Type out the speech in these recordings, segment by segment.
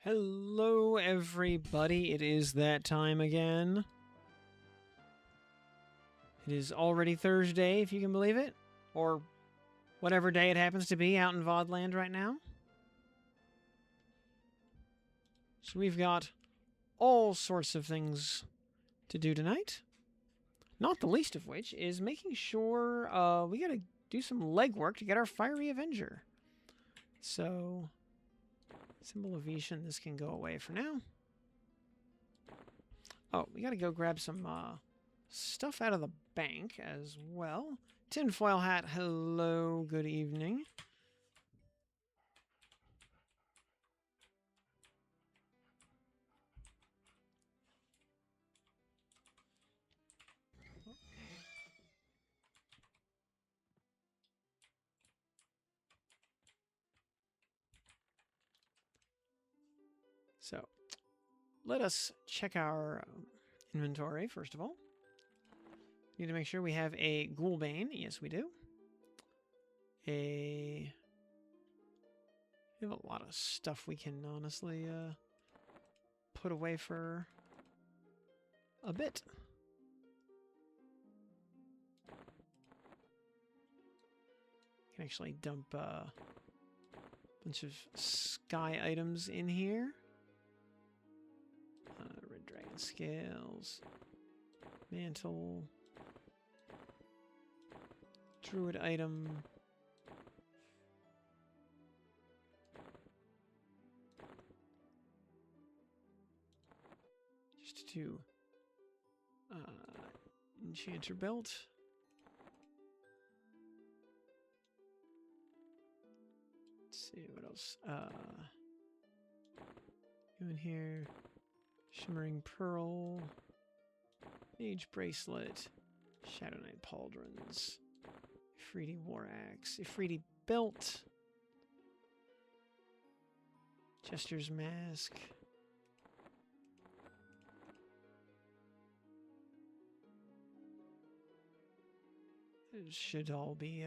Hello, everybody. It is that time again. It is already Thursday, if you can believe it, or whatever day it happens to be out in Vodland right now. So we've got all sorts of things to do tonight. Not the least of which is making sure we gotta do some legwork to get our Fiery Avenger. So, symbol of Vishan, this can go away for now. Oh, we gotta go grab some stuff out of the bank as well. Tinfoil hat, hello, good evening. So, let us check our inventory, first of all. Need to make sure we have a Ghoulbane. Yes, we do. We have a lot of stuff we can honestly put away for a bit. Can actually dump a bunch of sky items in here. Red dragon scales, mantle, druid item. Just to enchanter belt. Let's see what else. Go in here. Shimmering Pearl, Mage Bracelet, Shadow Knight Pauldrons, Ifriti War Axe, Ifriti Belt, Jester's Mask, it should all be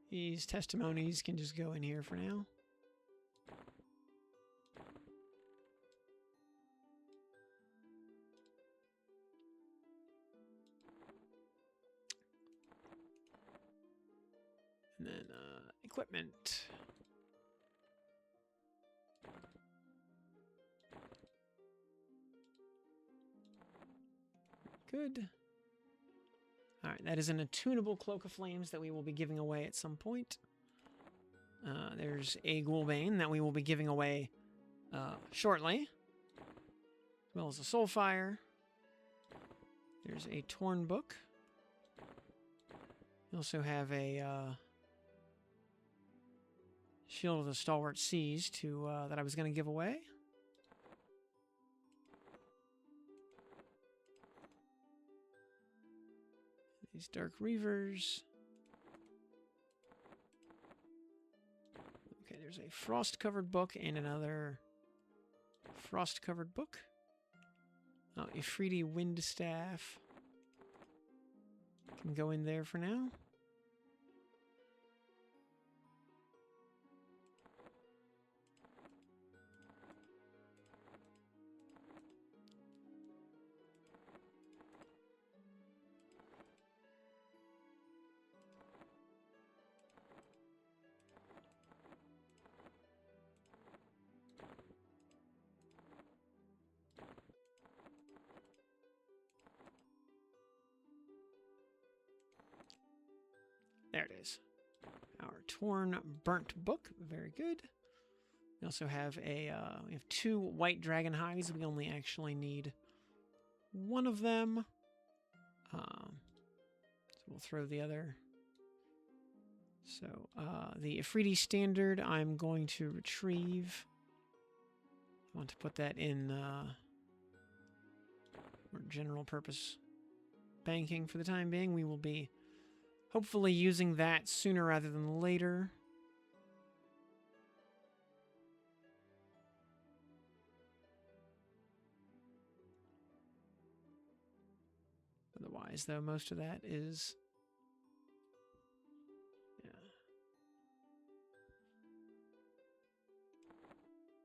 these testimonies can just go in here for now. And then equipment. Good. Alright, that is an attunable Cloak of Flames that we will be giving away at some point. There's a Ghoulbane that we will be giving away shortly. As well as a Soulfire. There's a Torn Book. We also have a Shield of the Stalwart Seas that I was going to give away. These Dark Reavers. Okay, there's a frost-covered book and another frost-covered book. Oh, Ifriti Windstaff. Can go in there for now. There it is. our torn, burnt book. Very good. We also have we have 2 white dragon hides. We only actually need 1 of them. So we'll throw the other. So the Ifriti standard, I'm going to retrieve. I want to put that in general purpose banking for the time being. We will be hopefully using that sooner rather than later. Otherwise, though, most of that is...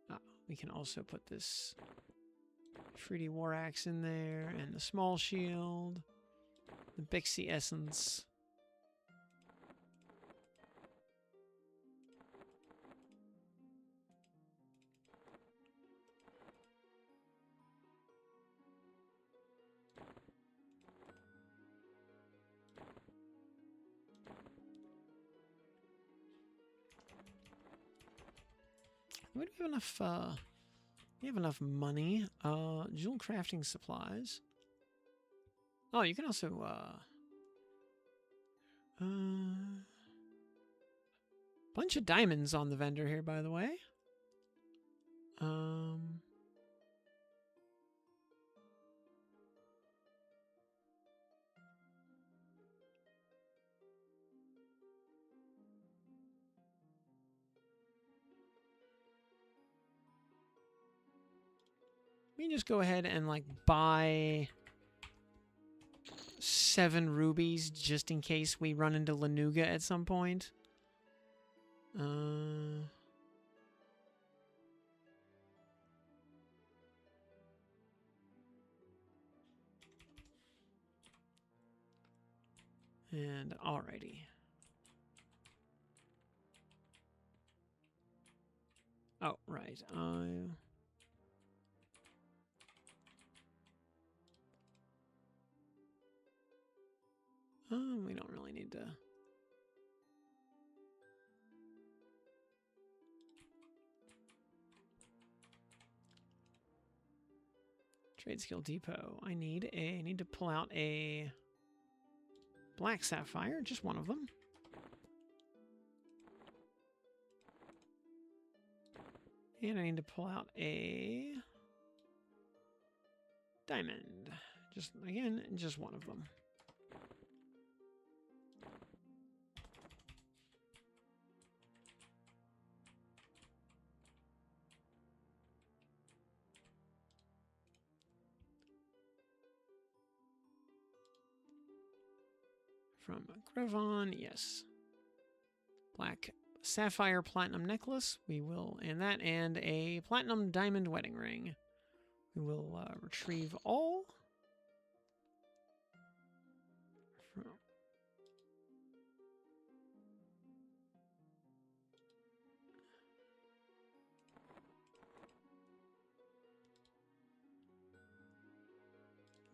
yeah. We can also put this Fruity War Axe in there, and the small shield, the Bixie Essence. We have enough. We have enough money. Jewel crafting supplies. Oh, you can also bunch of diamonds on the vendor here, by the way. We can just go ahead and like buy 7 rubies just in case we run into Lanuga at some point. And alrighty. Oh, right. We don't really need to. Trade skill depot. I need to pull out a black sapphire, just one of them. And I need to pull out a diamond. Just again, just one of them. From Grevon, yes. Black sapphire platinum necklace. We will, and that, and a platinum diamond wedding ring. We will retrieve all.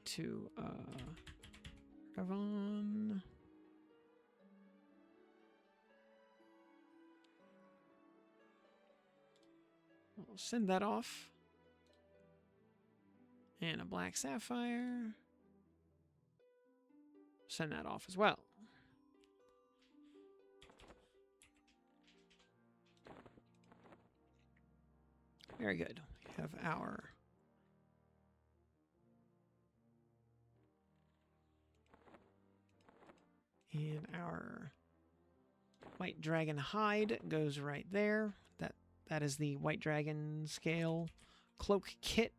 To Grevon. We'll send that off. And a black sapphire. Send that off as well. Very good. We have our and our white dragon hide goes right there. That is the white dragon scale cloak kit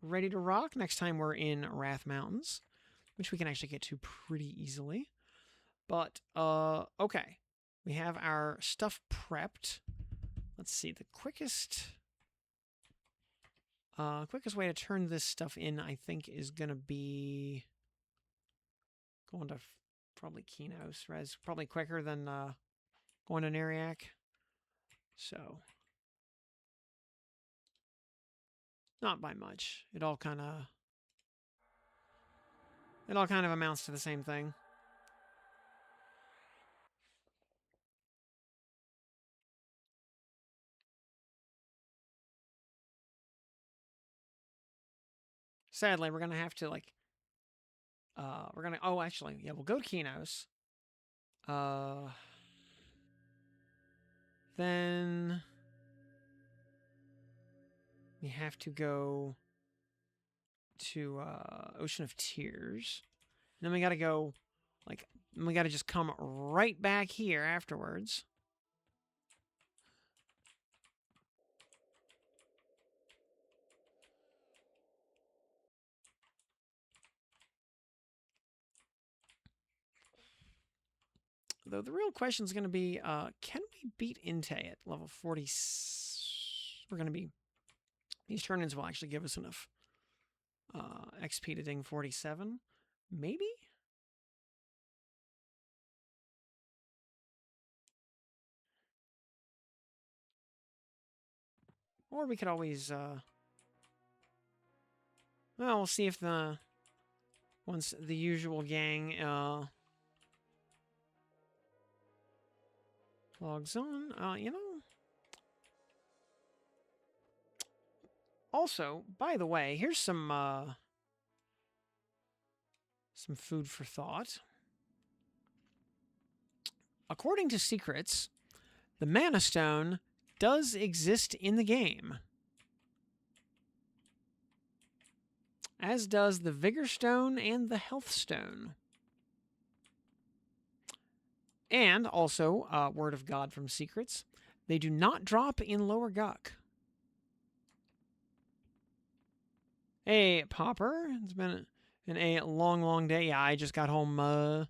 ready to rock next time we're in Wrath Mountains, which we can actually get to pretty easily. But okay, we have our stuff prepped. Let's see, the quickest way to turn this stuff in, I think, is gonna be going to probably Kinos, right? It's probably quicker than going to Neriak. So not by much. It all kind of amounts to the same thing. Sadly, we're gonna have to like we're gonna oh actually, yeah, we'll go to Kinos. Then we have to go to Ocean of Tears. And then we gotta go like we gotta just come right back here afterwards. Though the real question is going to be, can we beat Inte at level 40? We're going to be... These turn-ins will actually give us enough XP to ding 47. Maybe? Or we could always... well, we'll see if the... Once the usual gang logs on. You know... Also, by the way, here's some food for thought. According to Secrets, the Mana Stone does exist in the game, as does the Vigor Stone and the Health Stone. And also, word of God from Secrets, they do not drop in Lower Guck. Hey, Popper. It's been a long, long day. Yeah, I just got home, what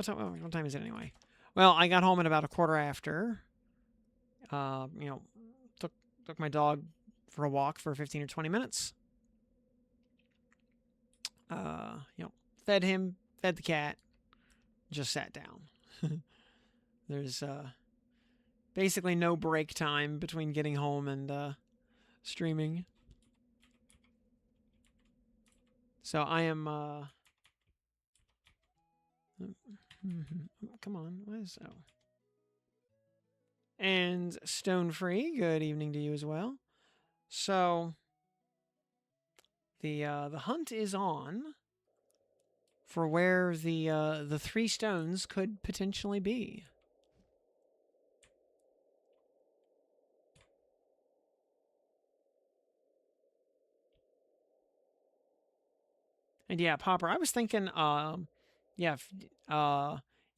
time is it anyway? Well, I got home at about 15:15. You know, took my dog for a walk for 15 or 20 minutes. You know, fed him, fed the cat, just sat down. There's basically no break time between getting home and streaming. So I am come on, what is so? And Stone Free, good evening to you as well. So the hunt is on for where the 3 stones could potentially be. And yeah, Popper, I was thinking, yeah,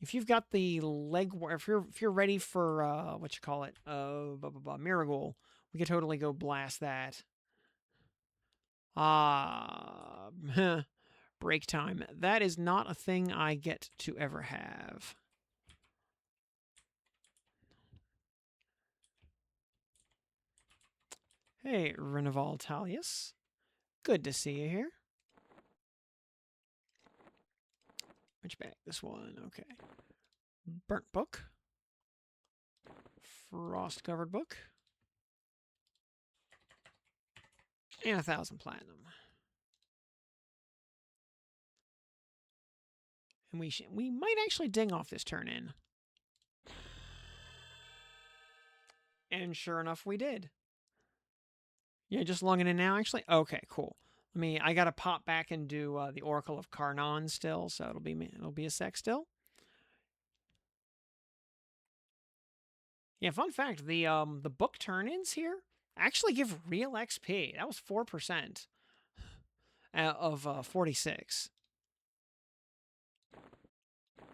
if you've got the leg, if you're ready for what you call it, Miracle, we could totally go blast that. Break time. That is not a thing I get to ever have. Hey, Reneval Talius. Good to see you here. Which bag? This one. Okay. Burnt book. Frost-covered book. And 1,000 platinum. And we might actually ding off this turn in. And sure enough, we did. Yeah, just logging in now, actually? Okay, cool. I gotta pop back and do the Oracle of Karnan still, so it'll be a sec still. Yeah, fun fact, the book turn-ins here actually give real XP. That was 4% of 46.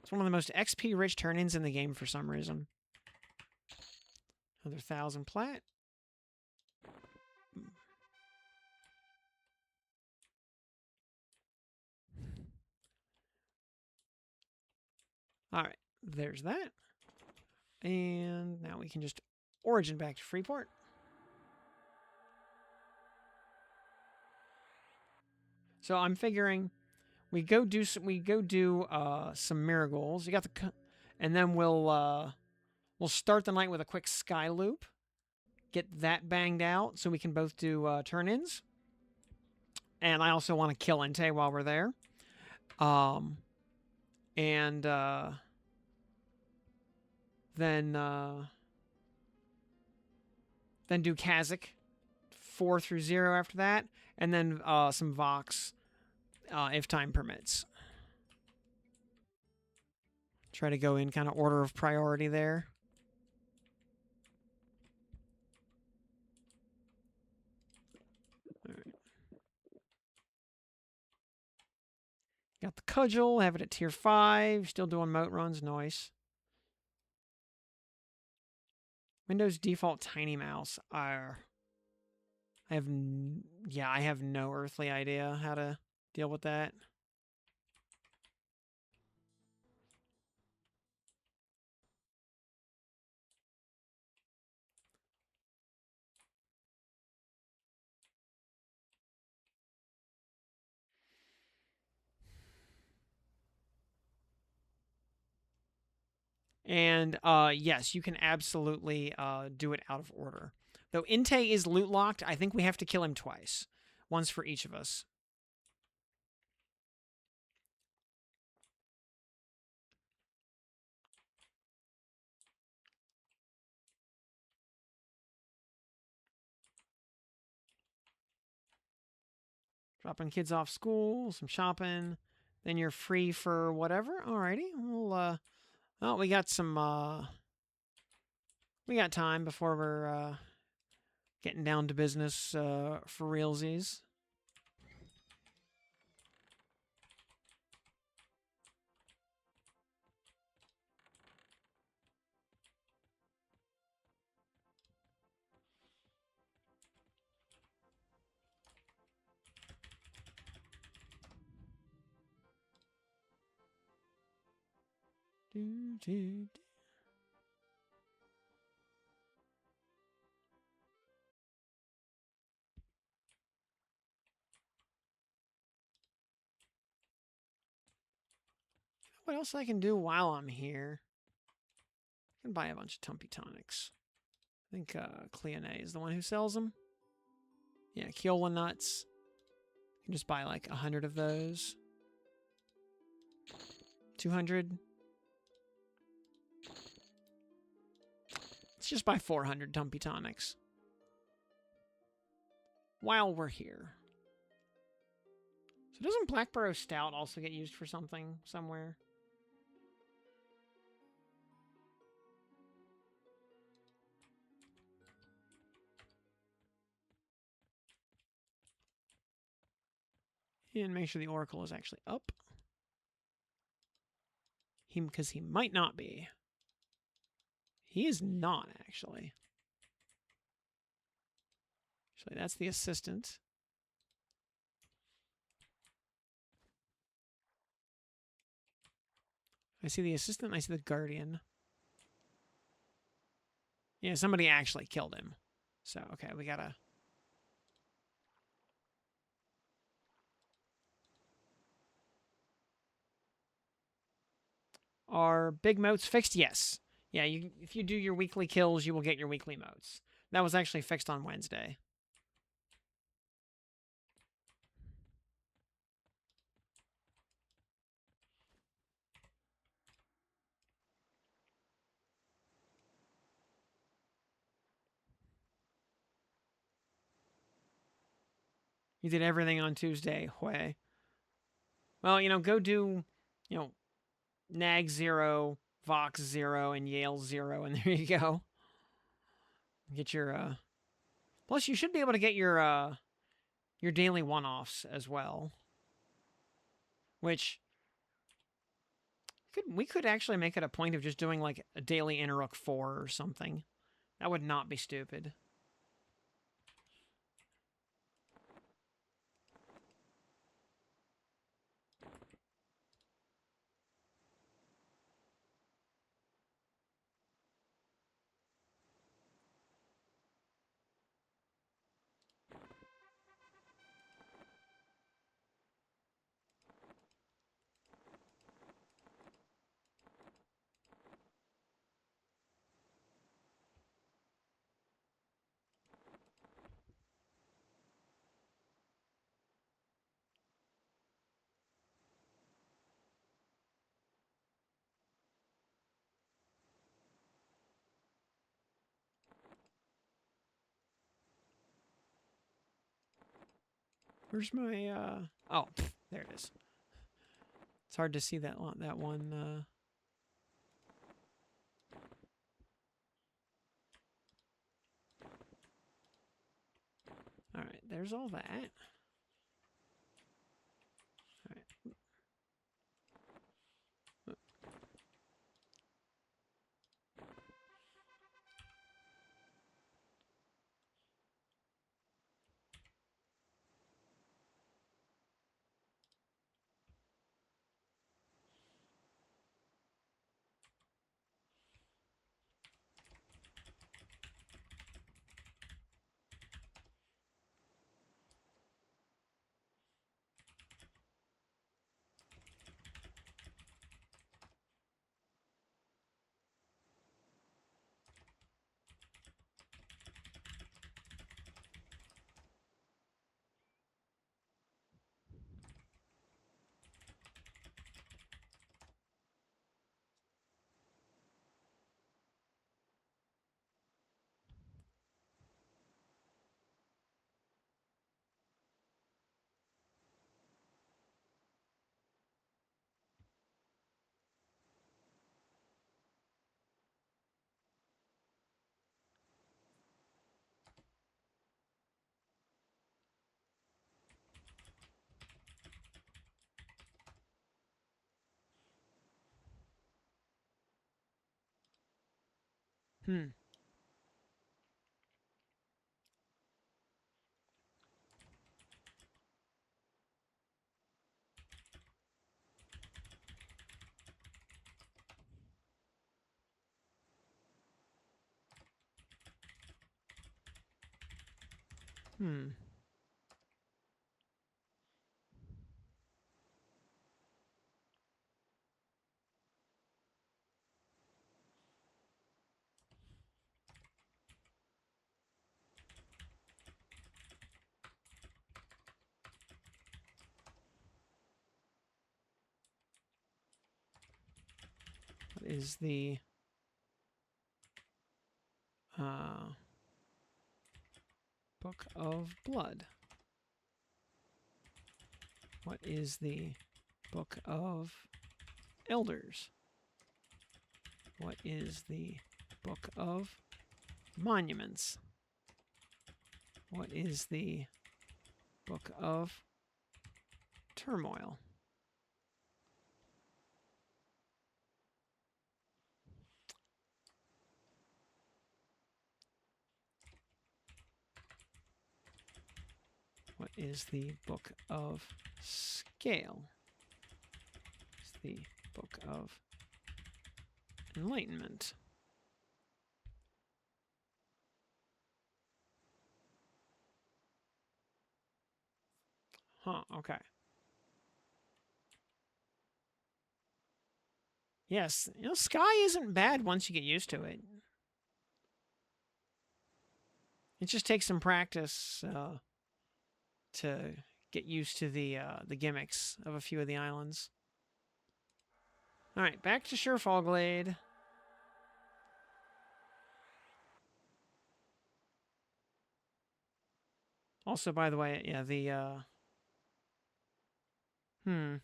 It's one of the most XP-rich turn-ins in the game for some reason. Another 1,000 plat. All right, there's that. And now we can just origin back to Freeport. So I'm figuring we go do some miracles. You got the, and then we'll start the night with a quick sky loop. Get that banged out so we can both do turn-ins. And I also want to kill Entei while we're there. And then do Cazic 4 through 0 after that, and then some Vox if time permits. Try to go in kind of order of priority there. All right. Got the cudgel, have it at tier 5, still doing moat runs, nice. Windows default tiny mouse. I have no earthly idea how to deal with that. And yes, you can absolutely do it out of order. Though Inte is loot locked, I think we have to kill him twice. Once for each of us. Dropping kids off school, some shopping. Then you're free for whatever. Alrighty. Well, we got some, we got time before we're, getting down to business, for realsies. What else I can do while I'm here? I can buy a bunch of Tumpy Tonics. I think Cleone is the one who sells them. Yeah, Keola nuts. You can just buy like 100 of those. 200. Let's just buy 400 Tumpy Tonics. While we're here. So doesn't Blackborough Stout also get used for something somewhere? And make sure the Oracle is actually up. Because he might not be. He is not, actually. Actually, that's the assistant. I see the assistant, I see the guardian. Yeah, somebody actually killed him. So, okay, we gotta... Are big moats fixed? Yes. Yeah, if you do your weekly kills, you will get your weekly moats. That was actually fixed on Wednesday. You did everything on Tuesday. Way. Well, go do, Nag 0, Vox 0, and Yale 0, and there you go. Get your, Plus, you should be able to get your daily one-offs as well. Which... we could actually make it a point of just doing, like, a daily Interrook 4 or something. That would not be stupid. Where's my, oh, there it is. It's hard to see that one, Alright, there's all that. Alright. Hmm. Hmm. What is the, Book of Blood? What is the Book of Elders? What is the Book of Monuments? What is the Book of Turmoil? What is the Book of Scale? It's the Book of Enlightenment. Huh, okay. Yes, you know, Sky isn't bad once you get used to it. It just takes some practice to get used to the gimmicks of a few of the islands. All right, back to Surefall Glade. Also, by the way, yeah, the hmm.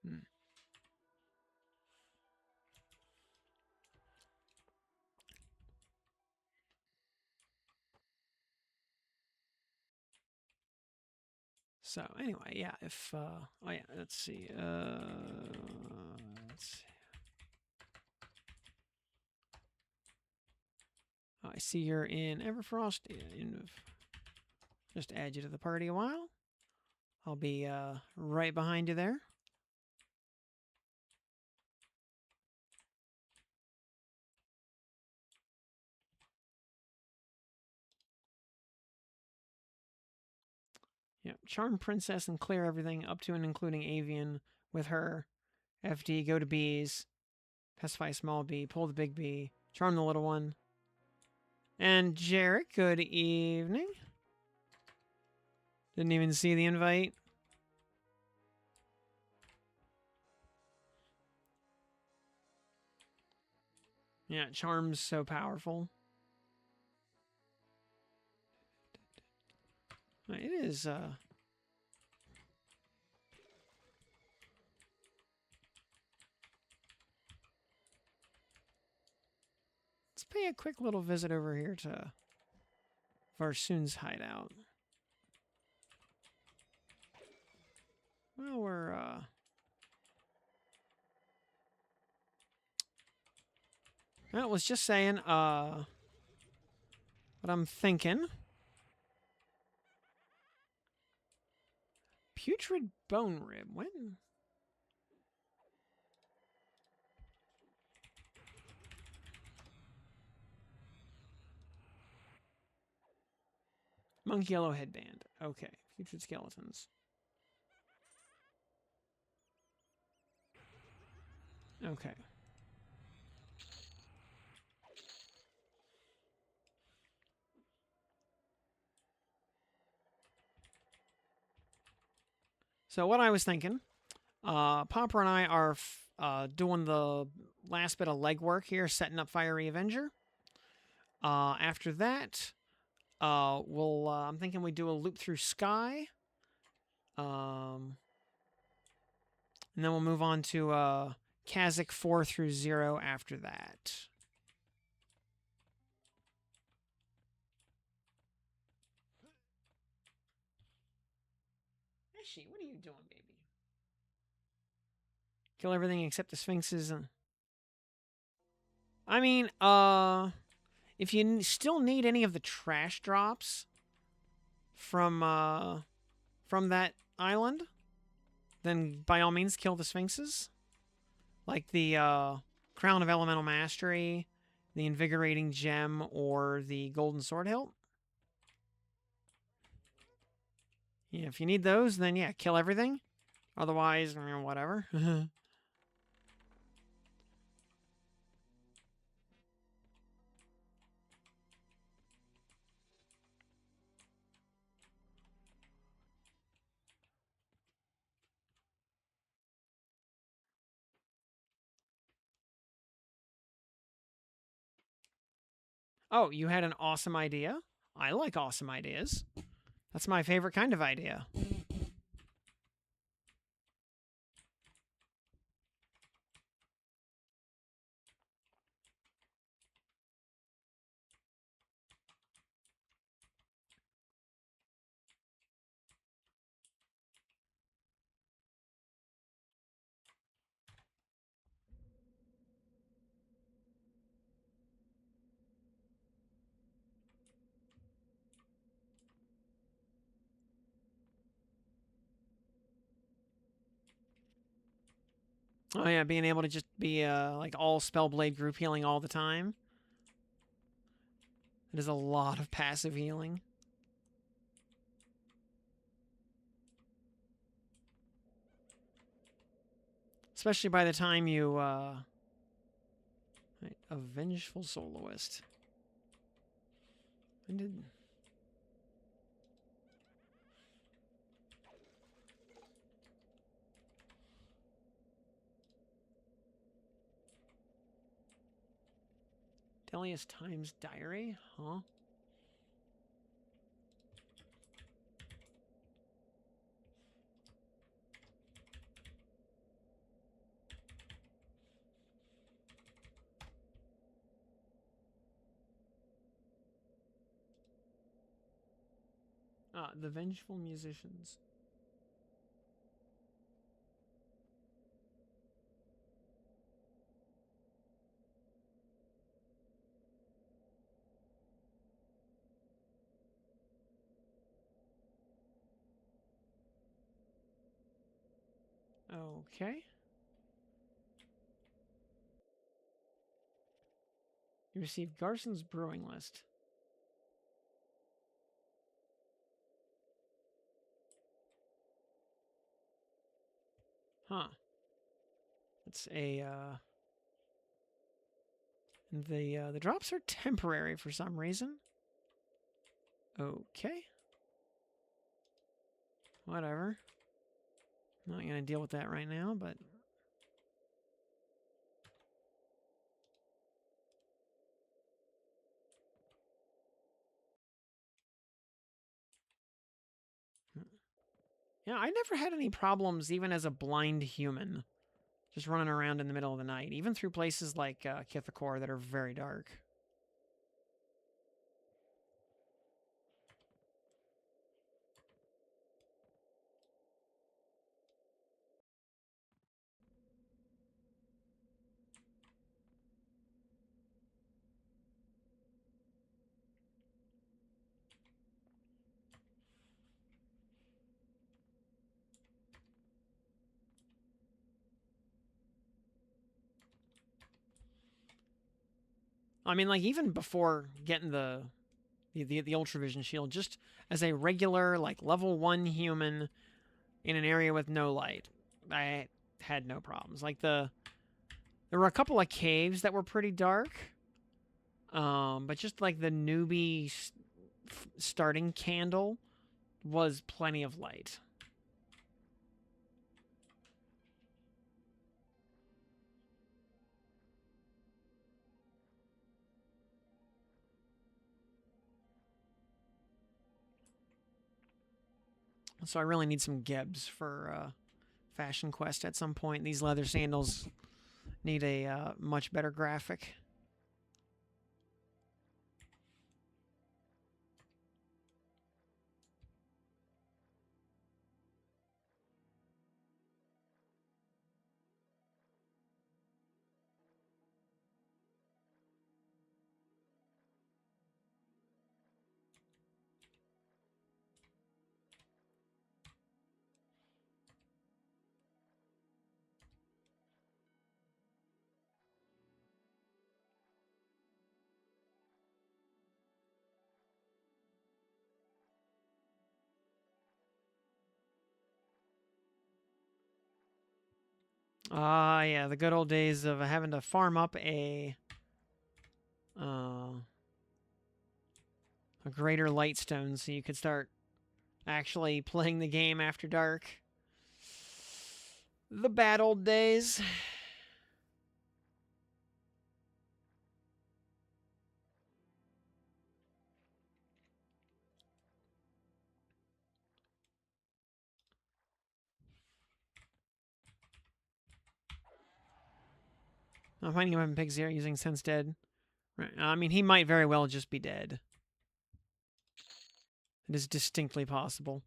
Hmm. So anyway, yeah, if oh yeah, let's see. Let's see. I see you're in Everfrost. Just add you to the party a while. I'll be right behind you there. Yep, Charm Princess and clear everything up to and including Avian with her. FD, go to bees. Pacify small bee, pull the big bee, charm the little one. And Jarek, good evening. Didn't even see the invite. Yeah, charm's so powerful. It is, Let's pay a quick little visit over here to Varsoon's hideout. Well, we're, I was just saying, what I'm thinking. Putrid bone rib. When? Monkey yellow headband. Okay. Putrid skeletons. Okay. So what I was thinking, Popper and I are doing the last bit of legwork here, setting up Fiery Avenger. After that, I'm thinking we do a loop through Sky. And then we'll move on to Cazic 4 through 0 after that. Actually, what are you doing, baby? Kill everything except the Sphinxes. I mean, if you still need any of the trash drops from that island, then by all means kill the Sphinxes. Like the Crown of Elemental Mastery, the Invigorating Gem, or the Golden Sword Hilt. Yeah, if you need those, then yeah, kill everything. Otherwise, whatever. Oh, you had an awesome idea? I like awesome ideas. That's my favorite kind of idea. Oh yeah, being able to just be like all Spellblade group healing all the time. It is a lot of passive healing. Especially by the time you, right, a Vengeful Soloist. When did... Delius Times Diary? Huh? The Vengeful Musicians. Okay. You received Garson's brewing list. Huh. It's a, the drops are temporary for some reason. Okay. Whatever. Not gonna deal with that right now, but... Yeah, I never had any problems even as a blind human. Just running around in the middle of the night, even through places like Kithakor that are very dark. I mean, like, even before getting the Ultravision shield, just as a regular, like, level 1 human in an area with no light, I had no problems. Like, there were a couple of caves that were pretty dark, but just, like, the newbie starting candle was plenty of light. So I really need some Gebs for Fashion Quest at some point. These leather sandals need a much better graphic. Ah, yeah, the good old days of having to farm up a greater lightstone so you could start actually playing the game after dark. The bad old days. I'm finding him in Pigs here using Sense Dead. Right. I mean, he might very well just be dead. It is distinctly possible.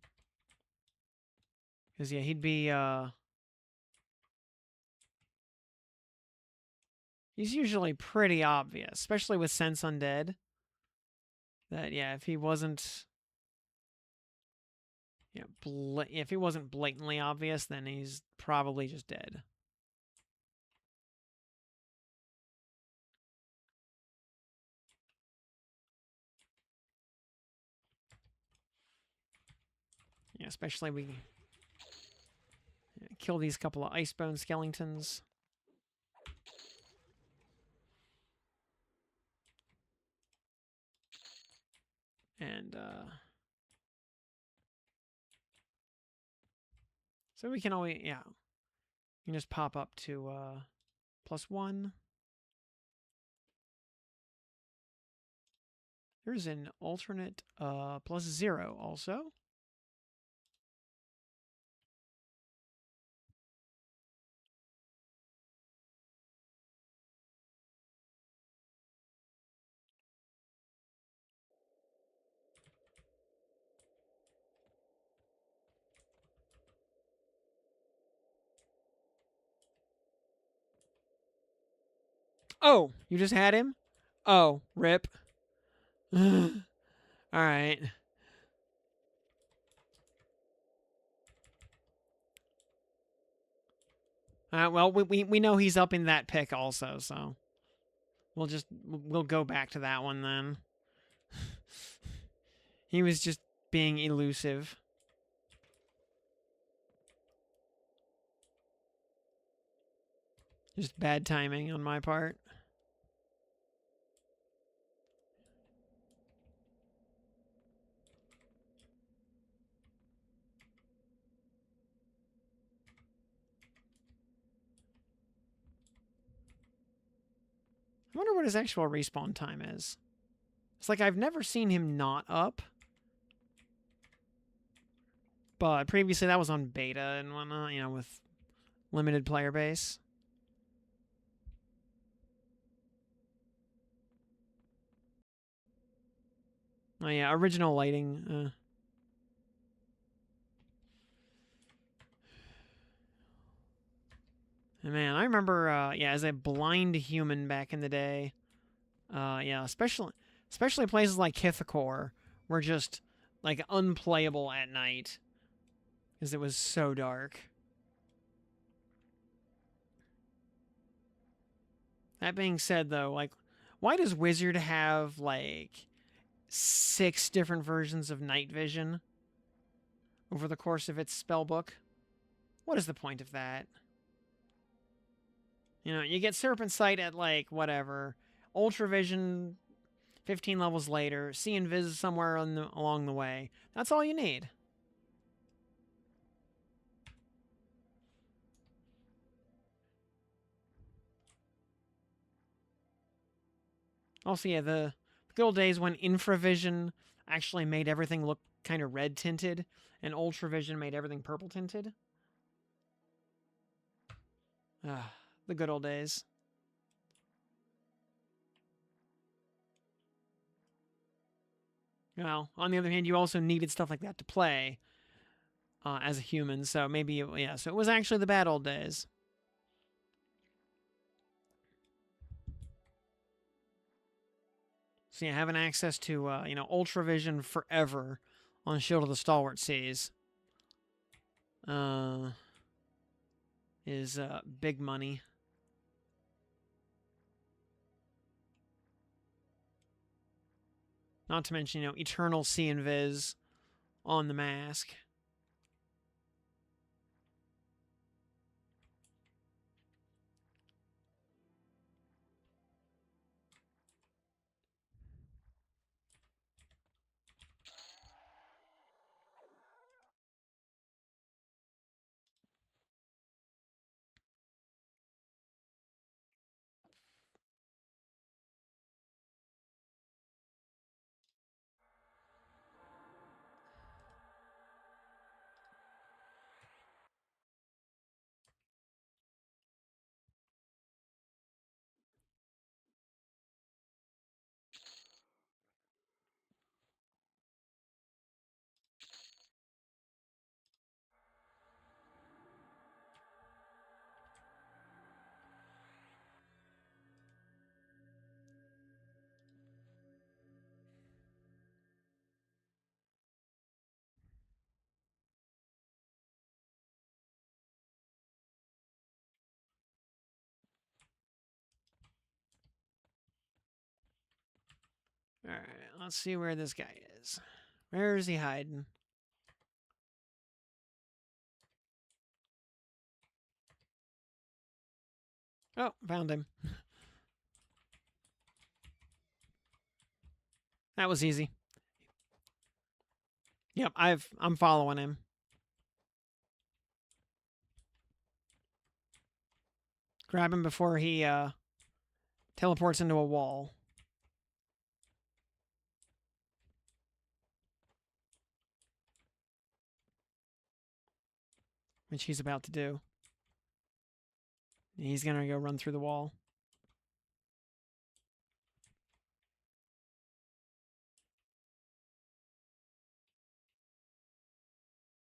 Because, yeah, he'd be, he's usually pretty obvious, especially with Sense Undead. That, yeah, if he wasn't... Yeah, if he wasn't blatantly obvious, then he's probably just dead. Yeah, especially we kill these couple of Icebone skeletons. And, so we can always, yeah. You can just pop up to, +1. There's an alternate, +0 also. Oh, you just had him? Oh, rip. All right. Well, we know he's up in that pick also, so we'll go back to that one then. He was just being elusive. Just bad timing on my part. I wonder what his actual respawn time is. It's like I've never seen him not up. But previously that was on beta and whatnot, you know, with limited player base. Oh yeah, original lighting. And man, I remember, yeah, as a blind human back in the day, yeah, especially places like Kithakor were just like unplayable at night because it was so dark. That being said, though, like, why does Wizard have like 6 different versions of night vision over the course of its spellbook? What is the point of that? You know, you get Serpent Sight at like whatever, Ultra Vision 15 levels later, See Invis somewhere along the way. That's all you need. Also, yeah, the good old days when Infravision actually made everything look kind of red tinted, and Ultravision made everything purple tinted. Ah, the good old days. Well, on the other hand, you also needed stuff like that to play as a human, so maybe, yeah, so it was actually the bad old days. So yeah, having access to, you know, Ultravision forever on Shield of the Stalwart Seas is big money. Not to mention, you know, Eternal See Invis on the mask. All right, let's see where this guy is. Where is he hiding? Oh, found him. That was easy. Yep, I'm following him. Grab him before he teleports into a wall. Which he's about to do. He's gonna go run through the wall.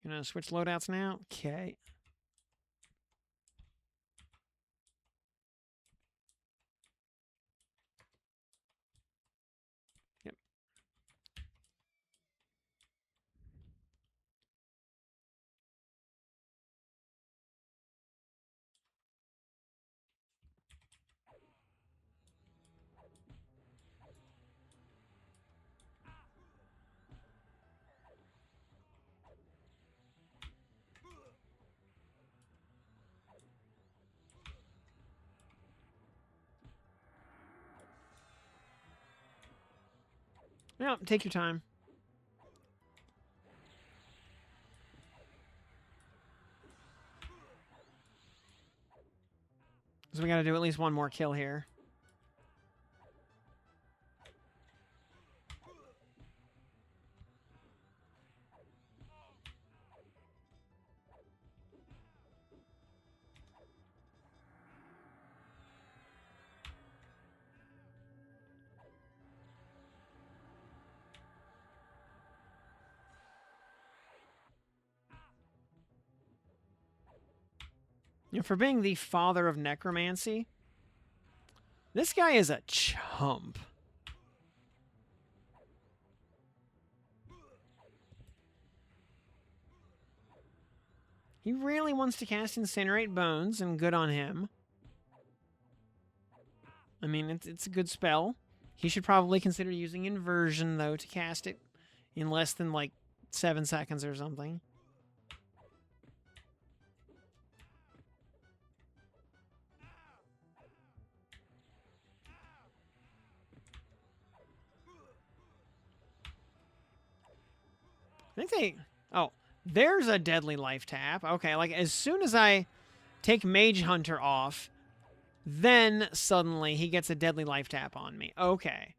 Gonna switch loadouts now? Okay. Yep. Yeah, take your time. So we gotta do at least one more kill here. You know, for being the father of necromancy, this guy is a chump. He really wants to cast Incinerate Bones, and good on him. I mean, it's a good spell. He should probably consider using Inversion, though, to cast it in less than, like, 7 seconds or something. I think they... Oh, there's a Deadly Life tap. Okay, like, as soon as I take Mage Hunter off, then suddenly he gets a Deadly Life tap on me. Okay.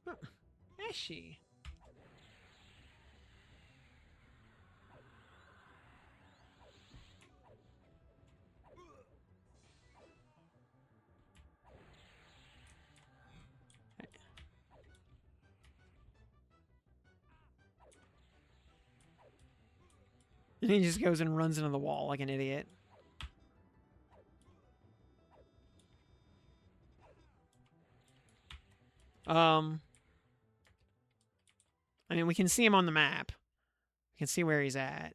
Huh. Is she? And he just goes and runs into the wall like an idiot. I mean, we can see him on the map. We can see where he's at.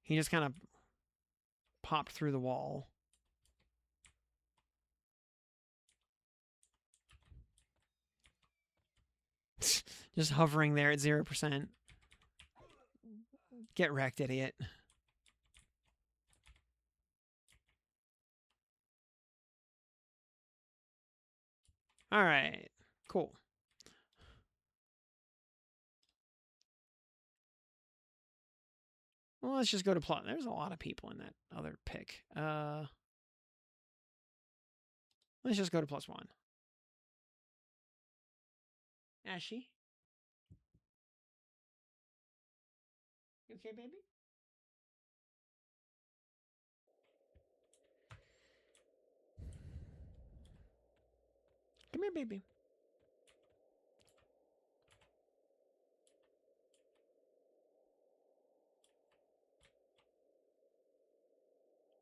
He just kind of popped through the wall. Just hovering there at 0%. Get wrecked, idiot. Alright. Cool. Well, let's just go to plot. There's a lot of people in that other pick. Let's just go to +1. Ashy? You okay, baby? Come here, baby.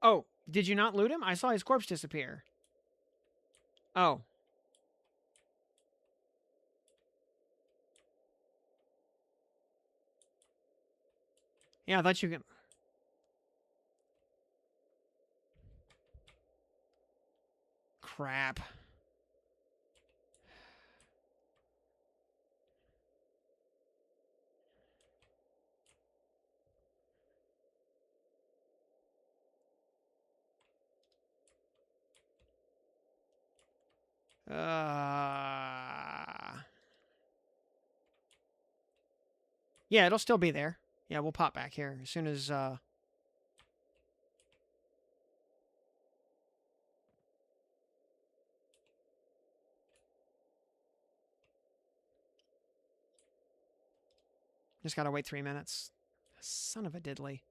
Oh, did you not loot him? I saw his corpse disappear. Oh. Yeah, I thought you could... Crap. Yeah, it'll still be there. Yeah, we'll pop back here as soon as, Just gotta wait 3 minutes. Son of a diddly.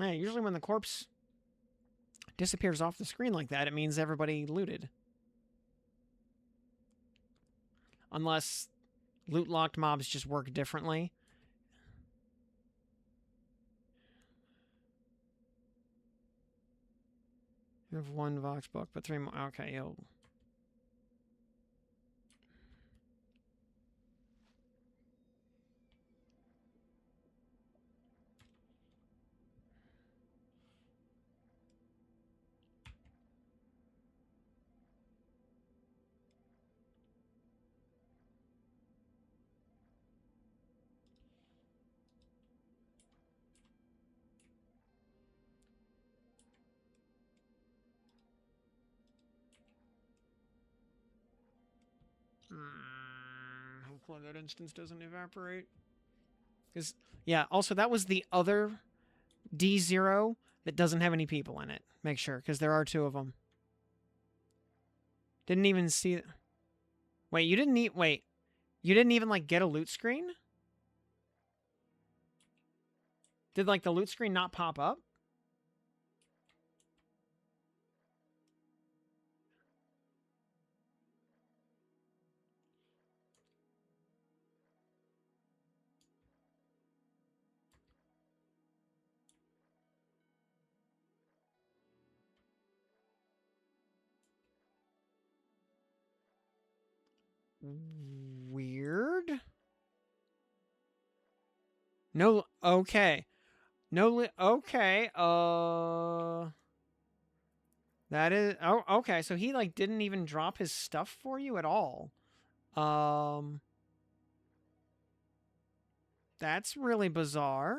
Yeah, usually when the corpse disappears off the screen like that, it means everybody looted. unless loot-locked mobs just work differently. You have 1 Vox book, but 3 more. Okay, yo. Hopefully that instance doesn't evaporate. Because, yeah, also that was the other D0 that doesn't have any people in it. Make sure, because there are 2 of them. Didn't even see... Wait, you didn't need... Wait. You didn't even, like, get a loot screen? Did, like, the loot screen not pop up? Weird. No, okay. No, okay, that is, oh, okay, so he, like, didn't even drop his stuff for you at all. That's really bizarre.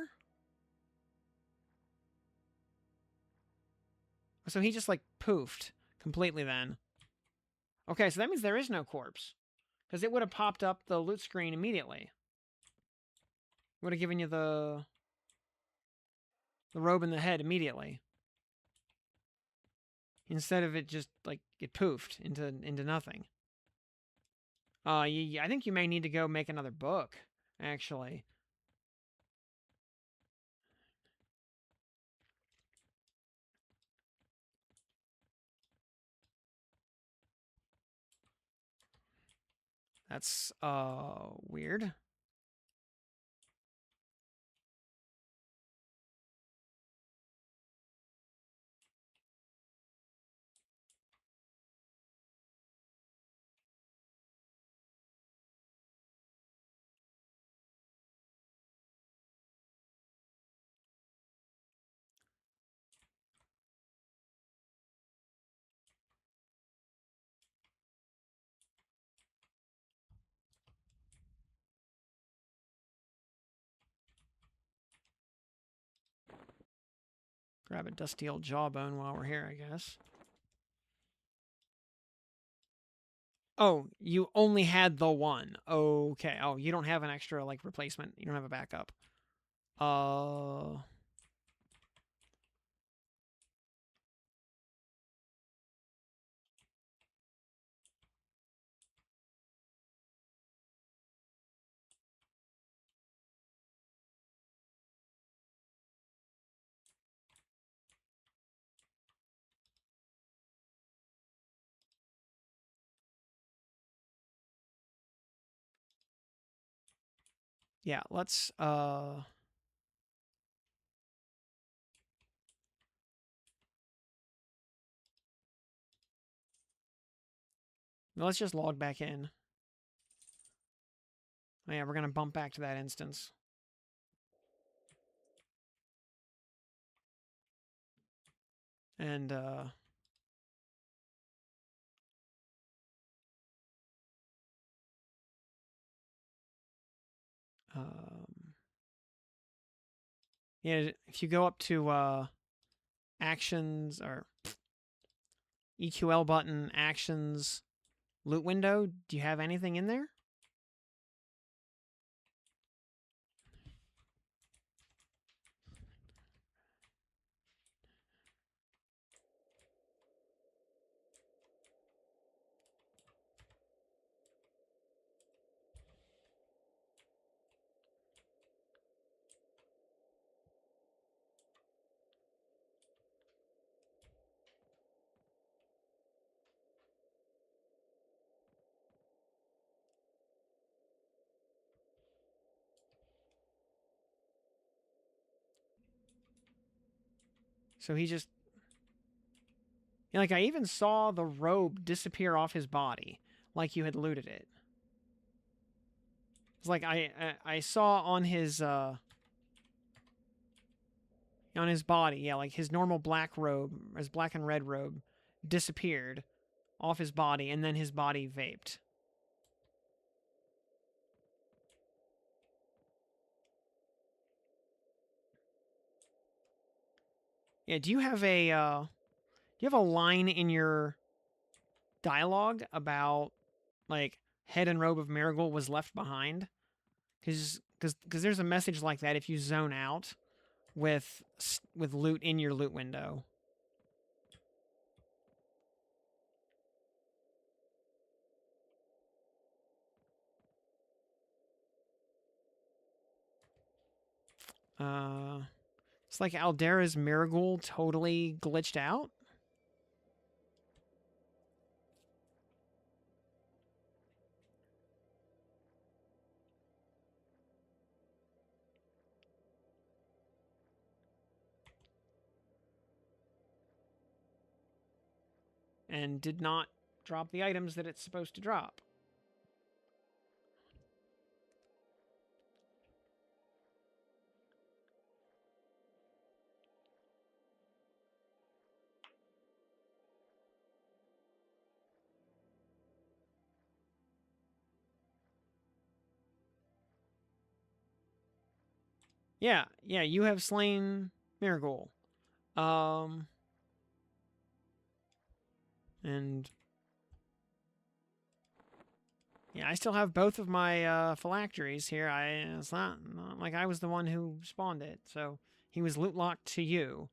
So he just, like, poofed completely then. Okay, so that means there is no corpse. Because it would have popped up the loot screen immediately. Would have given you the robe in the head immediately. Instead of it just, like, it poofed into nothing. I think you may need to go make another book, actually. That's, weird. Grab a dusty old jawbone while we're here, I guess. Oh, you only had the one. Okay. Oh, you don't have an extra, like, replacement. You don't have a backup. Yeah, let's, let's just log back in. Oh, yeah, we're gonna bump back to that instance. And, yeah, if you go up to, actions, or EQL button, actions, loot window, do you have anything in there? So he just... Like, I even saw the robe disappear off his body, like you had looted it. It's like I saw on his body, yeah, like his normal black robe, his black and red robe, disappeared off his body, and then his body vaped. Yeah, do you have a line in your dialogue about like head and robe of Marigold was left behind? Because there's a message like that if you zone out with loot in your loot window. It's like Aldera's Marigold totally glitched out. And did not drop the items that it's supposed to drop. Yeah, you have slain Marigold. And yeah, I still have both of my phylacteries here. It's not like I was the one who spawned it, so he was loot locked to you.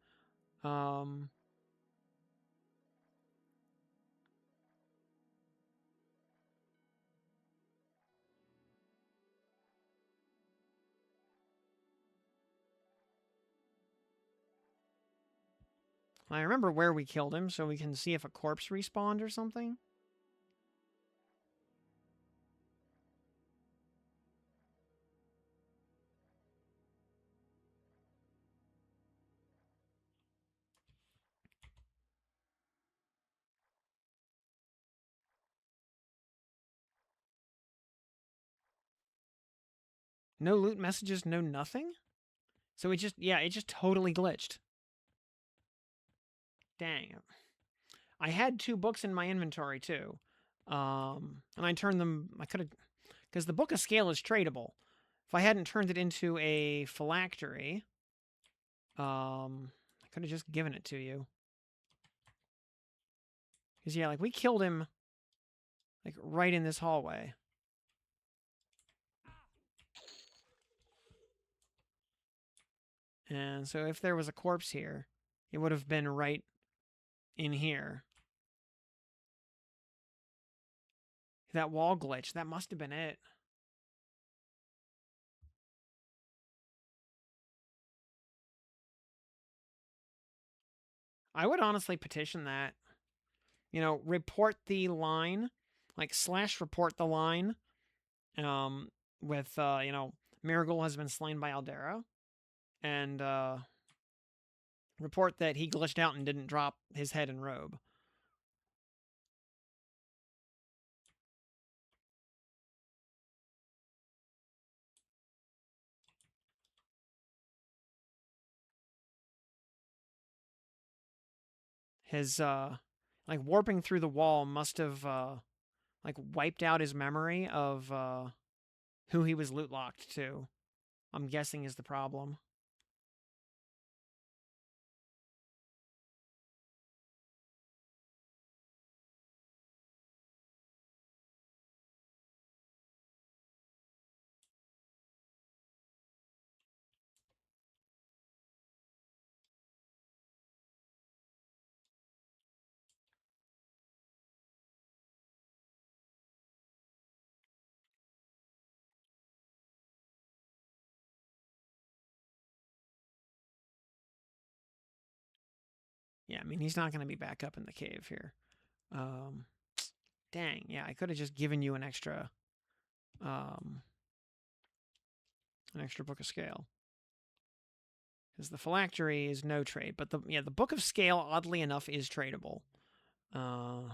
I remember where we killed him, so we can see if a corpse respawned or something. No loot messages, no nothing? So it just totally glitched. Dang. I had 2 books in my inventory too. And I turned them, I could have, because the Book of Scale is tradable. If I hadn't turned it into a phylactery, I could have just given it to you. Because, yeah, like, we killed him, like, right in this hallway. And so if there was a corpse here, it would have been right in here. That wall glitch, that must have been it. I would honestly petition that. You know, report the line, like slash report the line, with, you know, Marigold has been slain by Aldera, and, report that he glitched out and didn't drop his head and robe. His, like, warping through the wall must have, like, wiped out his memory of, who he was loot locked to. I'm guessing is the problem. Yeah, I mean, he's not going to be back up in the cave here. Dang, yeah, I could have just given you an extra Book of Scale. Because the phylactery is no trade. But the Book of Scale, oddly enough, is tradable. Dang.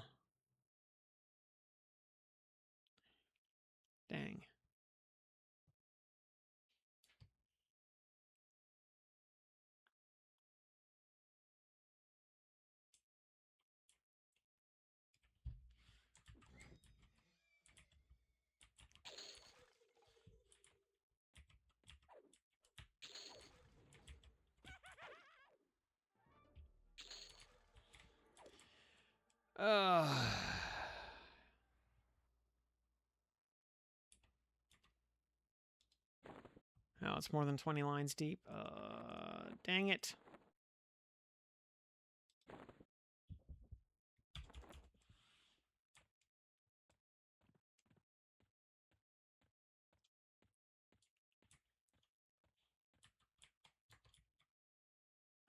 Oh, it's more than 20 lines deep. Dang it.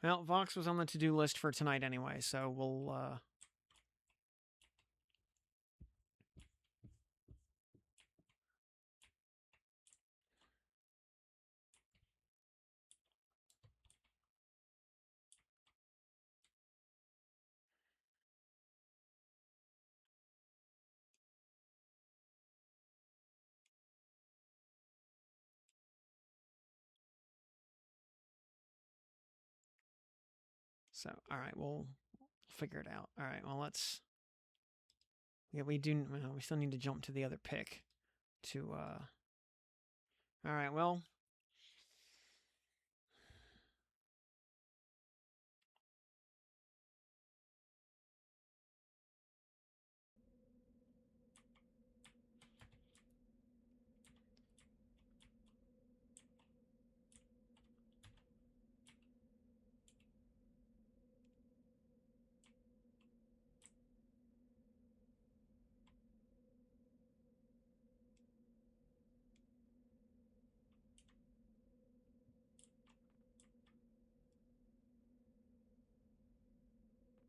Well, Vox was on the to-do list for tonight anyway, so we'll, So, alright, we'll figure it out. Alright, well, let's... Yeah, we still need to jump to the other pick to, Alright, well...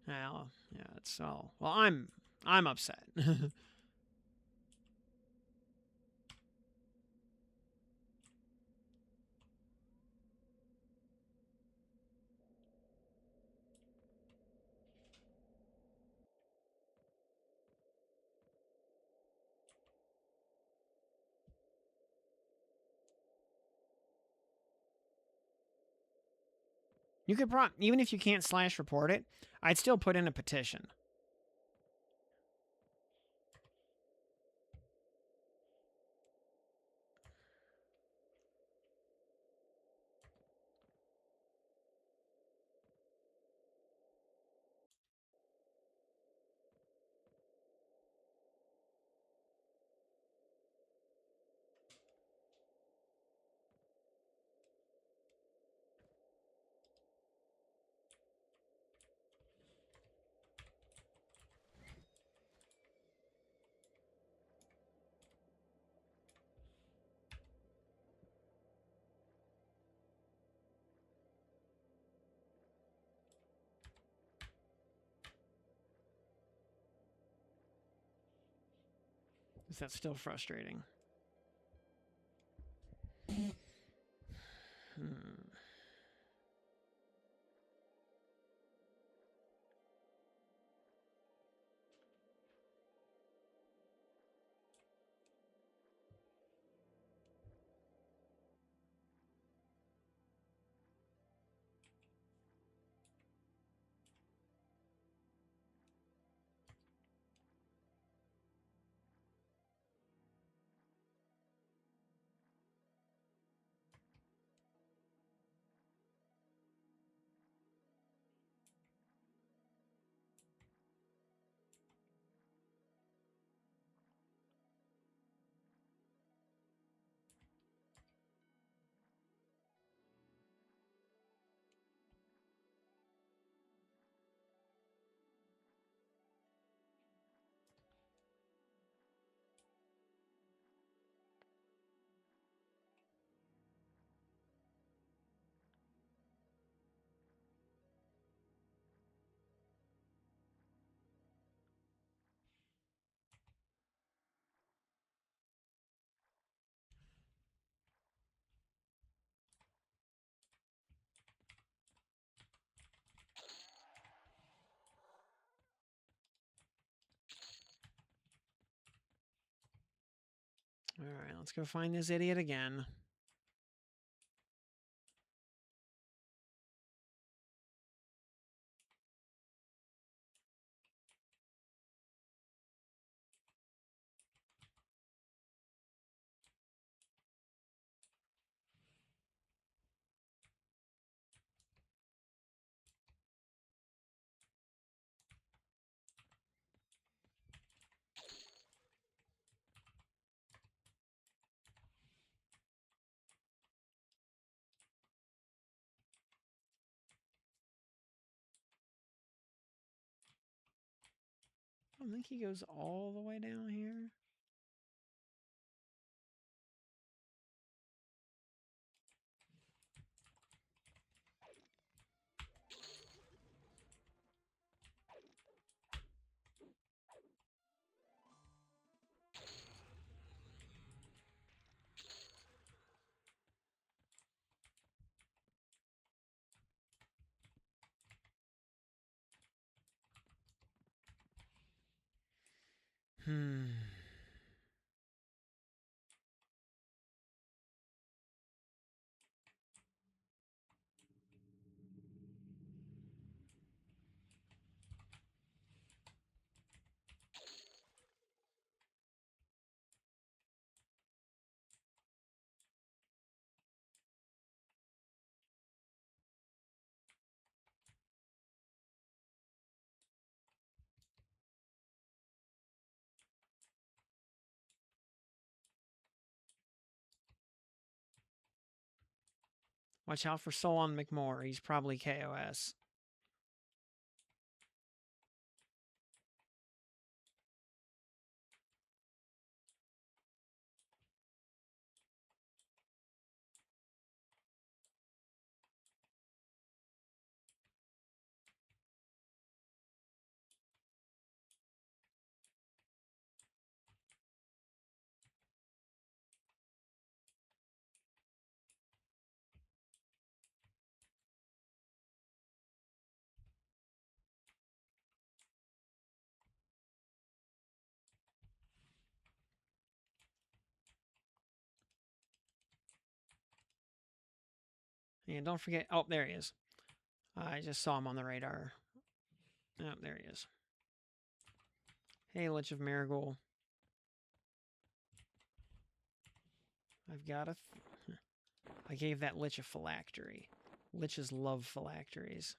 Well, yeah, it's all... Well, I'm upset. You could even if you can't slash report it, I'd still put in a petition. Is that still frustrating? Alright, let's go find this idiot again. I don't think he goes all the way down here. Watch out for Solon McMore. He's probably KOS. And don't forget... Oh, there he is. I just saw him on the radar. Oh, there he is. Hey, Lich of Marigold. I've got a... I gave that Lich a phylactery. Liches love phylacteries.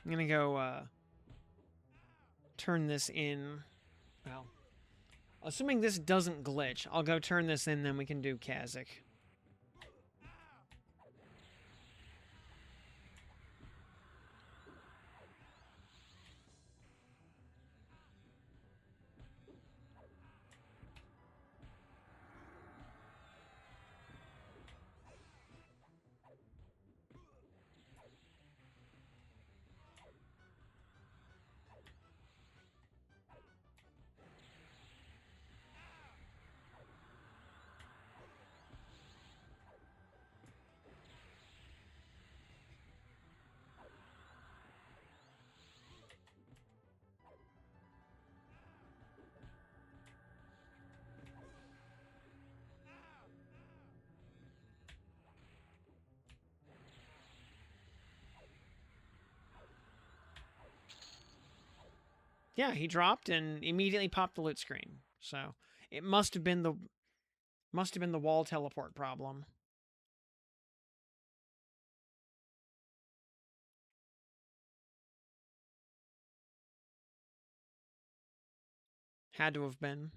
I'm gonna go turn this in. Well, assuming this doesn't glitch, I'll go turn this in, then we can do Cazic. Yeah, he dropped and immediately popped the loot screen. So it must have been the wall teleport problem. Had to have been.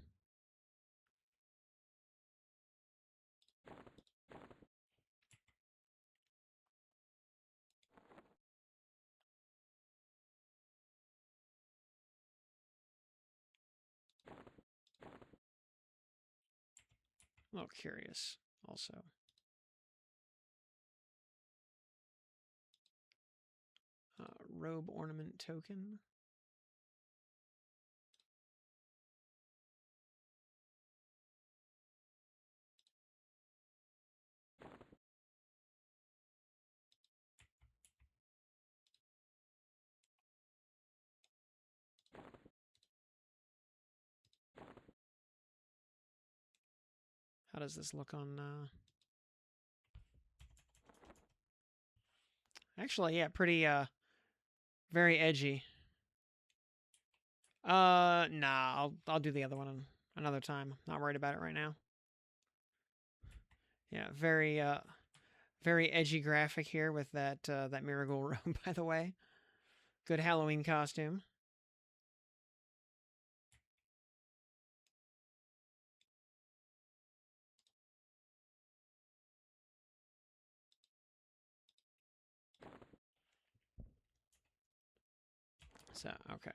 A little curious, also. Robe ornament token. How does this look on... Actually, yeah, pretty, very edgy. Nah, I'll do the other one another time. Not worried about it right now. Yeah, very edgy graphic here with that that Miracle robe, by the way. Good Halloween costume. So, okay.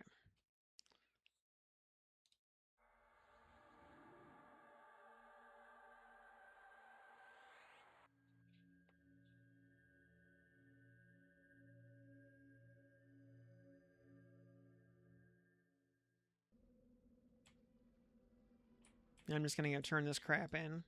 I'm just gonna go turn this crap in.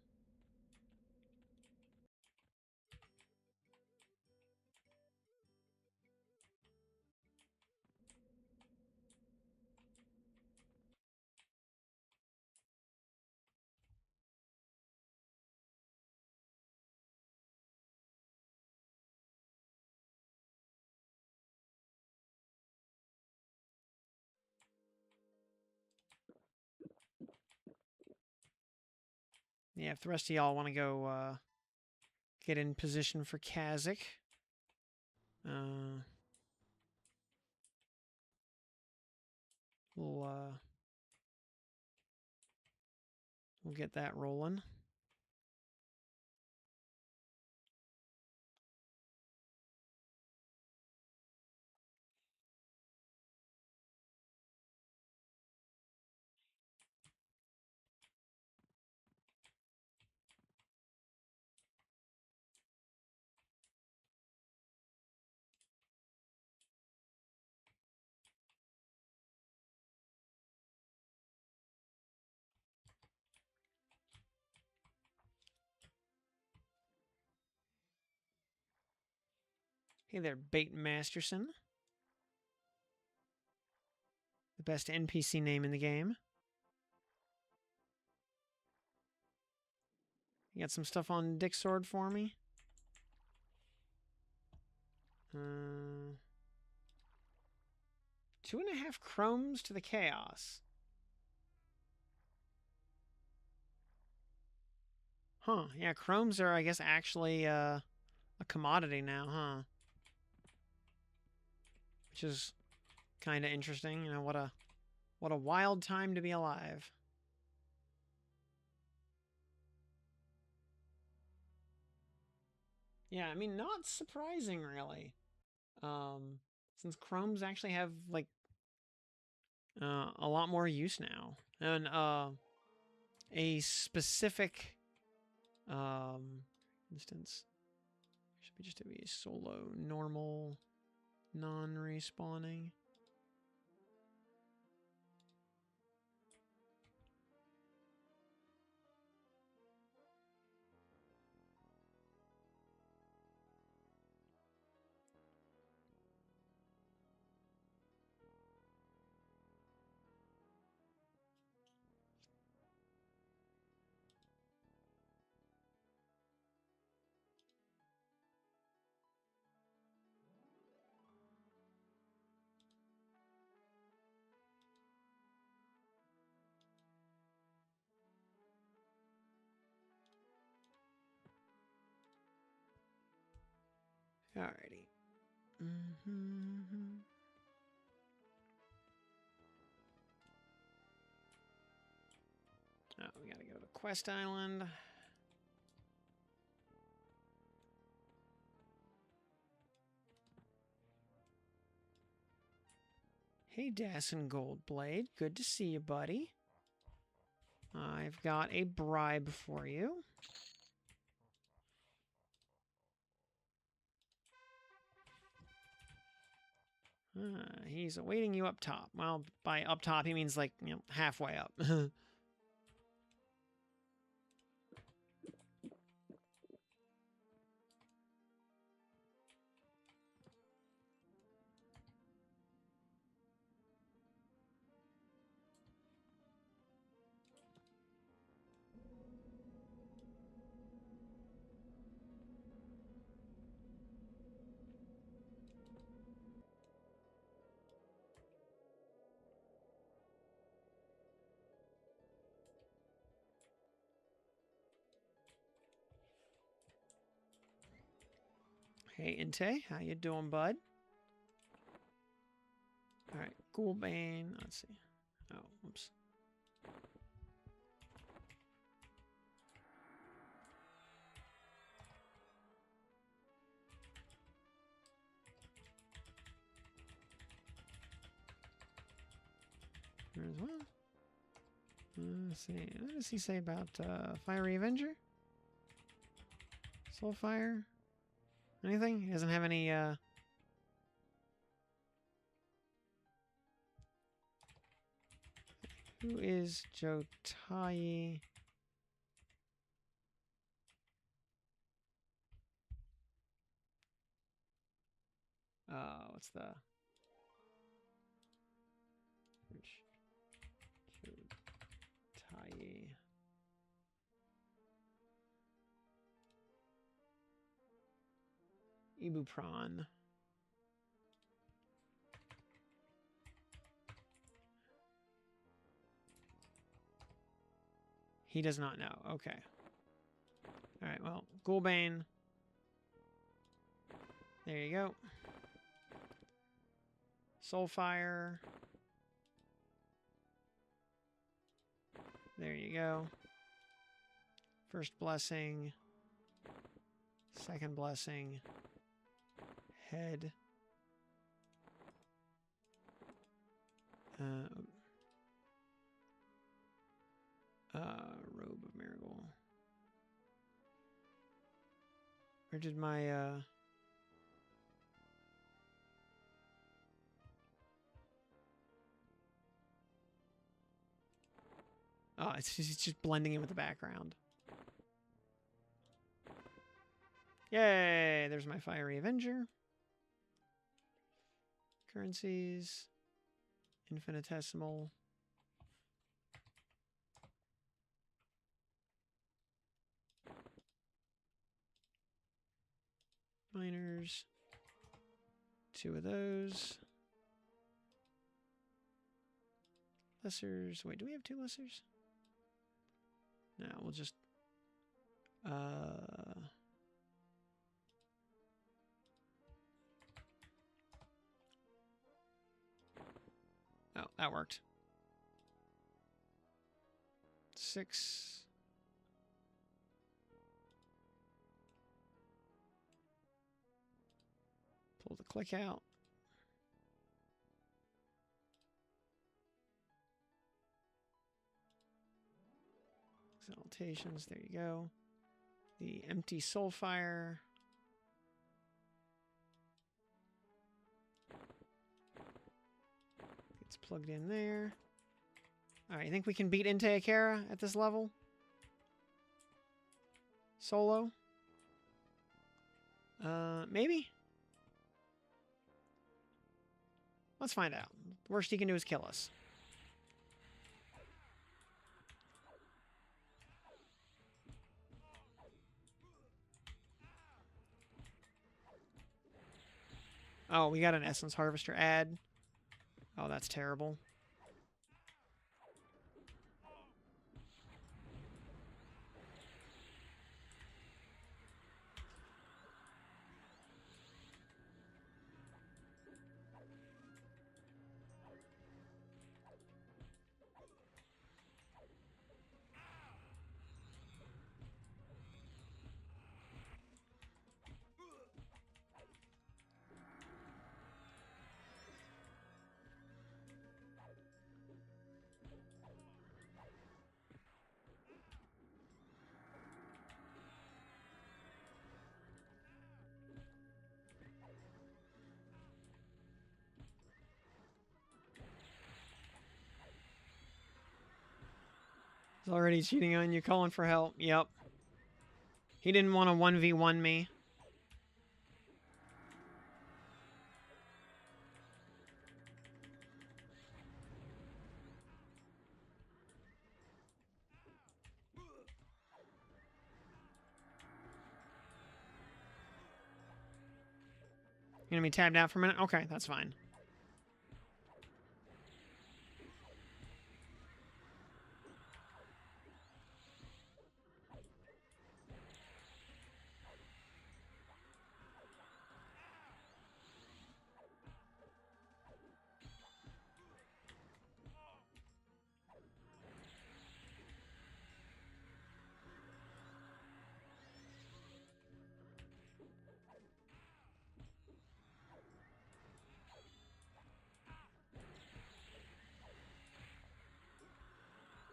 Yeah, if the rest of y'all want to go get in position for Cazic, uh, we'll we'll get that rolling. Hey there, Bait Masterson. The best NPC name in the game. You got some stuff on Dick Sword for me? 2.5 chromes to the chaos. Huh, yeah, chromes are, I guess, actually a commodity now, huh? Which is kind of interesting. You know, what a wild time to be alive. Yeah, I mean, not surprising, really. Since chromes actually have, like, a lot more use now. And, a specific, instance should be just to be solo, normal, non-respawning. Alrighty. Mm-hmm. Oh, we gotta go to Quest Island. Hey, Dassen Goldblade. Good to see you, buddy. I've got a bribe for you. He's awaiting you up top. Well, by up top, he means like, you know, halfway up. Hey, Inte, how you doing, bud? All right, Ghoulbane. Let's see. Oh, whoops. There as well. Let's see. What does he say about Fiery Avenger? Soulfire? Anything? He doesn't have any. Who is Jotai? What's the Jotai? Ibupron. He does not know. Okay. All right. Well, Ghoulbane. There you go. Soulfire. There you go. First blessing. Second blessing. Head. Robe of Marigold. Where did my oh, it's just blending in with the background. Yay! There's my Fiery Avenger. Currencies. Infinitesimal. Miners. 2 of those. Lessers. Wait, do we have 2 lessers? No, we'll just... Oh, that worked. 6. Pull the click out. Exaltations, there you go. The empty Soulfire. It's plugged in there. Alright, you think we can beat Inte Akera at this level? Solo? Maybe? Let's find out. The worst he can do is kill us. Oh, we got an Essence Harvester ad. Oh, that's terrible. He's already cheating on you, calling for help. Yep. He didn't want to 1v1 me. You're gonna be tabbed out for a minute? Okay, that's fine.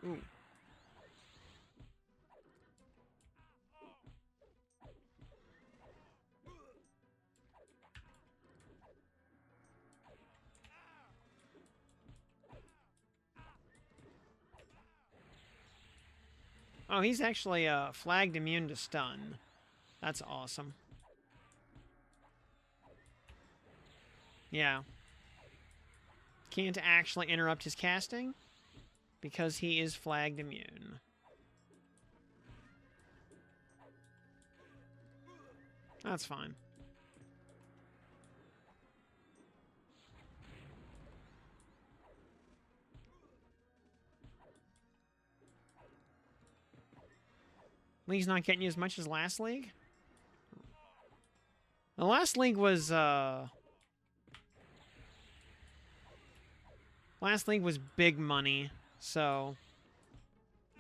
Ooh. Oh, he's actually flagged immune to stun. That's awesome. Yeah. Can't actually interrupt his casting because he is flagged immune. That's fine. League's not getting you as much as last league? The last league was, last league was big money, so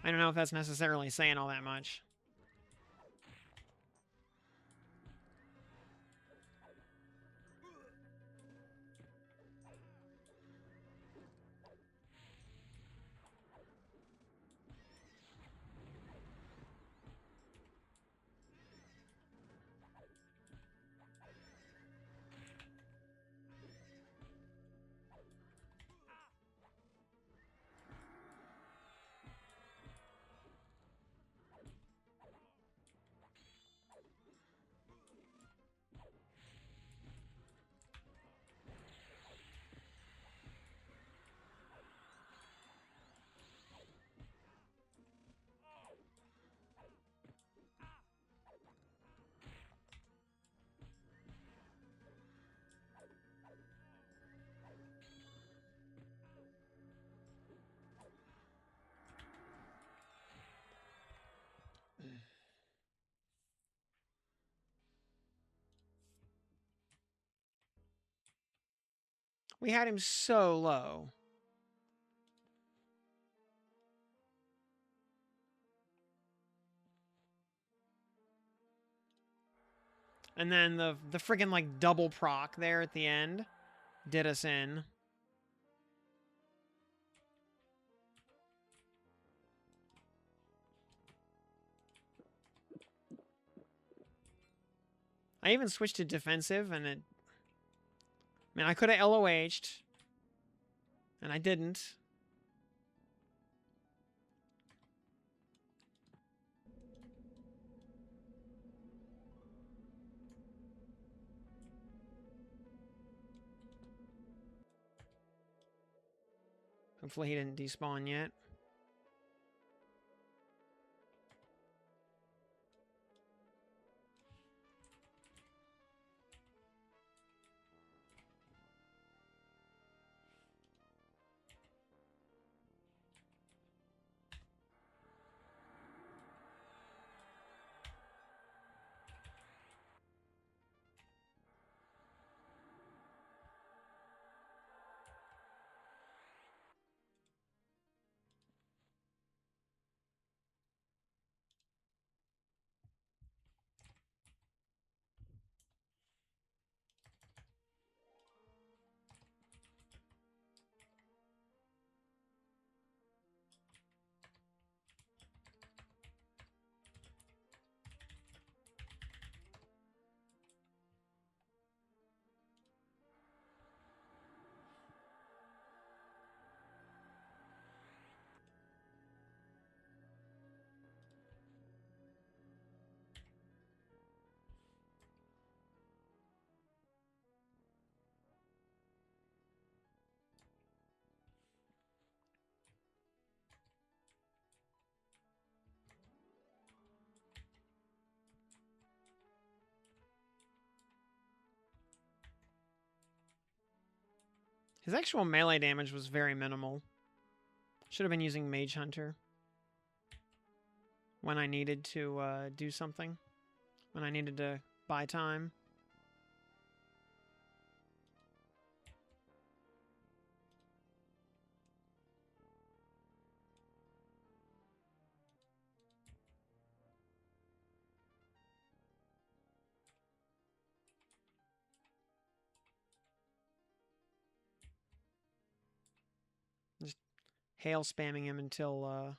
I don't know if that's necessarily saying all that much. We had him so low. And then the friggin' like double proc there at the end did us in. I even switched to defensive and it... I mean, I could have LOH'd. And I didn't. Hopefully he didn't despawn yet. His actual melee damage was very minimal. Should have been using Mage Hunter when I needed to do something. When I needed to buy time. Just hail spamming him until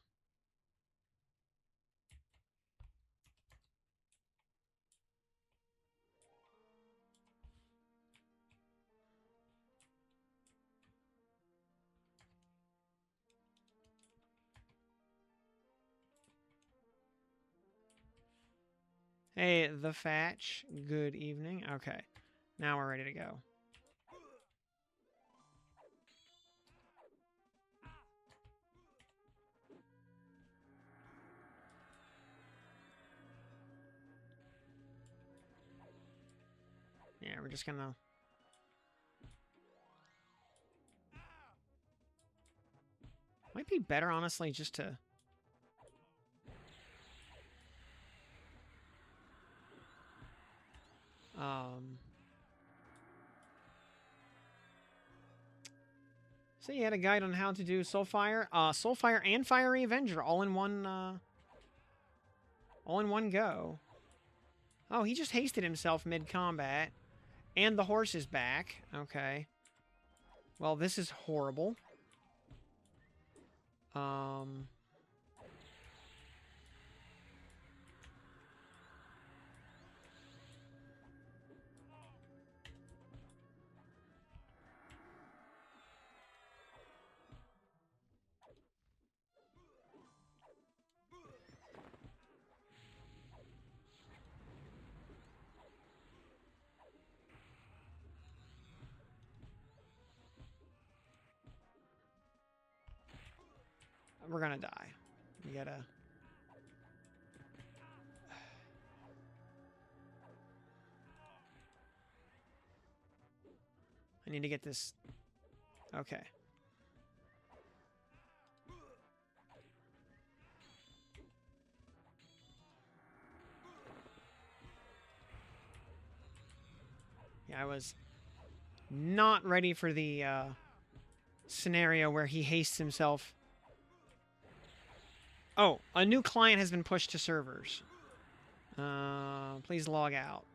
Hey, the Fatch. Good evening. Okay. Now we're ready to go. Yeah, we're just gonna... Might be better, honestly, just to... So you had a guide on how to do Soulfire. Soulfire and Fiery Avenger all in one go. Oh, he just hasted himself mid-combat. And the horse is back. Okay. Well, this is horrible. We're gonna die. We gotta... I need to get this... Okay. Yeah, I was not ready for the scenario where he hastes himself. Oh, a new client has been pushed to servers. Please log out.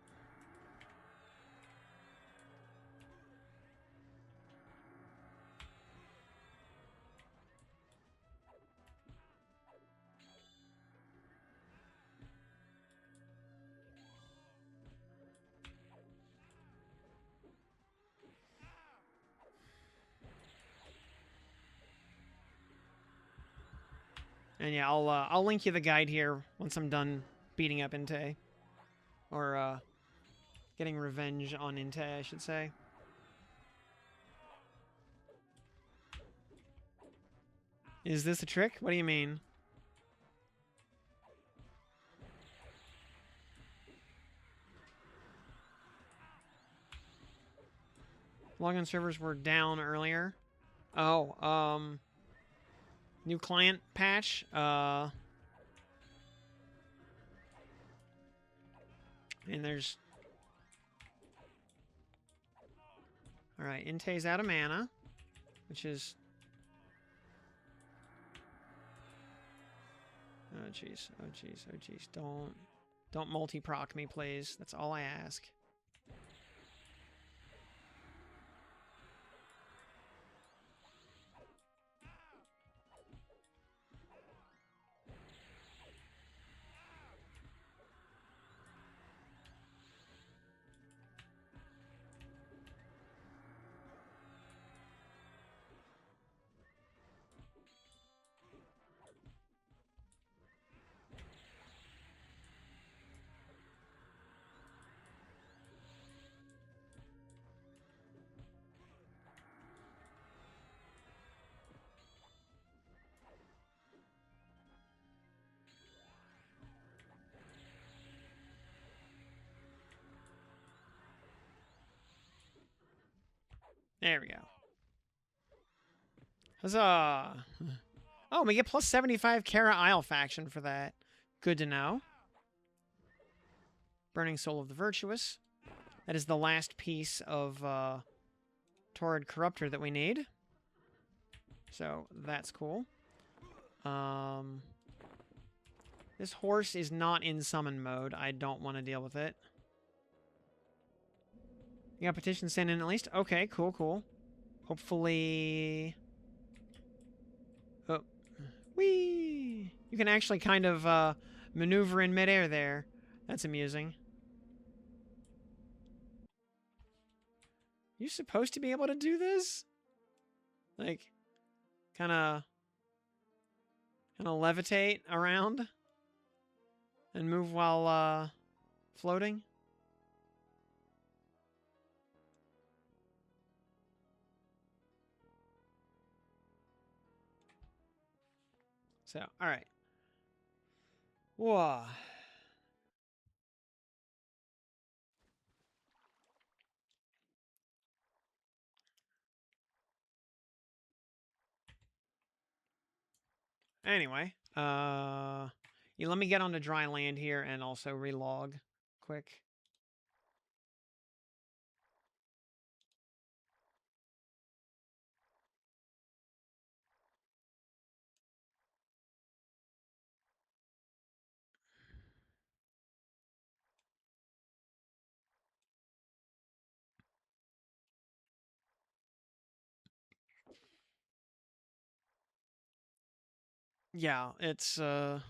And yeah, I'll link you the guide here once I'm done beating up Inte. Or, getting revenge on Inte, I should say. Is this a trick? What do you mean? Login servers were down earlier. Oh, new client patch. And there's... Alright, Inte's out of mana, which is... Oh, jeez. Oh, jeez. Oh, jeez. Don't multi-proc me, please. That's all I ask. There we go. Huzzah! Oh, we get plus 75 Kara Isle faction for that. Good to know. Burning Soul of the Virtuous. That is the last piece of Torrid Corruptor that we need. So, that's cool. This horse is not in summon mode. I don't want to deal with it. You got petition sent in at least? Okay, cool, cool. Hopefully... Oh. Whee! You can actually kind of maneuver in midair there. That's amusing. You supposed to be able to do this? Like, kind of levitate around and move while floating? So, all right. Whoa. Anyway, you let me get onto dry land here and also relog quick. Yeah, it's da,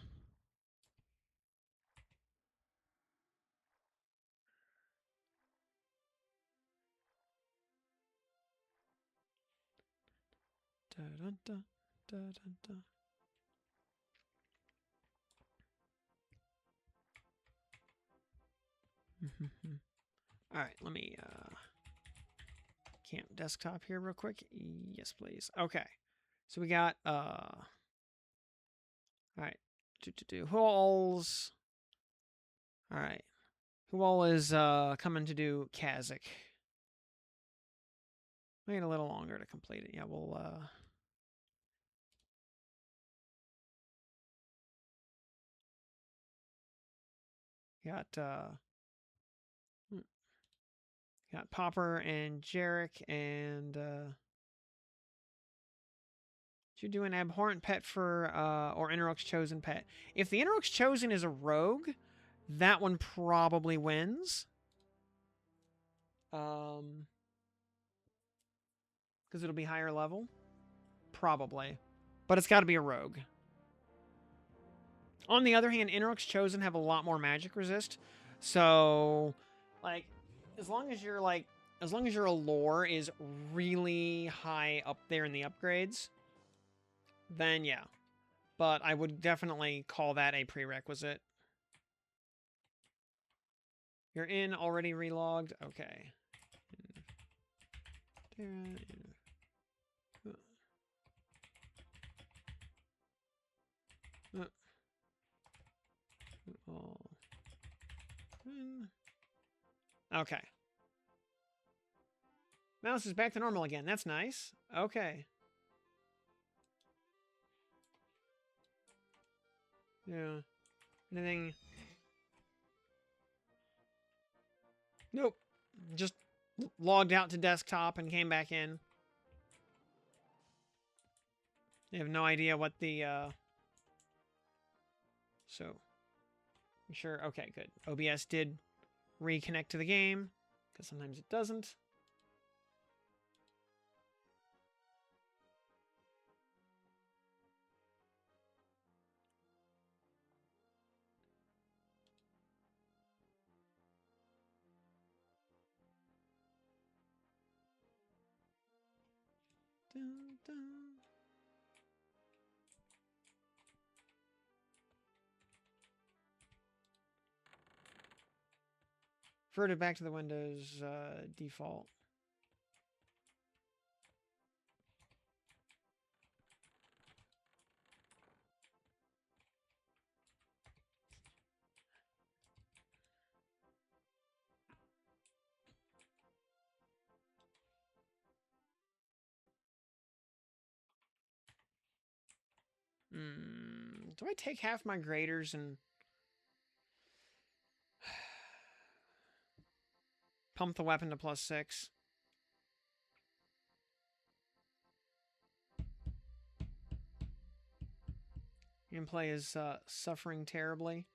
da, da, da, da, da. All right, let me camp desktop here real quick. Yes, please. Okay. So we got all right. Who all's all right. Who all is coming to do Cazic? Wait a little longer to complete it. Yeah, we'll got hmm, got Popper and Jarek and should do an abhorrent pet for or Interrock's chosen pet. If the Interrock's chosen is a rogue, that one probably wins. Because it'll be higher level. Probably. But it's got to be a rogue. On the other hand, Interrock's chosen have a lot more magic resist. So, like, as long as your allure is really high up there in the upgrades, then yeah. But I would definitely call that a prerequisite. You're in, already relogged? Okay. Okay. Mouse is back to normal again. That's nice. Okay. Yeah. Anything? Nope. Just logged out to desktop and came back in. They have no idea what the, So, I'm sure, okay, good. OBS did reconnect to the game, because sometimes it doesn't. Dun, dun. Reverted back to the Windows default. Do I take half my graders and pump the weapon to +6? Gameplay is suffering terribly.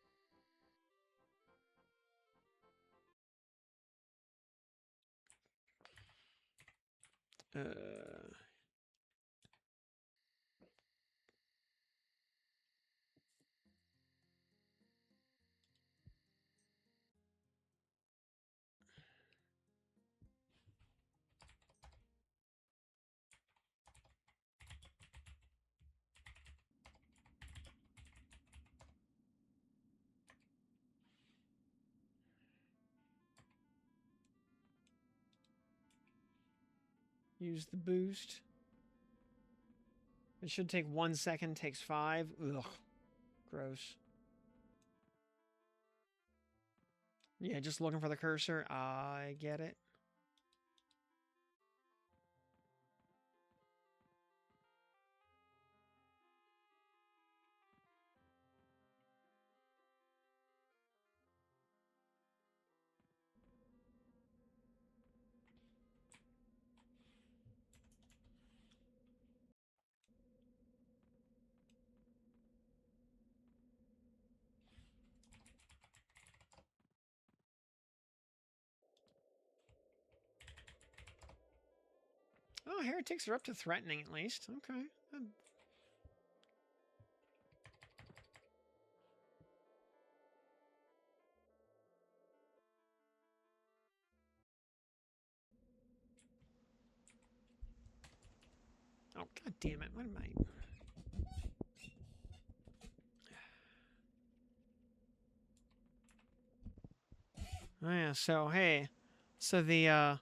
Use the boost. It should take 1 second, takes 5. Ugh. Gross. Yeah, just looking for the cursor. I get it. Oh, heretics are up to threatening at least. Okay. Oh, god damn it. What am I... Oh yeah, so hey. So the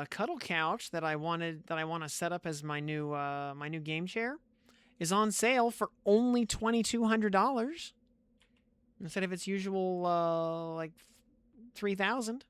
cuddle couch that I want to set up as my new game chair is on sale for only $2,200 instead of its usual like 3,000.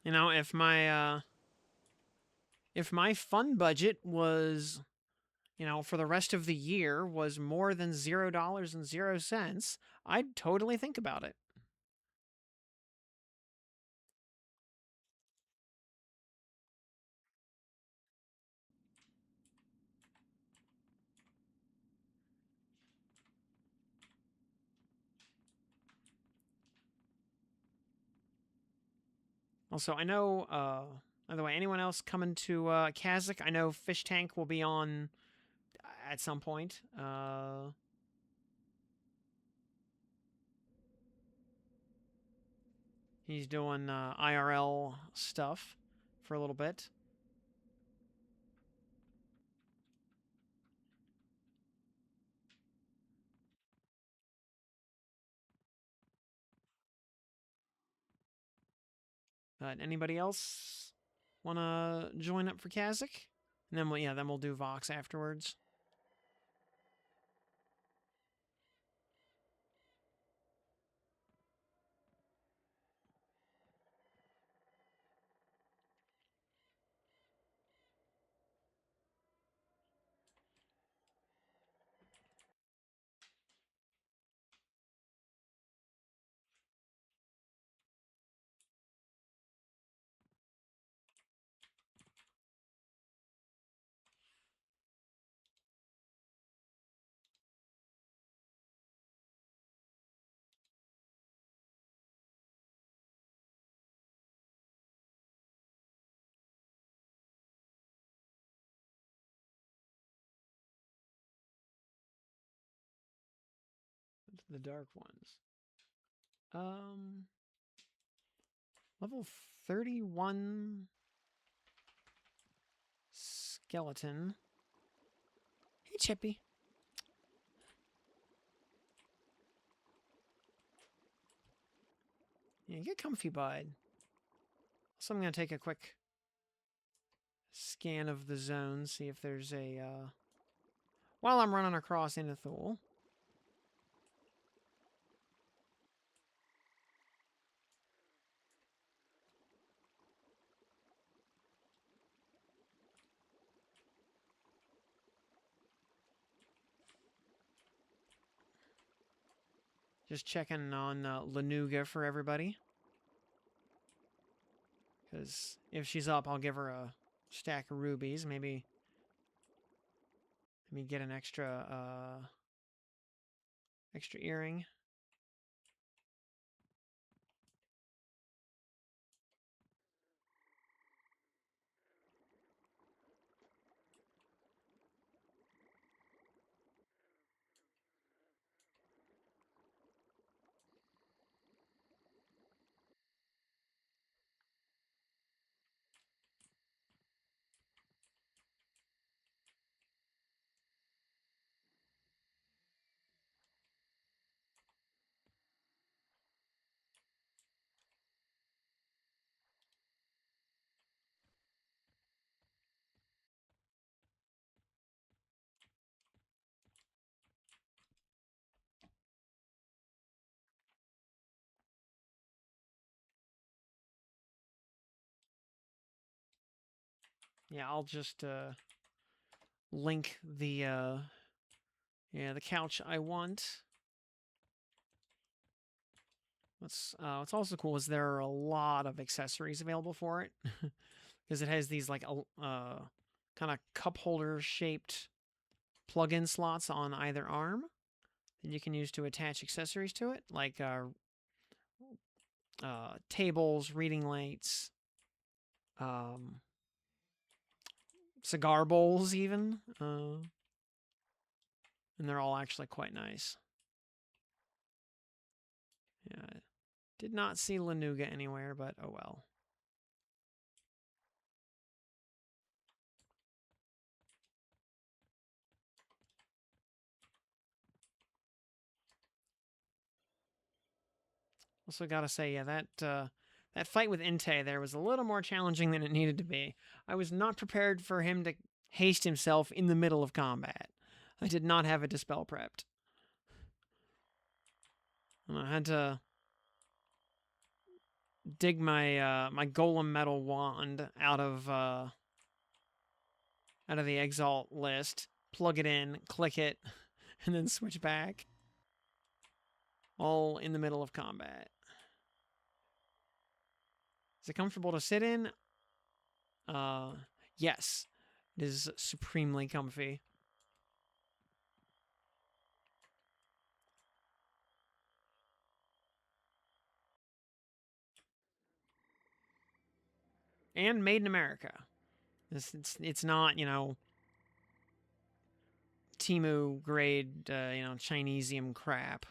You know, if my fun budget was, you know, for the rest of the year was more than $0.00, I'd totally think about it. Also, I know, by the way, anyone else coming to Kazik? I know Fish Tank will be on at some point. He's doing IRL stuff for a little bit. But anybody else want to join up for Kazik? And then we'll do Vox afterwards. The dark ones. Level 31 skeleton. Hey, Chippy. Yeah, get comfy, bud. So I'm going to take a quick scan of the zone, see if there's a, while I'm running across Inithul. Just checking on Lanuga for everybody. Because if she's up, I'll give her a stack of rubies. Maybe get an extra earring. Yeah, I'll just link the the couch I want. What's also cool is there are a lot of accessories available for it because it has these like kind of cup holder shaped plug-in slots on either arm that you can use to attach accessories to it, like tables, reading lights, cigar bowls, even, and they're all actually quite nice. Yeah, did not see Lanuga anywhere, but oh well. Also, gotta say, yeah, that fight with Inte there was a little more challenging than it needed to be. I was not prepared for him to haste himself in the middle of combat. I did not have a dispel prepped, and I had to dig my my golem metal wand out of the exalt list, plug it in, click it, and then switch back. All in the middle of combat. Is it comfortable to sit in? Yes. It is supremely comfy. And made in America. It's not, Timu grade, Chinesium crap.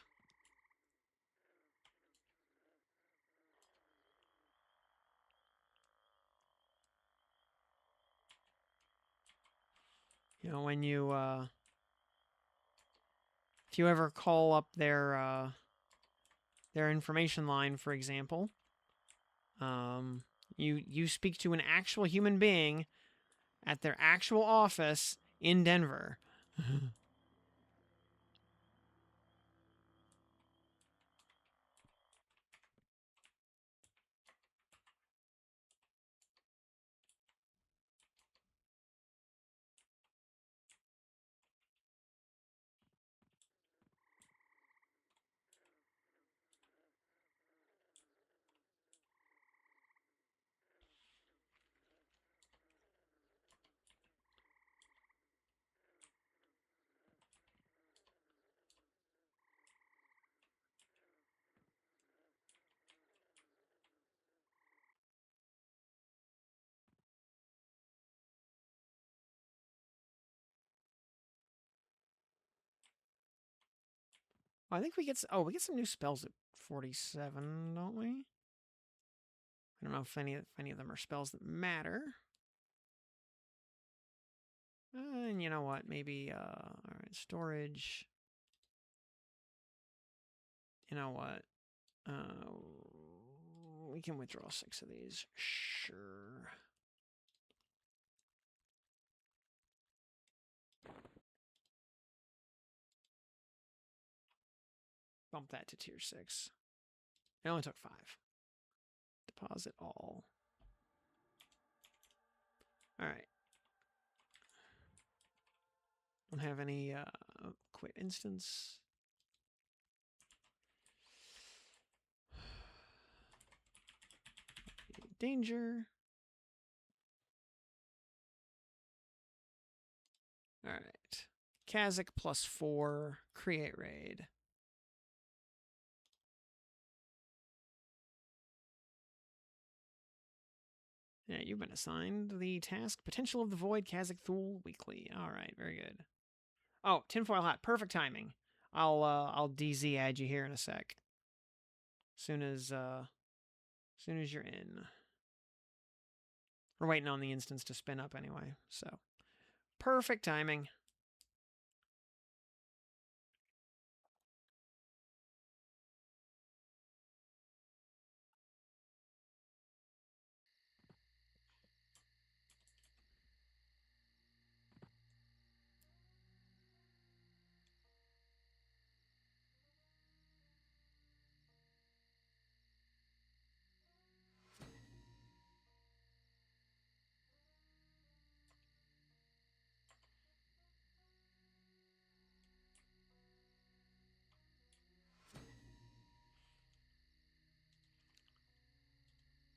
When you, if you ever call up their information line, for example, you speak to an actual human being at their actual office in Denver. I think we get some new spells at 47, don't we? I don't know if any of them are spells that matter. And you know what? Maybe all right, storage. You know what? we can withdraw 6 of these. Sure. Bump that to tier 6. It only took 5. Deposit all. Alright. Don't have any quit instance. Danger. Alright. Cazic +4. Create raid. Yeah, you've been assigned the task Potential of the Void Kazik Thule weekly. All right, very good. Oh, tinfoil hat, perfect timing. I'll DZ add you here in a sec. Soon as you're in. We're waiting on the instance to spin up anyway, so perfect timing.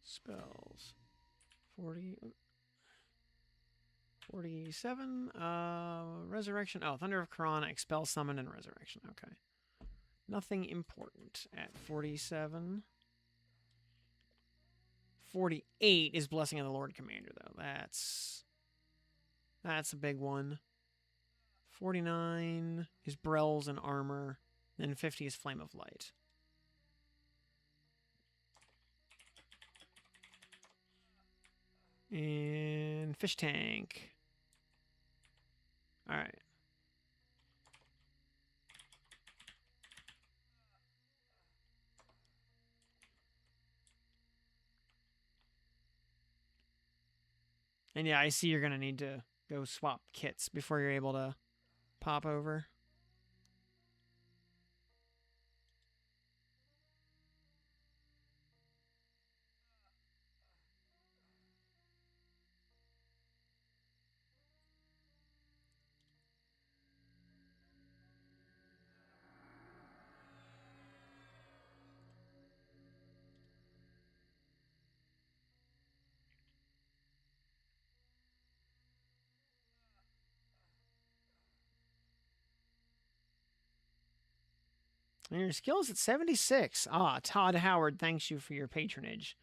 Spells. 47. Resurrection. Oh, Thunder of Khorana, Expel, Summon, and Resurrection. Okay. Nothing important at 47. 48 is Blessing of the Lord Commander, though. That's a big one. 49 is Brells and Armor. Then 50 is Flame of Light. And Fish Tank. All right. And yeah, I see you're going to need to go swap kits before you're able to pop over. And your skill's at 76. Ah, Todd Howard thanks you for your patronage.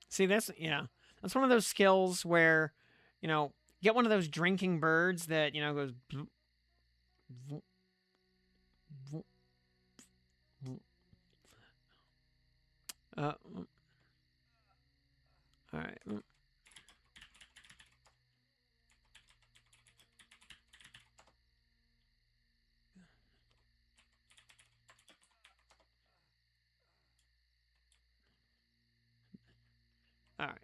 See, that's one of those skills where, get one of those drinking birds that, goes. All right. All right.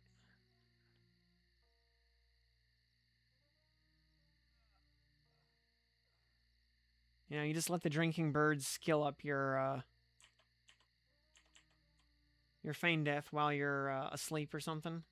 You just let the drinking birds skill up your feign death while you're asleep or something.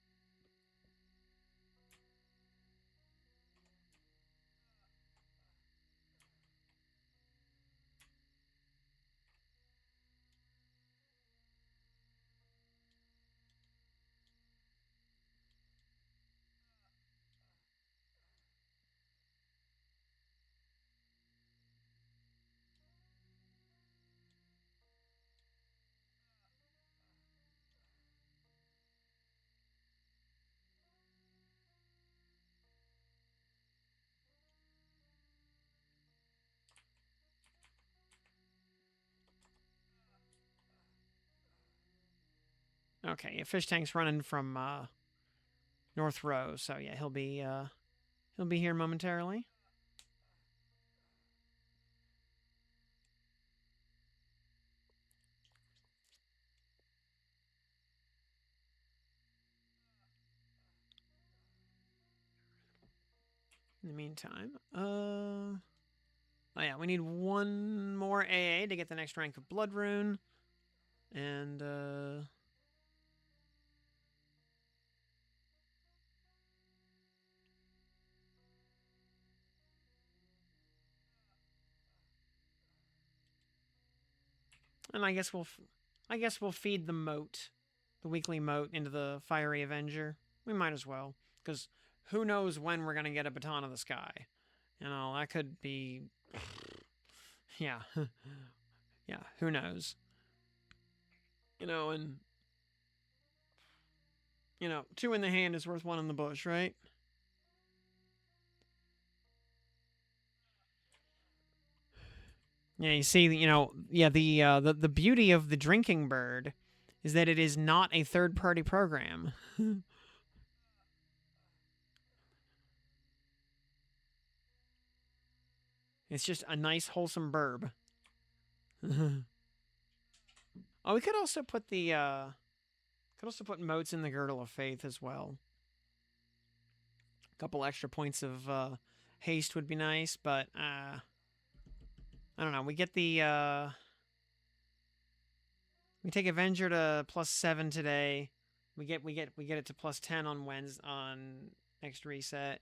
Okay, yeah, Fish Tank's running from North Row, so yeah, he'll be He'll be here momentarily. In the meantime, oh yeah, we need one more AA to get the next rank of Blood Rune. And, I guess we'll feed the moat, the weekly moat, into the Fiery Avenger. We might as well, because who knows when we're gonna get a Baton of the Sky. You know, that could be, yeah, yeah. Who knows? You know, and two in the hand is worth one in the bush, right? Yeah, you see, yeah, the beauty of the drinking bird is that it is not a third-party program. It's just a nice, wholesome burb. Oh, we could also put motes in the Girdle of Faith as well. A couple extra points of haste would be nice, but I don't know. We get the we take Avenger to +7 today. We get it to +10 on Wednesday, on next reset.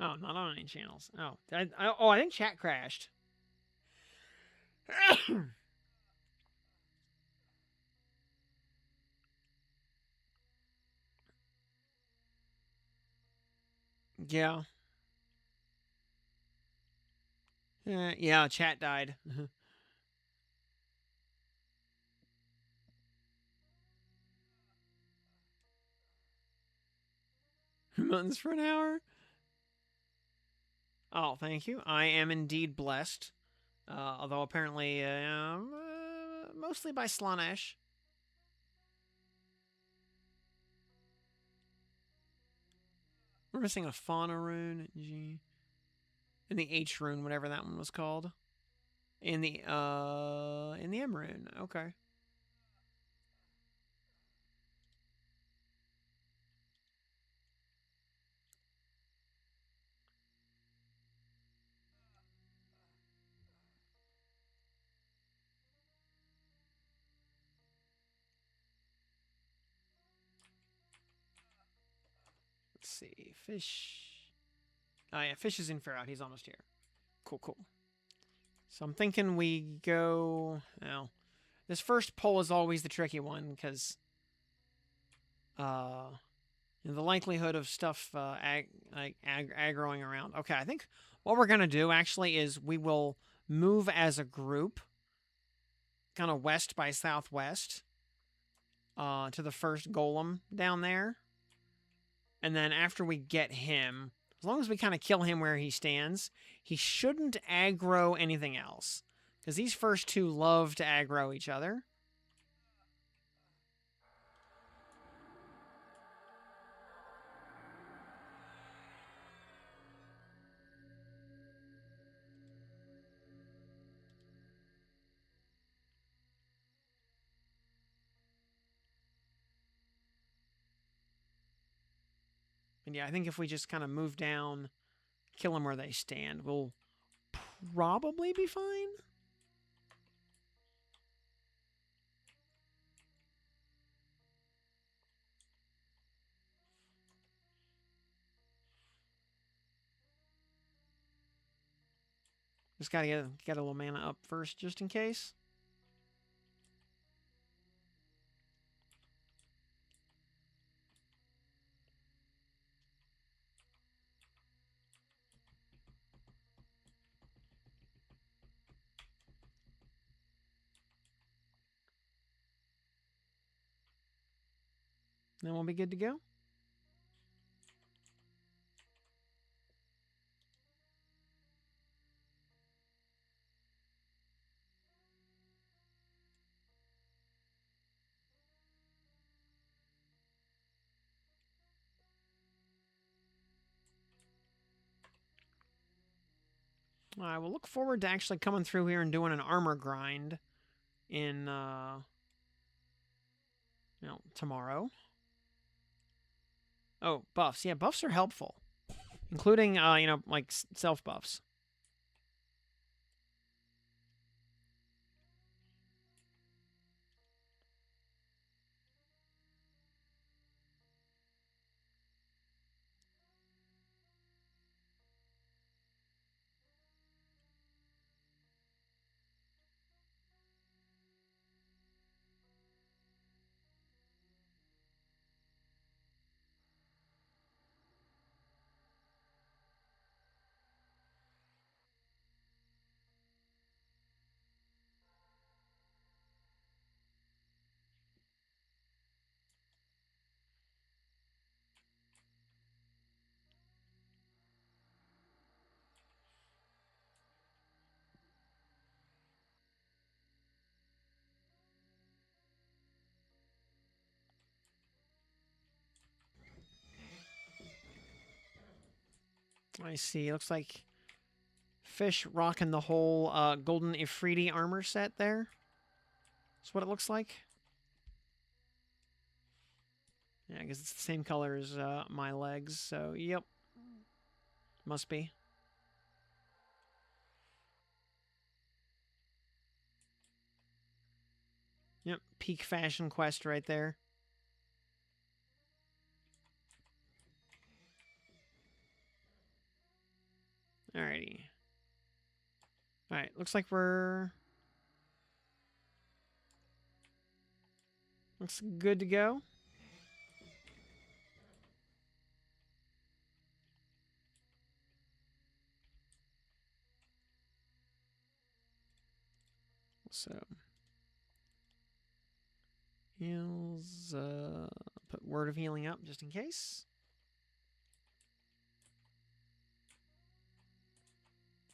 Oh, not on any channels. Oh, I think chat crashed. Yeah. Yeah, chat died. Mountains for an hour. Oh, thank you. I am indeed blessed. Although apparently, mostly by Slanesh. We're missing a fauna rune, G, and the H rune, whatever that one was called. In the M rune. Okay. Let's see. Fish. Oh yeah, Fish is in fair out. He's almost here. Cool, cool. So I'm thinking we go. Well, this first pull is always the tricky one because the likelihood of stuff aggroing around. Okay, I think what we're gonna do actually is we will move as a group, kind of west by southwest, to the first golem down there, and then after we get him, as long as we kind of kill him where he stands, he shouldn't aggro anything else, because these first two love to aggro each other. And yeah, I think if we just kind of move down, kill them where they stand, we'll probably be fine. Just gotta get a little mana up first, just in case. Then we'll be good to go. I will look forward to actually coming through here and doing an armor grind in, tomorrow. Oh, buffs. Yeah, buffs are helpful. Including, like self buffs. I see. Looks like fish rocking the whole golden Ifriti armor set there. That's what it looks like. Yeah, I guess it's the same color as my legs, so yep. Must be. Yep, peak fashion quest right there. Alrighty. Alright, looks like we're... Looks good to go. So... Heals, put Word of Healing up just in case.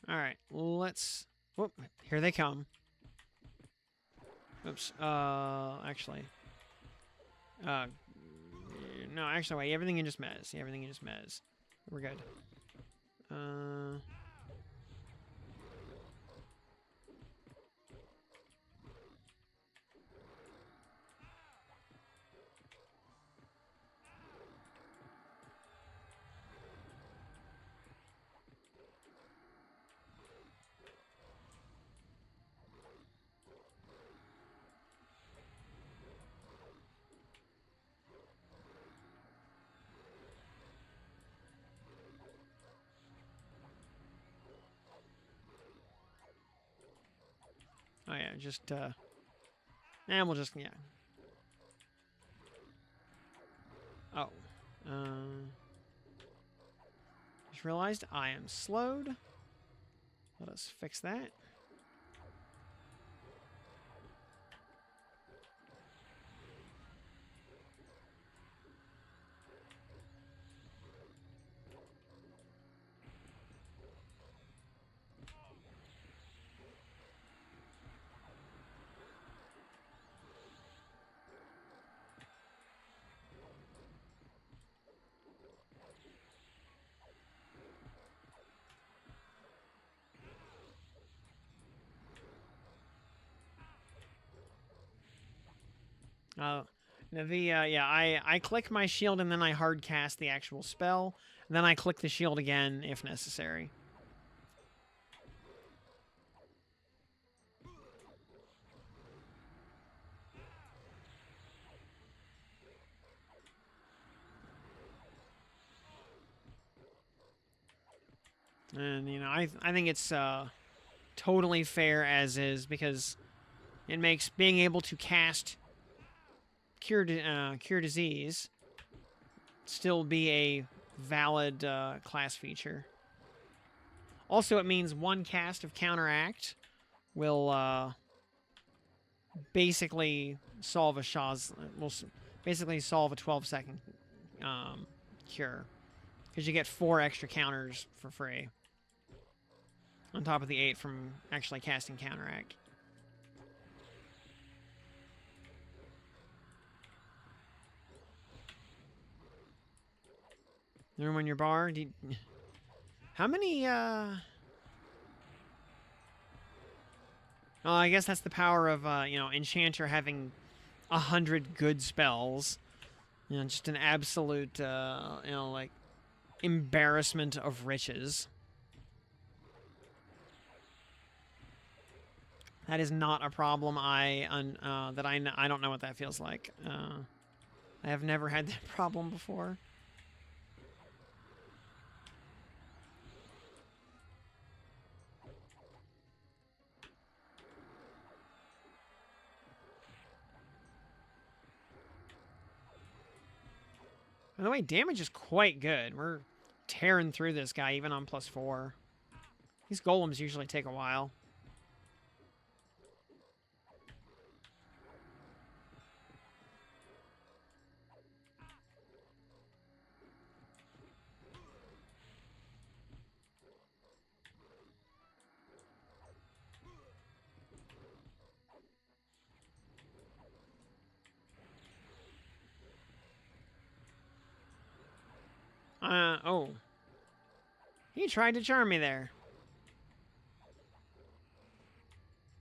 Alright, let's... Whoop, here they come. Oops, actually... no, actually, wait, everything in just mez. Yeah, everything in just mez. We're good. Oh, yeah, just, and we'll just, yeah. Oh. Just realized I am slowed. Let us fix that. I click my shield and then I hard cast the actual spell. And then I click the shield again if necessary. And, I think it's totally fair as is because it makes being able to cast Cure Disease still be a valid class feature. Also, it means one cast of Counteract will basically solve a Shaw's... will basically solve a 12-second cure. Because you get 4 extra counters for free. On top of the 8 from actually casting Counteract. Room on your bar? How many, Oh, I guess that's the power of, you know, Enchanter having 100 good spells. You know, just an absolute, you know, like, embarrassment of riches. That is not a problem I don't know what that feels like. I have never had that problem before. By the way, damage is quite good. We're tearing through this guy even on +4. These golems usually take a while. Oh. He tried to charm me there.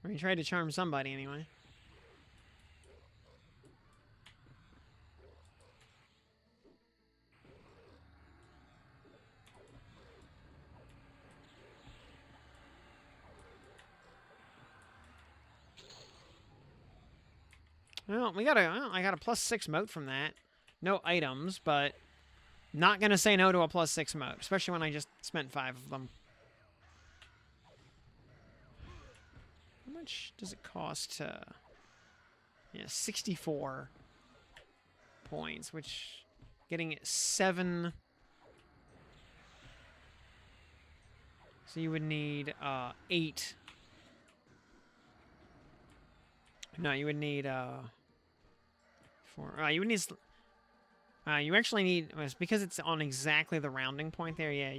Or he tried to charm somebody, anyway. Well, I got a +6 moat from that. No items, but not gonna say no to a +6 moat, especially when I just spent 5 of them. How much does it cost to... Yeah, 64 points, which... Getting 7... So you would need 8. No, you would need 4. You would need... you actually need... Because it's on exactly the rounding point there, yeah.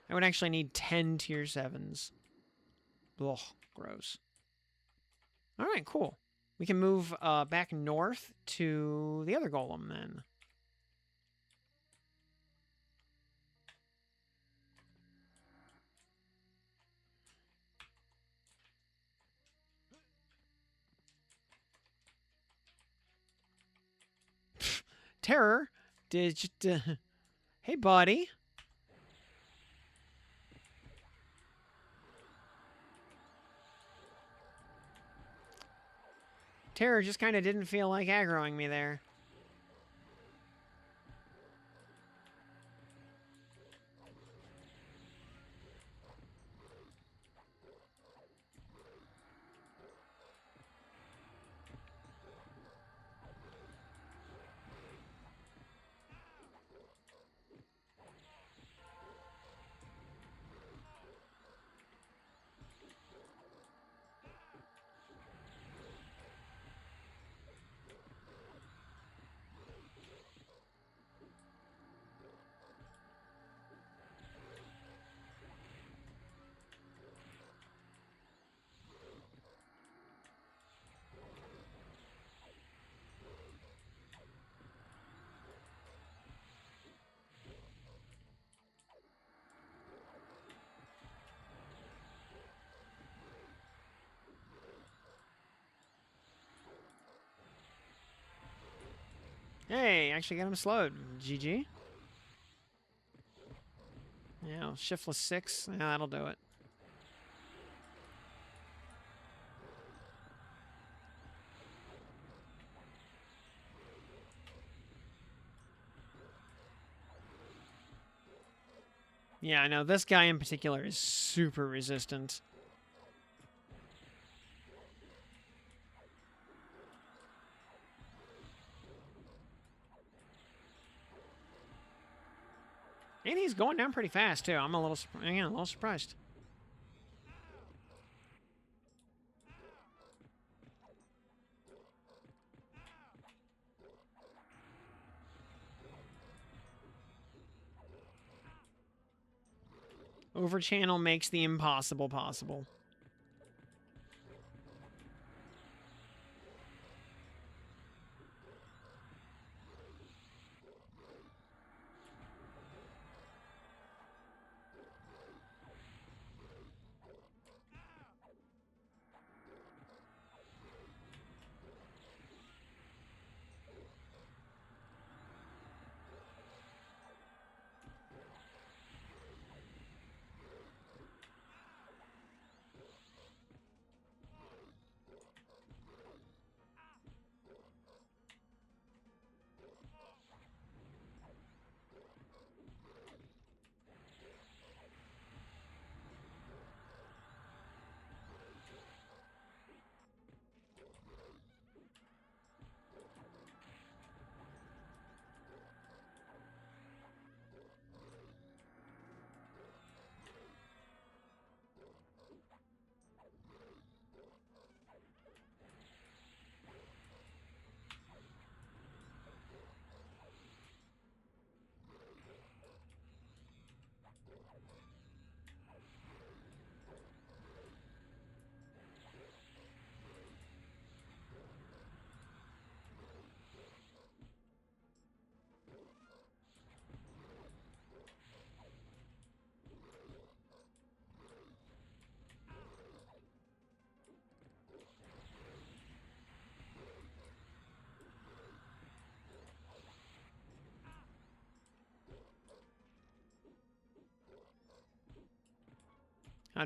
I would actually need 10 tier 7s. Ugh, gross. Alright, cool. We can move back north to the other golem, then. Terror? Hey, buddy. Terror just kind of didn't feel like aggroing me there. Hey, actually got him slowed. GG. Yeah, shiftless 6. Yeah, that'll do it. Yeah, I know. This guy in particular is super resistant. And he's going down pretty fast, too. I'm a little surprised. Overchannel makes the impossible possible.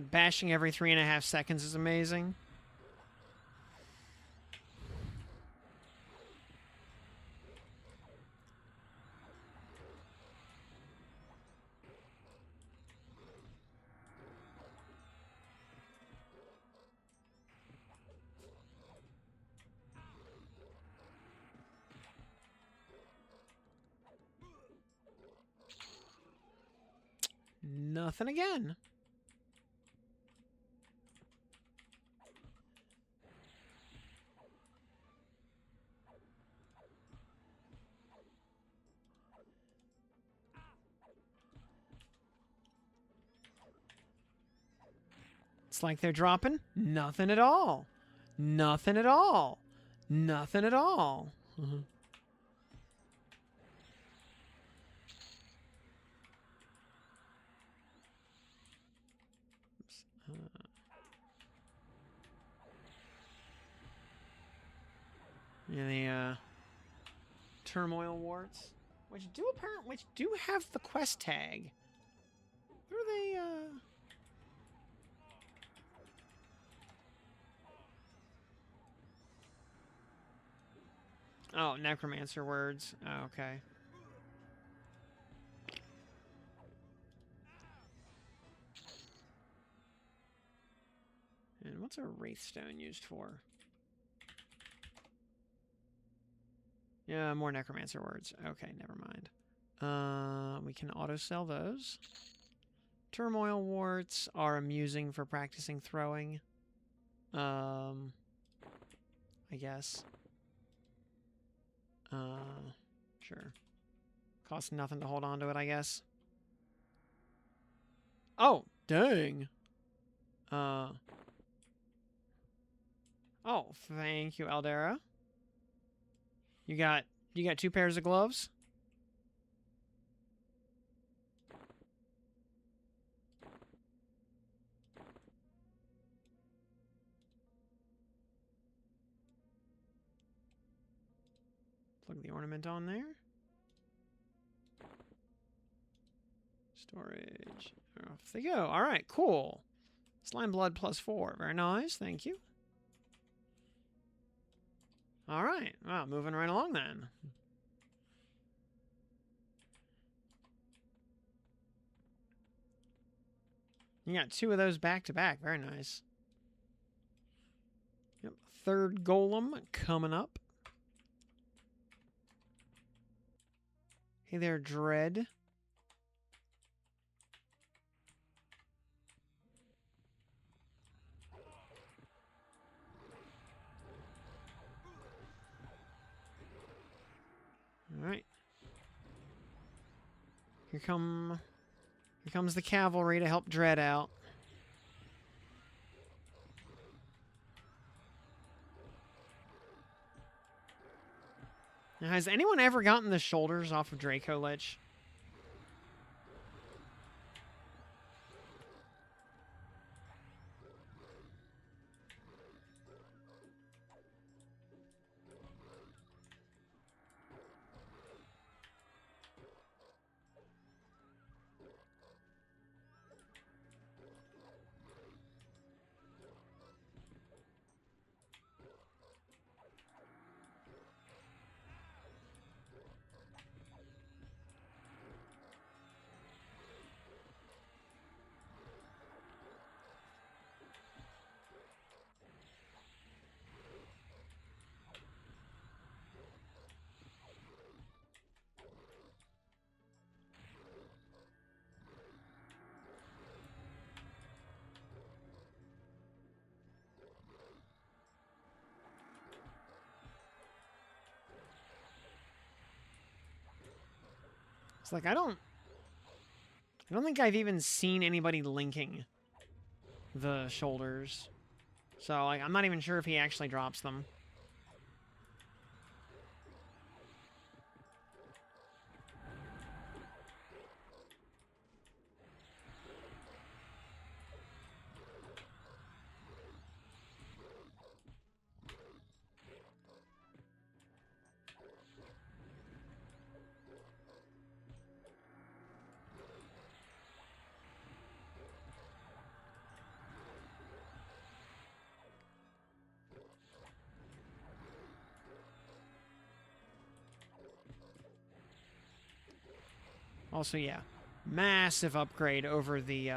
Bashing every 3.5 seconds is amazing. Nothing again. It's like they're dropping nothing at all. Nothing at all. Nothing at all. Yeah, the turmoil warts, which do have the quest tag. What are they? Oh, necromancer words. Oh, okay. And what's a wraithstone used for? Yeah, more necromancer words. Okay, never mind. We can auto sell those. Turmoil warts are amusing for practicing throwing. I guess. Sure. Costs nothing to hold on to it, I guess. Oh, dang. Oh, thank you, Aldera. You got 2 pairs of gloves? Plug the ornament on there. Storage. Off they go. All right, cool. Slime blood +4. Very nice. Thank you. All right. Well, moving right along then. You got 2 of those back to back. Very nice. Yep. 3rd golem coming up. Hey there, Dread. All right. Here Here comes the cavalry to help Dread out. Now, has anyone ever gotten the shoulders off of Dracolich? It's like, I don't think I've even seen anybody linking the shoulders. So, like, I'm not even sure if he actually drops them. Also, yeah, massive upgrade over the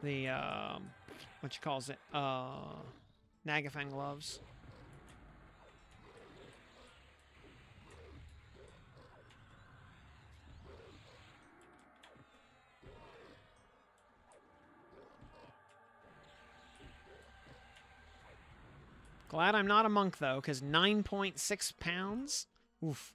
what you calls it, Nagafang gloves. Glad I'm not a monk, though, because 9.6 pounds? Oof.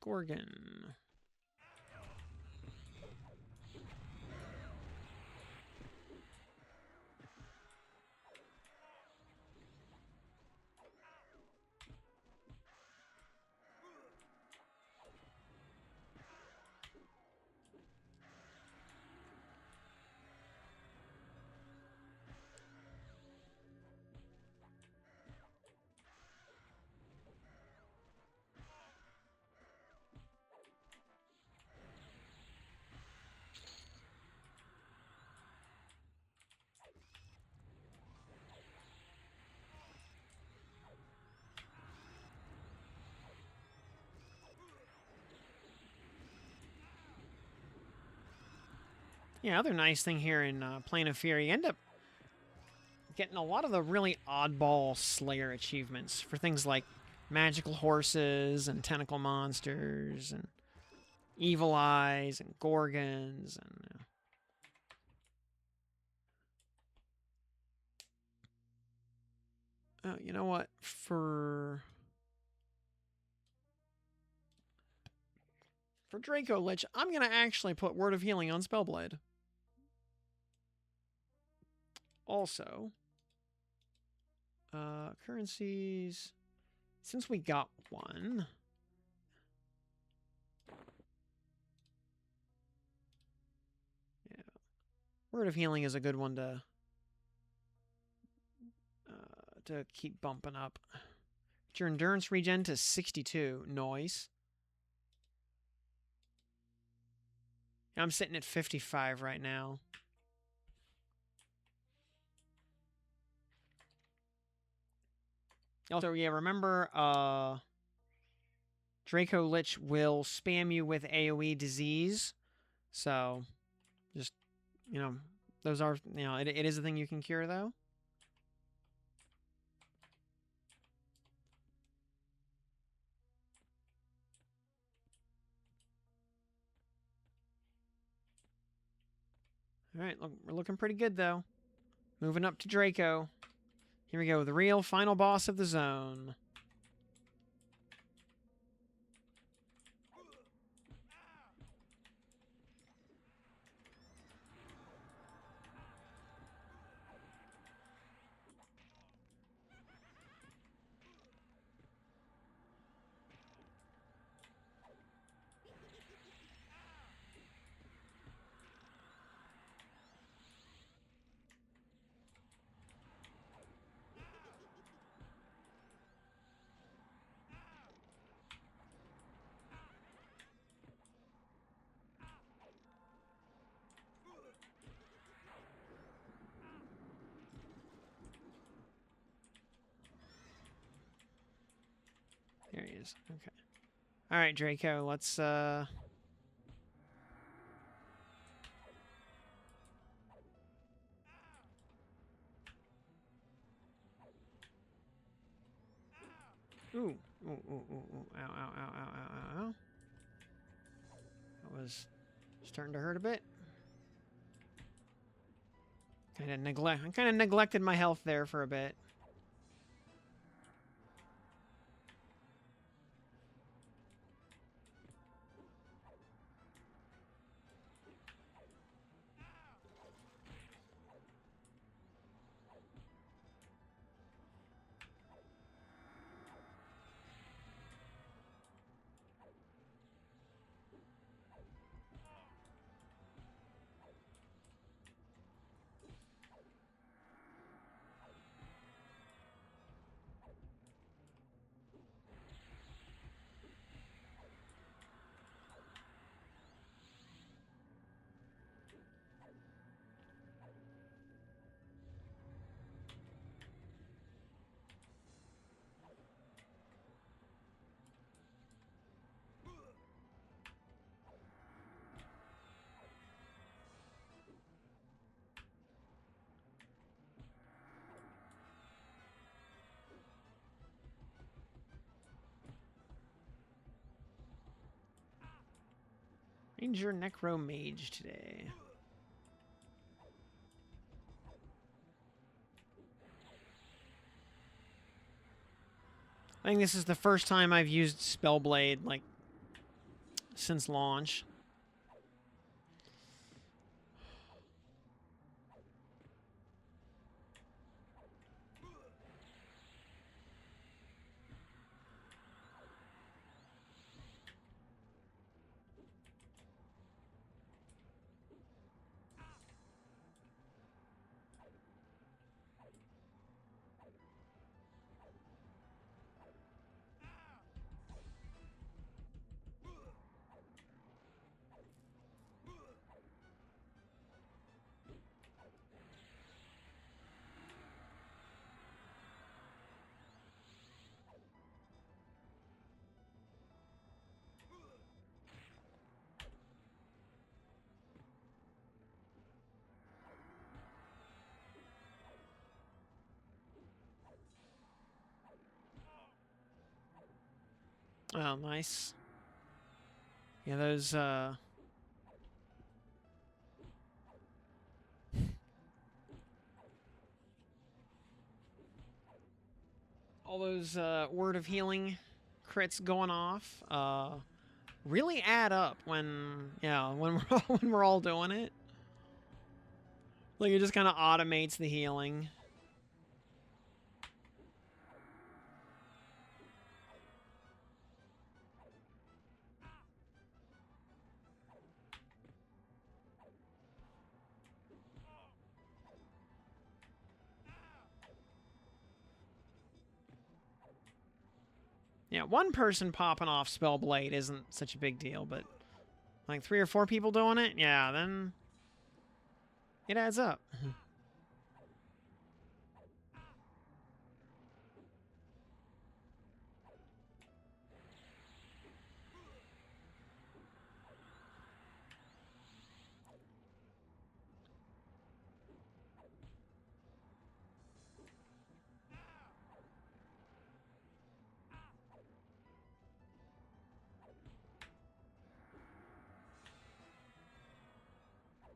Gorgon. Yeah, other nice thing here in Plane of Fear, you end up getting a lot of the really oddball Slayer achievements for things like magical horses and tentacle monsters and evil eyes and gorgons and oh, you know what? For Dracolich, I'm gonna actually put Word of Healing on Spellblade. Also, currencies. Since we got one, yeah, Word of Healing is a good one to keep bumping up. Get your endurance regen to 62. Nice. I'm sitting at 55 right now. Also, yeah, remember, Draco Lich will spam you with AoE disease. So, just, you know, those are, you know, it is a thing you can cure, though. Alright, look, we're looking pretty good, though. Moving up to Draco. Here we go, the real final boss of the zone. There he is. Okay. Alright, Draco, let's, Ooh. Ooh, ooh, ooh, ooh. Ow, ow, ow, ow, ow, ow. That was starting to hurt a bit. I kind of neglected my health there for a bit. Ranger Necro Mage today. I think this is the first time I've used Spellblade, like, since launch. Oh, nice. Yeah, those, all those, Word of Healing crits going off, really add up when, yeah, when we're all, when we're all doing it. Like, it just kind of automates the healing. Yeah, one person popping off Spellblade isn't such a big deal, but Like 3 or 4 people doing it? Yeah, then it adds up.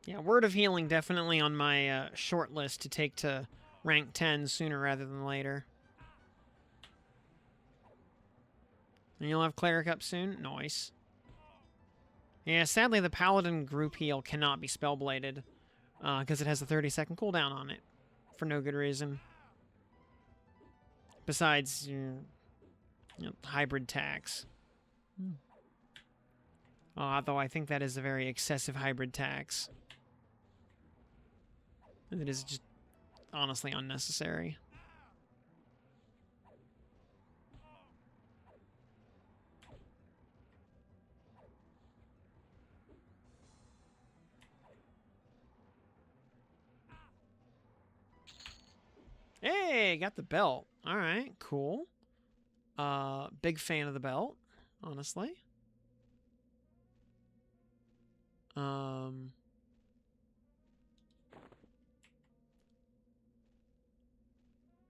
Yeah, Word of Healing definitely on my short list to take to rank 10 sooner rather than later. And you'll have Cleric up soon? Nice. Yeah, sadly the Paladin group heal cannot be Spellbladed, because it has a 30-second cooldown on it, for no good reason. Besides, hybrid tax. Although I think that is a very excessive hybrid tax. It is just honestly unnecessary. Hey, got the belt. All right, cool. Big fan of the belt, honestly.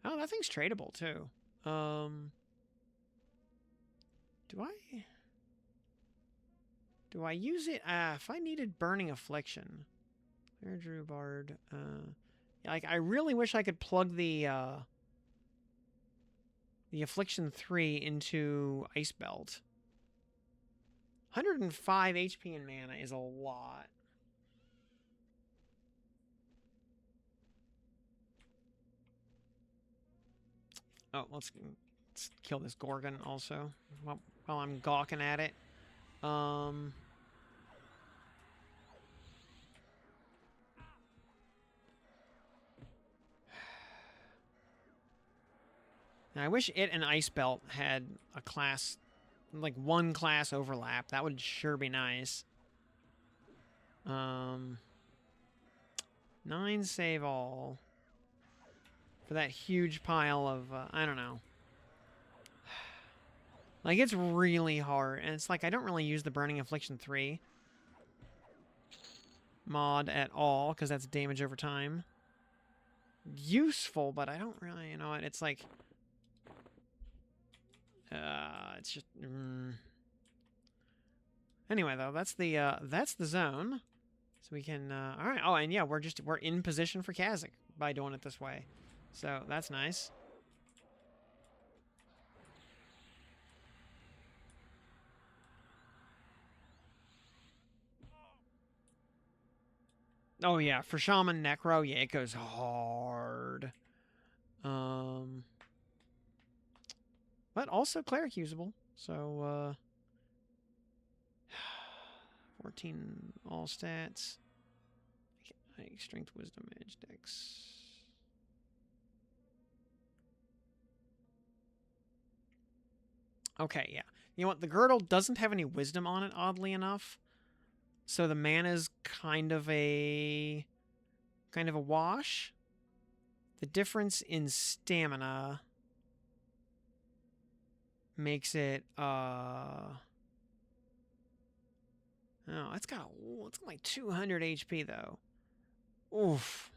Oh, that thing's tradable too. Do I use it? If I needed Burning Affliction. Air Drew Bard. Like, I really wish I could plug the Affliction 3 into Ice Belt. 105 HP and mana is a lot. Oh, let's kill this Gorgon also while I'm gawking at it. Now, I wish it and Ice Belt had a class, like one class overlap. That would sure be nice. 9 save all. For that huge pile of, I don't know. Like, it's really hard. And it's like, I don't really use the Burning Affliction 3 mod at all, because that's damage over time. Useful, but I don't really, you know what, it's like... it's just... Anyway, though, that's the zone. So we can, alright. Oh, and yeah, we're in position for Cazic by doing it this way. So, that's nice. Oh, yeah, for Shaman Necro, yeah, it goes hard. But also Cleric usable. So, 14 all stats. Strength, Wisdom, Edge, Dex. Okay, yeah. You know what? The Girdle doesn't have any Wisdom on it, oddly enough. So the mana's kind of a wash. The difference in stamina makes it oh, it's got like 200 HP though. Oof.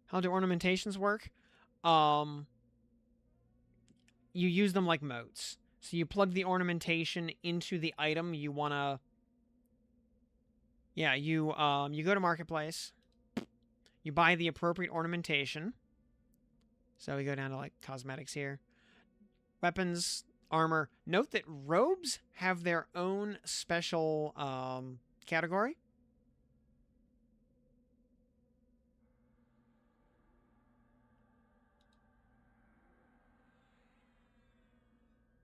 How do ornamentations work? You use them like motes. So you plug the ornamentation into the item you want to... Yeah, you go to Marketplace. You buy the appropriate ornamentation. So we go down to, like, cosmetics here. Weapons, armor. Note that robes have their own special category.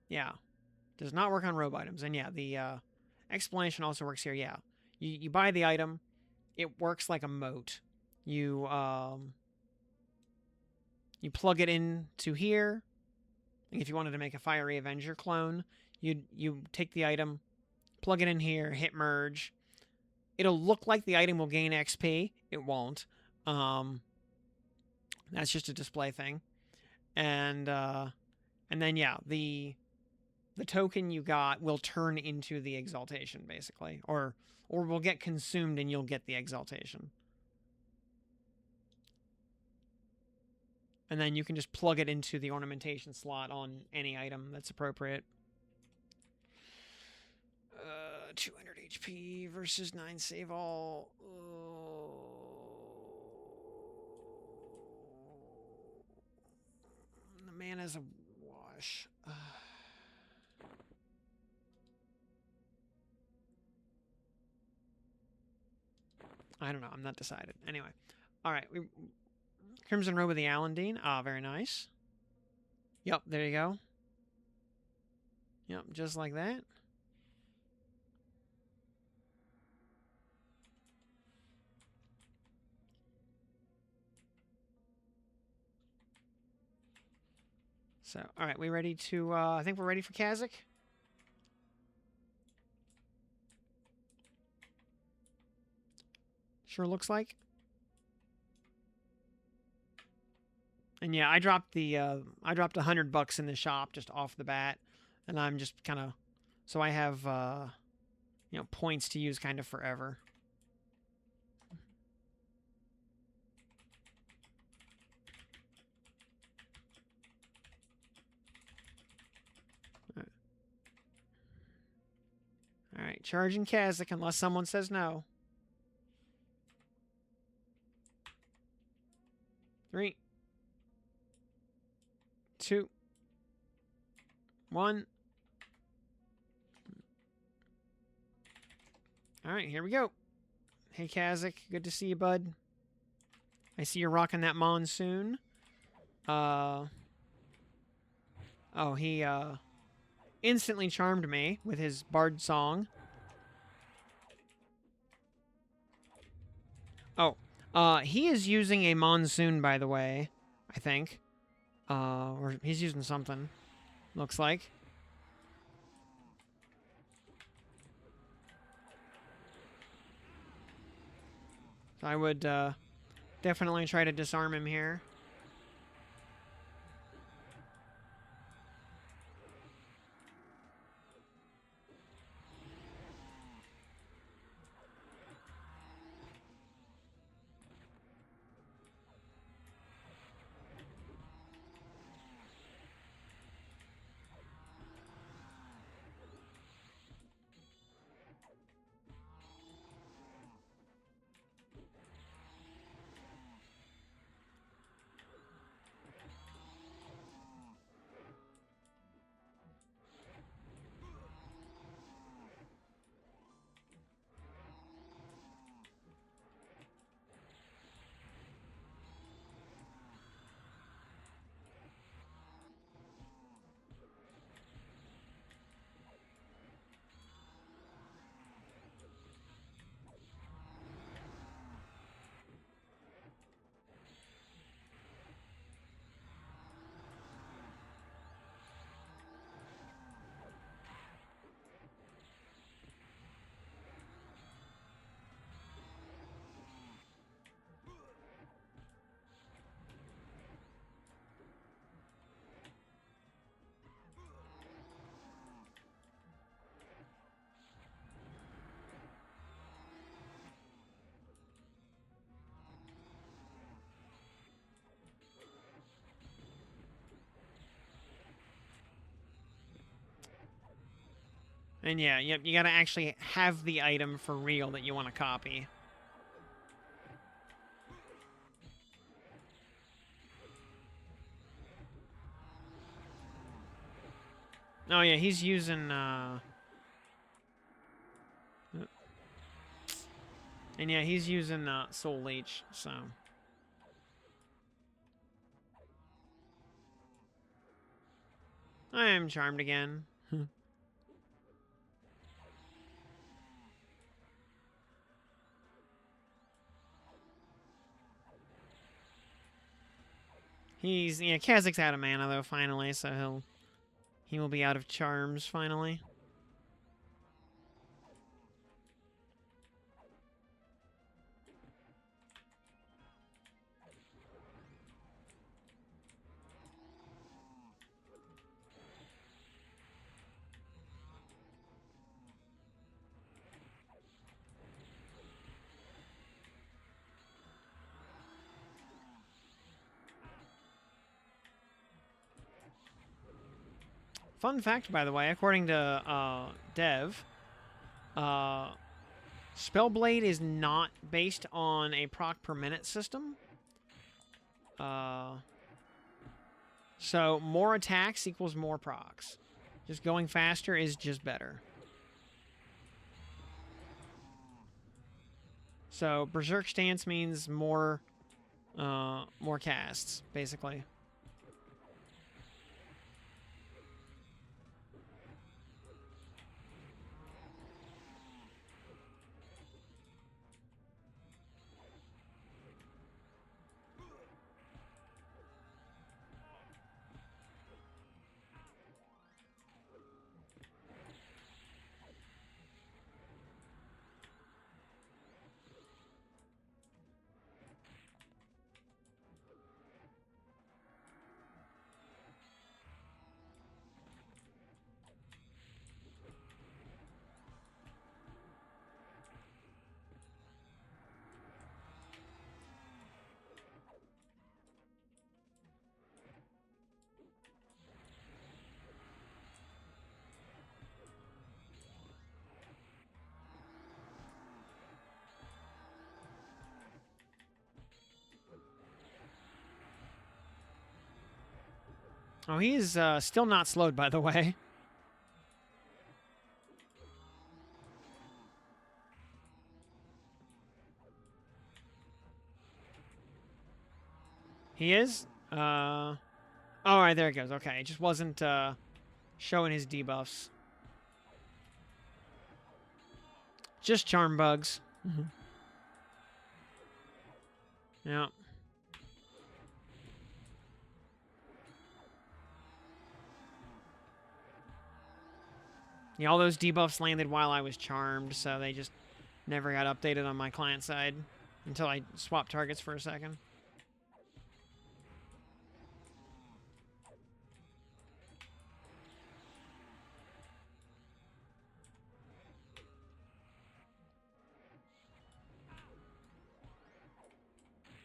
Yeah. Does not work on robe items. And yeah, the explanation also works here. Yeah. You buy the item. It works like a mote. You plug it into here. If you wanted to make a Fiery Avenger clone, You take the item, plug it in here, hit merge. It'll look like the item will gain XP. It won't. That's just a display thing. And then yeah, the token you got will turn into the exaltation, basically, or will get consumed and you'll get the exaltation. And then you can just plug it into the ornamentation slot on any item that's appropriate. 200 HP versus 9 save all. The mana's a wash. I don't know. I'm not decided. Anyway. Alright. Crimson Robe of the Alandine. Ah, very nice. Yep, there you go. Yep, just like that. So, alright, we ready to, I think we're ready for Cazic. Sure looks like. And yeah, I dropped $100 in the shop just off the bat, and I'm just kind of, so I have, you know, points to use kind of forever. All right, charging Cazic unless someone says no. 3, 2, 1. All right, here we go. Hey, Cazic, good to see you, bud. I see you're rocking that monsoon. Oh, he instantly charmed me with his bard song. Oh, he is using a monsoon, by the way, I think. Or he's using something, looks like. So I would definitely try to disarm him here. And yeah, yep, you gotta actually have the item for real that you want to copy. Oh yeah, he's using, and yeah, he's using, Soul Leech, so... I am charmed again. Yeah, Kazak's out of mana though, finally, so He will be out of charms finally. Fun fact, by the way, according to Dev, Spellblade is not based on a proc per minute system. So more attacks equals more procs. Just going faster is just better. So Berserk Stance means more casts, basically. Oh, he's still not slowed, by the way. He is? Oh, right, there it goes. Okay, it just wasn't showing his debuffs. Just charm bugs. Yeah. Yeah, all those debuffs landed while I was charmed, so they just never got updated on my client side until I swapped targets for a second.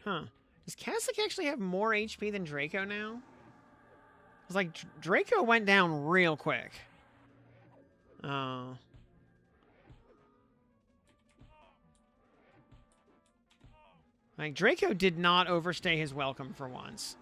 Huh. Does Cazic actually have more HP than Draco now? It's like Draco went down real quick. Oh. Like, Draco did not overstay his welcome for once.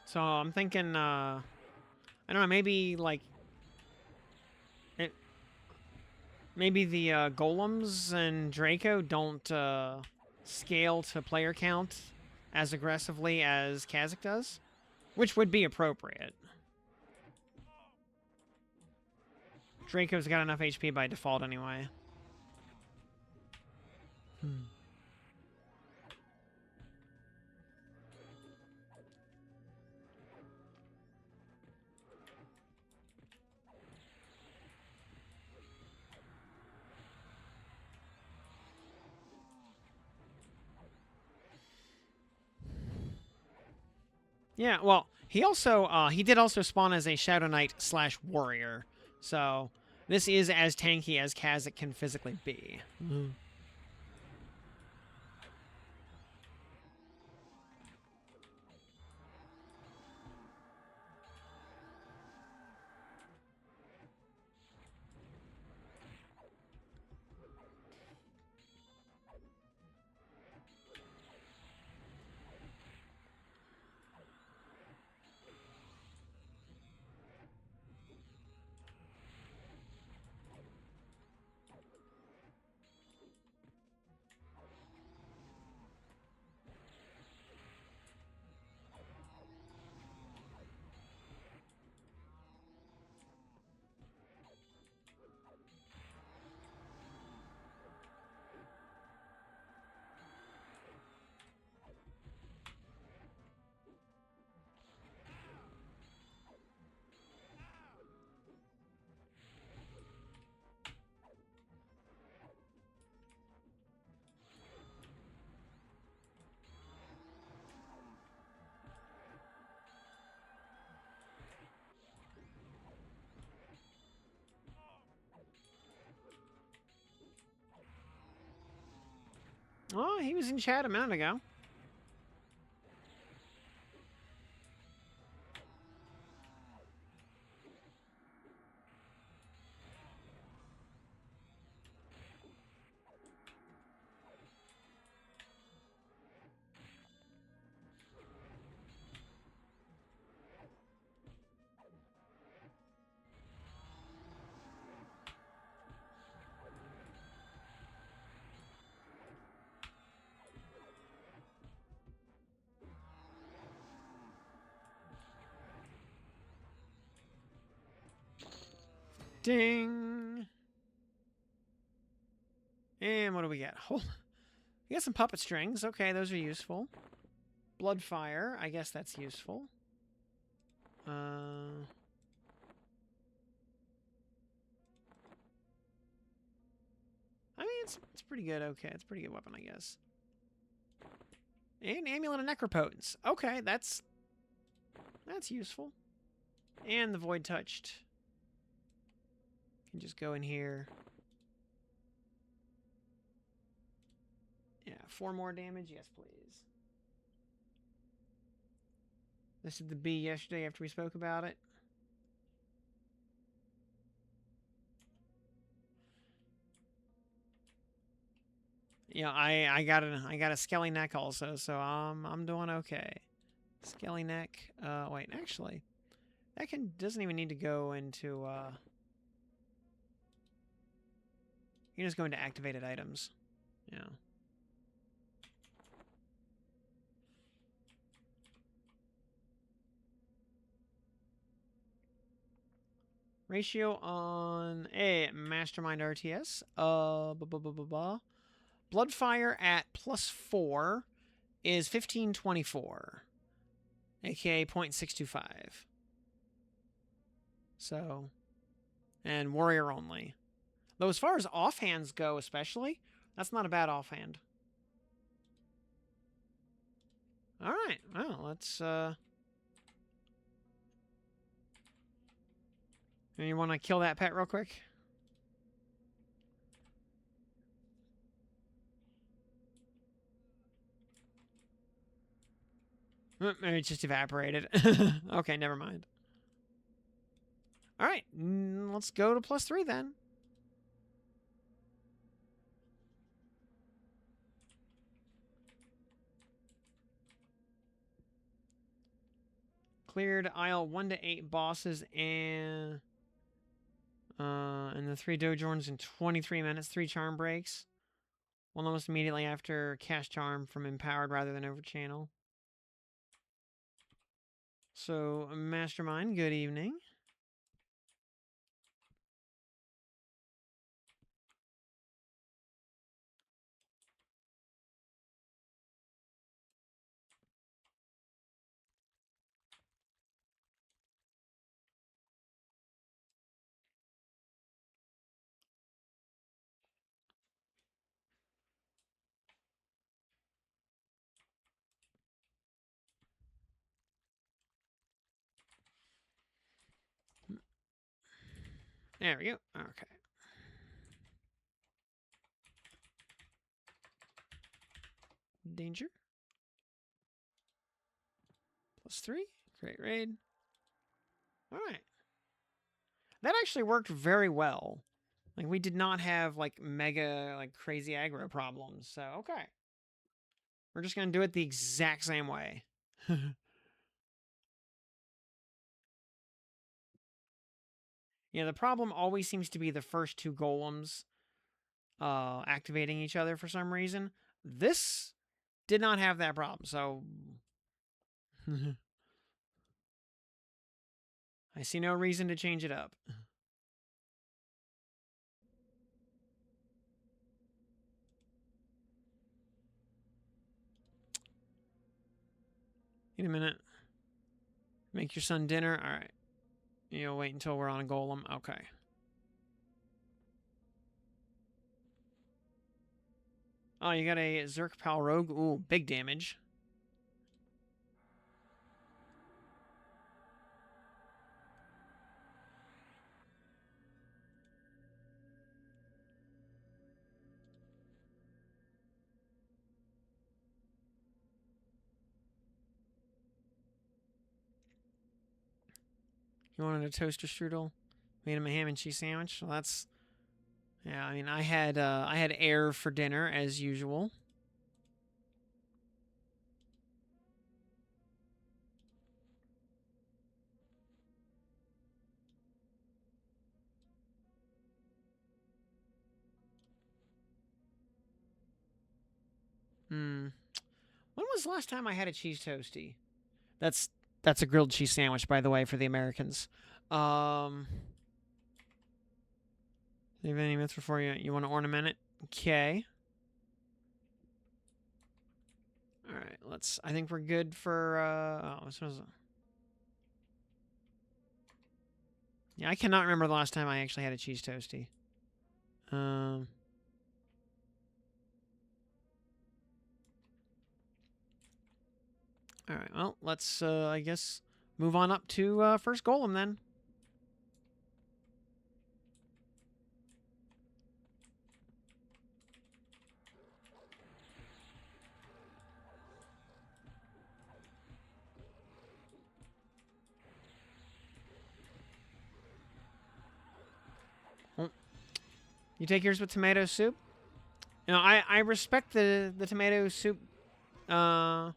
So I'm thinking, I don't know, maybe, like, maybe the Golems and Draco don't scale to player count as aggressively as Cazic does, which would be appropriate. Draco's got enough HP by default anyway. Yeah, well, he also he did also spawn as a Shadow Knight / warrior, so this is as tanky as Cazic can physically be. Oh, he was in chat a minute ago. Ding! And what do we get? Oh, we got some puppet strings. Okay, those are useful. Blood fire. I guess that's useful. I mean, it's pretty good. Okay, it's a pretty good weapon, I guess. And Amulet of Necropotence. Okay, that's useful. And the Void Touched. Can just go in here. Yeah, 4 more damage. Yes, please. This is the B yesterday after we spoke about it. Yeah, I got a skelly neck also, so I'm doing okay. Skelly neck. Wait, actually, that doesn't even need to go into. You can just go into activated items. Yeah. Ratio on a Mastermind RTS. Bloodfire at +4 is 1524, aka 0.625. So, and warrior only. Though as far as offhands go, especially, that's not a bad offhand. All right. Well, let's. You want to kill that pet real quick? Maybe it just evaporated. Okay, never mind. All right, let's go to +3 then. Cleared aisle 1 to 8 bosses and the 3 Dojorns in 23 minutes. 3 charm breaks. One almost immediately after cast charm from empowered rather than over channel. So Mastermind, good evening. There we go. Okay. Danger. +3. Great raid. All right. That actually worked very well. Like, we did not have, like, mega, like, crazy aggro problems. So, okay. We're just going to do it the exact same way. Yeah, the problem always seems to be the first 2 golems activating each other for some reason. This did not have that problem, so... I see no reason to change it up. Wait a minute. Make your son dinner? Alright. You'll wait until we're on a golem? Okay. Oh, you got a Zerk Pal Rogue? Ooh, big damage. You wanted a toaster strudel? Made him a ham and cheese sandwich. Well, that's... Yeah, I mean, I had air for dinner, as usual. Hmm. When was the last time I had a cheese toasty? That's a grilled cheese sandwich, by the way, for the Americans. Do you have any myths before you want to ornament it? Okay. All right, let's. I think we're good for. Oh, this was. Yeah, I cannot remember the last time I actually had a cheese toasty. All right. Well, let's. I guess move on up to first golem then. You take yours with tomato soup. You know, I respect the tomato soup. I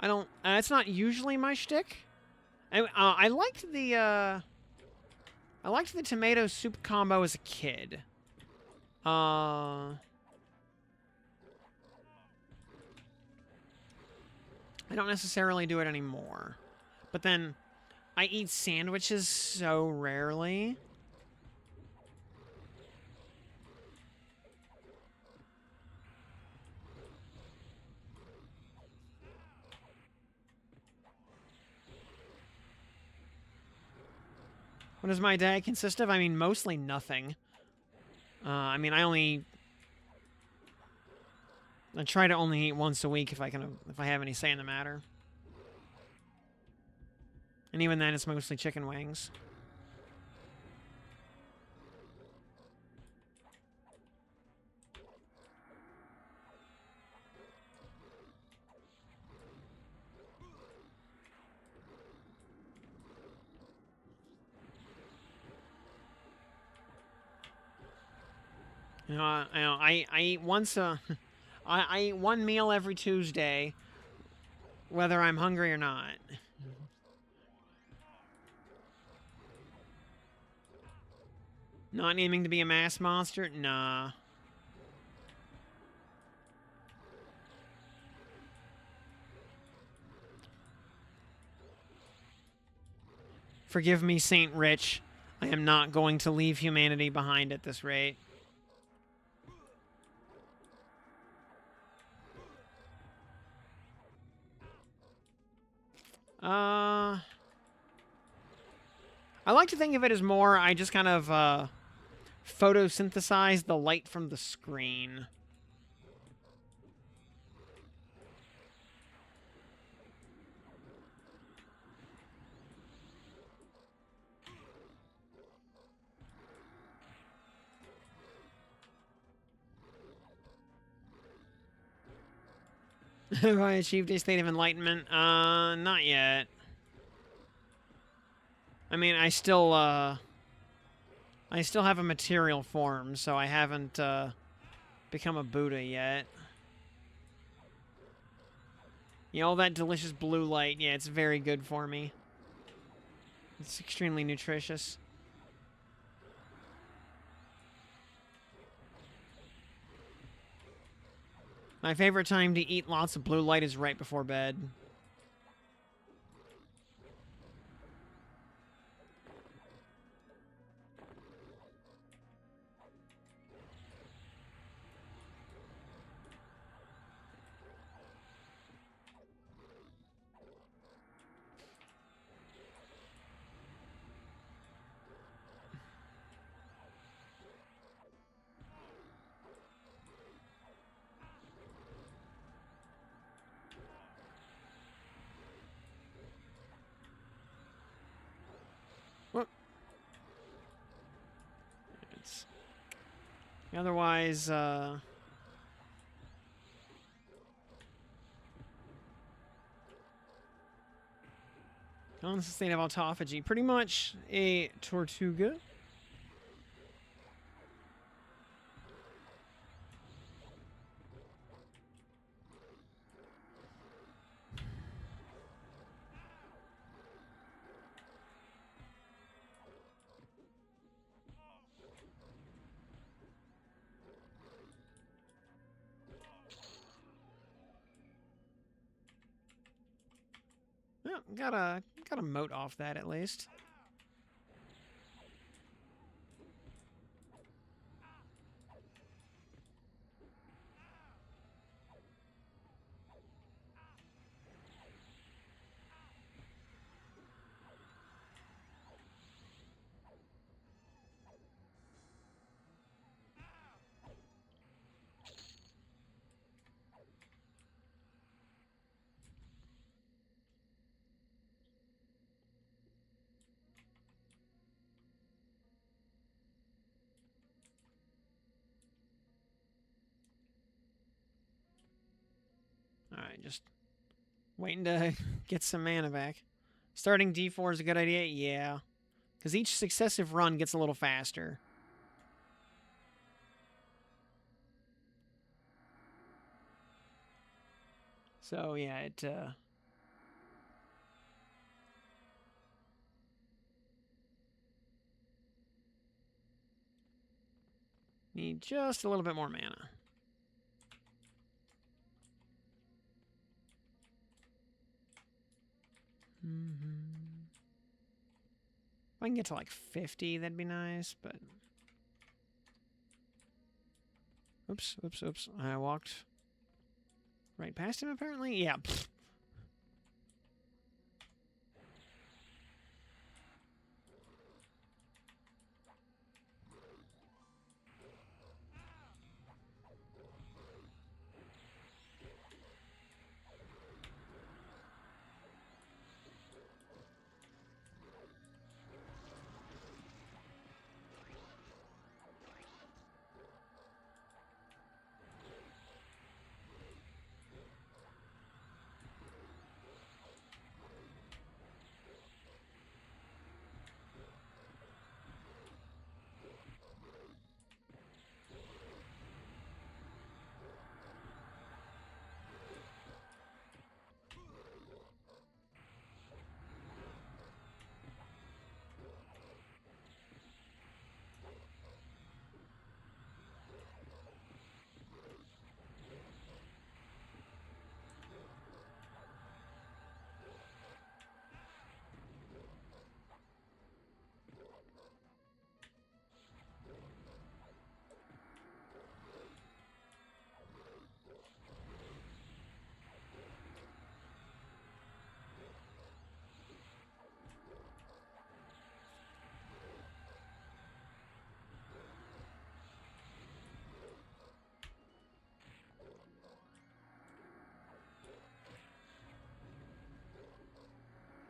don't. It's not usually my shtick. I liked the tomato soup combo as a kid. I don't necessarily do it anymore. But then I eat sandwiches so rarely. What does my diet consist of? I mean, mostly nothing. I mean, I try to only eat once a week if I have any say in the matter. And even then, it's mostly chicken wings. You know, I eat once a... I eat one meal every Tuesday, whether I'm hungry or not. Not aiming to be a mass monster? Nah. Forgive me, Saint Rich. I am not going to leave humanity behind at this rate. I like to think of it as more, I just kind of, photosynthesize the light from the screen. Have I achieved a state of enlightenment? Not yet. I mean, I still have a material form, so I haven't, become a Buddha yet. You know, all that delicious blue light, yeah, it's very good for me. It's extremely nutritious. My favorite time to eat lots of blue light is right before bed. Otherwise, Non-sustained autophagy. Pretty much a Tortuga. Well, got a moat off that at least. Alright, just waiting to get some mana back. Starting D4 is a good idea? Yeah. Because each successive run gets a little faster. So, yeah, it, need just a little bit more mana. If I can get to like 50, that'd be nice, but... Oops, oops, oops. I walked right past him, apparently? Yeah. Pfft.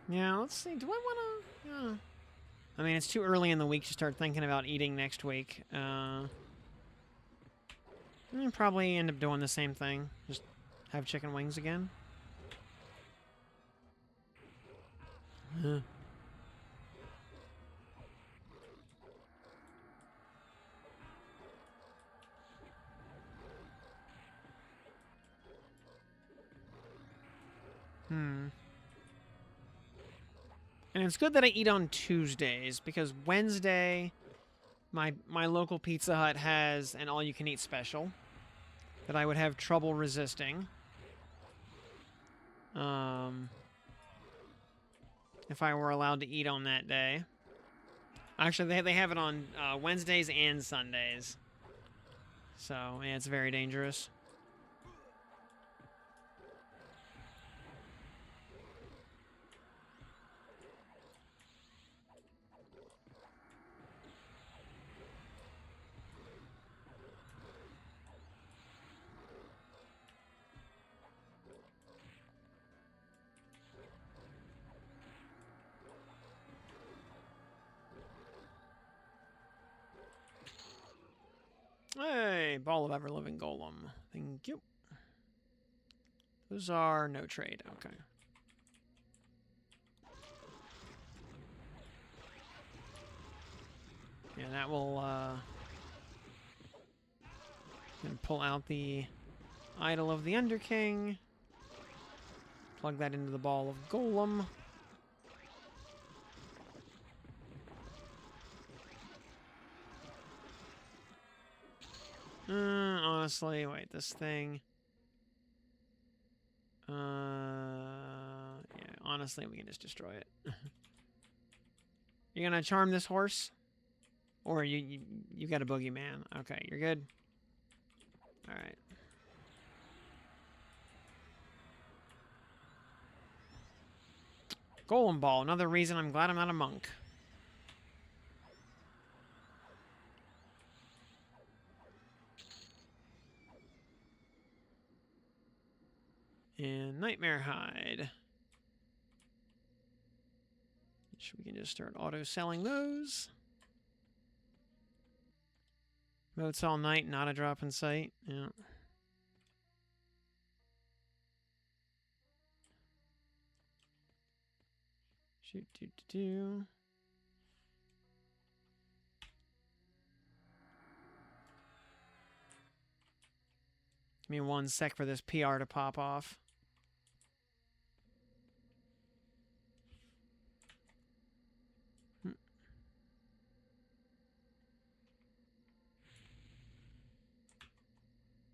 Yeah, let's see. Do I want to... I mean, it's too early in the week to start thinking about eating next week. I'll probably end up doing the same thing. Just have chicken wings again. And it's good that I eat on Tuesdays, because Wednesday, my local Pizza Hut has an all-you-can-eat special that I would have trouble resisting. If I were allowed to eat on that day. Actually, they have it on Wednesdays and Sundays. So, yeah, it's very dangerous. Hey, ball of ever-living golem. Thank you. Those are no trade. Okay. Yeah, that will, gonna pull out the Idol of the Underking. Plug that into the ball of Golem. Honestly, wait, this thing. Yeah, honestly, we can just destroy it. You gonna charm this horse? Or you got a boogeyman. Okay, you're good. Alright. Golem Ball, another reason I'm glad I'm not a monk. And Nightmare Hide. Which we can just start auto-selling those. Votes all night, not a drop in sight. Yeah. Shoot, do. Give me 1 sec for this PR to pop off.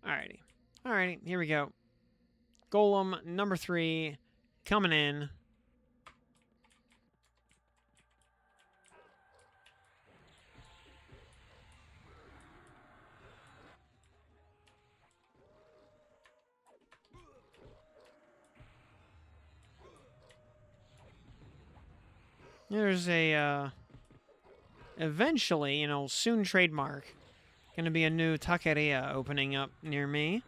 Alrighty. Alrighty, here we go. Golem number 3 coming in. There's a, eventually, soon trademark, gonna be a new taqueria opening up near me.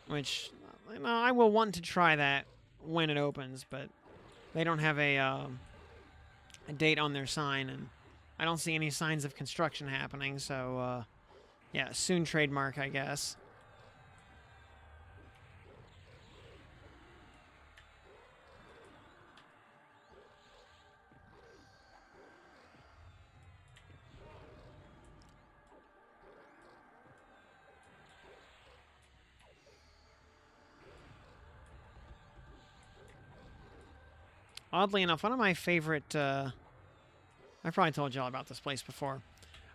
Which, I will want to try that when it opens, but they don't have a date on their sign, and I don't see any signs of construction happening, so, yeah, soon trademark, I guess. Oddly enough, one of my favorite, I've probably told y'all about this place before.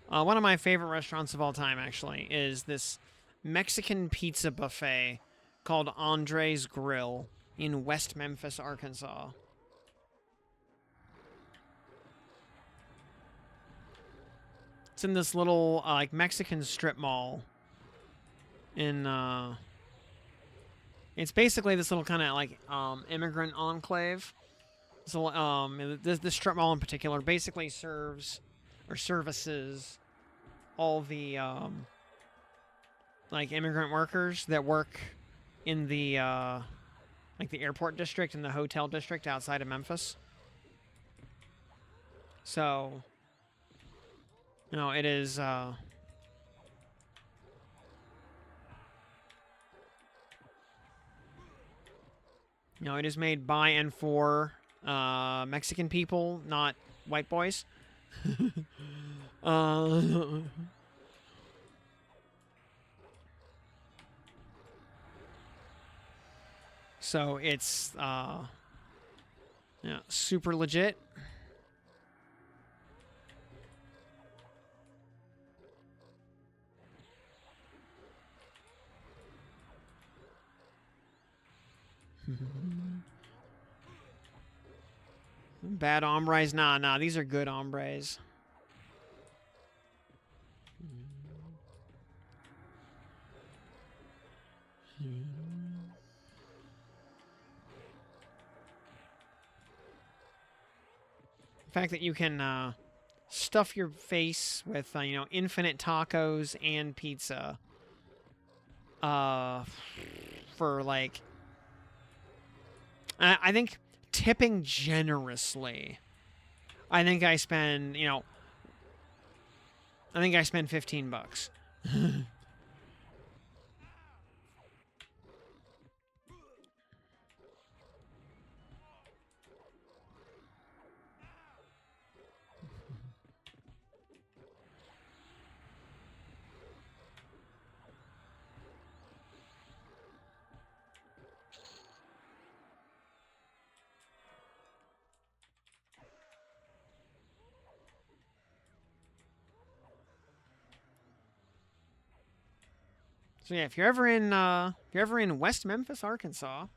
One of my favorite restaurants of all time, actually, is this Mexican pizza buffet called Andre's Grill in West Memphis, Arkansas. It's in this little, like, Mexican strip mall in, it's basically this little kind of, like, immigrant enclave. So, this strip mall in particular basically serves, or services, all the, like, immigrant workers that work in the, like, the airport district and the hotel district outside of Memphis. So, it is, it is made by and for Mexican people, not white boys. So it's yeah, super legit. Bad hombres? Nah, these are good hombres. The fact that you can stuff your face with, infinite tacos and pizza for, like, I think tipping generously. I think I spend, I think I spend $15. So yeah, if you're ever in West Memphis, Arkansas,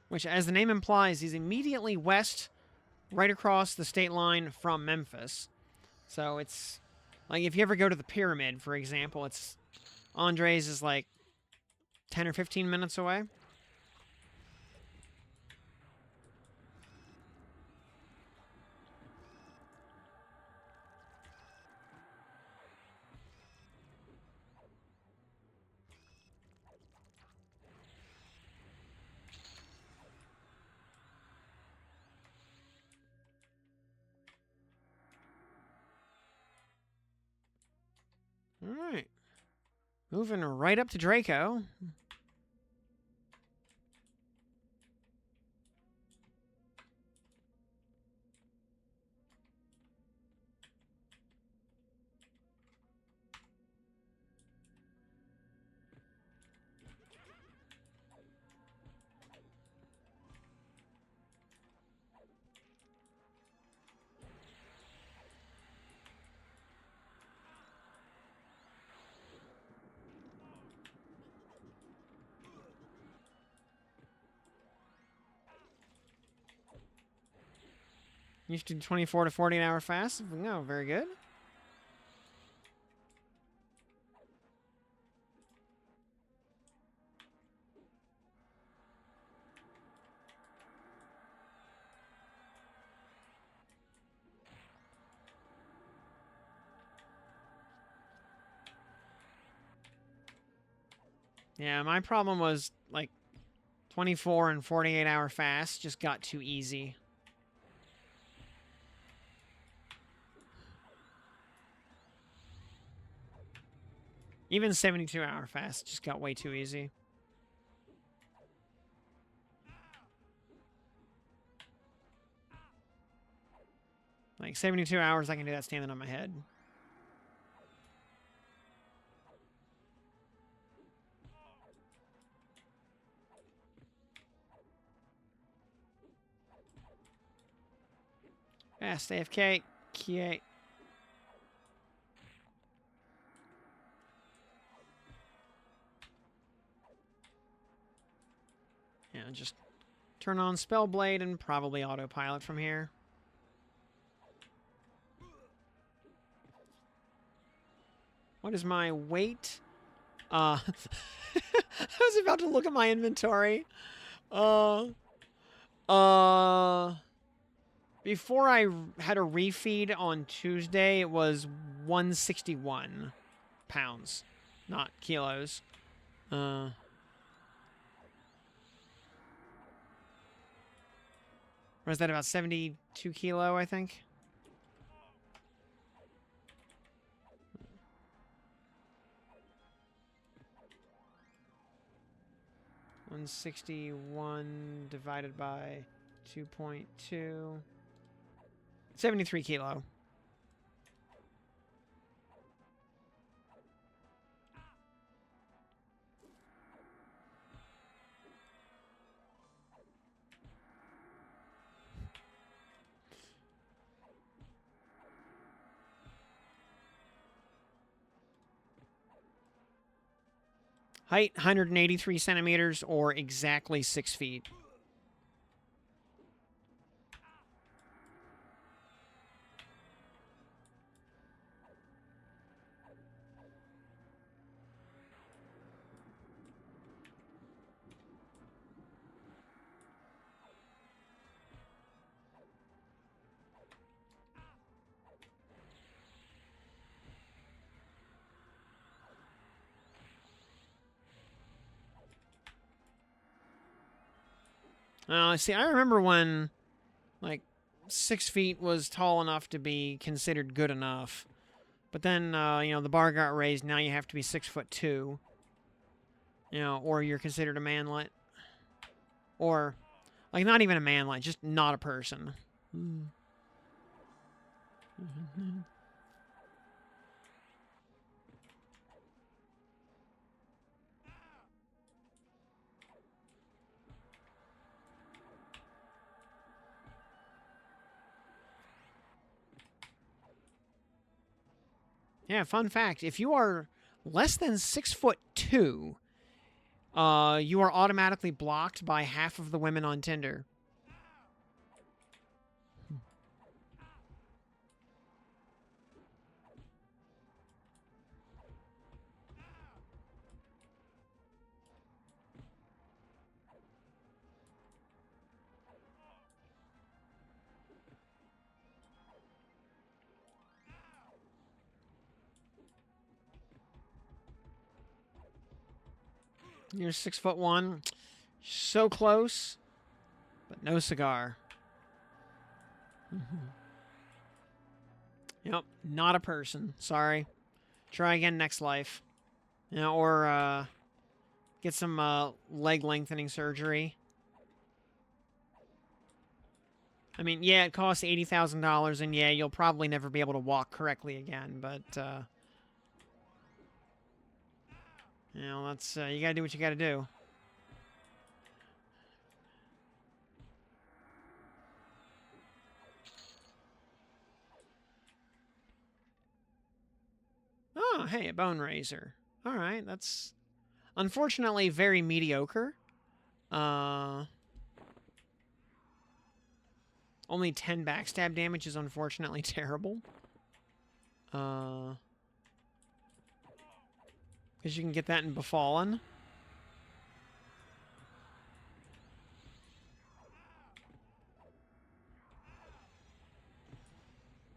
which as the name implies is immediately west, right across the state line from Memphis. So it's like if you ever go to the Pyramid, for example, it's Andres is like 10 or 15 minutes away. All right. Moving right up to Draco. You should do 24 to 48 hour fast. No, very good. Yeah, my problem was like 24 and 48 hour fast just got too easy. Even 72 hour fast just got way too easy. Like 72 hours, I can do that standing on my head. Fast AFK. Kie. Yeah, just turn on Spellblade and probably autopilot from here. What is my weight? I was about to look at my inventory. Before I had a refeed on Tuesday, it was 161 pounds, not kilos. Or is that about 72 kilo, I think? $161 divided by 2.2. 73 kilo. Height, 183 centimeters, or exactly 6 feet. See, I remember when, like, 6 feet was tall enough to be considered good enough. But then, the bar got raised. Now you have to be 6'2". Or you're considered a manlet. Or, like, not even a manlet, just not a person. Yeah, fun fact. If you are, less than 6'2", you are automatically blocked by half of the women on Tinder. You're 6'1". So close, but no cigar. Yep, not a person. Sorry. Try again next life. You know, or get some leg lengthening surgery. I mean, yeah, it costs $80,000, and yeah, you'll probably never be able to walk correctly again, but you know, that's you gotta do what you gotta do. Oh, hey, a bone razor. All right, that's unfortunately very mediocre. Only 10 backstab damage is unfortunately terrible. Because you can get that in Befallen.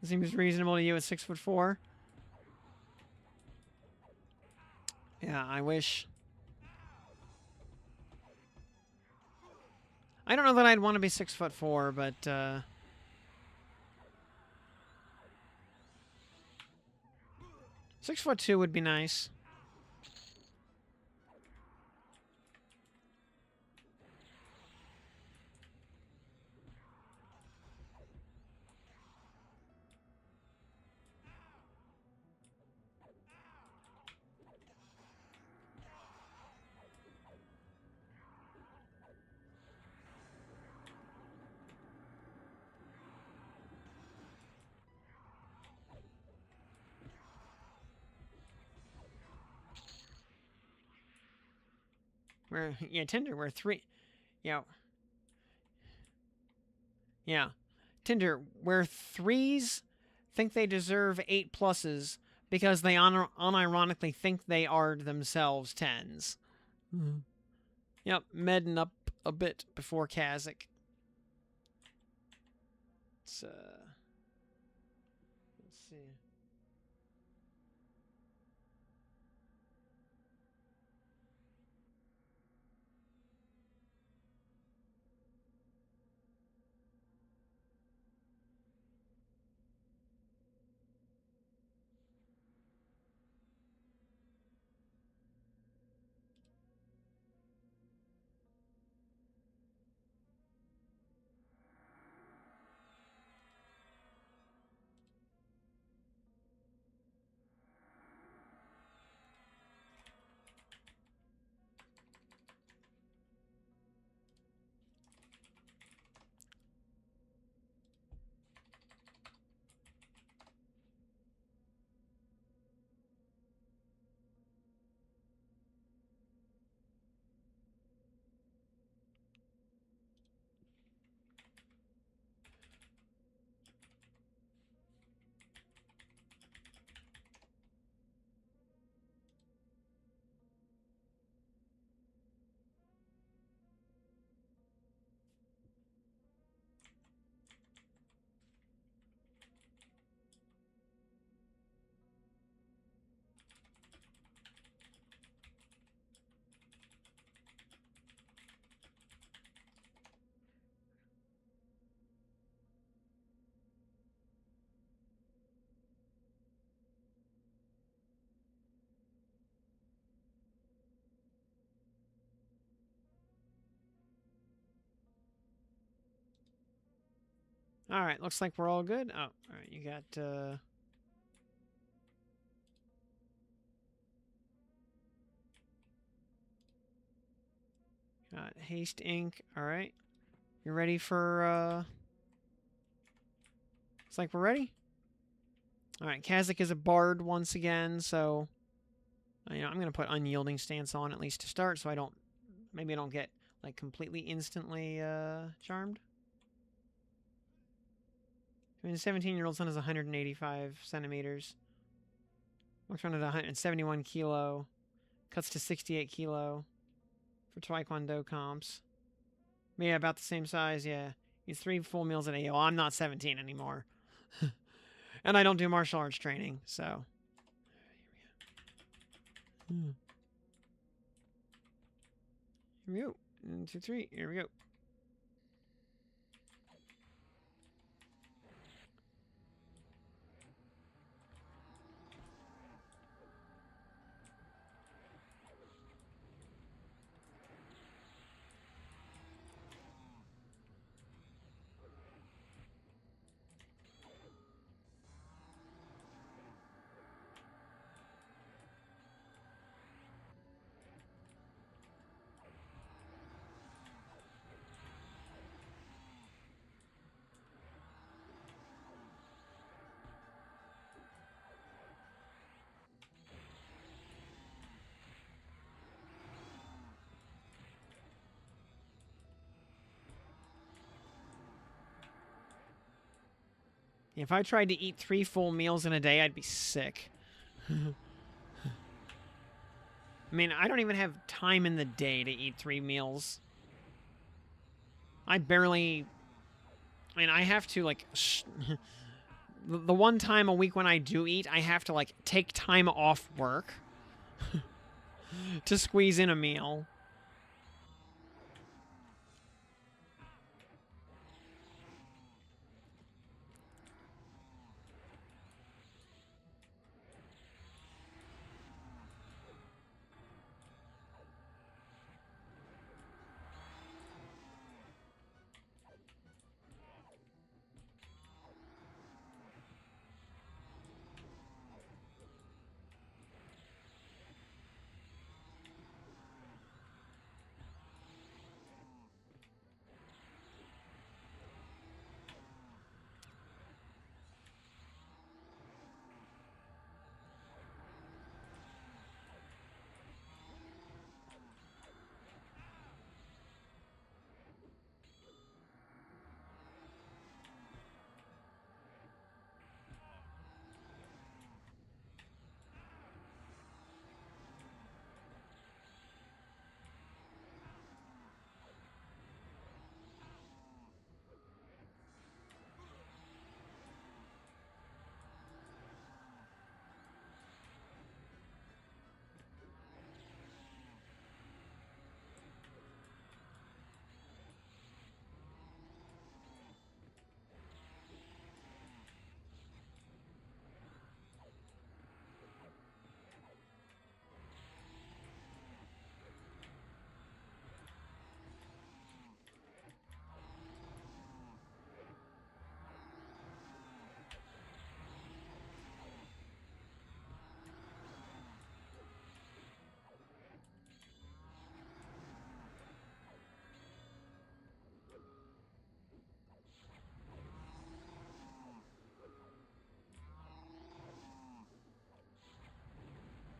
Seems reasonable to you at 6'4". Yeah, I wish. I don't know that I'd want to be 6'4", but 6'2" would be nice. Yeah, Tinder, we're 3. Yeah. Yeah. Tinder, where 3s think they deserve 8 pluses because they unironically think they are themselves 10s. Mm-hmm. Yep, medding up a bit before Cazic. Let's see. All right, looks like we're all good. Oh, all right, you got got haste ink. All right, you ready for? Looks like we're ready. All right, Cazic is a bard once again, so You know, I'm going to put unyielding stance on at least to start, so I don't... Maybe I don't get, like, completely instantly charmed. I mean, the 17-year-old sun is 185 centimeters. Looks around at 171 kilo. Cuts to 68 kilo for Taekwondo comps. Yeah, about the same size, yeah. Eats 3 full meals a day. Well, I'm not 17 anymore. And I don't do martial arts training, so... Here we go. 1, 2, 3. Here we go. If I tried to eat 3 full meals in a day, I'd be sick. I mean, I don't even have time in the day to eat 3 meals. I barely... I mean, I have to, like... the one time a week when I do eat, I have to, like, take time off work to squeeze in a meal.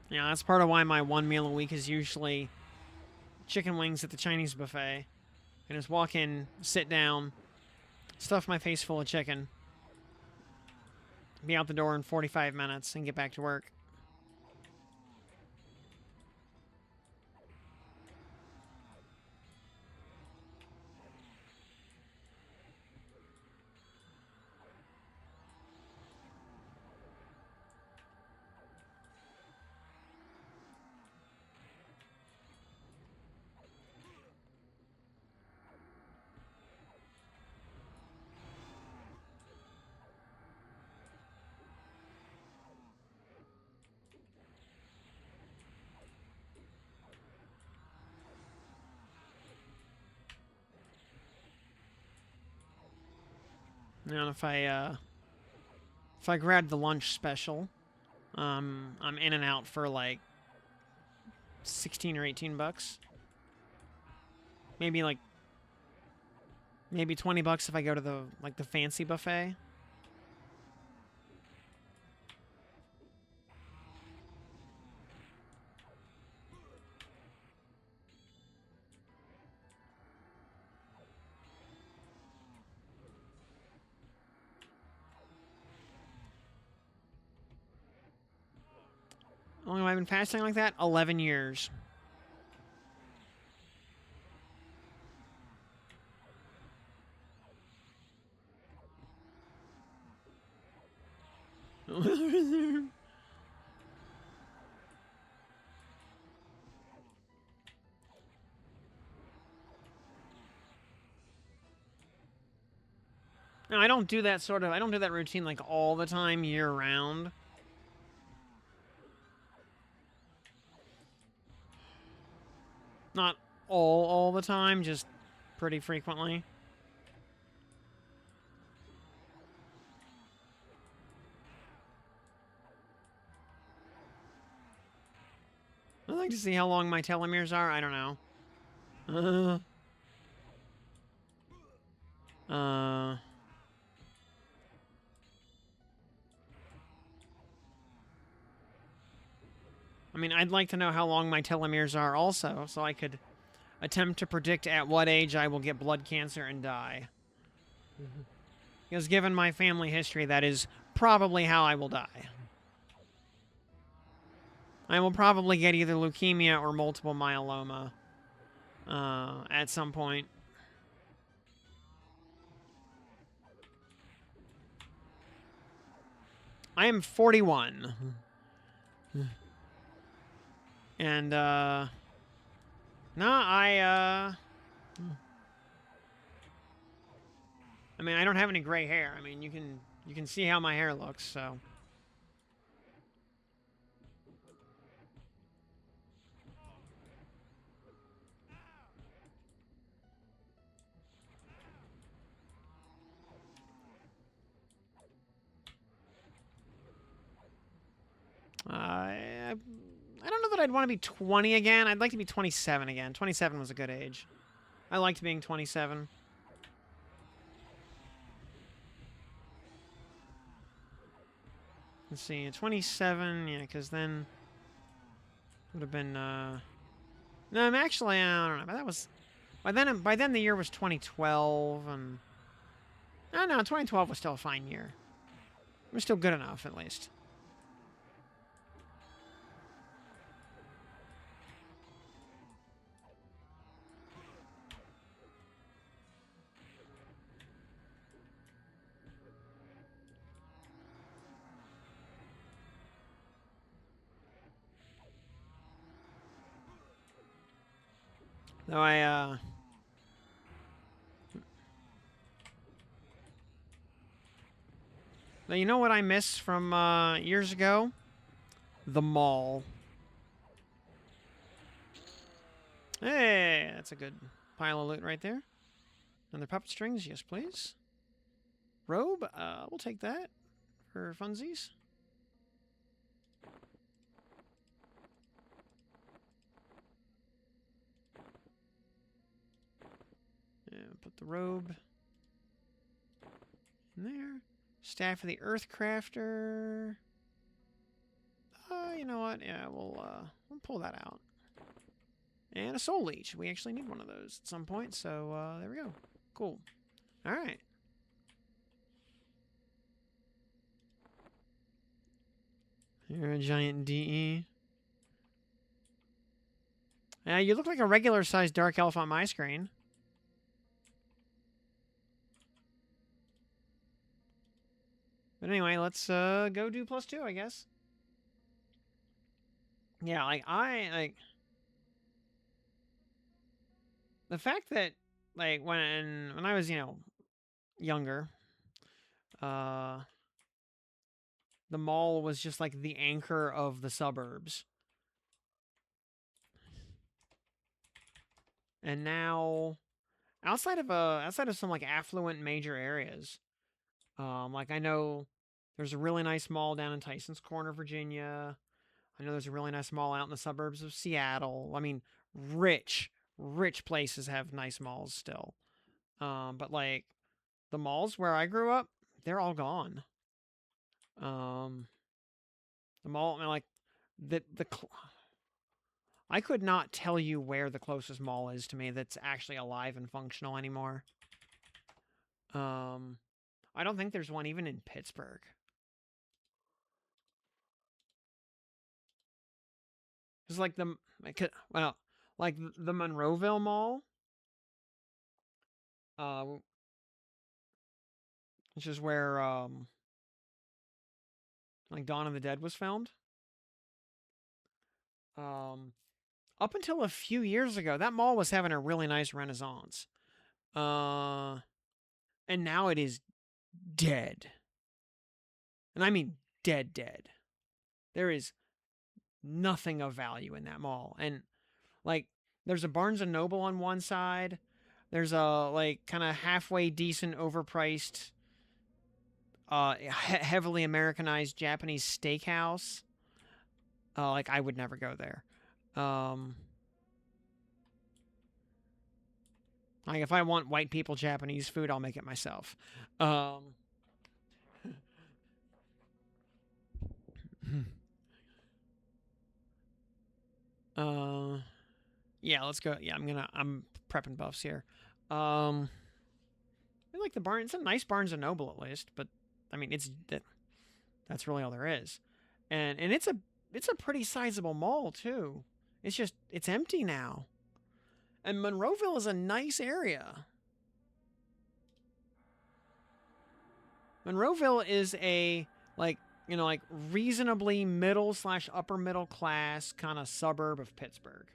Yeah, that's part of why my 1 meal a week is usually chicken wings at the Chinese buffet. I just walk in, sit down, stuff my face full of chicken, be out the door in 45 minutes, and get back to work. And if I grab the lunch special, I'm in and out for like 16 or 18 bucks. Maybe like maybe 20 bucks if I go to the the fancy buffet. How long have I been fasting like that? 11 years. No, I don't do that I don't do that routine like all the time, year round. Not all the time, just pretty frequently. I'd like to see how long my telomeres are. I don't know. I mean, I'd like to know how long my telomeres are also, so I could attempt to predict at what age I will get blood cancer and die. Because given my family history, that is probably how I will die. I will probably get either leukemia or multiple myeloma at some point. I am 41. And, no, I mean, I don't have any gray hair. I mean, you can see how my hair looks, so. I don't know that I'd want to be 20 again. I'd like to be 27 again. 27 was a good age. I liked being 27. Let's see, 27, yeah, because then would have been, no, actually, I don't know, but that was, by then the year was 2012, and, no, 2012 was still a fine year. It was still good enough, at least. Though now, you know what I miss from, years ago? The mall. Hey, that's a good pile of loot right there. Another puppet strings, yes please. Robe, we'll take that for funsies. Yeah, put the robe in there. Staff of the Earthcrafter. You know what? Yeah, we'll pull that out. And a soul leech. We actually need one of those at some point, so there we go. Cool. All right. You're a giant DE. Yeah, you look like a regular-sized dark elf on my screen. But anyway, let's go do +2, I guess. Yeah, like the fact that when I was, younger, uh the mall was just like the anchor of the suburbs. And now outside of some like affluent major areas, like I know there's a really nice mall down in Tyson's Corner, Virginia. I know there's a really nice mall out in the suburbs of Seattle. I mean, rich places have nice malls still. But like the malls where I grew up, they're all gone. The mall, I mean, like the I could not tell you where the closest mall is to me that's actually alive and functional anymore. I don't think there's one even in Pittsburgh. It's like the well, like the Monroeville Mall, uh, which is where like Dawn of the Dead was filmed. Um, Up until a few years ago, that mall was having a really nice renaissance. Uh, and now it is dead. And I mean dead, dead. There is nothing of value in that mall. And like, there's a Barnes and Noble on one side. There's a like kind of halfway decent, overpriced, heavily Americanized Japanese steakhouse. Like I would never go there. Like if I want white people Japanese food, I'll make it myself. Uh, yeah, let's go. Yeah, I'm prepping buffs here. I like the barn. It's a nice Barnes and Noble at least, but I mean, that's really all there is, and it's a pretty sizable mall too. It's just it's empty now, and Monroeville is a nice area. Monroeville is a like like reasonably middle slash upper middle class kind of suburb of Pittsburgh,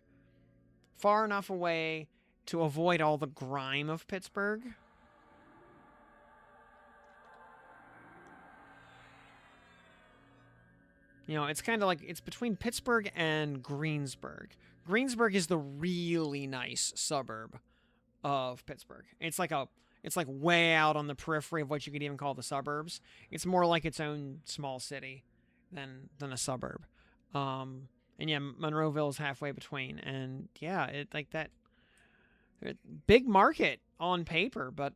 far enough away to avoid all the grime of Pittsburgh. It's kind of like it's between Pittsburgh and Greensburg. Greensburg is the really nice suburb of Pittsburgh. It's like way out on the periphery of what you could even call the suburbs. It's more like its own small city than a suburb. And yeah, Monroeville is halfway between, and yeah, it like that big market on paper, but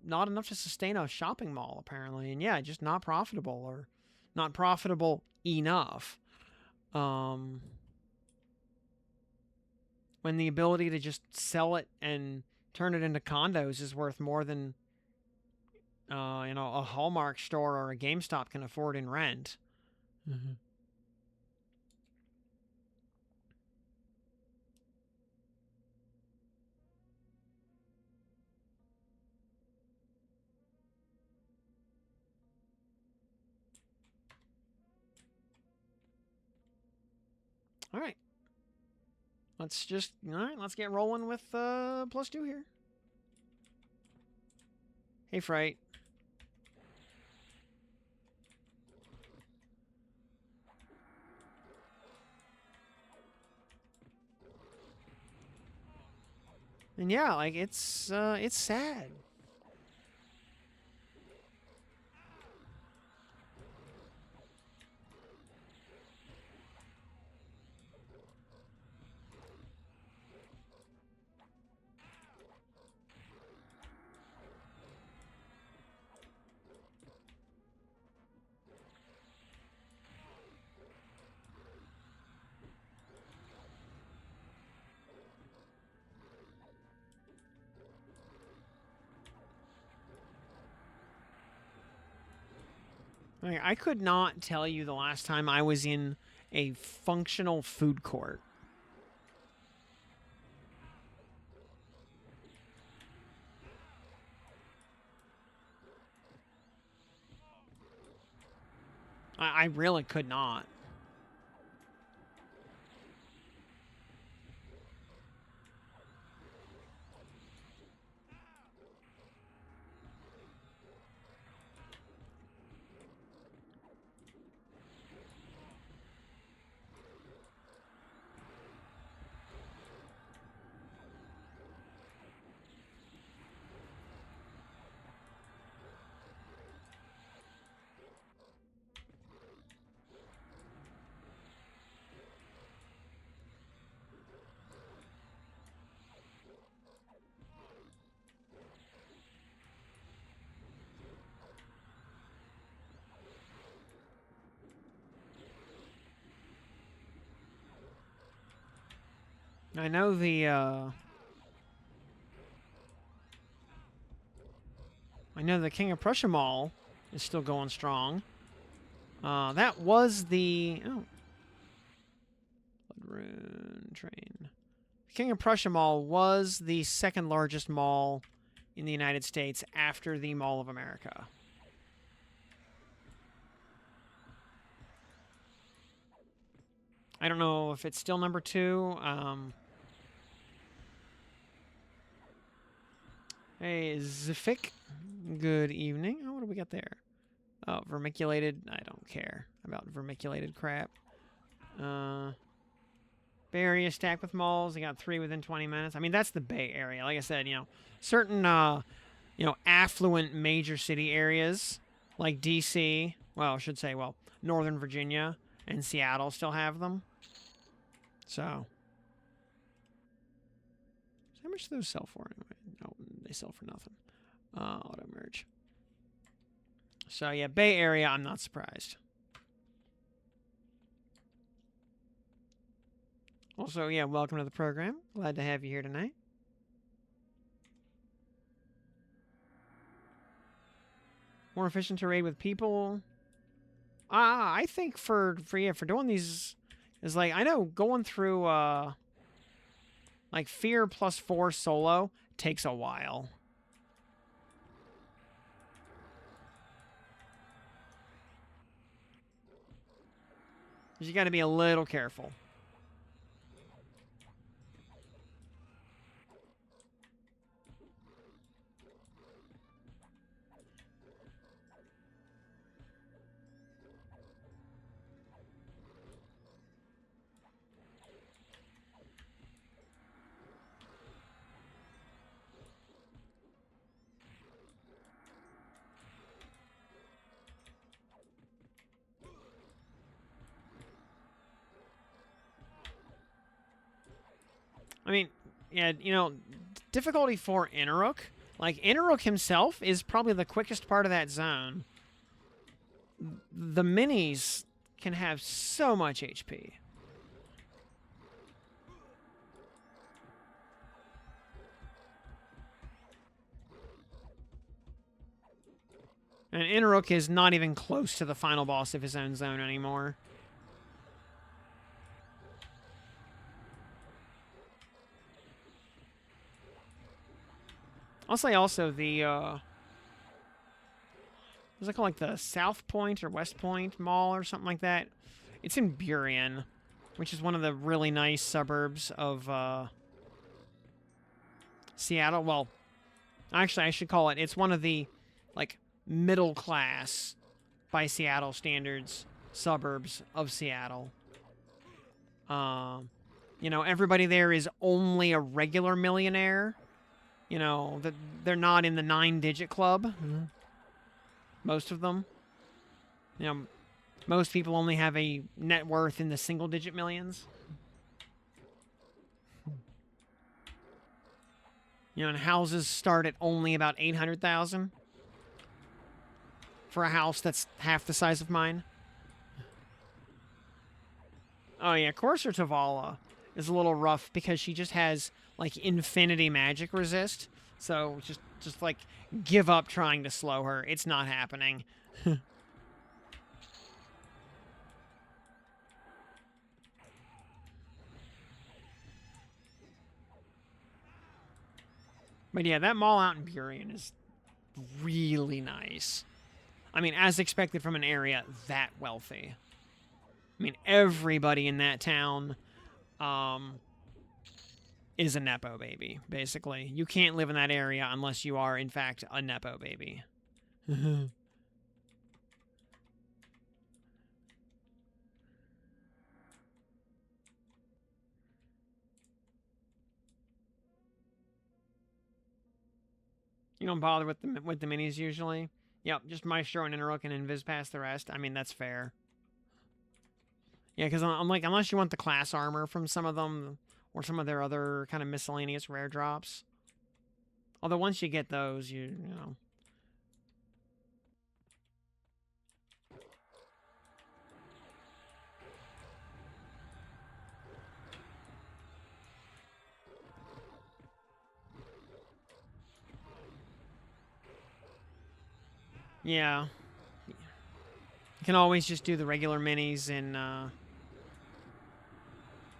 not enough to sustain a shopping mall apparently. And yeah, just not profitable or not profitable enough. When the ability to just sell it and turn it into condos is worth more than a Hallmark store or a GameStop can afford in rent. Mm-hmm. All right. Let's get rolling with +2 here. Hey, Fright. And yeah, like it's sad. I could not tell you the last time I was in a functional food court. I really could not. I know the King of Prussia Mall is still going strong. That was the blood Wagon train. King of Prussia Mall was the second largest mall in the United States after the Mall of America. I don't know if it's still number 2. Hey, Zifik. Good evening. Oh, what do we got there? Oh, vermiculated. I don't care about vermiculated crap. Bay Area stacked with malls. They got 3 within 20 minutes. I mean, that's the Bay Area. Like I said, you know, certain, affluent major city areas like D.C., well, I should say, well, Northern Virginia and Seattle still have them. So, how much do those sell for anyway? No, they sell for nothing. Auto merge. So, yeah, Bay Area, I'm not surprised. Also, yeah, welcome to the program. Glad to have you here tonight. More efficient to raid with people. I think for doing these is like, I know going through like Fear +4 solo takes a while. You got to be a little careful. I mean, yeah, you know, difficulty for Inaruk. Like, Inaruk himself is probably the quickest part of that zone. The minis can have so much HP. And Inaruk is not even close to the final boss of his own zone anymore. I'll say also the, what's it called, like the South Point or West Point Mall or something like that? It's in Burien, which is one of the really nice suburbs of, Seattle. Well, actually, I should call it, it's one of the, like, middle class, by Seattle standards, suburbs of Seattle. You know, everybody there is only a regular millionaire. You know, they're not in the 9-digit club. Mm-hmm. Most of them. You know, most people only have a net worth in the single-digit millions. You know, and houses start at only about 800,000 for a house that's half the size of mine. Oh yeah, Corsair Tavala is a little rough because she just has like infinity magic resist. So just like give up trying to slow her. It's not happening. But yeah, that mall out in Burien is really nice. I mean, as expected from an area that wealthy. I mean, everybody in that town is a Nepo baby, basically. You can't live in that area unless you are, in fact, a Nepo baby. You don't bother with the minis usually? Yep, just Maestro and Inaruk and Invis past the rest. I mean, that's fair. Yeah, because I'm like, unless you want the class armor from some of them, or some of their other kind of miscellaneous rare drops. Although once you get those, you know. Yeah. You can always just do the regular minis in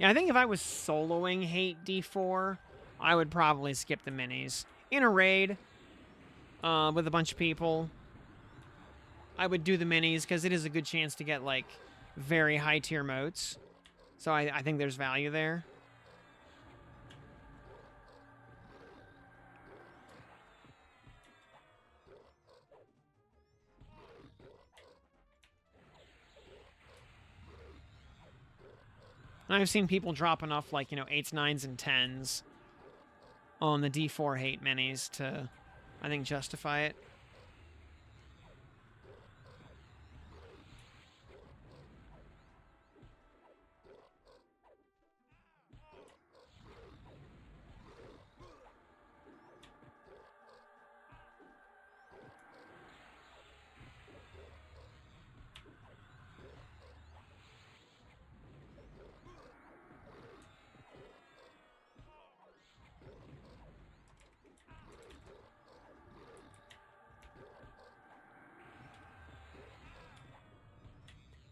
Yeah, I think if I was soloing Hate D4, I would probably skip the minis. In a raid, with a bunch of people, I would do the minis, because it is a good chance to get, like, very high-tier motes. So I think there's value there. And I've seen people drop enough, like, 8s, 9s, and 10s on the D4 Hate minis to, I think, justify it.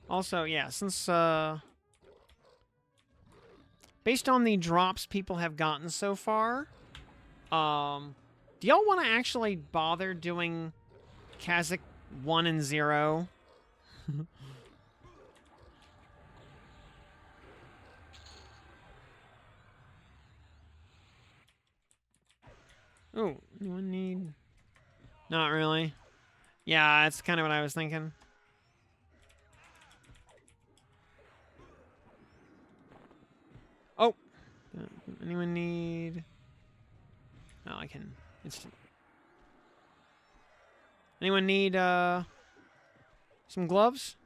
Also, yeah, since, based on the drops people have gotten so far, do y'all want to actually bother doing Cazic 1 and 0? Oh, anyone need... Not really. Yeah, that's kind of what I was thinking. Oh! Anyone need... Oh, I can... Anyone need, some gloves?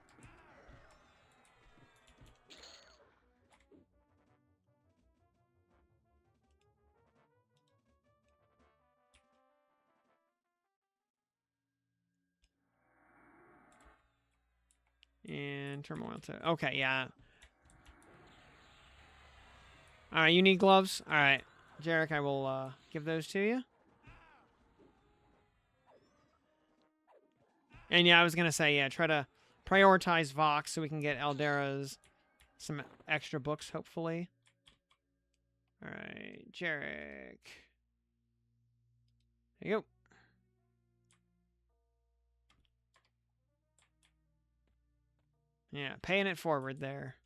And turmoil too. Okay, yeah. Alright, you need gloves? Alright. Jarek, I will, give those to you. And yeah, I was gonna say, yeah, try to prioritize Vox so we can get Aldera's some extra books, hopefully. Alright, Jarek. There you go. Yeah, paying it forward there.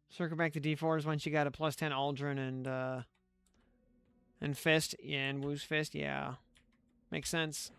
Circle back to D4s once you got a +10 Aldrin and Fist. Yeah, and Woo's Fist, yeah. Makes sense.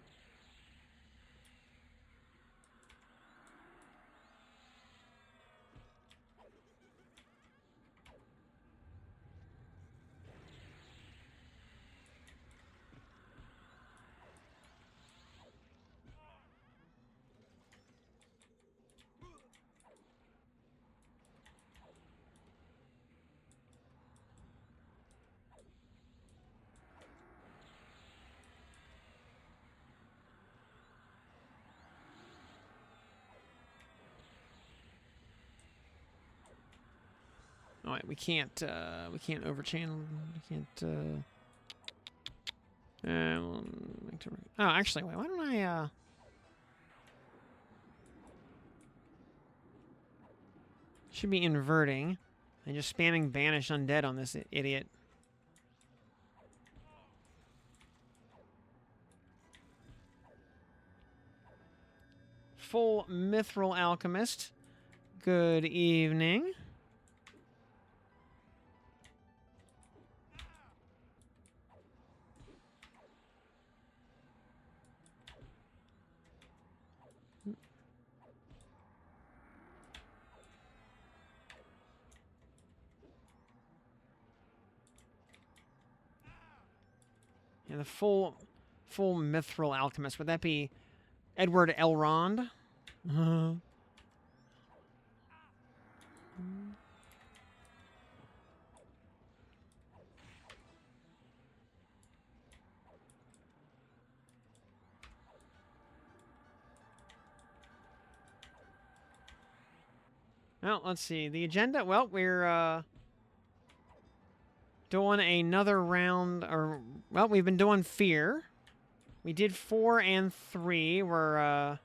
Oh, wait, we can't overchannel. We can't, oh, actually, wait, why don't I, should be inverting and just spamming Banish Undead on this idiot. Full Mithril Alchemist. Good evening. Yeah, the full Mithril Alchemist. Would that be Edward Elrond? Well, let's see. The agenda, well, we're, doing another round, or, well, we've been doing Fear. We did 4 and 3. We're,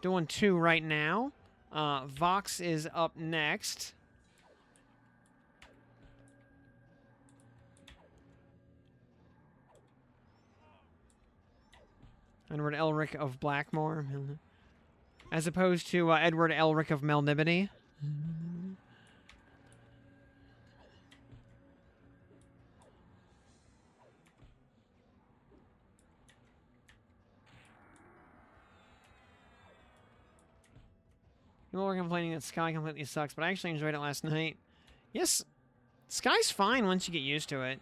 doing 2 right now. Vox is up next. Edward Elric of Blackmore. As opposed to Edward Elric of Melniboné. People were complaining that Sky completely sucks, but I actually enjoyed it last night. Yes, Sky's fine once you get used to it.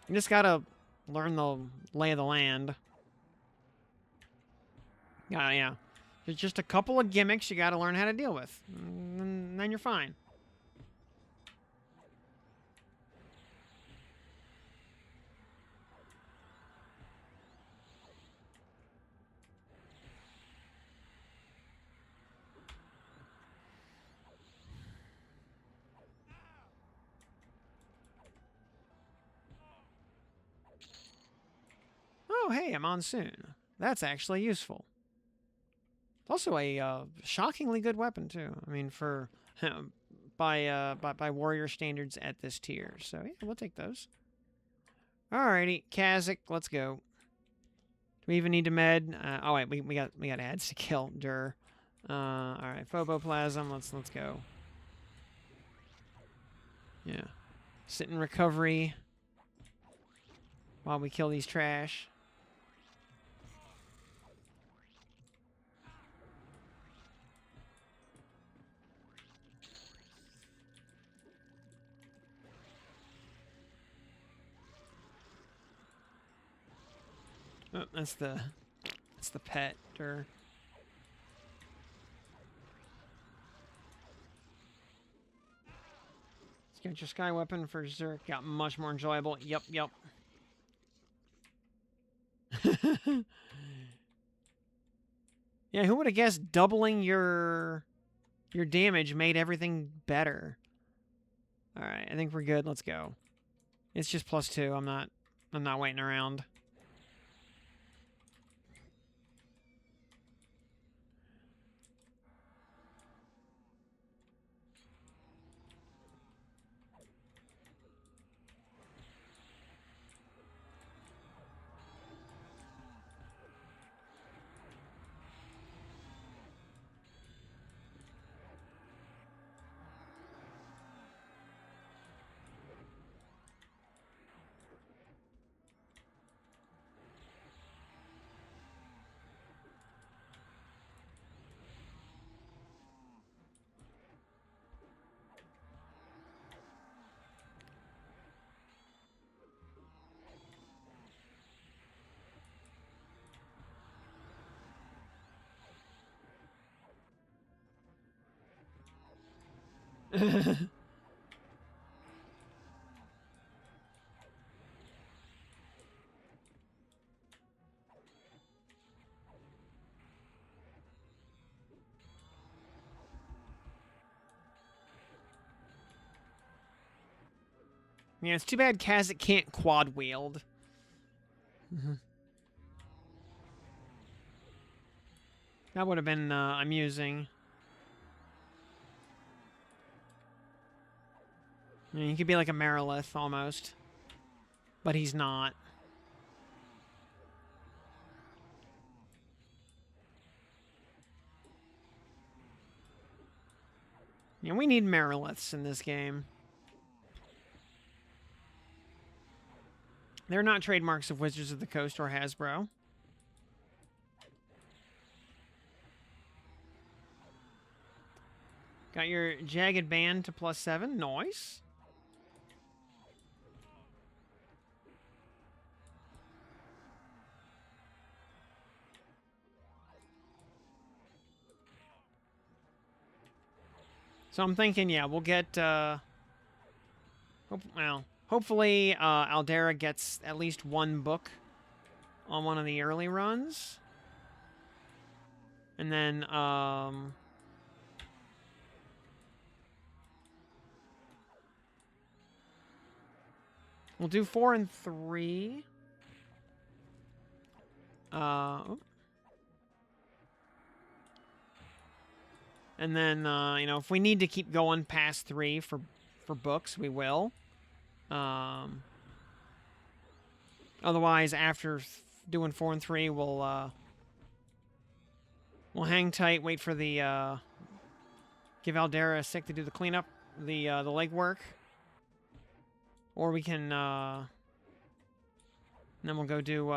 You just gotta learn the lay of the land. Yeah. There's just a couple of gimmicks you gotta learn how to deal with. And then you're fine. Oh, hey, a monsoon. That's actually useful. It's also a shockingly good weapon, too. I mean, for by warrior standards at this tier. So, yeah, we'll take those. Alrighty, Cazic, let's go. Do we even need to med? Oh, wait, we got ads to kill. Dur. Alright, Phoboplasm, let's go. Yeah. Sit in recovery while we kill these trash. Oh, that's the pet. Dur. Let's get your sky weapon for Zerk. Got much more enjoyable. Yep. Yeah, who would have guessed doubling your damage made everything better? All right, I think we're good. Let's go. It's just +2. I'm not waiting around. Yeah, it's too bad Cazic can't quad wield. That would have been amusing. I mean, he could be like a Marilith almost, but he's not. Yeah, we need Mariliths in this game. They're not trademarks of Wizards of the Coast or Hasbro. Got your Jagged Band to +7. Nice. So I'm thinking, yeah, we'll get, hopefully Aldera gets at least 1 book on one of the early runs. And then, we'll do 4 and 3. And then, you know, if we need to keep going past 3 for books, we will. Otherwise, after doing 4 and 3, we'll hang tight, wait for the, give Aldera a sec to do the cleanup, the legwork. Or we can, and then we'll go do,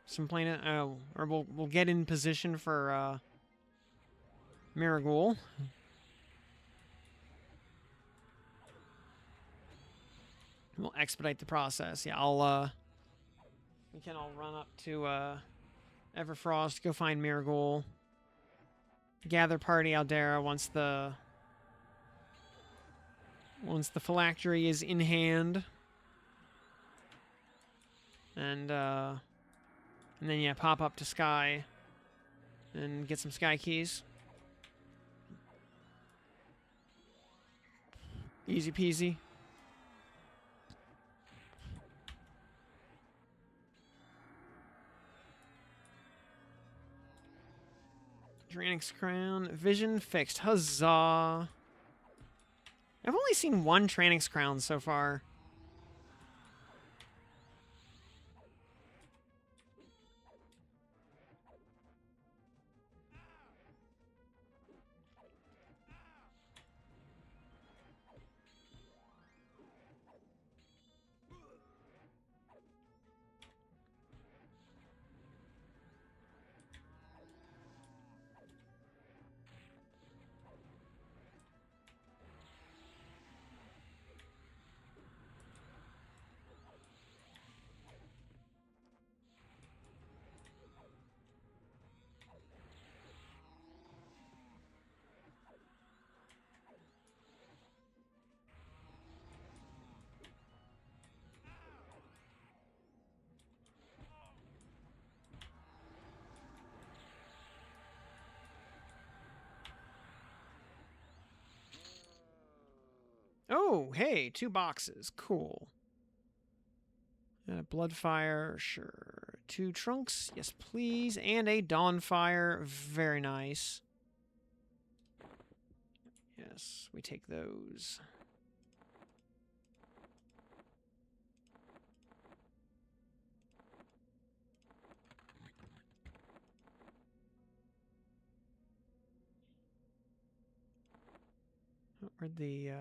some planet, or we'll get in position for, Miragul. We'll expedite the process. Yeah, we can all run up to, Everfrost, go find Miragul. Gather party Aldera once the phylactery is in hand. And then, yeah, pop up to Sky and get some Sky keys. Easy peasy. Dranic's Crown. Vision fixed. Huzzah. I've only seen 1 Tranix Crown so far. Oh, hey, 2 boxes. Cool. And a Bloodfire, sure. 2 trunks, yes please. And a Dawnfire, very nice. Yes, we take those. Where'd the,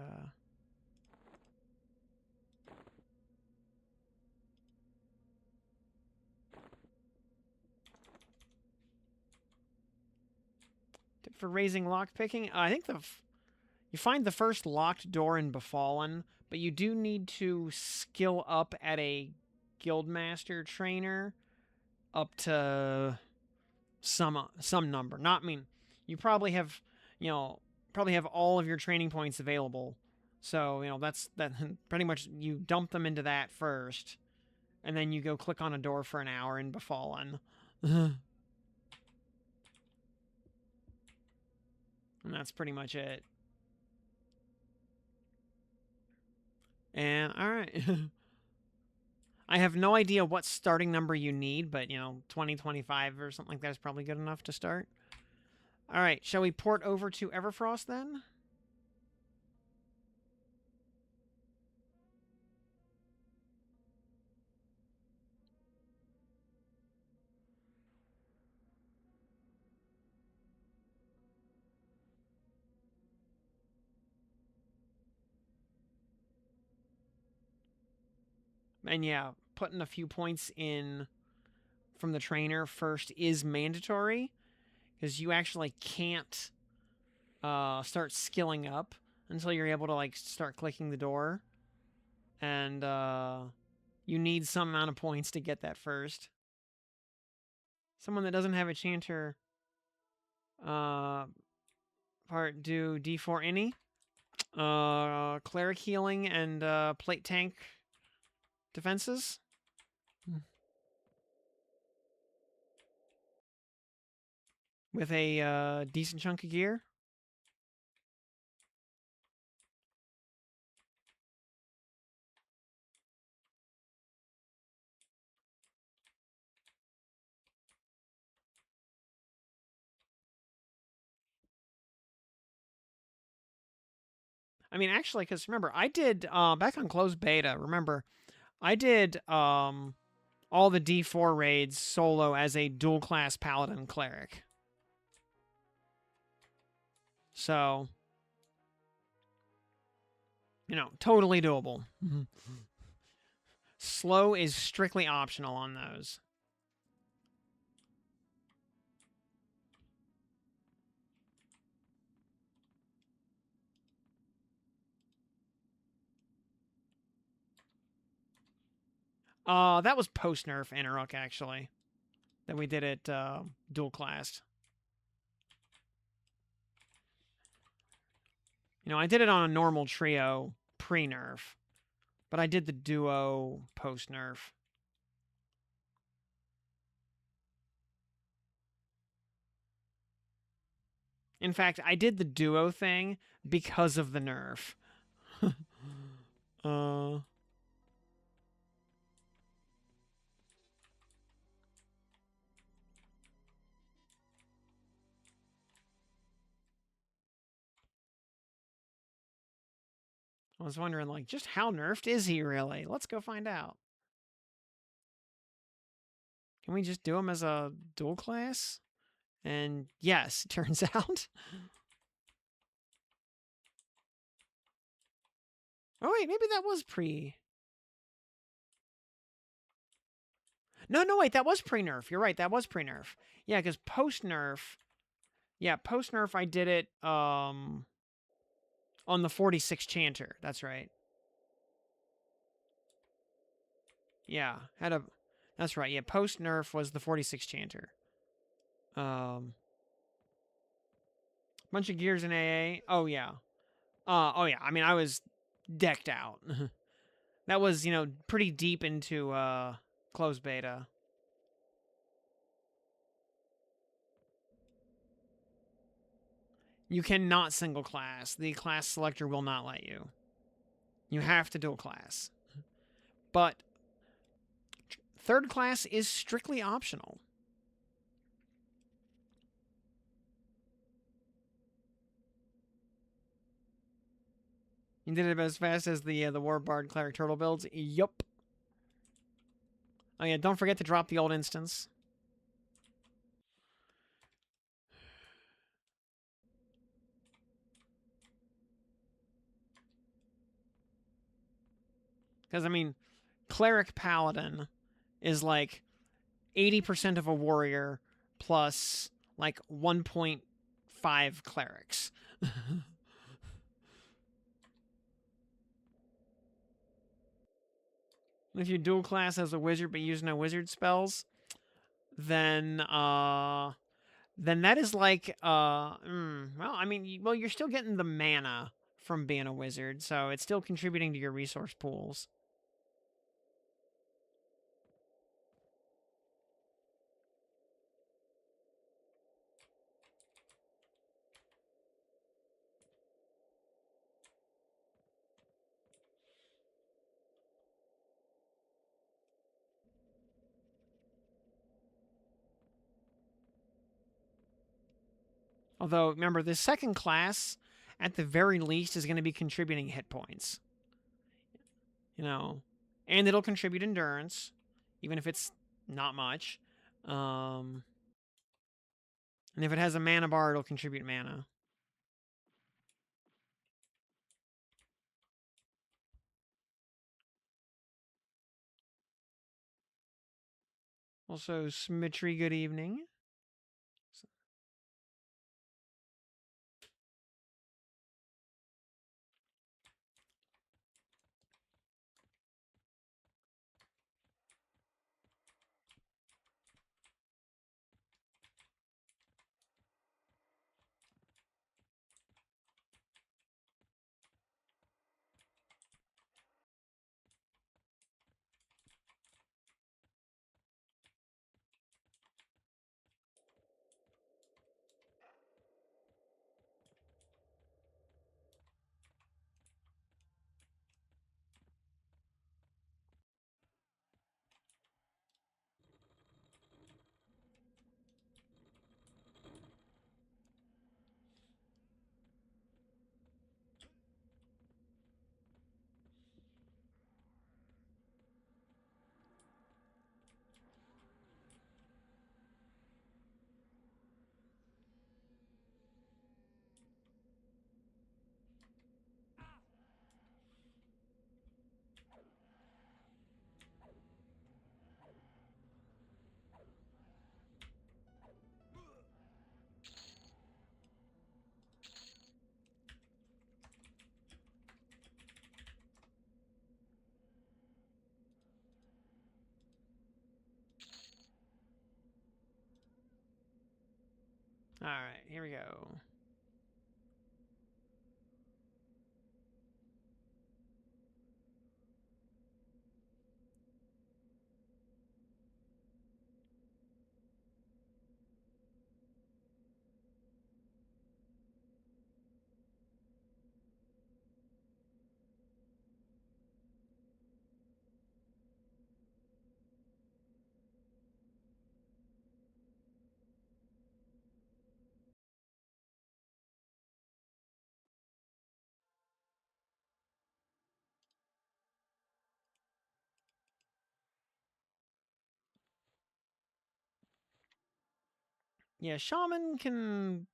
tip for raising lockpicking? I think you find the first locked door in Befallen, but you do need to skill up at a Guildmaster trainer up to some number. Not mean you probably have, you know, all of your training points available. So, you know, that pretty much you dump them into that first, and then you go click on a door for an hour in Befallen. And that's pretty much it. And all right. I have no idea what starting number you need, but, you know, 2025 or something like that is probably good enough to start. All right, shall we port over to Everfrost then? And yeah, putting a few points in from the trainer first is mandatory, because you actually can't start skilling up until you're able to, like, start clicking the door. And you need some amount of points to get that first. Someone that doesn't have a chanter part do D4 any. Cleric healing and plate tank defenses. With a decent chunk of gear. I mean, actually, because remember, I did back on closed beta. Remember, I did all the D4 raids solo as a dual class paladin cleric. So, totally doable. Slow is strictly optional on those. That was post nerf Interrook actually. That we did it dual classed. I did it on a normal trio pre nerf, but I did the duo post nerf. In fact, I did the duo thing because of the nerf. uh. I was wondering, like, just how nerfed is he really? Let's go find out. Can we just do him as a dual class? And yes, turns out. Oh, wait, maybe that was pre. No, wait, that was pre nerf. You're right, that was pre nerf. Yeah, because post nerf. Yeah, post nerf, I did it on the 46 Chanter. That's right. Yeah, had a. That's right. Yeah, post nerf was the 46 Chanter. Bunch of gears in AA. Oh yeah. Oh yeah. I mean, I was decked out. That was pretty deep into closed beta. You cannot single class. The class selector will not let you. You have to dual class. But third class is strictly optional. You did it as fast as the Warbard Cleric Turtle builds? Yup. Oh yeah, don't forget to drop the old instance. Because, I mean, Cleric Paladin is like 80% of a warrior plus like 1.5 clerics. If you dual class as a wizard but use no wizard spells, then that is like well, I mean, you're still getting the mana from being a wizard, so it's still contributing to your resource pools. Although, remember, the second class, at the very least, is going to be contributing hit points. And it'll contribute endurance, even if it's not much. And if it has a mana bar, it'll contribute mana. Also, Symmetry, good evening. Alright, here we go. Yeah, Shaman can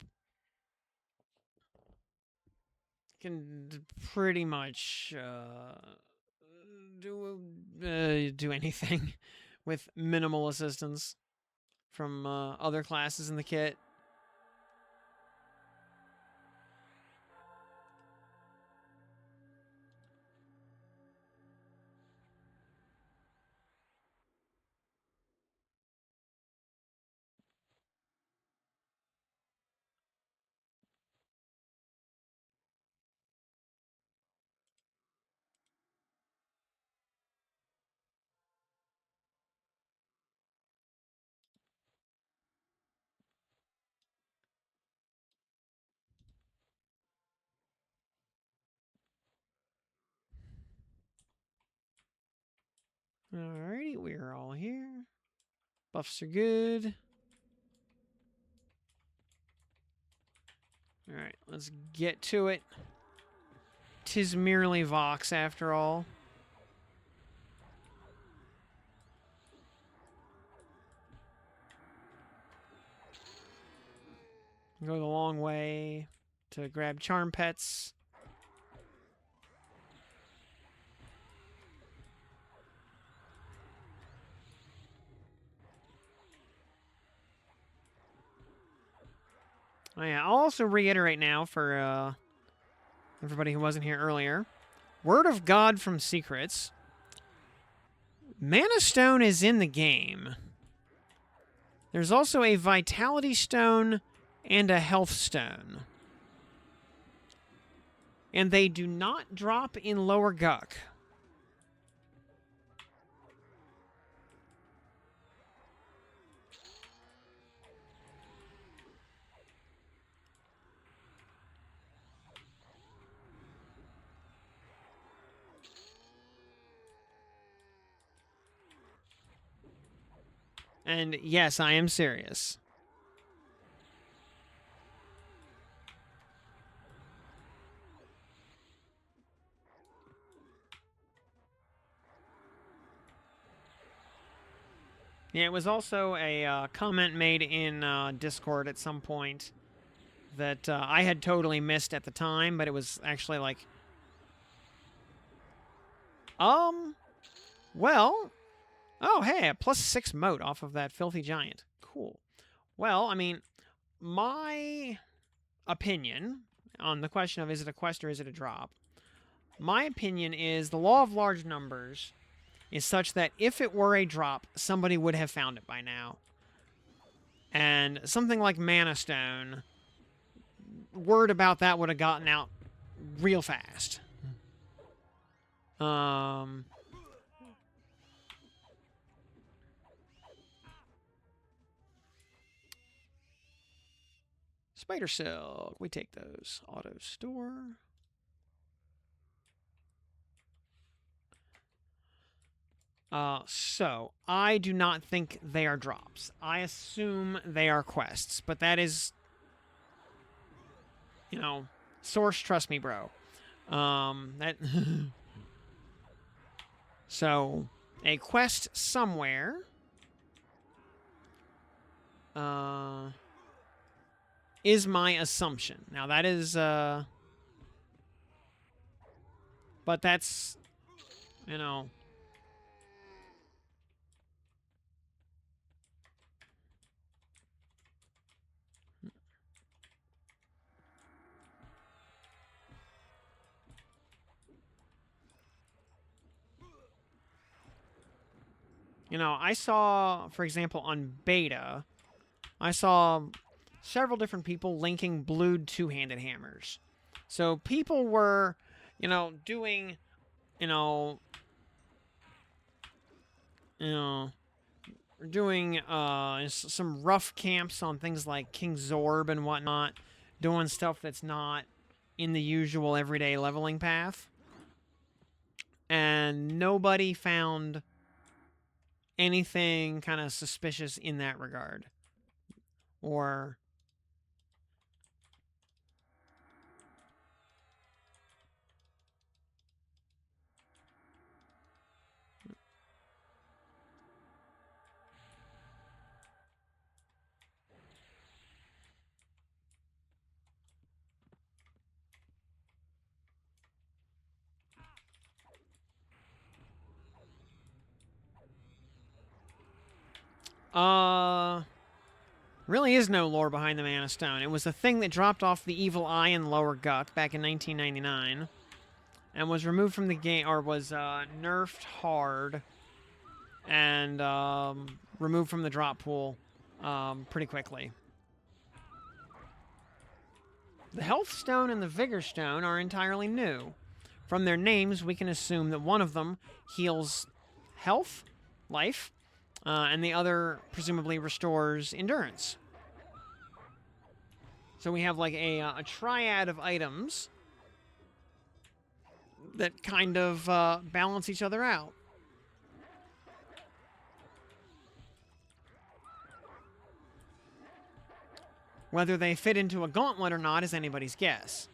pretty much do anything with minimal assistance from other classes in the kit. Alrighty, we're all here. Buffs are good. Alright, let's get to it. 'Tis merely Vox, after all. Go the long way to grab charm pets. Oh yeah, I'll also reiterate now for everybody who wasn't here earlier. Word of God from Secrets. Mana Stone is in the game. There's also a Vitality Stone and a Health Stone. And they do not drop in Lower Guck. And yes, I am serious. Yeah, it was also a comment made in Discord at some point that I had totally missed at the time, but it was actually like, well, oh, hey, a +6 moat off of that Filthy Giant. Cool. Well, I mean, my opinion on the question of is it a quest or is it a drop, my opinion is the law of large numbers is such that if it were a drop, somebody would have found it by now. And something like Mana Stone, word about that would have gotten out real fast. Spider Silk, we take those. Auto store. So, I do not think they are drops. I assume they are quests, but that is, you know, source, trust me, bro. That... So, a quest somewhere. Is my assumption. Now, that is, but that's, you know... You know, I saw, for example, on beta, I saw several different people linking blued two-handed hammers. So people were, doing, you know, you know, doing some rough camps on things like King Zorb and whatnot, doing stuff that's not in the usual everyday leveling path. And nobody found anything kind of suspicious in that regard. Or... really is no lore behind the Mana Stone. It was a thing that dropped off the evil eye in Lower Guck back in 1999 and was removed from the game, or was nerfed hard and removed from the drop pool pretty quickly. The Health Stone and the Vigor Stone are entirely new. From their names, we can assume that one of them heals health, life, and the other presumably restores endurance. So we have like a triad of items that kind of balance each other out. Whether they fit into a gauntlet or not is anybody's guess.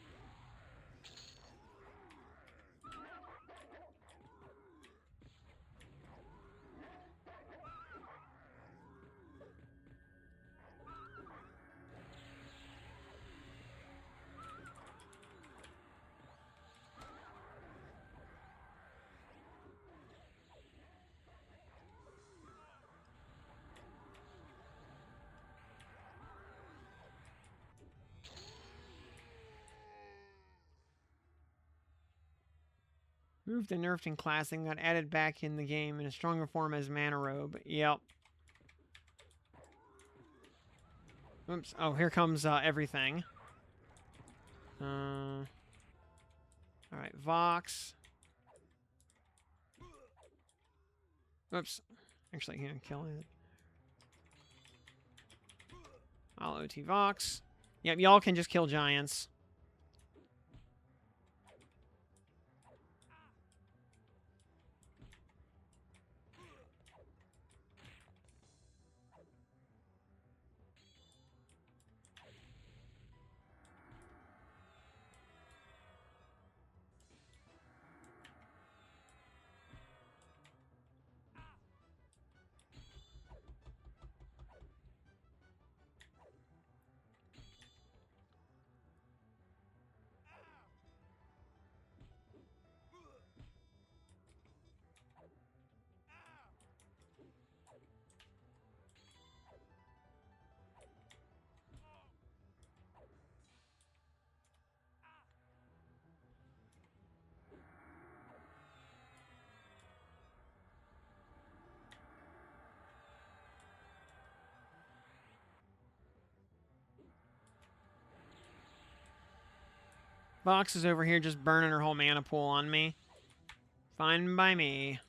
Moved and nerfed in class and got added back in the game in a stronger form as Mana Robe. Yep. Oops. Oh, here comes everything. Alright, Vox. Oops. Actually, I can't kill it. I'll OT Vox. Yep, y'all can just kill giants. Vox is over here just burning her whole mana pool on me. Fine by me.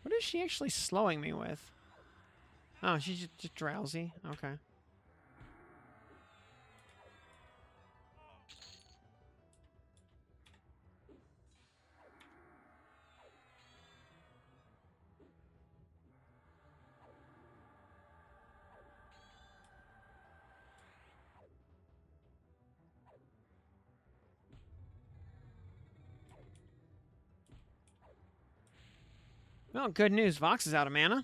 What is she actually slowing me with? Oh, she's just drowsy. Okay. Well, good news. Vox is out of mana.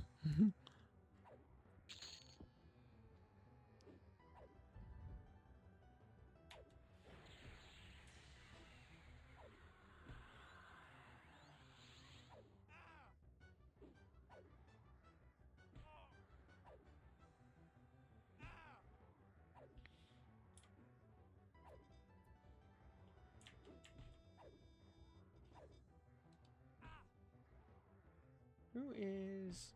Who is...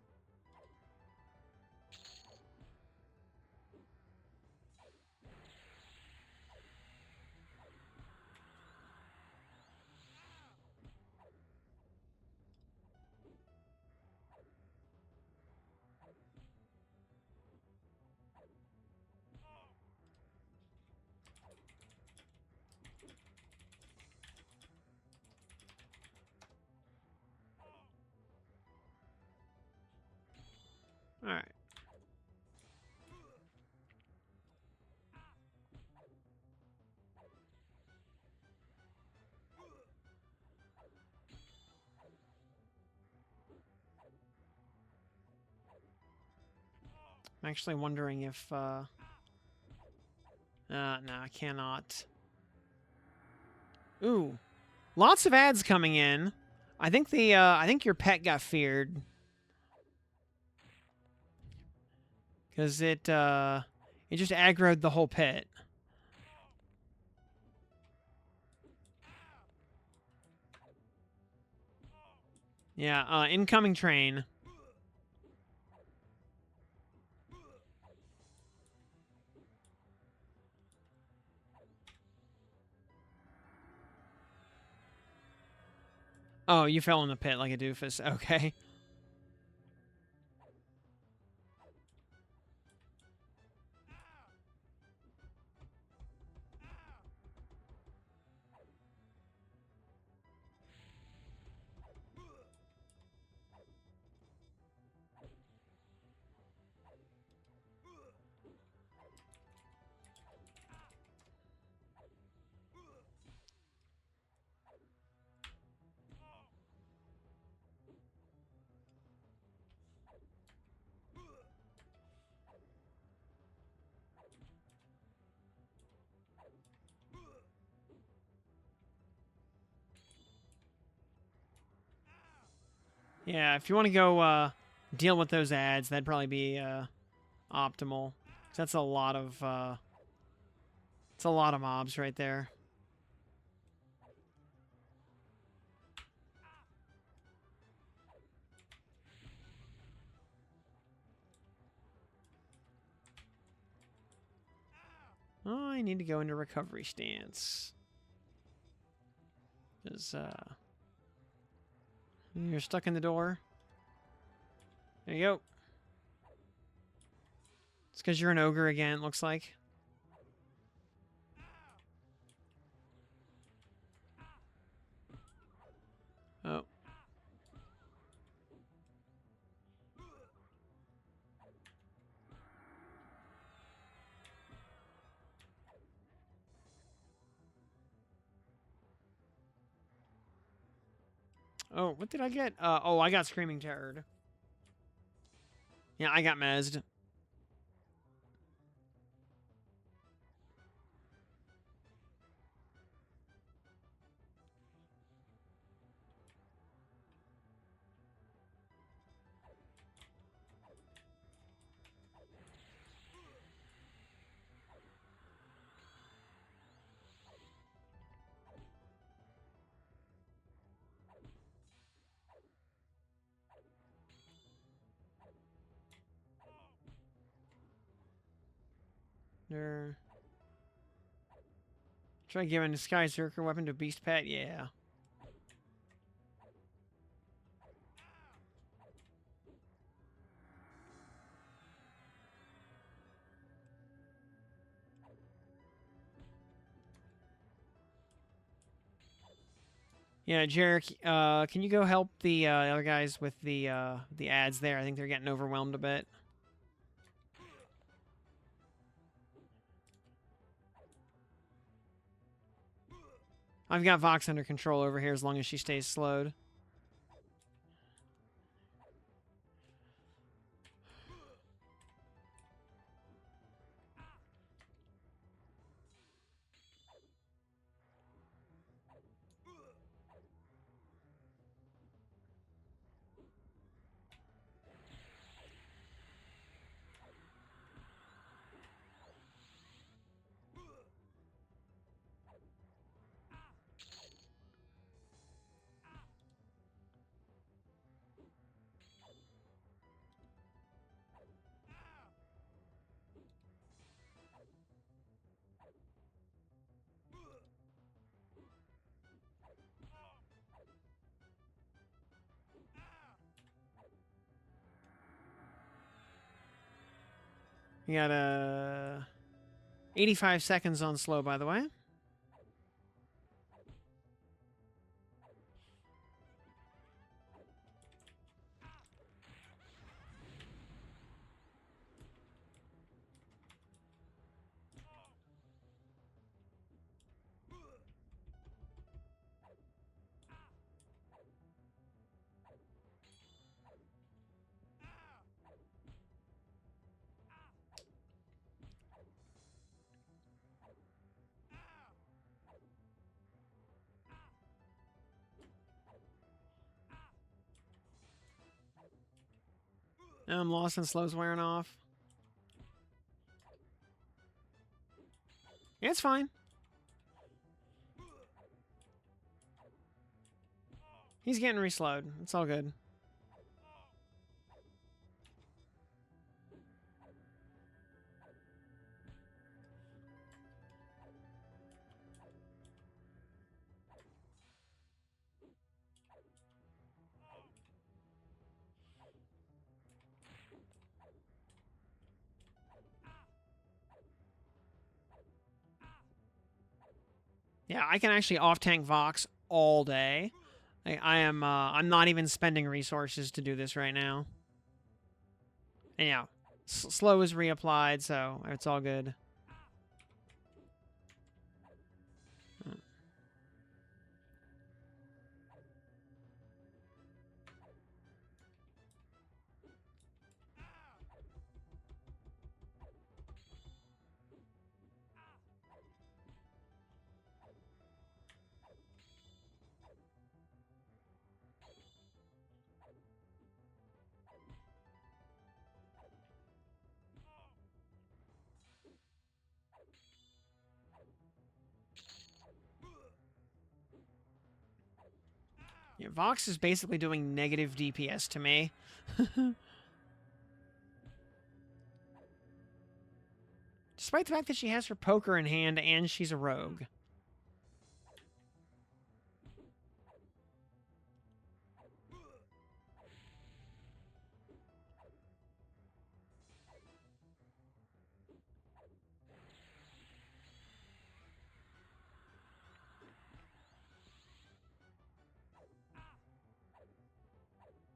Alright. I'm actually wondering if, no, I cannot. Ooh. Lots of ads coming in. I think I think your pet got feared. Because it just aggroed the whole pit. Yeah, incoming train. Oh, you fell in the pit like a doofus. Okay. Yeah, if you want to go deal with those ads, that'd probably be optimal. 'Cause that's a lot of it's a lot of mobs right there. Oh, I need to go into recovery stance. 'Cause you're stuck in the door. There you go. It's because you're an ogre again, it looks like. Oh. Oh, what did I get? Oh, I got Screaming Terrored. Yeah, I got mezzed. There. Try giving a Sky Zerker weapon to Beast Pet? Yeah. Yeah, Jarek, can you go help the other guys with the ads there? I think they're getting overwhelmed a bit. I've got Vox under control over here as long as she stays slowed. We got 85 seconds on slow, by the way. I'm lost and slow's wearing off. It's fine. He's getting reslowed. It's all good. Yeah, I can actually off-tank Vox all day. I'm not even spending resources to do this right now. And yeah, slow is reapplied, so it's all good. Yeah, Vox is basically doing negative DPS to me. Despite the fact that she has her poker in hand and she's a rogue.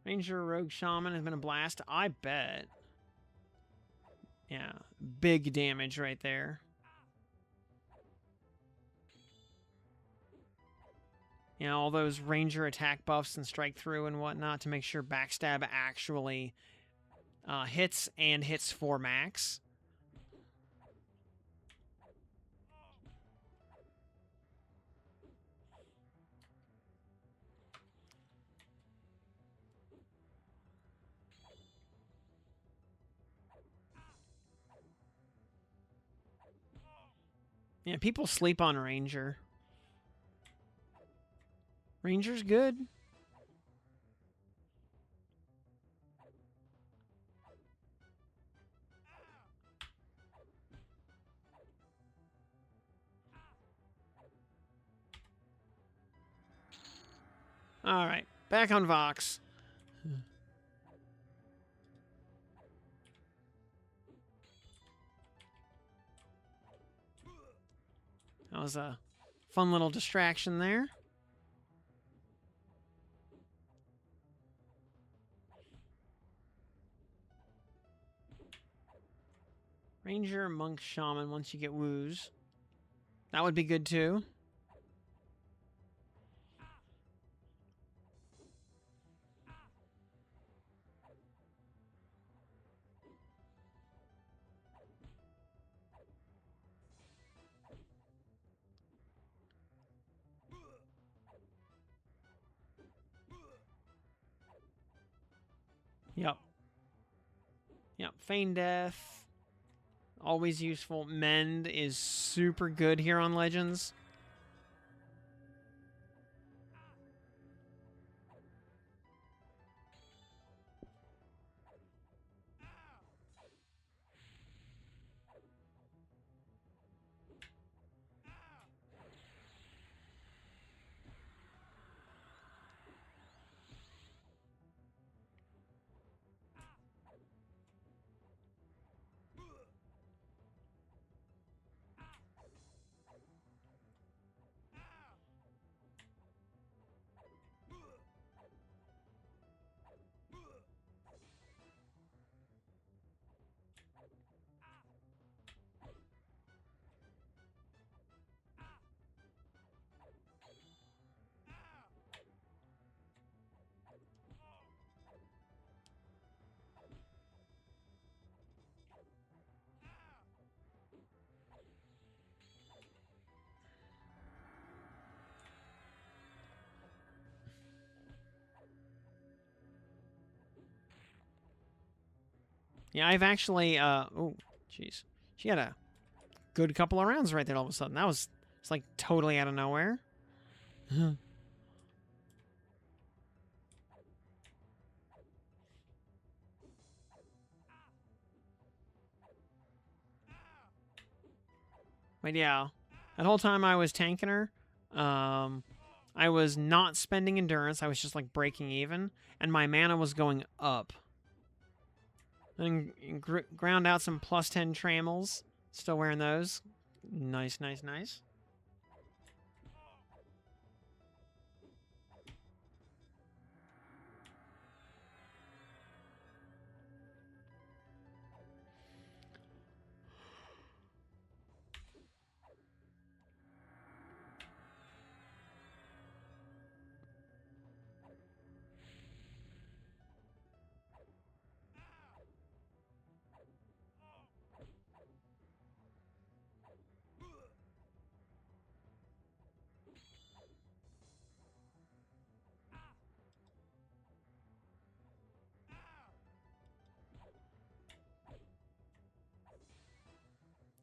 Ranger, rogue, shaman has been a blast. I bet. Yeah, big damage right there. You know, all those ranger attack buffs and strike through and whatnot to make sure backstab actually hits and hits for max. Yeah, people sleep on Ranger. Ranger's good. Alright, back on Vox. That was a fun little distraction there. Ranger, monk, shaman once you get woos. That would be good too. Yep. Yep, feign death. Always useful. Mend is super good here on Legends. Yeah, I've actually, oh, jeez. She had a good couple of rounds right there all of a sudden. That was, it's like totally out of nowhere. But yeah, that whole time I was tanking her, I was not spending endurance. I was just like breaking even, and my mana was going up. Then ground out some +10 trammels. Still wearing those. Nice, nice, nice.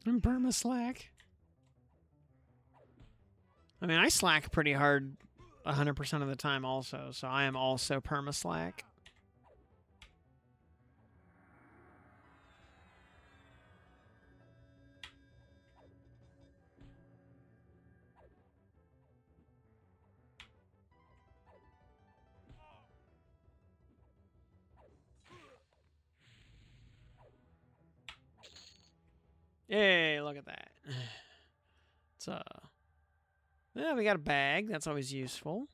And perma slack. I mean, I slack pretty hard 100% of the time also, so I am also perma slack. Yay, look at that. It's yeah, we got a bag. That's always useful.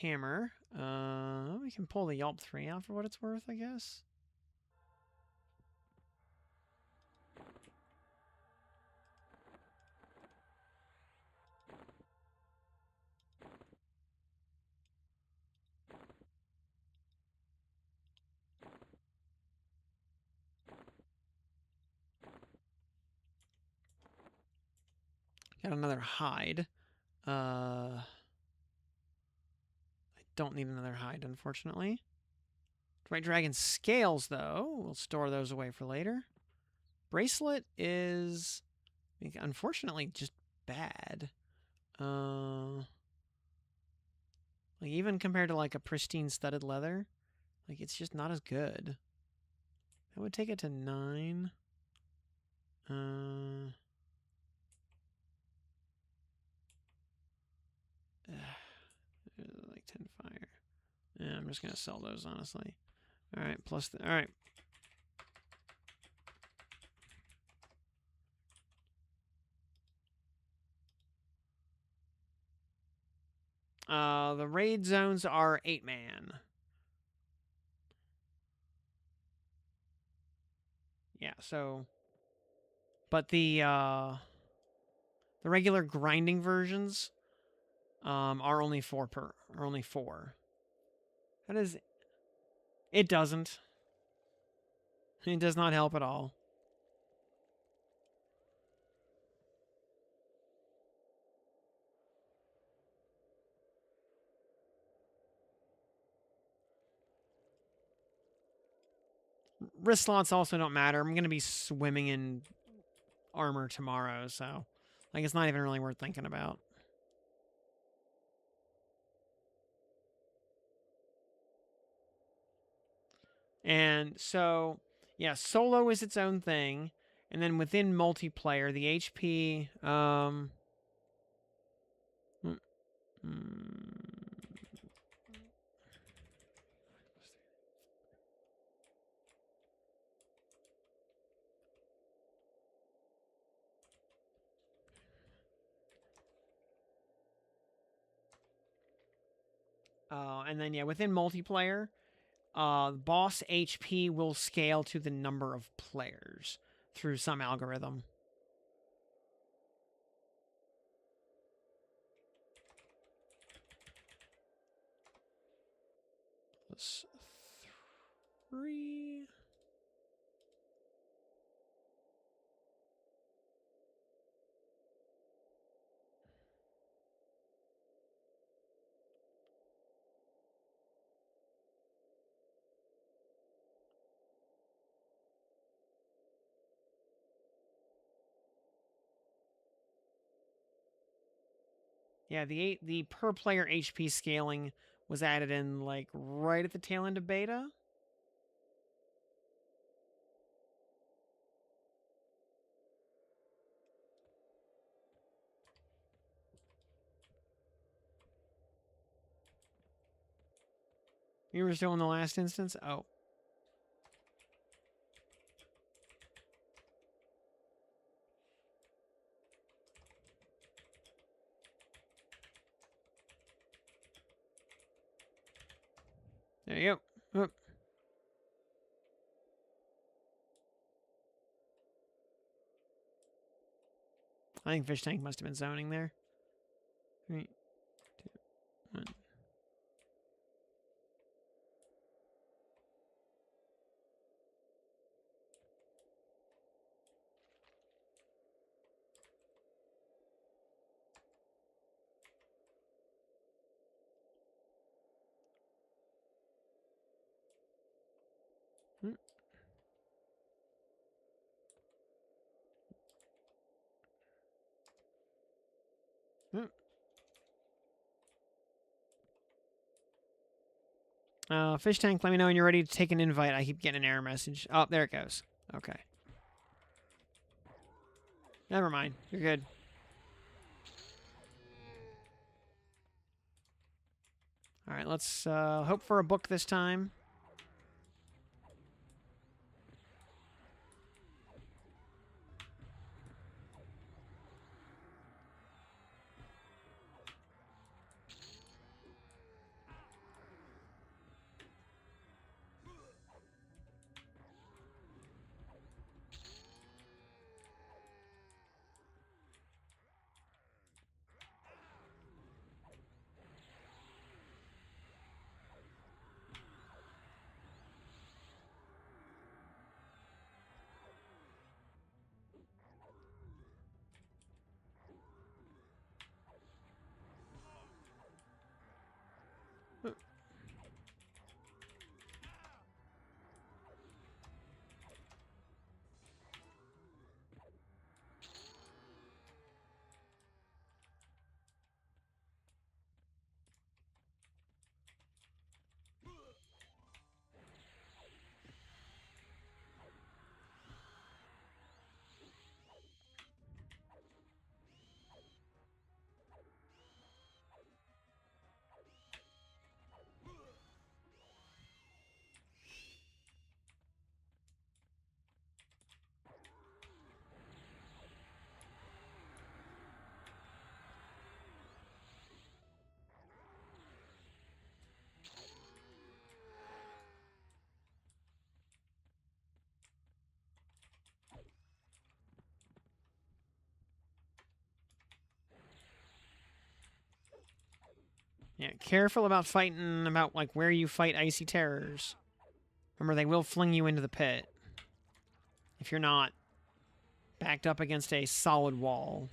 Hammer. We can pull the Yelp 3 out for what it's worth, I guess. Got another hide. I don't need another hide, unfortunately. White Dragon scales, though. We'll store those away for later. Bracelet is, unfortunately, just bad. Like, even compared to, like, a pristine studded leather, like, it's just not as good. That would take it to 9. Like 10 fire. Yeah, I'm just going to sell those, honestly. All right, plus, all right. The raid zones are 8-man. Yeah, so, but the regular grinding versions are only 4 per, are only 4. That is, it doesn't. It does not help at all. Wrist slots also don't matter. I'm going to be swimming in armor tomorrow, so like it's not even really worth thinking about. And so, yeah, solo is its own thing, and then within multiplayer, the HP, mm, and then yeah, within multiplayer, boss HP will scale to the number of players through some algorithm. Plus 3. Yeah, the per player HP scaling was added in like right at the tail end of beta. You were still in the last instance? Oh. There you go. Oop. I think Fish Tank must have been zoning there. 3, 2, 1. Fish Tank, let me know when you're ready to take an invite. I keep getting an error message. Oh, there it goes. Okay. Never mind. You're good. All right, let's hope for a book this time. Yeah, careful about fighting about like where you fight icy terrors. Remember, they will fling you into the pit if you're not backed up against a solid wall.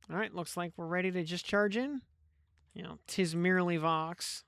All right, looks like we're ready to just charge in. You know, 'tis merely Vox.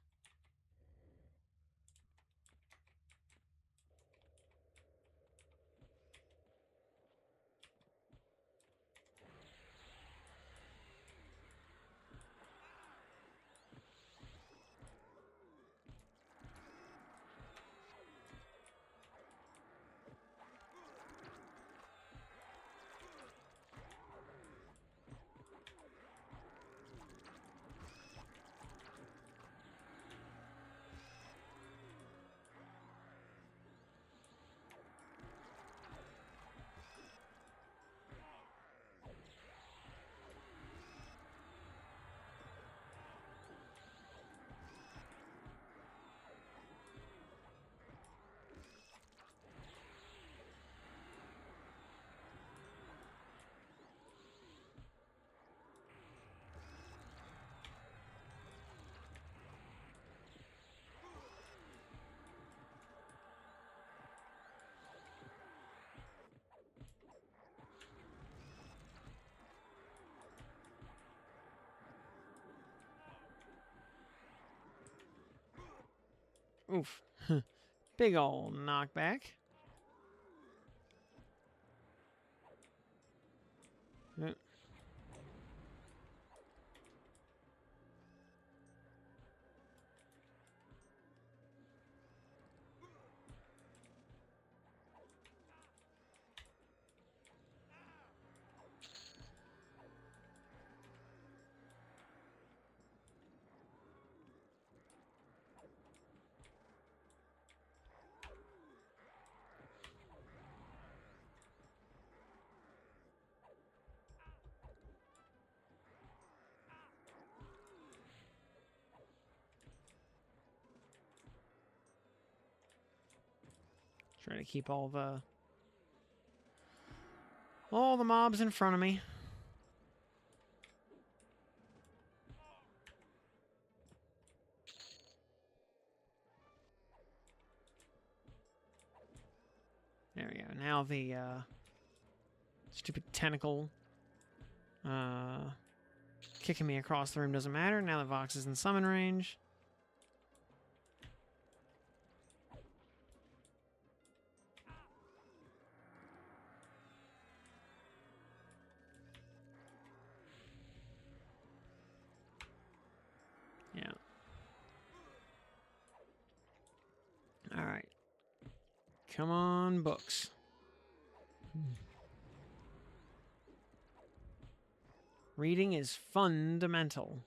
Oof. Big ol' knockback. Uh, Try to keep all the mobs in front of me. There we go. Now the stupid tentacle kicking me across the room doesn't matter. Now that Vox is in summon range. Yeah. Alright. Come on, books. Reading is fundamental.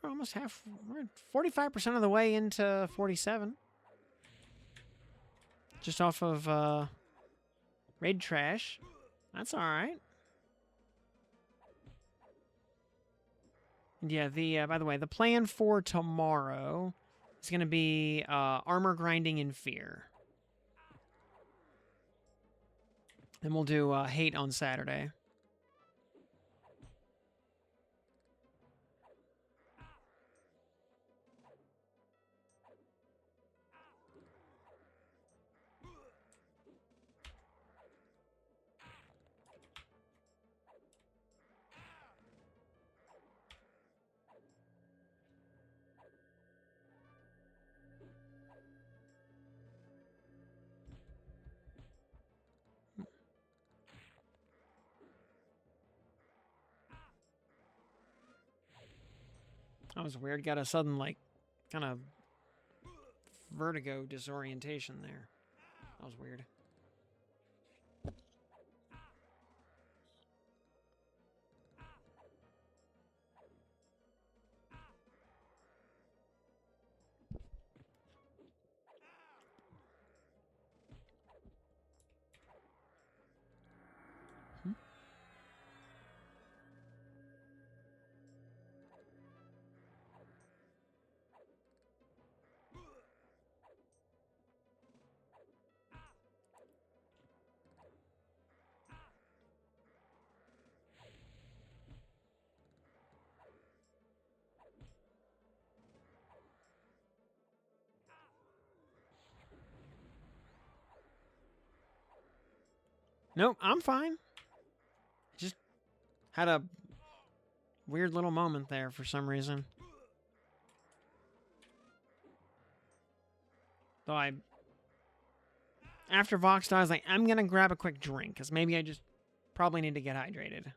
We're almost we're 45% of the way into 47. Just off of raid trash. That's alright. Yeah, by the way, the plan for tomorrow is going to be armor grinding and fear. And we'll do hate on Saturday. That was weird. Got a sudden, like, kind of vertigo disorientation there. That was weird. Nope, I'm fine. Just had a weird little moment there for some reason. Though after Vox died, I was like, I'm going to grab a quick drink, because maybe I just probably need to get hydrated.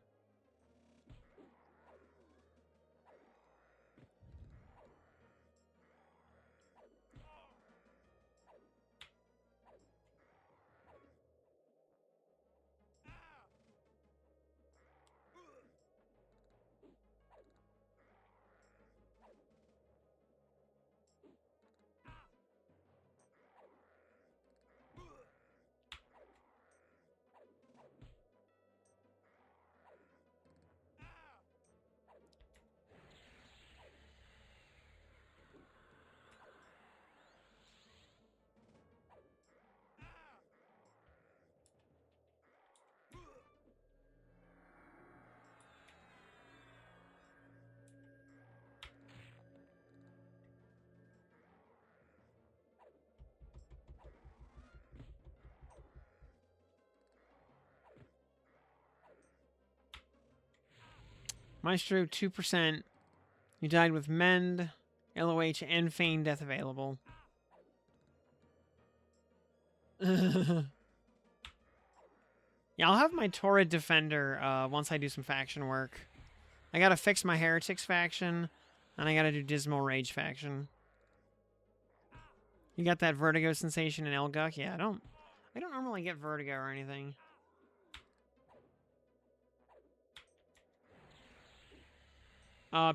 Maestro, 2%. You died with Mend, LOH, and Feign Death available. Yeah, I'll have my Torrid Defender once I do some faction work. I gotta fix my Heretics faction, and I gotta do Dismal Rage faction. You got that Vertigo sensation in Elguk? Yeah, I don't normally get Vertigo or anything.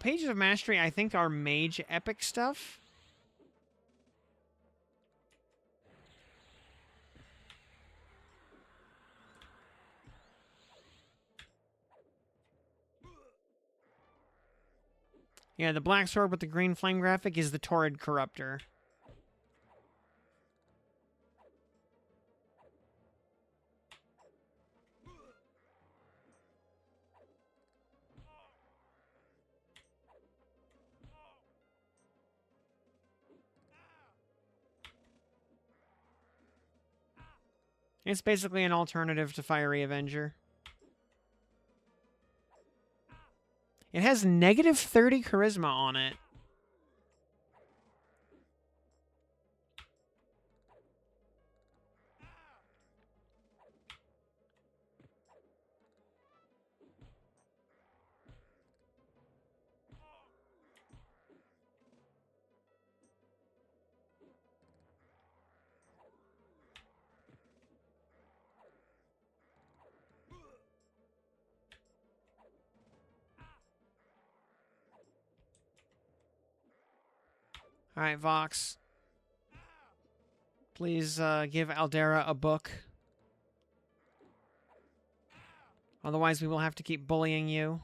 Pages of Mastery, I think, are Mage Epic stuff. Yeah, the black sword with the green flame graphic is the Torrid Corruptor. It's basically an alternative to Fiery Avenger. It has negative 30 charisma on it. Alright, Vox. Please give Aldera a book. Otherwise, we will have to keep bullying you.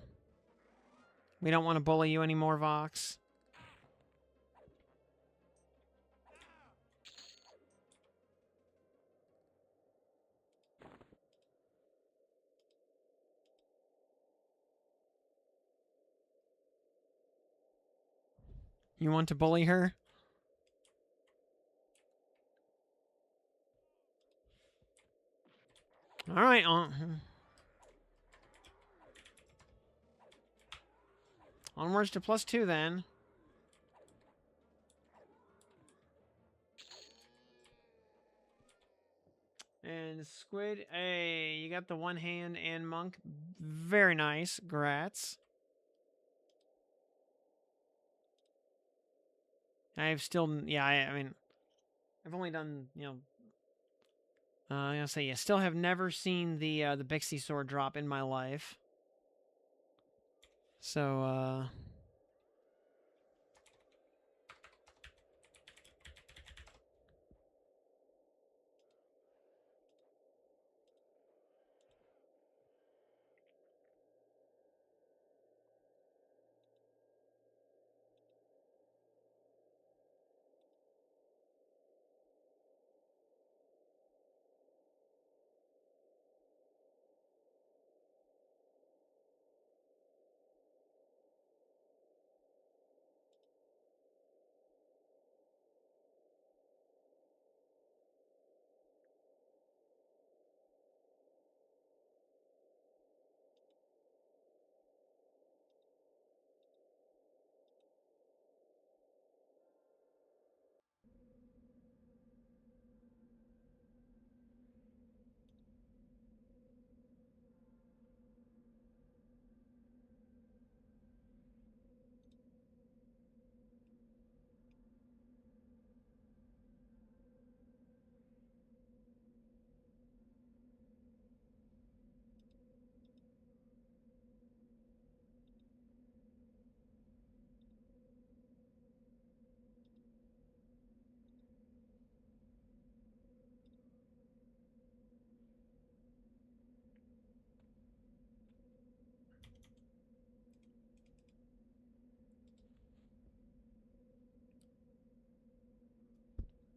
We don't want to bully you anymore, Vox. You want to bully her? Alright, onwards to +2 then. And Squid, hey, you got the one hand and Monk. Very nice. Grats. I've still, yeah, I mean, I've only done, you know, I'm gonna say, yeah, still have never seen the Bixie sword drop in my life. So,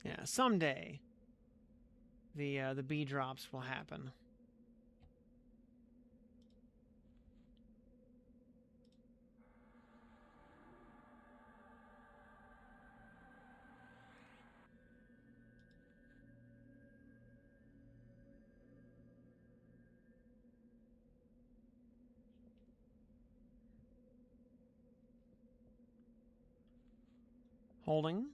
yeah, someday the B drops will happen. Holding.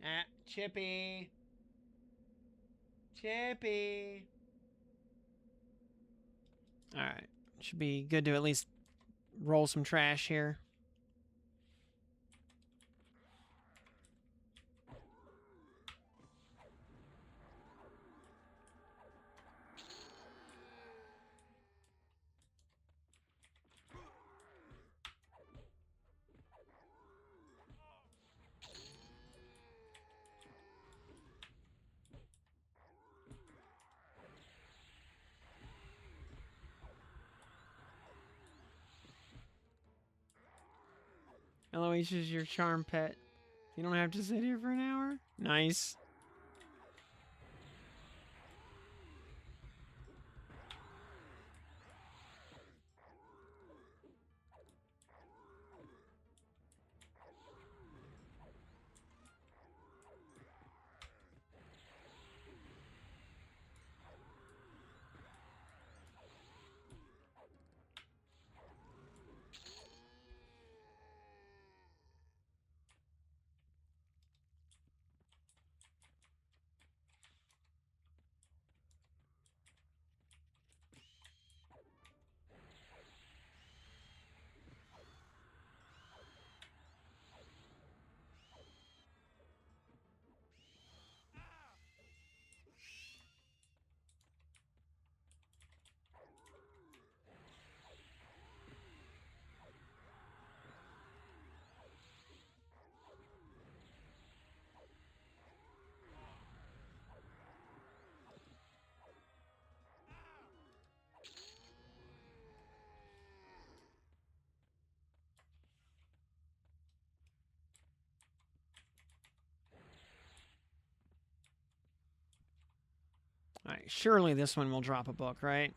Ah, Chippy. Chippy. Alright. Should be good to at least roll some trash here. Eloise is your charm pet. You don't have to sit here for an hour? Nice. Alright, surely this one will drop a book, right?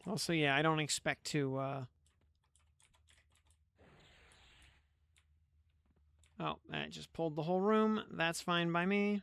Also, yeah, I don't expect to, Oh, that just pulled the whole room. That's fine by me.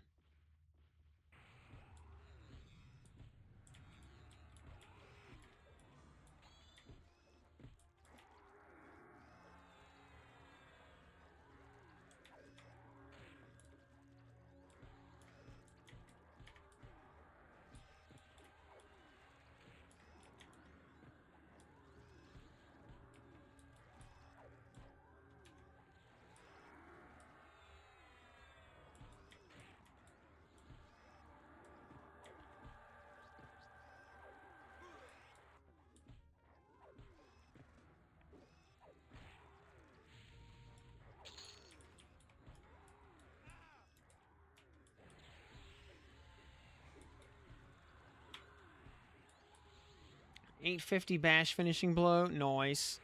850 bash finishing blow. Nice.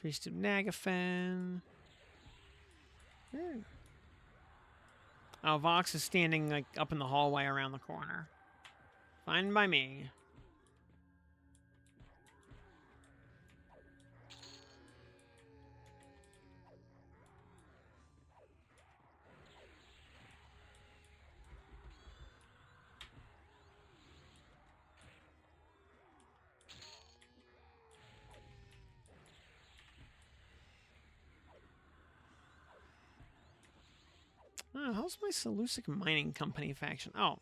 Priest of Nagafen. Oh, Vox is standing like up in the hallway around the corner. Fine by me. Oh, how's my Seleucic Mining Company faction? Oh,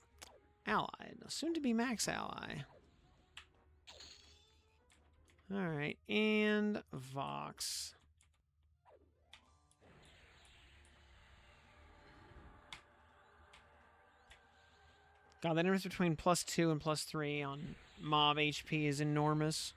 allied. Soon to be max ally. Alright, and Vox. God, the difference between +2 and +3 on mob HP is enormous.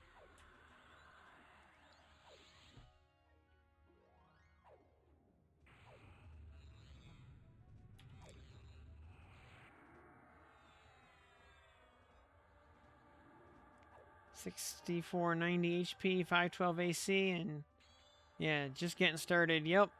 $64.90 HP, 512 AC, and yeah, just getting started. Yep.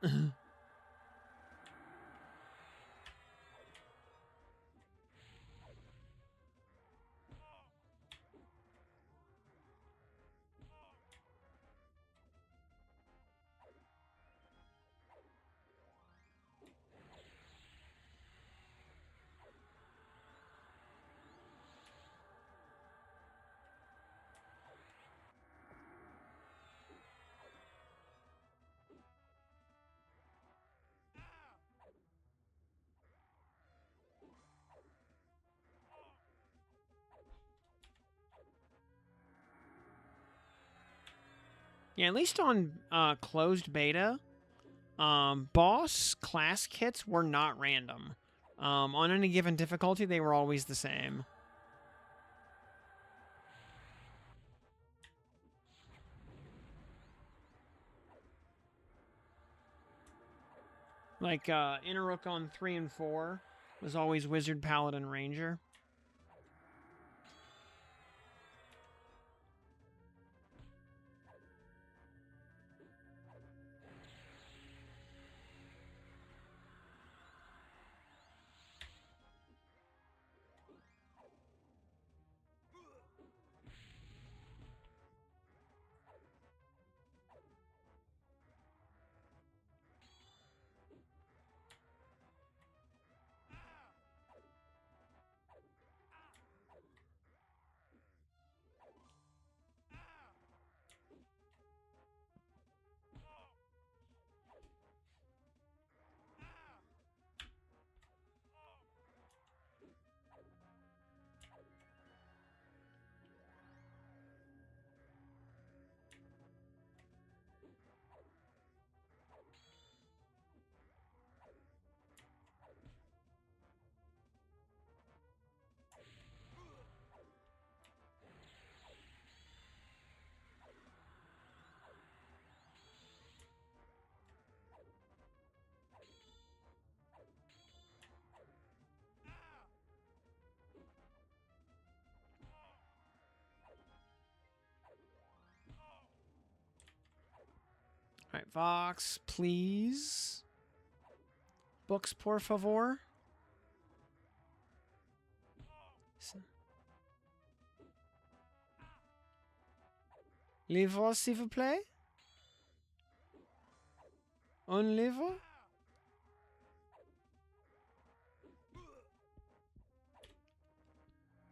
Yeah, at least on closed beta, boss class kits were not random. On any given difficulty, they were always the same. Like, Innerrook on 3 and 4 was always Wizard, Paladin, Ranger. Alright, Vox, please. Books, por favor. Livre, s'il vous plaît. Un livre.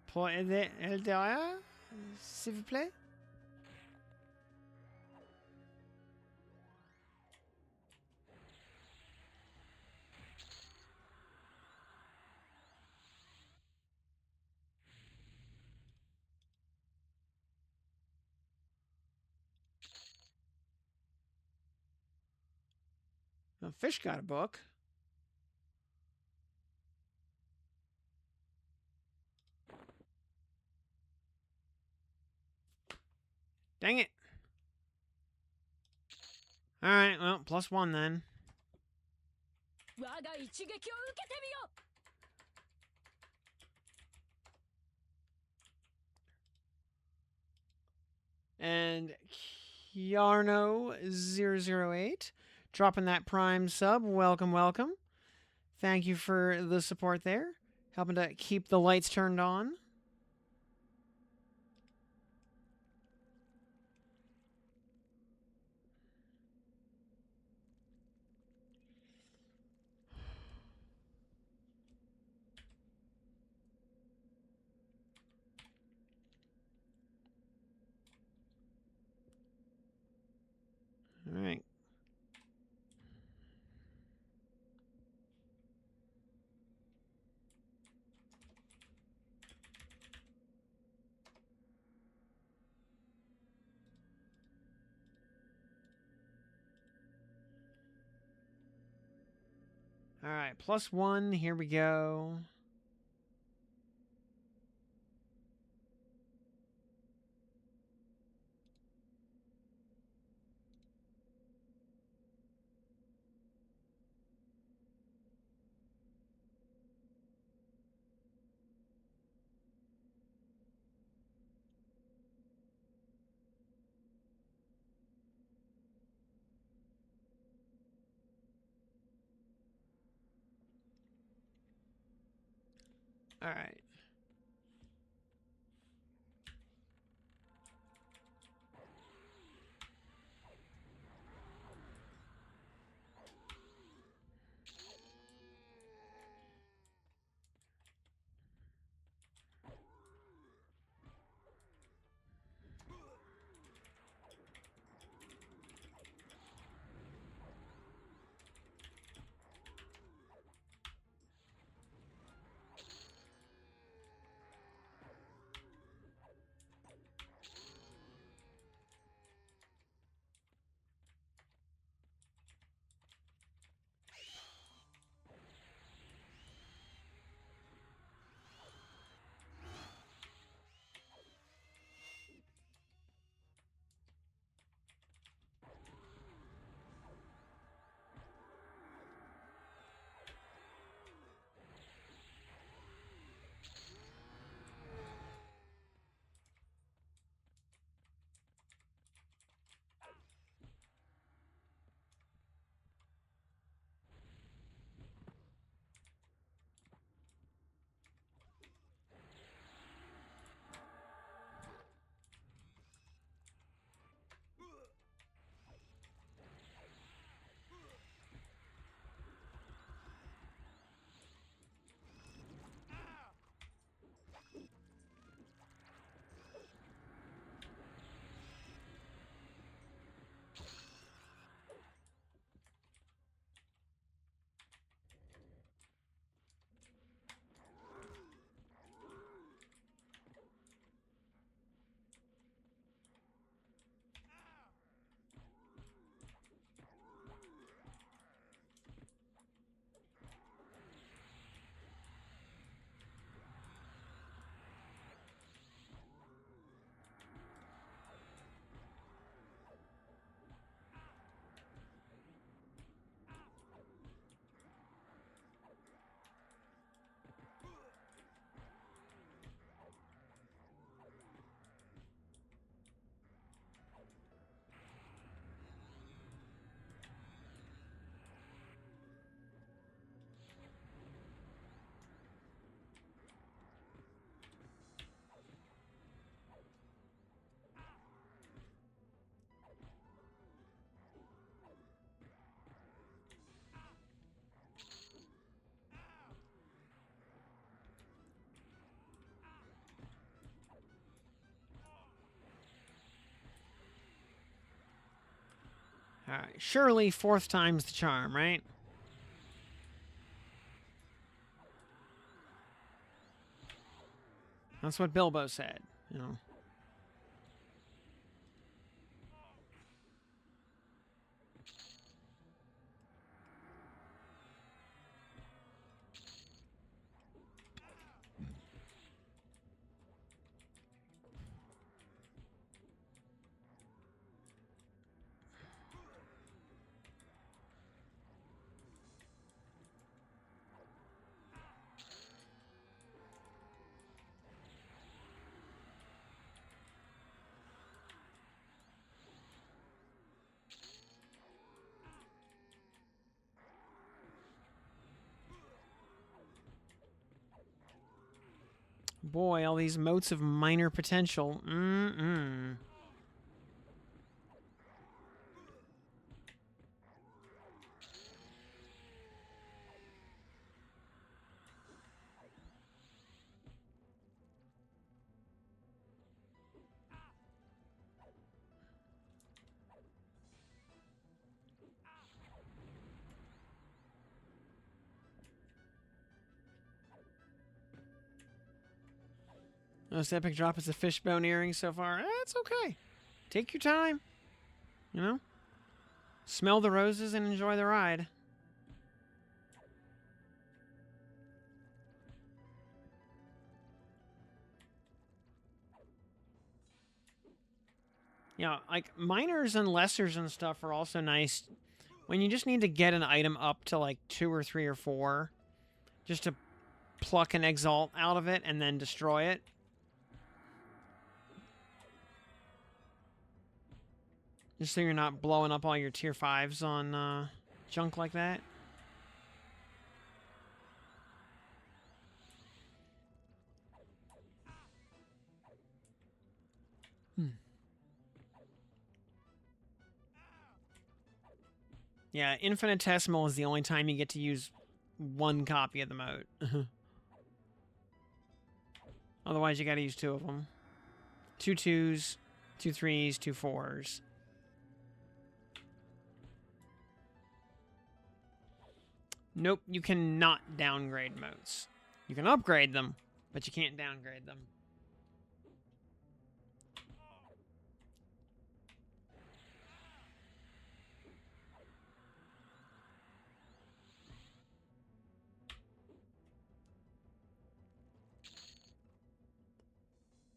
Pour aider elle derrière, s'il vous plaît. A fish got a book. Dang it. Alright, well, +1 then. And Kiarno008 dropping that Prime sub. Welcome, welcome. Thank you for the support there. Helping to keep the lights turned on. All right. All right, +1. Here we go. All right. All right. Surely 4th time's the charm, right? That's what Bilbo said, you know. Boy, all these motes of minor potential. Most epic drop is a fishbone earring so far. It's okay. Take your time. You know? Smell the roses and enjoy the ride. Yeah, like minors and lessers and stuff are also nice when you just need to get an item up to like 2 or 3 or 4, just to pluck an exalt out of it and then destroy it. Just so you're not blowing up all your tier 5s on junk like that. Yeah, infinitesimal is the only time you get to use one copy of the mote. Otherwise, you gotta use 2 of them. 2 2s, 2 3s, 2 4s. Nope, you cannot downgrade motes. You can upgrade them, but you can't downgrade them.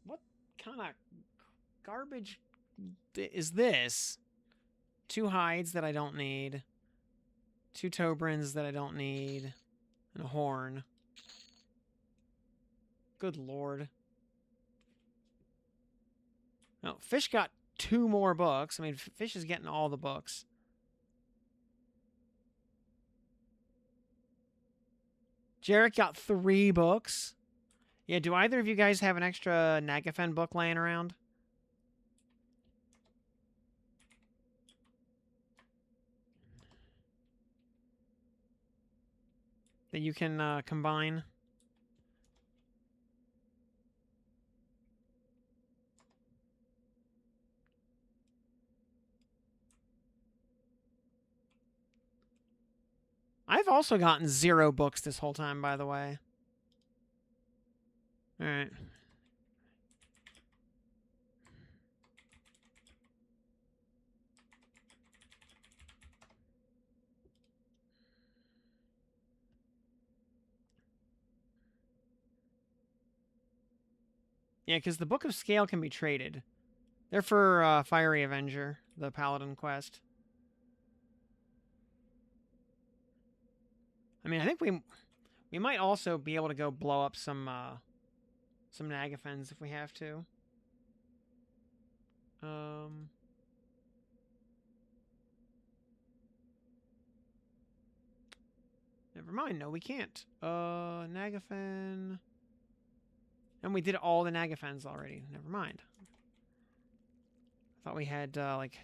What kind of garbage is this? 2 hides that I don't need. 2 Tobrins that I don't need. And a horn. Good lord. No, Fish got 2 more books. I mean, Fish is getting all the books. Jarek got 3 books. Yeah, do either of you guys have an extra Nagafen book laying around? That you can combine? I've also gotten 0 books this whole time, by the way. Alright. Yeah, because the Book of Scale can be traded. They're for Fiery Avenger, the Paladin quest. I mean, I think we might also be able to go blow up some Nagafens if we have to. Never mind. No, we can't. Nagafen. And we did all the Nagafens already. Never mind. I thought we had, like...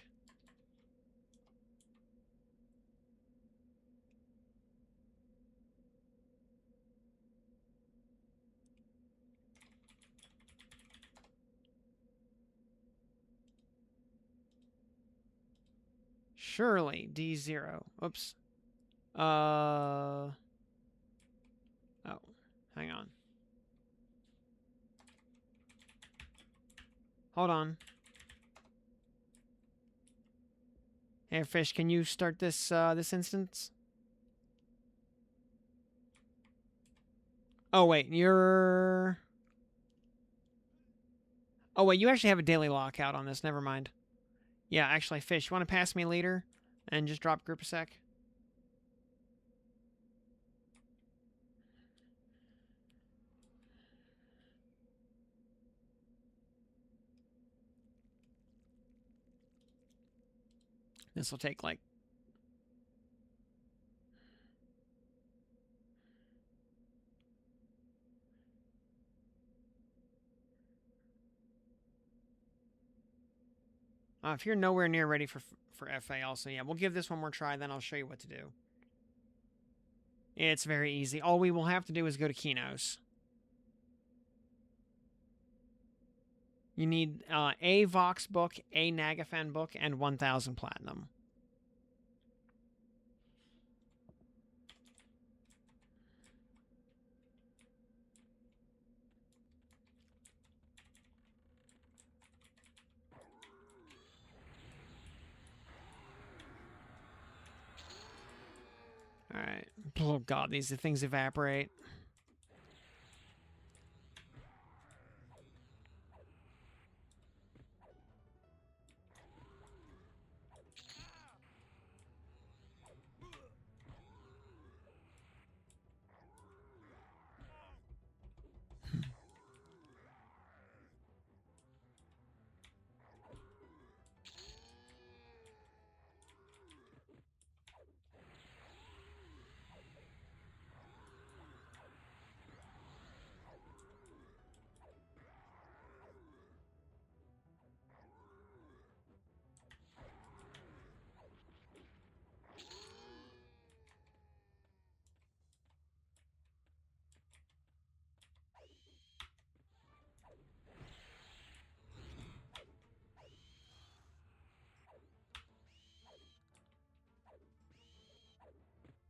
Surely, D0. Oops. Oh, hang on. Hold on. Hey, Fish, can you start this, this instance? Oh, wait, you're... Oh, wait, you actually have a daily lockout on this. Never mind. Yeah, actually, Fish, you want to pass me leader and just drop group a sec? This will take, like... If you're nowhere near ready for FA also, yeah, we'll give this one more try, then I'll show you what to do. It's very easy. All we will have to do is go to Kinos. You need a Vox book, a Nagafan book, and 1,000 platinum. Alright. Oh god, these things evaporate.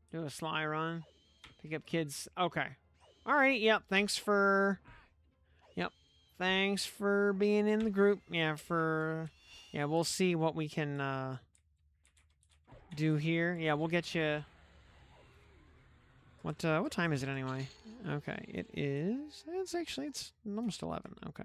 Do a sly run. Pick up kids. Okay. Alright, yep. Thanks for... Yep. Thanks for being in the group. Yeah, we'll see what we can, do here. Yeah, we'll get you... What time is it anyway? Okay, it is... It's almost 11. Okay.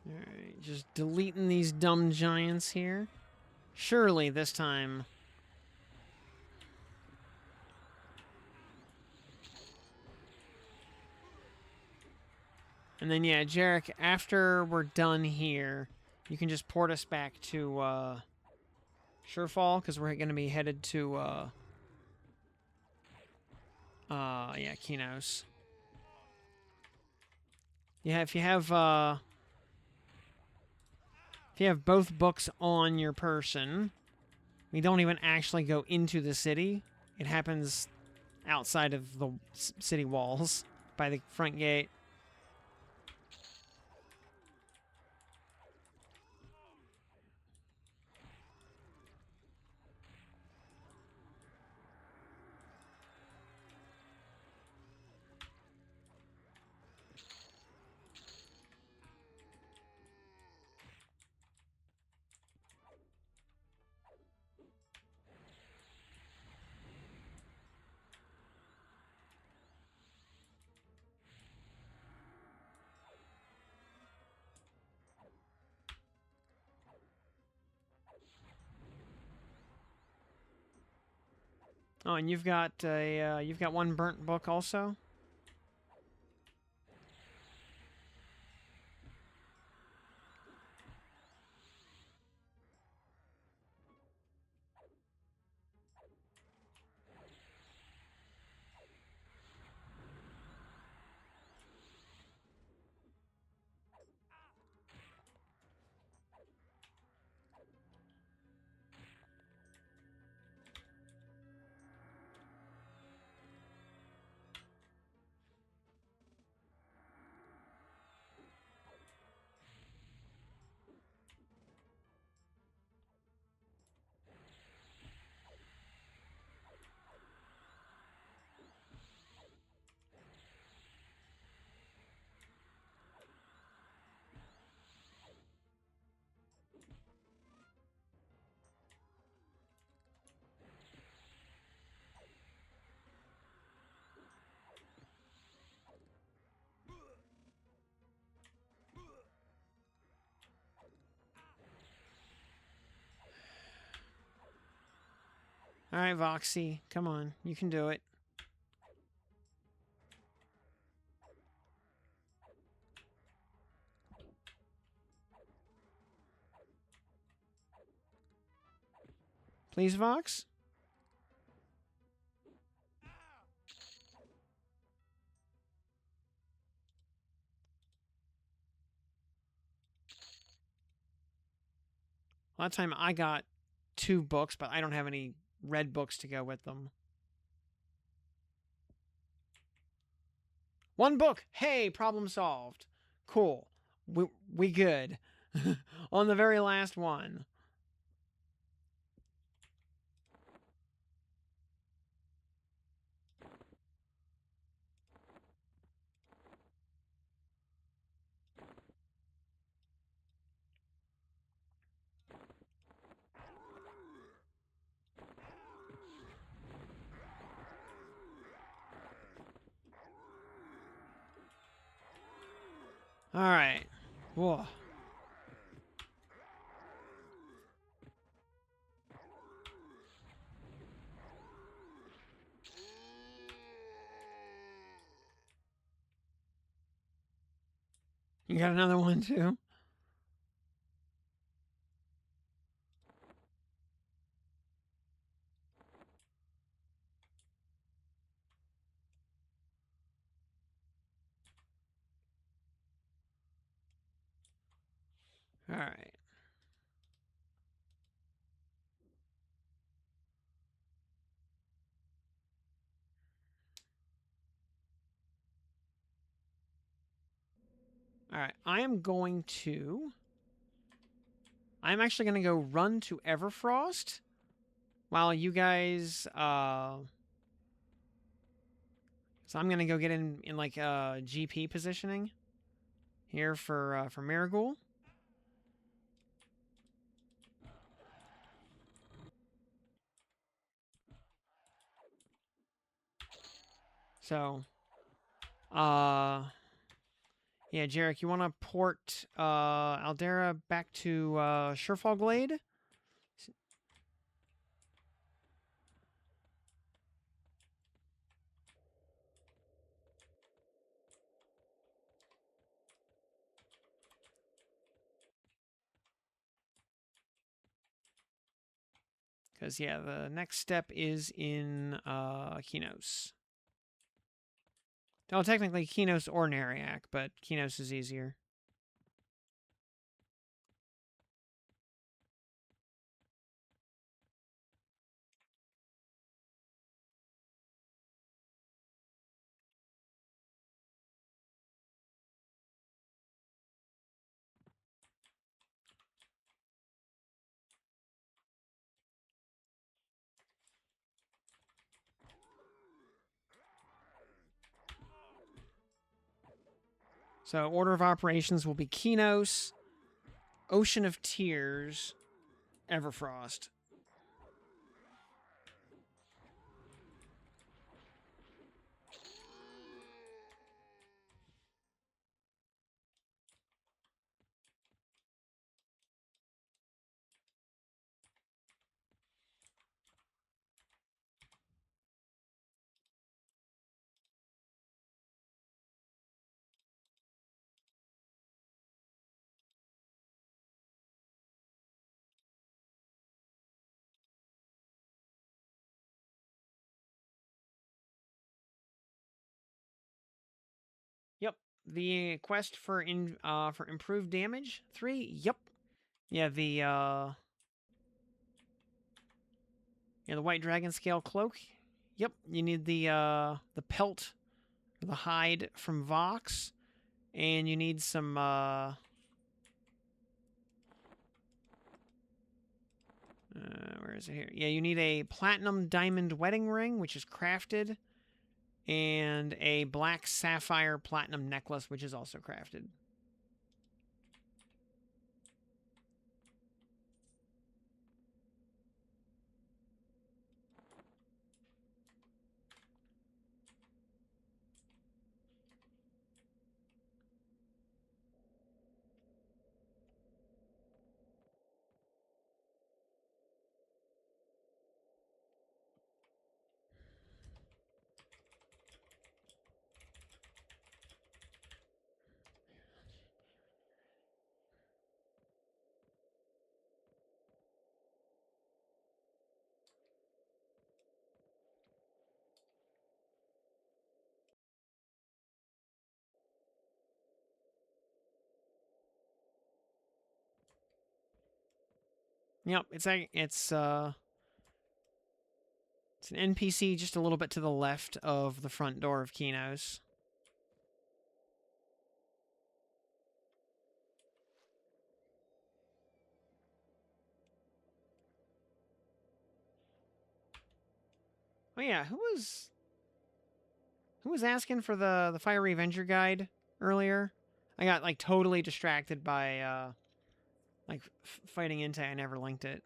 Alright, just deleting these dumb giants here. Surely this time... And then, yeah, Jarek, after we're done here, you can just port us back to, Surefall, because we're going to be headed to, yeah, Kinos. Yeah, if you have both books on your person, we don't even actually go into the city. It happens outside of the city walls, by the front gate. Oh, and you've got one burnt book also? All right, Voxy, come on, you can do it. Please, Vox? Last time I got 2 books, but I don't have any red books to go with them. 1 book! Hey, problem solved. Cool. We good. On the very last one. Alright. Whoa. You got another one, too? Alright. Alright, I'm actually going to go run to Everfrost while you guys, so I'm going to go get in like, GP positioning here for Marigold. So, yeah, Jarek, you want to port Aldera back to Surefall Glade? Because, yeah, the next step is in Kinos. Well, technically Kinos or Nariak, but Kinos is easier. So, order of operations will be Kinos, Ocean of Tears, Everfrost. Yep. The quest for improved damage 3. Yep. Yeah, the white dragon scale cloak. Yep. You need the pelt, the hide from Vox, and you need some where is it here? Yeah, you need a platinum diamond wedding ring, which is crafted, and a black sapphire platinum necklace, which is also crafted. Yep, it's an NPC just a little bit to the left of the front door of Kino's. Oh yeah, who was asking for the Fiery Avenger guide earlier? I got like totally distracted by like fighting Inte. I never linked it.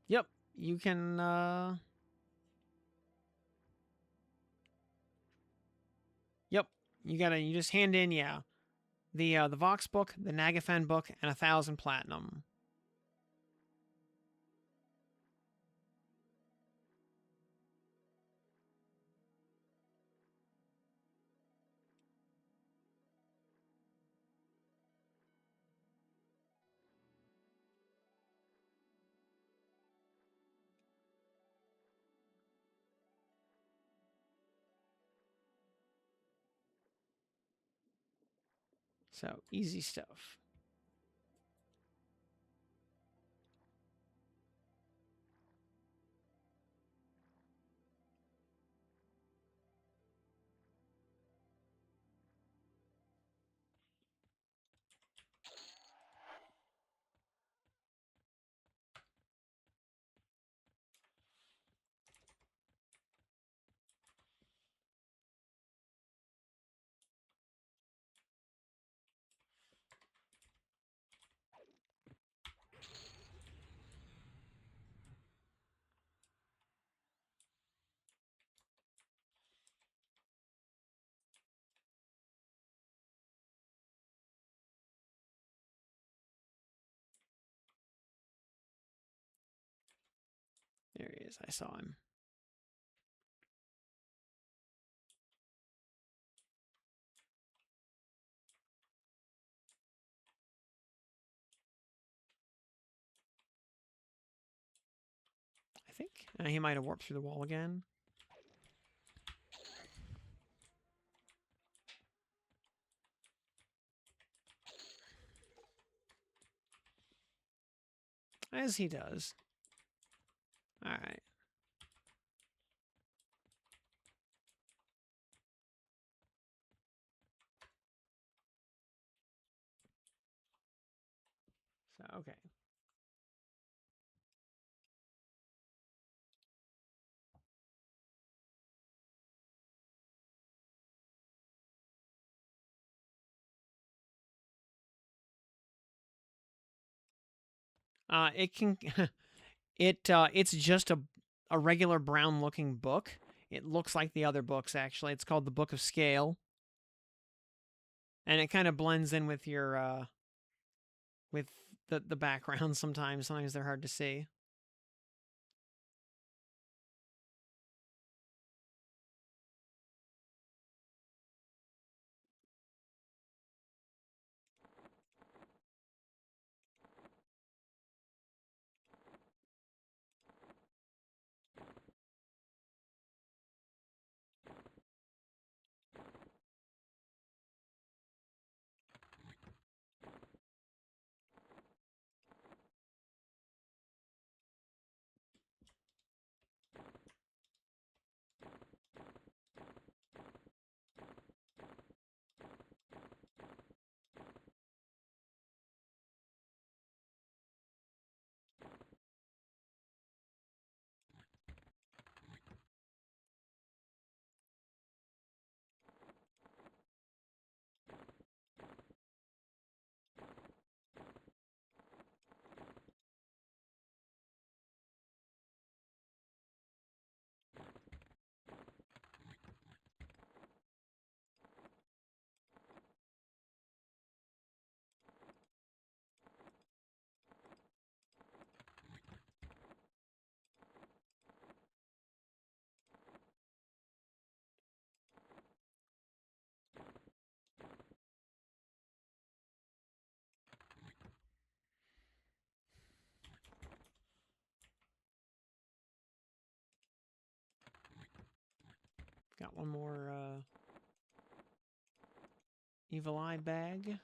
Yep, you can. Yep, you just hand in the Vox book, the Nagafen book, and 1,000 platinum. So easy stuff. There he is. I saw him. I think he might have warped through the wall again. As he does. All right. So okay. It can it's just a regular brown looking book. It looks like the other books actually. It's called the Book of Scale, and it kind of blends in with your with the background sometimes. Sometimes they're hard to see. Got one more Evil Eye bag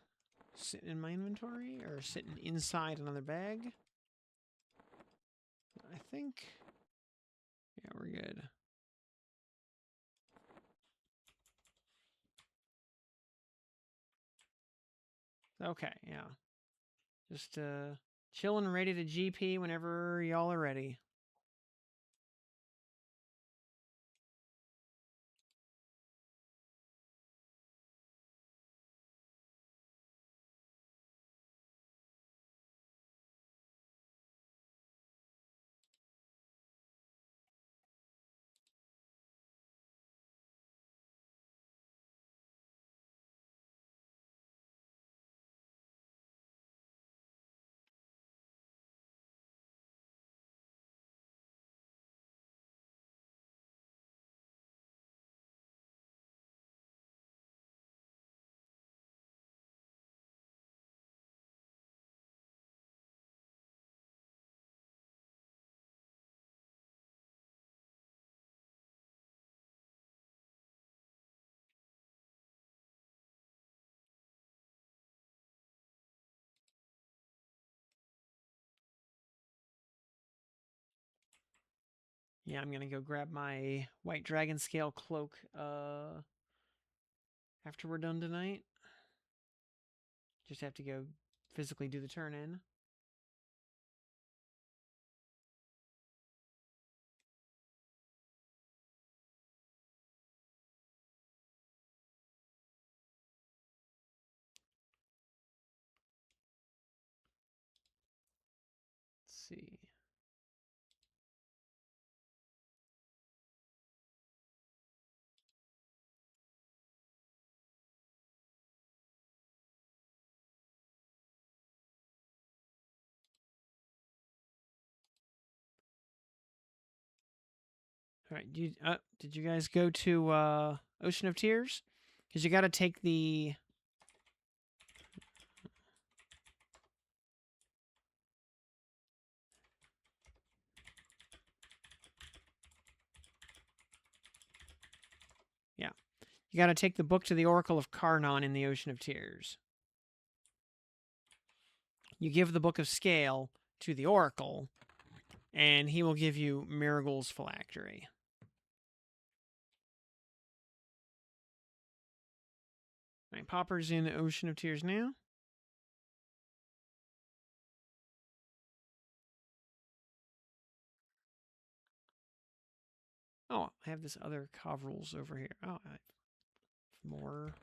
sitting in my inventory, or sitting inside another bag. I think, yeah, we're good. Okay, yeah. Just chilling, ready to GP whenever y'all are ready. Yeah, I'm gonna go grab my white dragon scale cloak after we're done tonight. Just have to go physically do the turn in. Let's see. All right, did you guys go to Ocean of Tears? Because you got to take the... Yeah. You got to take the book to the Oracle of Karnon in the Ocean of Tears. You give the Book of Scale to the Oracle, and he will give you Miragul's Phylactery. All right, Popper's in the Ocean of Tears now. Oh, I have this other Coverals over here. Oh, I have more.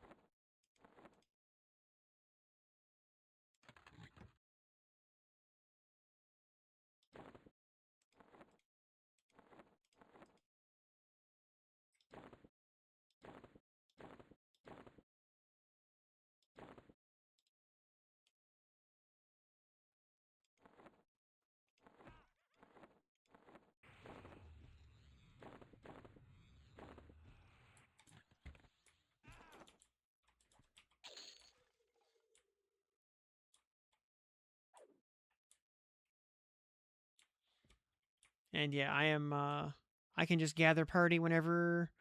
And yeah, I am, I can just gather party whenever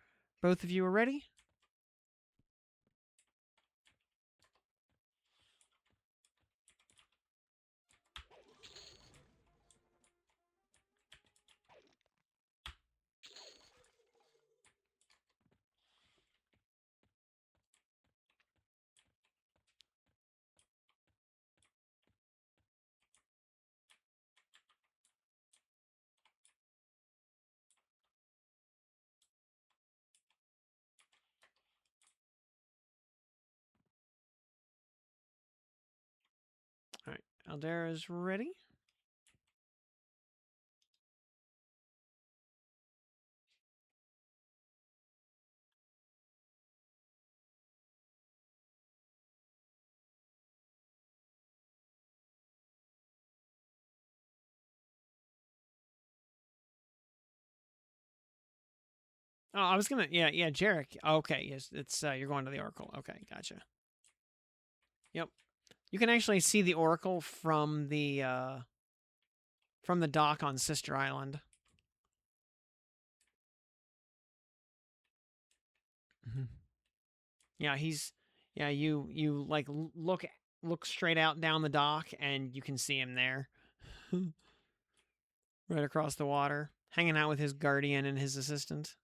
both of you are ready. All right, Aldera's ready. Oh, I was gonna, yeah, Jarek. Okay, yes, it's, you're going to the Oracle. Okay, gotcha. Yep. You can actually see the Oracle from the dock on Sister Island. Yeah, he's yeah, you like look straight out down the dock and you can see him there. Right across the water, hanging out with his guardian and his assistant.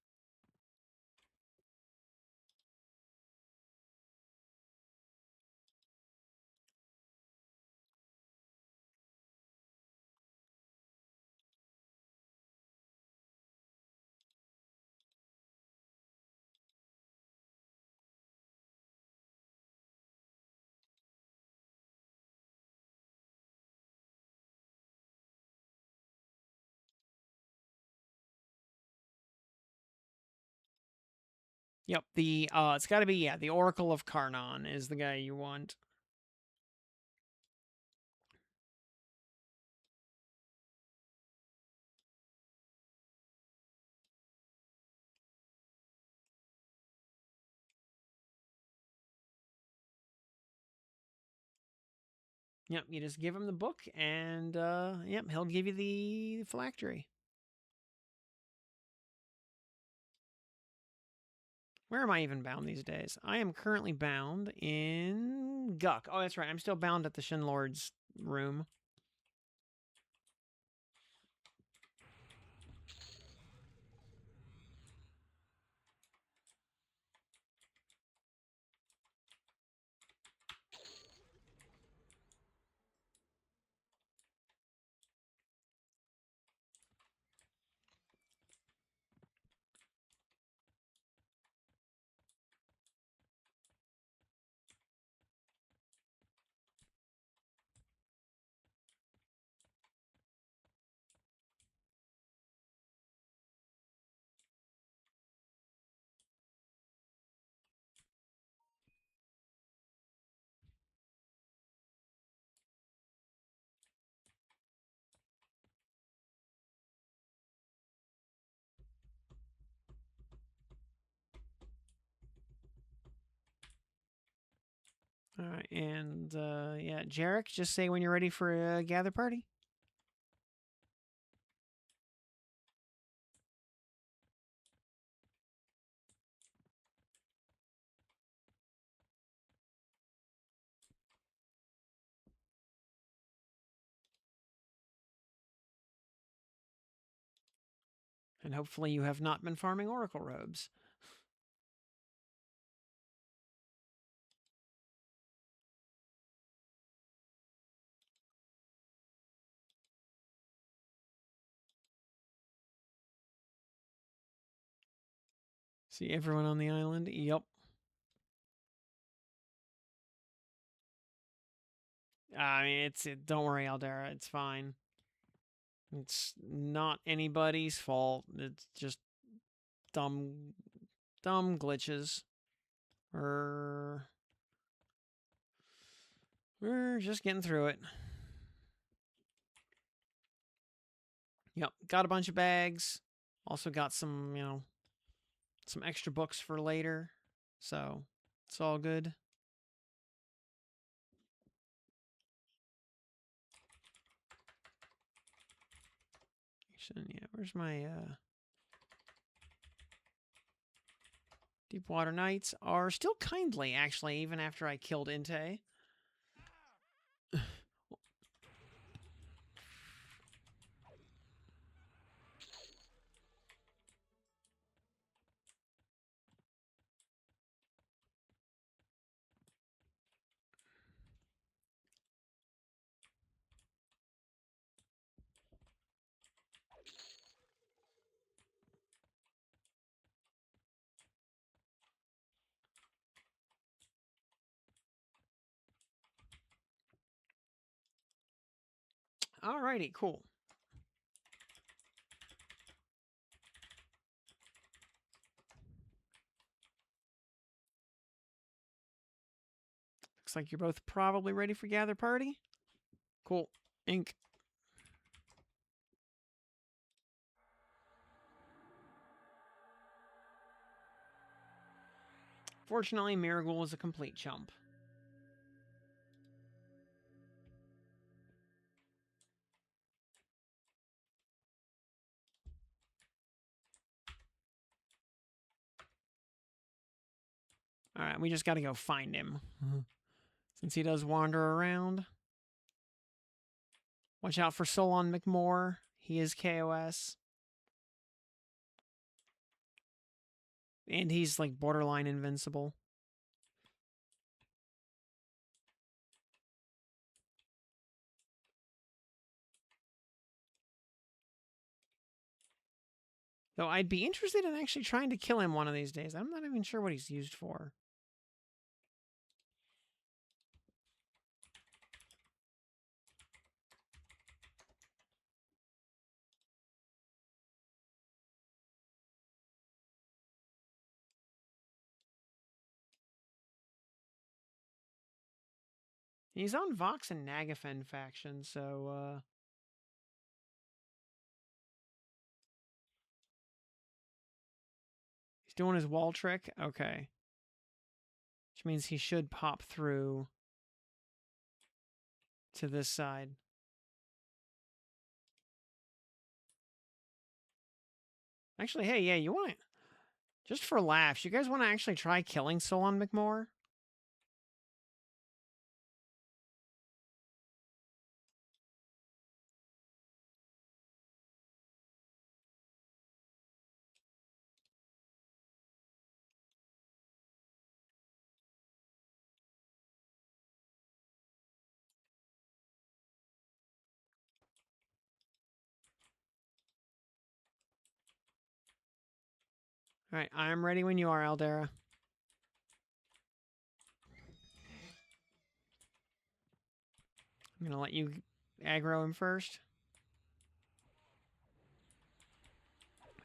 Yep, the it's got to be the Oracle of Karnon is the guy you want. Yep, you just give him the book and yep, he'll give you the phylactery. Where am I even bound these days? I am currently bound in Guck. Oh, that's right. I'm still bound at the Shin Lord's room. All right, and yeah, Jarek, just say when you're ready for a gather party. And hopefully you have not been farming oracle robes. See everyone on the island? Yep. I mean, don't worry, Aldera. It's fine. It's not anybody's fault. It's just dumb glitches. We're just getting through it. Yep, got a bunch of bags. Also got some, some extra books for later. So, it's all good. Yeah, where's my Deepwater Knights are still kindly, actually, even after I killed Inte. Alrighty, cool. Looks like you're both probably ready for gather party. Cool. Ink. Fortunately, Marigold is a complete chump. Alright, we just gotta go find him. Since he does wander around. Watch out for Solon McMore. He is KOS. And he's like borderline invincible. Though I'd be interested in actually trying to kill him one of these days. I'm not even sure what he's used for. He's on Vox and Nagafen faction, so, he's doing his wall trick? Okay. Which means he should pop through to this side. Actually, hey, yeah, you want to... Just for laughs, you guys want to actually try killing Solon McMore? Alright, I'm ready when you are, Aldera. I'm gonna let you aggro him first.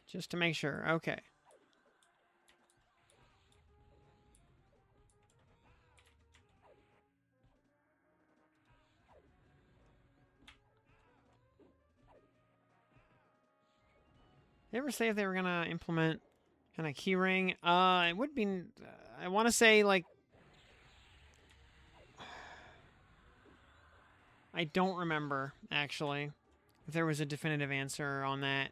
Just to make sure. Okay. They ever say if they were gonna implement kind of keyring? It would be... I want to say, like... I don't remember, actually, if there was a definitive answer on that.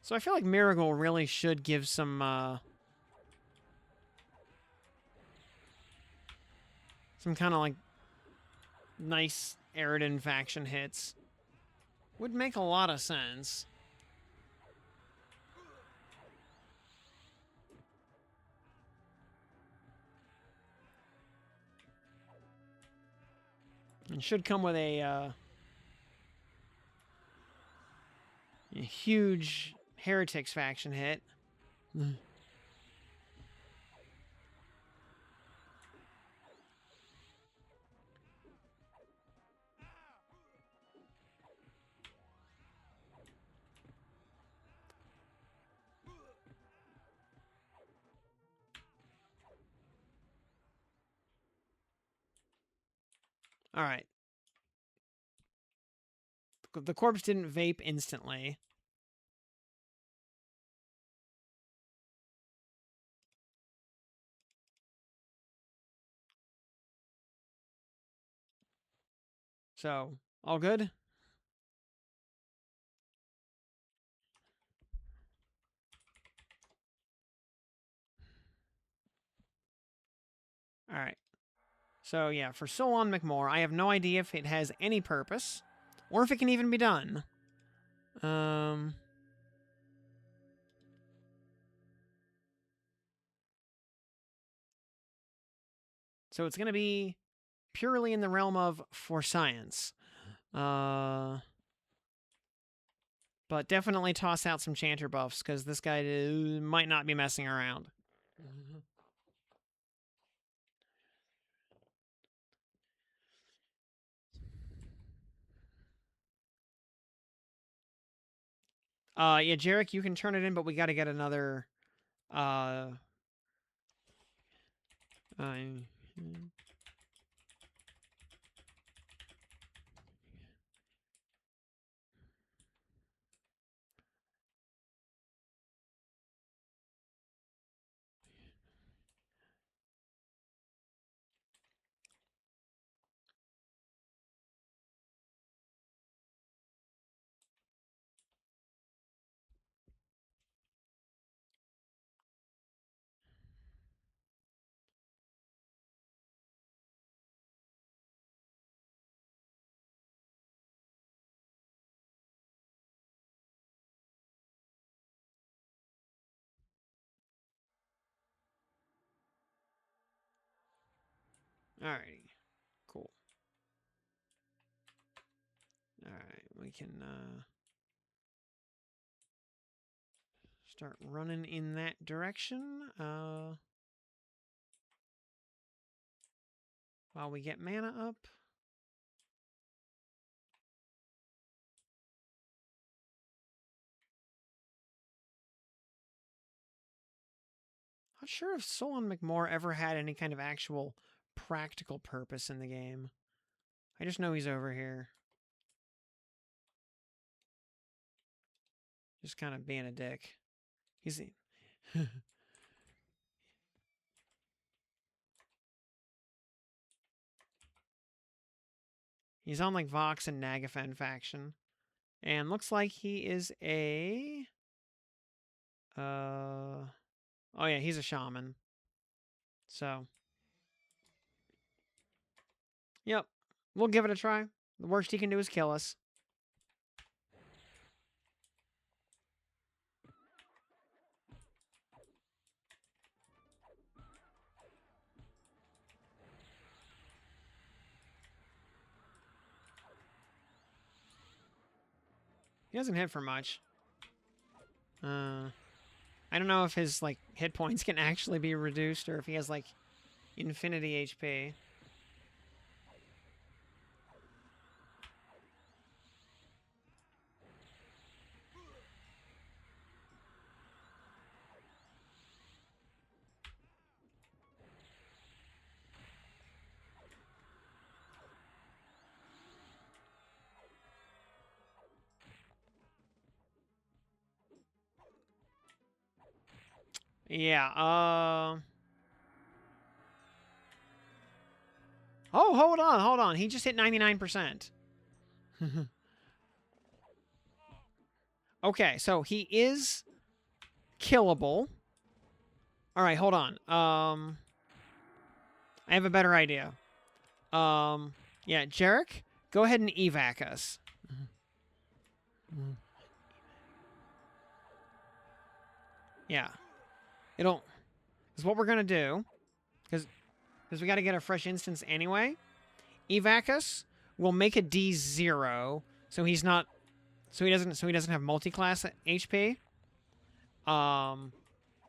So I feel like Miracle really should give some kind of like nice Eridan faction hits. Would make a lot of sense. And should come with a huge Heretics faction hit. All right. The corpse didn't vape instantly. So, all good? All right. So, yeah, for Solon McMore, I have no idea if it has any purpose or if it can even be done. So it's going to be purely in the realm of for science. But definitely toss out some Chanter buffs, because this guy might not be messing around. Yeah, Jarek, you can turn it in, but we got to get another... Alrighty. Cool. Alright, we can start running in that direction. While we get mana up. Not sure if Solon McMore ever had any kind of actual practical purpose in the game. I just know he's over here. Just kind of being a dick. He's... He's on, like, Vox and Nagafen faction. And looks like he is a... Oh, yeah, he's a shaman. So... Yep. We'll give it a try. The worst he can do is kill us. He doesn't hit for much. I don't know if his, like, hit points can actually be reduced or if he has, like, infinity HP. Yeah, Oh, hold on. He just hit 99%. Okay, so he is killable. All right, hold on. I have a better idea. Yeah, Jarek, go ahead and evac us. Yeah. It'll... Because what we're going to do... Because we got to get a fresh instance anyway. Evac us. We'll make a D0 so he's not... So he doesn't have multi-class HP. And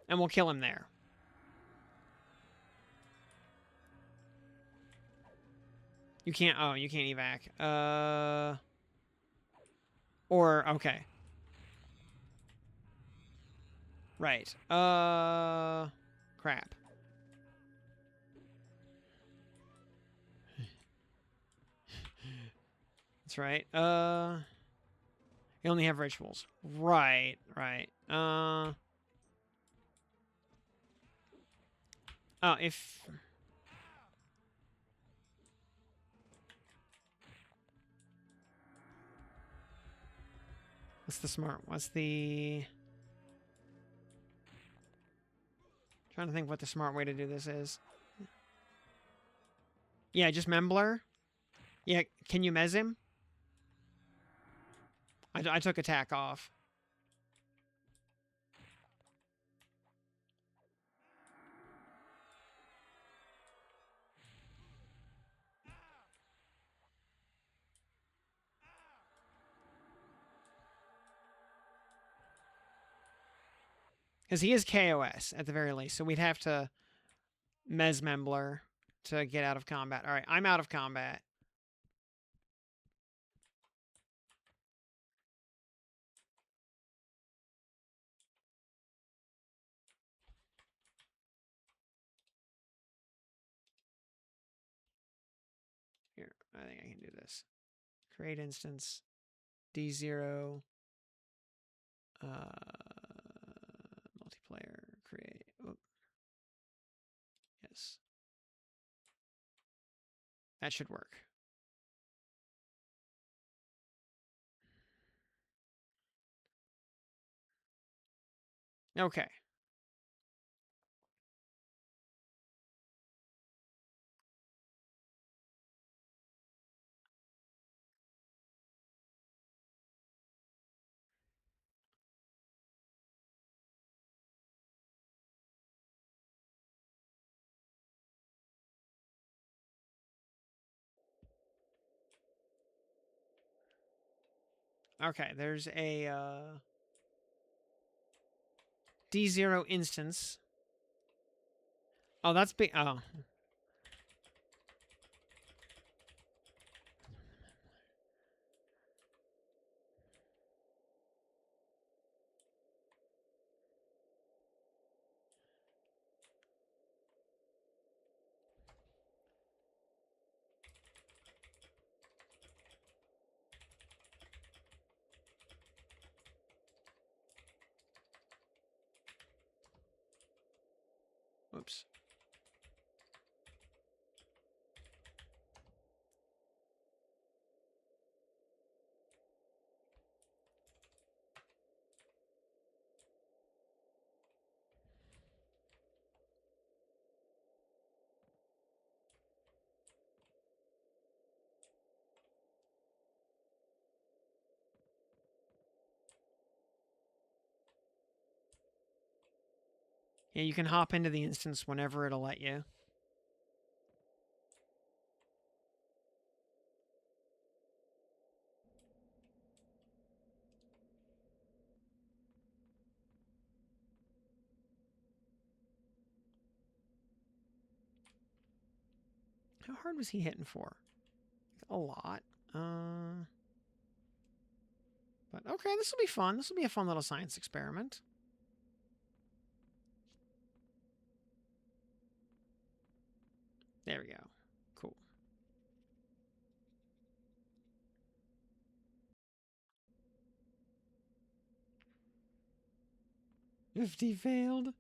we'll kill him there. You can't... Oh, you can't evac. Or... Okay. Right. Crap. That's right. You only have rituals. Right. Oh, if... What's the... Trying to think what the smart way to do this is. Yeah, just Membler. Yeah, can you mez him? I took attack off. Because he is KOS, at the very least, so we'd have to mez Membler to get out of combat. Alright, I'm out of combat. Here, I think I can do this. Create instance. D0. Multiplayer. Create. Oh. Yes. That should work. Okay. Okay, there's a D0 instance. Oh, that's big. Oh. Oops. Yeah, you can hop into the instance whenever it'll let you. How hard was he hitting for? A lot. But okay, this will be fun. This will be a fun little science experiment. There we go. Cool. 50 failed.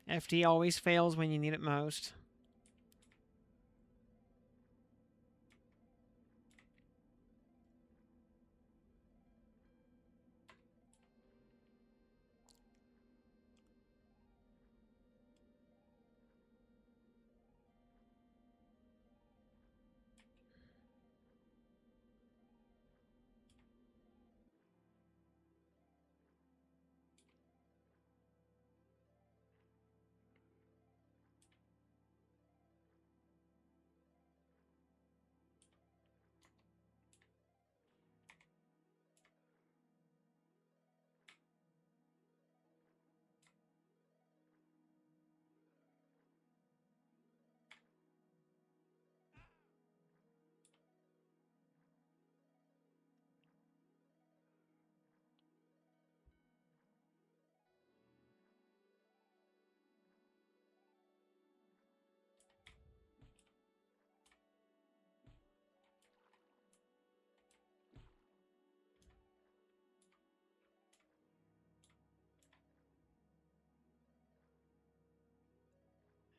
FD always fails when you need it most.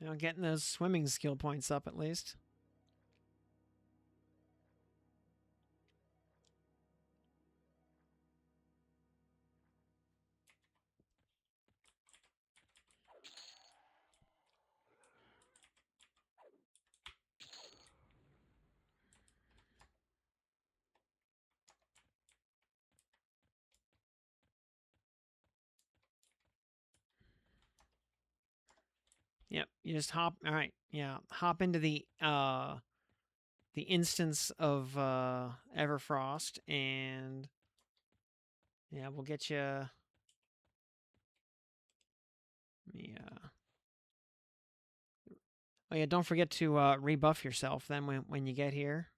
You know, getting those swimming skill points up at least. Yep, you just hop. All right, yeah, hop into the instance of Everfrost, and yeah, we'll get you. Yeah. Oh yeah, don't forget to rebuff yourself then when you get here.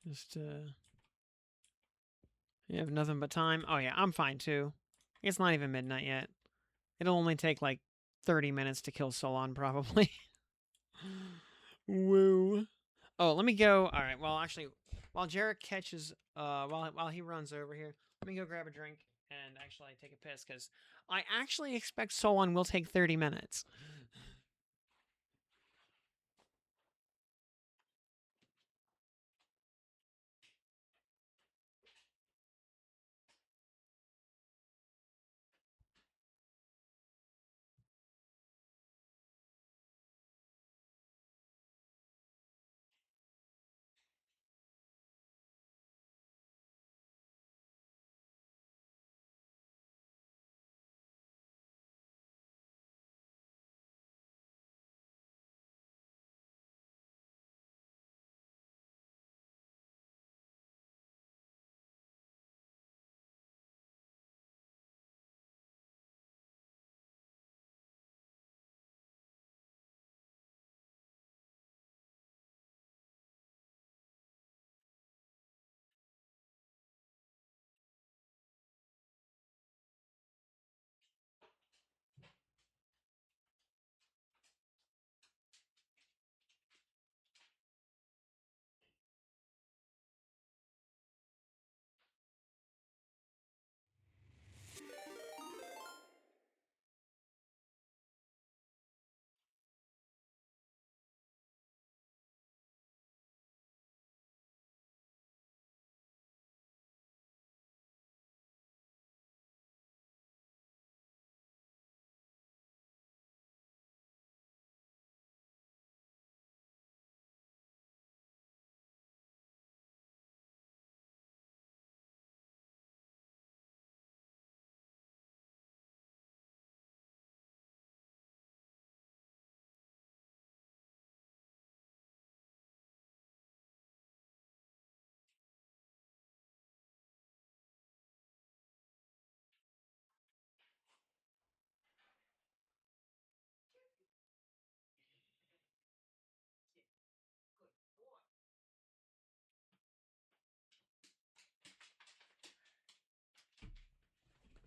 Just, you have nothing but time. Oh, yeah, I'm fine too. It's not even midnight yet. It'll only take like 30 minutes to kill Solon, probably. Woo. Oh, let me go. All right, well, actually, while Jarek catches, while he runs over here, let me go grab a drink and actually take a piss, because I actually expect Solon will take 30 minutes.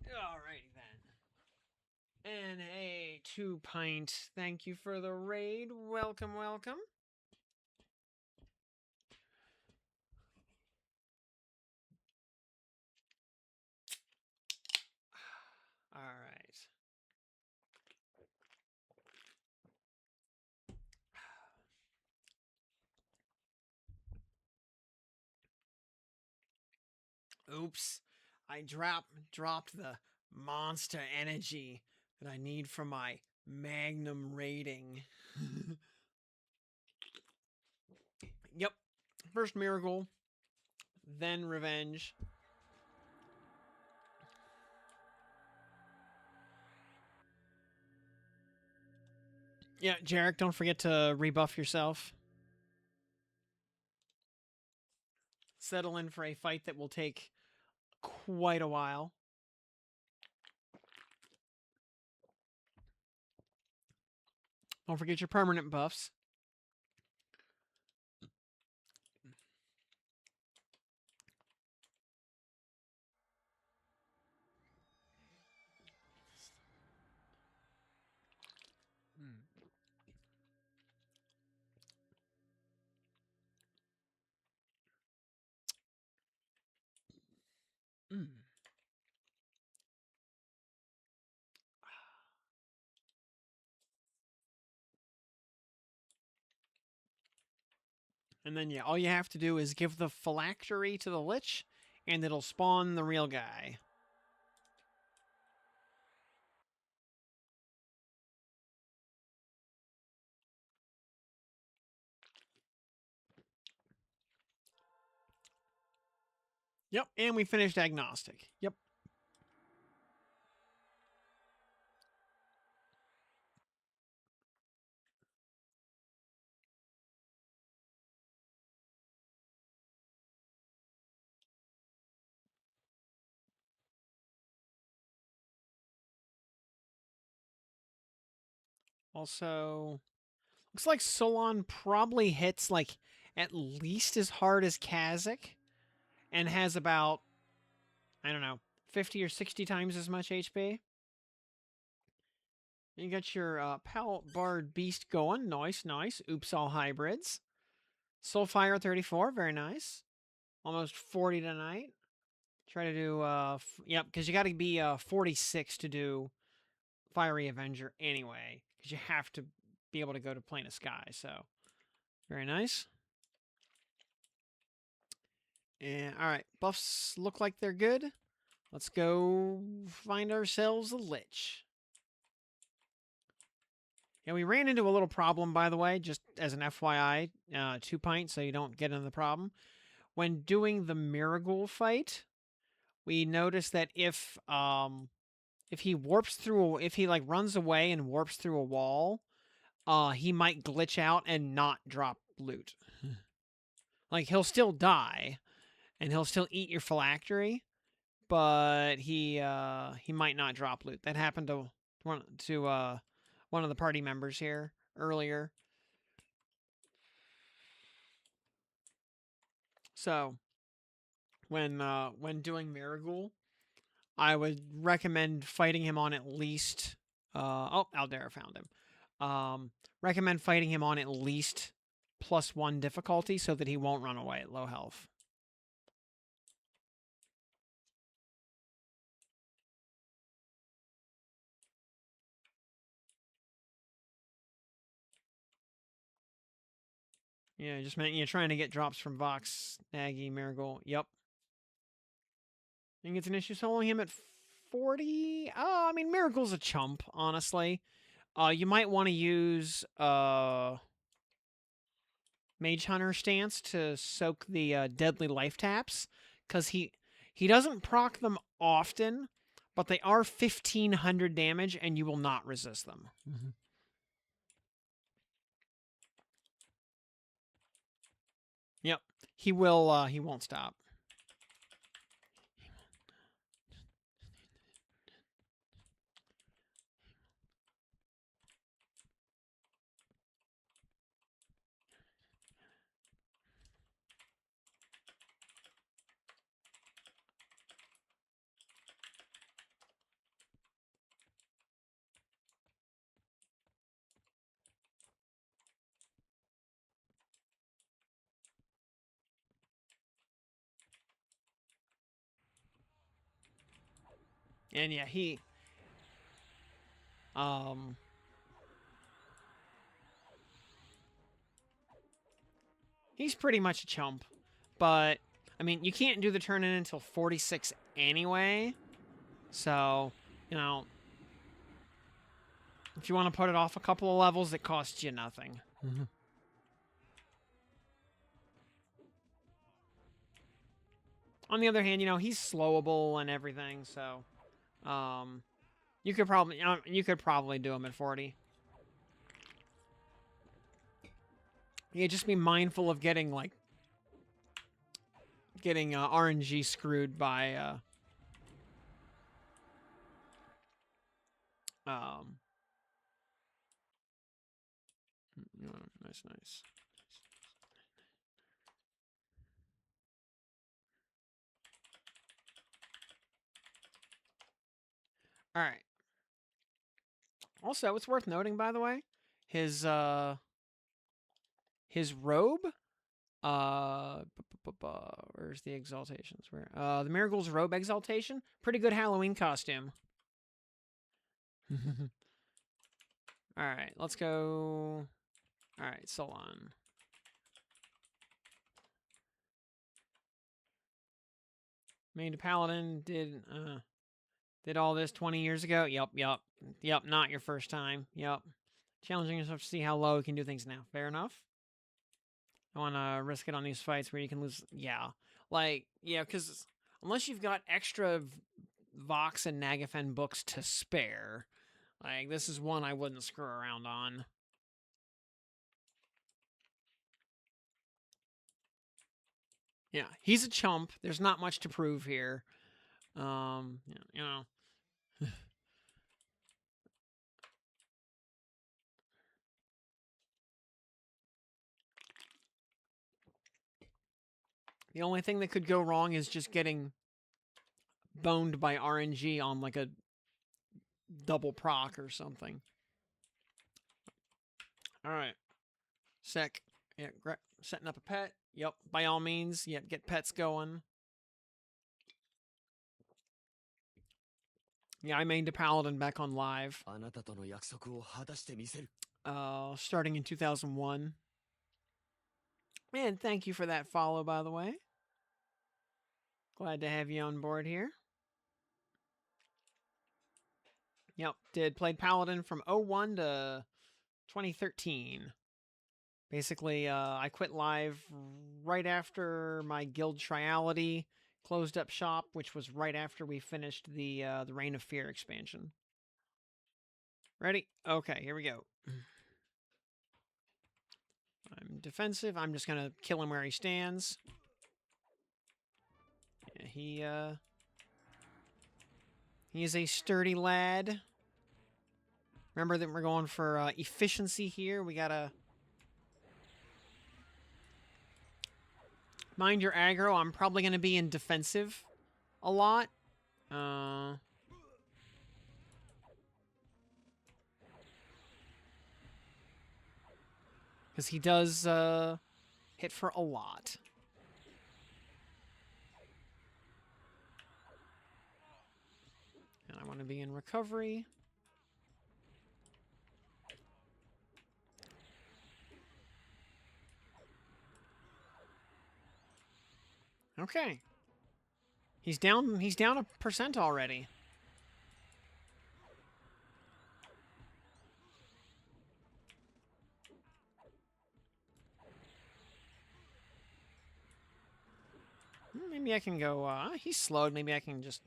Alrighty then. And a 2-pint. Thank you for the raid. Welcome, welcome. All right. Oops. I dropped the monster energy that I need for my magnum rating. Yep. First miracle, then revenge. Yeah, Jarek, don't forget to rebuff yourself. Settle in for a fight that will take quite a while. Don't forget your permanent buffs. Mm. And then, yeah, all you have to do is give the phylactery to the Lich, and it'll spawn the real guy. Yep, and we finished agnostic. Yep. Also, looks like Solon probably hits like at least as hard as Cazic and has about, I don't know, 50 or 60 times as much HP. You got your Pal Bard Beast going. Nice, nice. Oops, all hybrids. Soulfire 34, very nice. Almost 40 tonight. Try to do, yep, because you got to be 46 to do Fiery Avenger anyway, because you have to be able to go to Plane of Sky, so very nice. And all right, buffs look like they're good. Let's go find ourselves a Lich. Yeah, we ran into a little problem, by the way, just as an FYI, 2 pint, so you don't get into the problem. When doing the Marigold fight, we noticed that if he warps through, if he like runs away and warps through a wall, he might glitch out and not drop loot. Like he'll still die, and he'll still eat your phylactery, but he might not drop loot. That happened to one of the party members here earlier. So when doing Marigold, I would recommend fighting him on at least. Oh, Aldera found him. Recommend fighting him on at least +1 difficulty so that he won't run away at low health. Yeah, just meant you're trying to get drops from Vox, Aggie, Marigold. Yep. Think it's an issue soloing him at 40? Oh, I mean, Marigold's a chump, honestly. You might want to use Mage Hunter stance to soak the deadly life taps, because he doesn't proc them often, but they are 1,500 damage, and you will not resist them. Mm-hmm. Yep, he will. He won't stop. And yeah, he's pretty much a chump, but I mean, you can't do the turn in until 46 anyway. So, you know, if you want to put it off a couple of levels, it costs you nothing. Mm-hmm. On the other hand, you know, he's slowable and everything, so you could probably do him at 40. Yeah, just be mindful of getting RNG screwed by nice. All right. Also, it's worth noting, by the way, his robe. Where's the exaltations? Where? The Marigold's robe exaltation. Pretty good Halloween costume. All right, let's go. All right, Solon. Made Paladin did all this 20 years ago. Yep. Not your first time. Yep. Challenging yourself to see how low you can do things now. Fair enough. I want to risk it on these fights where you can lose. Yeah. Because unless you've got extra Vox and Nagafen books to spare, this is one I wouldn't screw around on. Yeah, he's a chump. There's not much to prove here. You know. The only thing that could go wrong is just getting boned by RNG on like a double proc or something. Alright. Sec. Yeah, setting up a pet. Yep, by all means. Yep, get pets going. Yeah, I made the Paladin back on live. Starting in 2001. And thank you for that follow, by the way. Glad to have you on board here. Yep, played Paladin from 01 to 2013. Basically, I quit live right after my Guild Triality closed up shop, which was right after we finished the Reign of Fear expansion. Ready? Okay, here we go. I'm defensive. I'm just gonna kill him where he stands. Yeah, he is a sturdy lad. Remember that we're going for efficiency here. We gotta mind your aggro. I'm probably gonna be in defensive a lot. Because he does hit for a lot. And I want to be in recovery. Okay. He's down a percent already. Maybe I can go, he's slowed. Maybe I can just...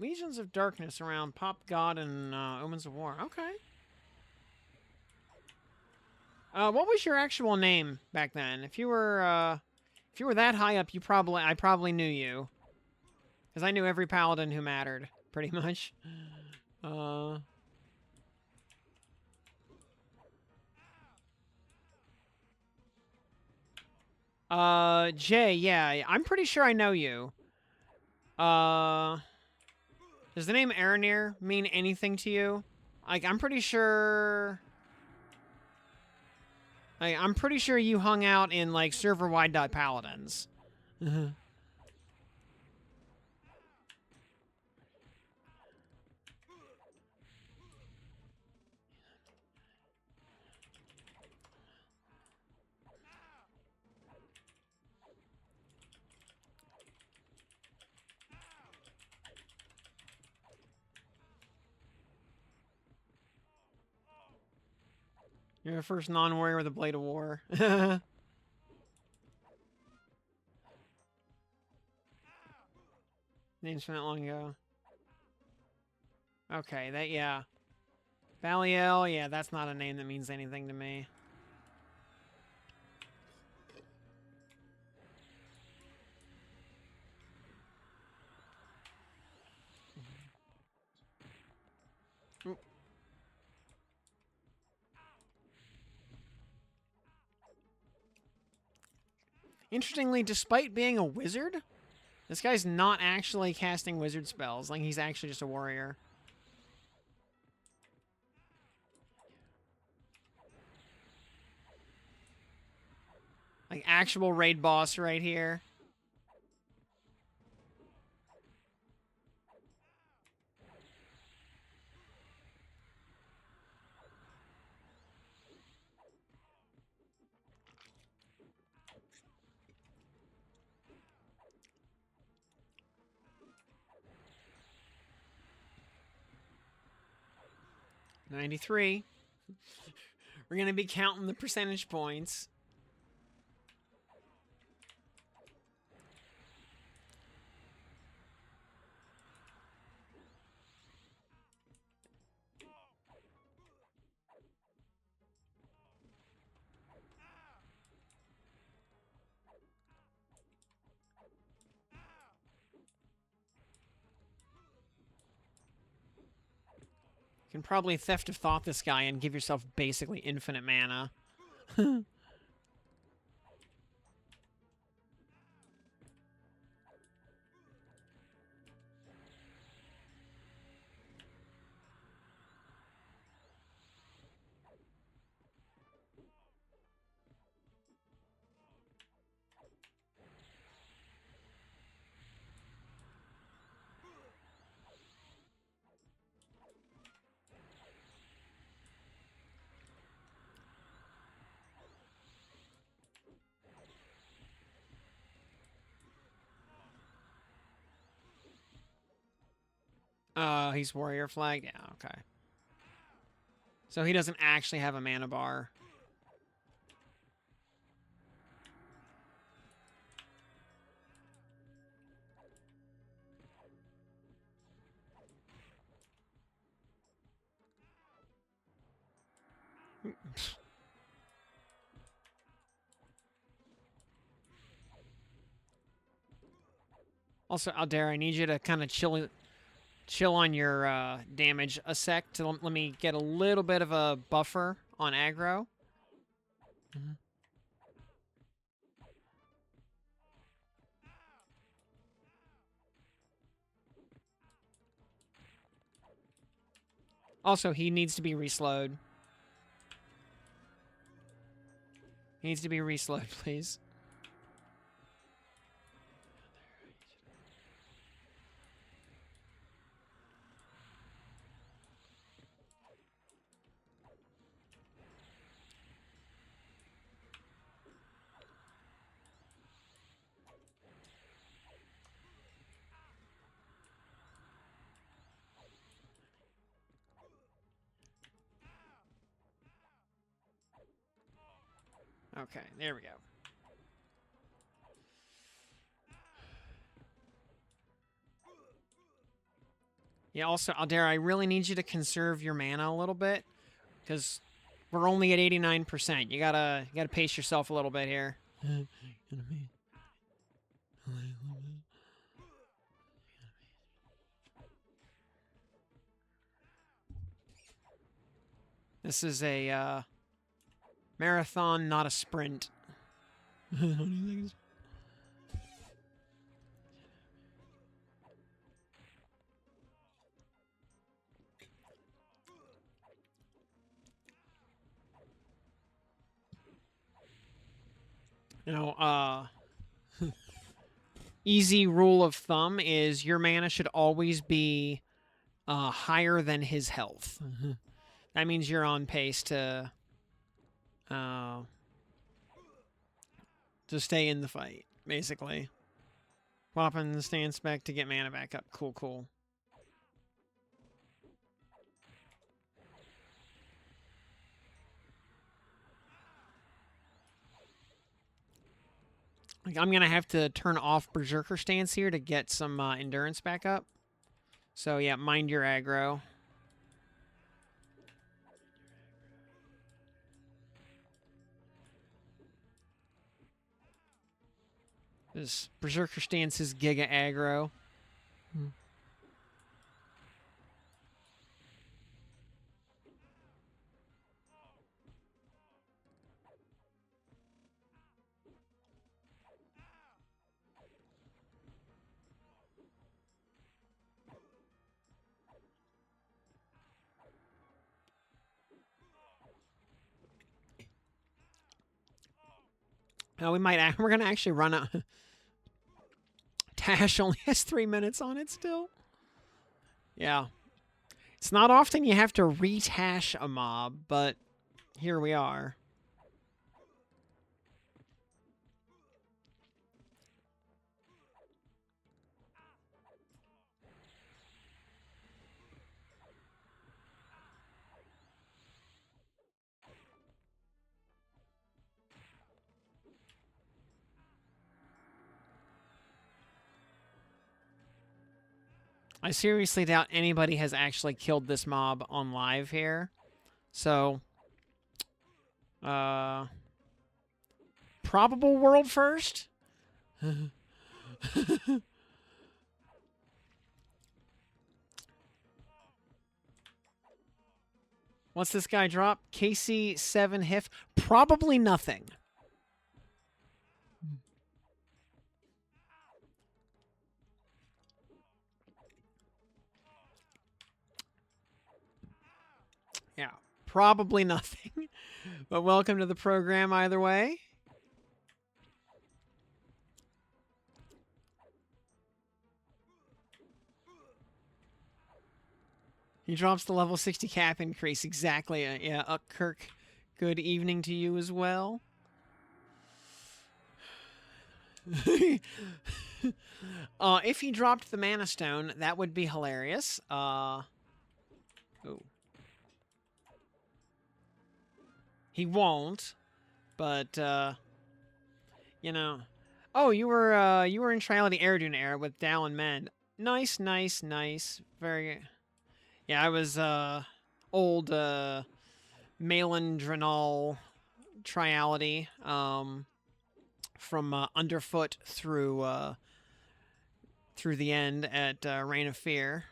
Legions of Darkness around Pop God and Omens of War. Okay. What was your actual name back then? If you were that high up, I probably knew you. Because I knew every paladin who mattered, pretty much. Jay, yeah, I'm pretty sure I know you. Does the name Aranir mean anything to you? Like, I'm pretty sure... I'm pretty sure you hung out in, like, server-wide paladins. You're the first non-warrior with a Blade of War. Names from that long ago. Okay, yeah. Valiel, yeah, that's not a name that means anything to me. Interestingly, despite being a wizard, this guy's not actually casting wizard spells. Like, he's actually just a warrior. Like, actual raid boss right here. $93. We're going to be counting the percentage points. can probably Theft of Thought this guy and give yourself basically infinite mana. He's warrior flag? Yeah, okay. So he doesn't actually have a mana bar. Also, Aldera, I need you to kind of chill on your damage a sec to let me get a little bit of a buffer on aggro. Also, he needs to be reslowed. He needs to be reslowed, please. Okay, there we go. Yeah, also, Aldera, I really need you to conserve your mana a little bit, because we're only at 89%. You gotta pace yourself a little bit here. This is a marathon, not a sprint. You know, easy rule of thumb is your mana should always be higher than his health. That means you're on pace to stay in the fight, basically. Swapping the stand spec to get mana back up. Cool, cool. I'm going to have to turn off Berserker Stance here to get some endurance back up. So, yeah, mind your aggro. This Berserker Stance is Giga aggro. Now we might. We're gonna actually run out. Tash only has 3 minutes on it still. Yeah, it's not often you have to retash a mob, but here we are. I seriously doubt anybody has actually killed this mob on live here. So, probable world first? What's this guy drop? KC7 HIF? Probably nothing. Yeah, probably nothing. But welcome to the program either way. He drops the level 60 cap increase. Exactly. Yeah, Kirk, good evening to you as well. If he dropped the Mana Stone, that would be hilarious. Oh. He won't, but, you know. Oh, you were in Triality Aerodune era with Dal and Mend. Nice, nice, nice. Very... Yeah, I was, old, Malin Drenal Triality, from, Underfoot through the end at, Reign of Fear.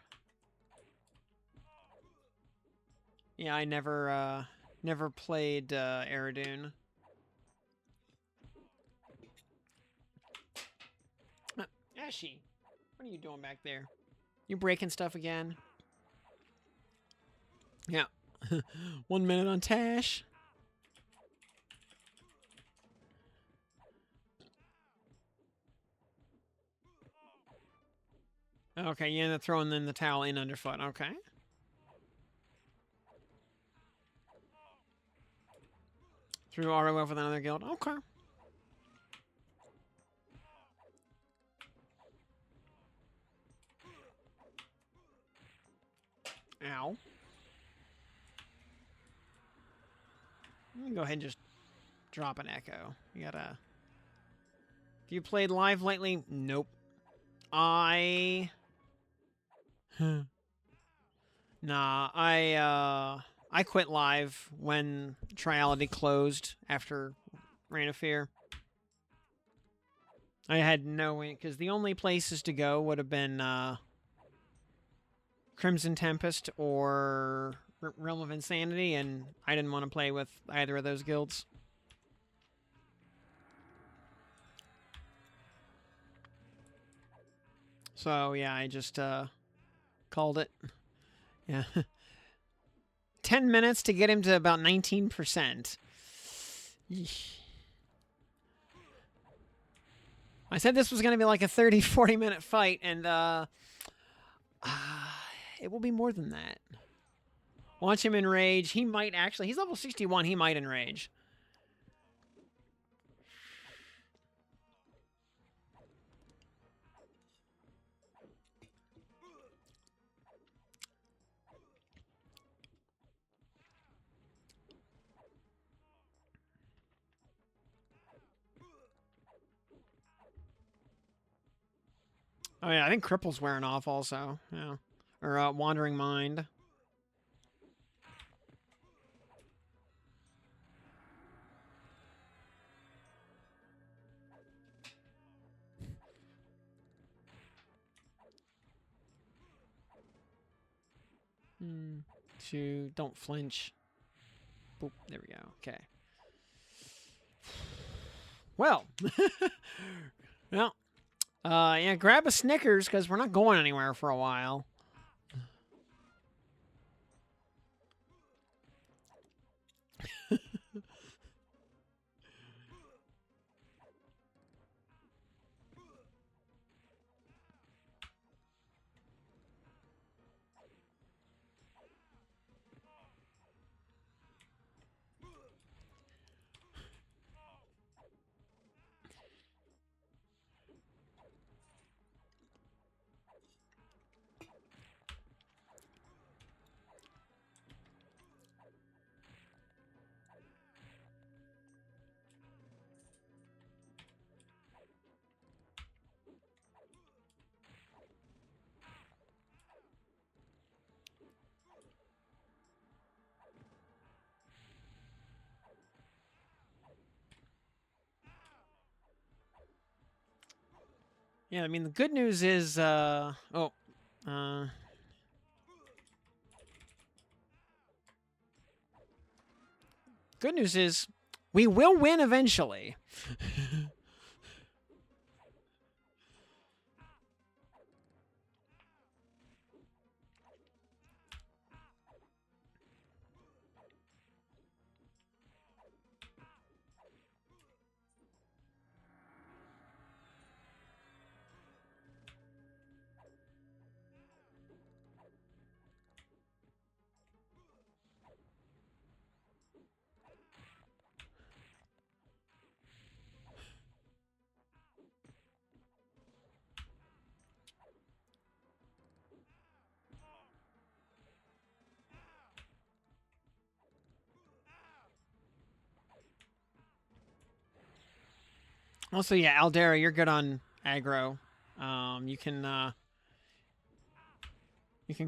Yeah, I never played, Aerodune. Ashy, what are you doing back there? You breaking stuff again? Yeah. 1 minute on Tash. Okay, you end up throwing in the towel in Underfoot. Okay. Threw ROF with another guild. Okay. Ow. I'm gonna go ahead and just drop an echo. You gotta... Have you played live lately? Nope. Nah, I quit live when Triality closed after Reign of Fear. I had no... Because the only places to go would have been, Crimson Tempest or Realm of Insanity, and I didn't want to play with either of those guilds. So, yeah, I just, called it. Yeah. 10 minutes to get him to about 19%. I said this was going to be like a 30, 40-minute fight, and, it will be more than that. Watch him enrage. He might actually... He's level 61. He might enrage. Oh, yeah, I think Cripple's wearing off also. Yeah. Or, Wandering Mind. Don't flinch. Boop, there we go. Okay. Well. Well. Yeah, grab a Snickers, because we're not going anywhere for a while. Yeah, I mean, the good news is, Good news is, we will win eventually. Also, yeah, Aldera, you're good on aggro. You can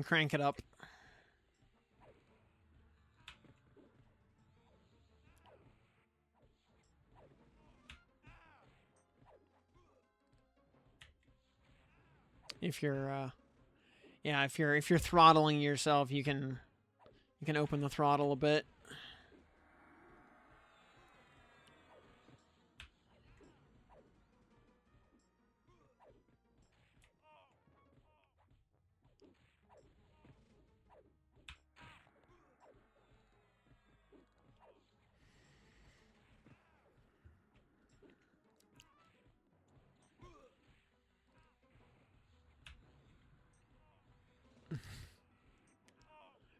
crank it up. If you're yeah, if you're throttling yourself, you can open the throttle a bit.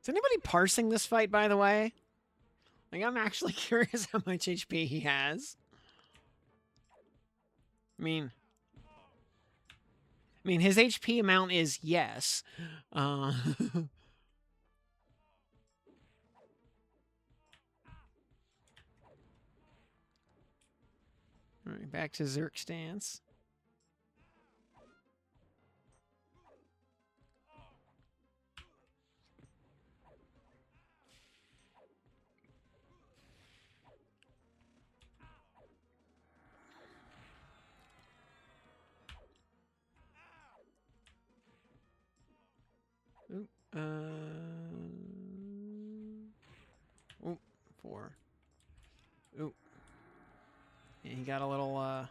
Is anybody parsing this fight, by the way? Like, I'm actually curious how much HP he has. I mean, his HP amount is yes. All right, back to Zerk stance. Ooh, ooh, 4. Ooh. Yeah, he got a little,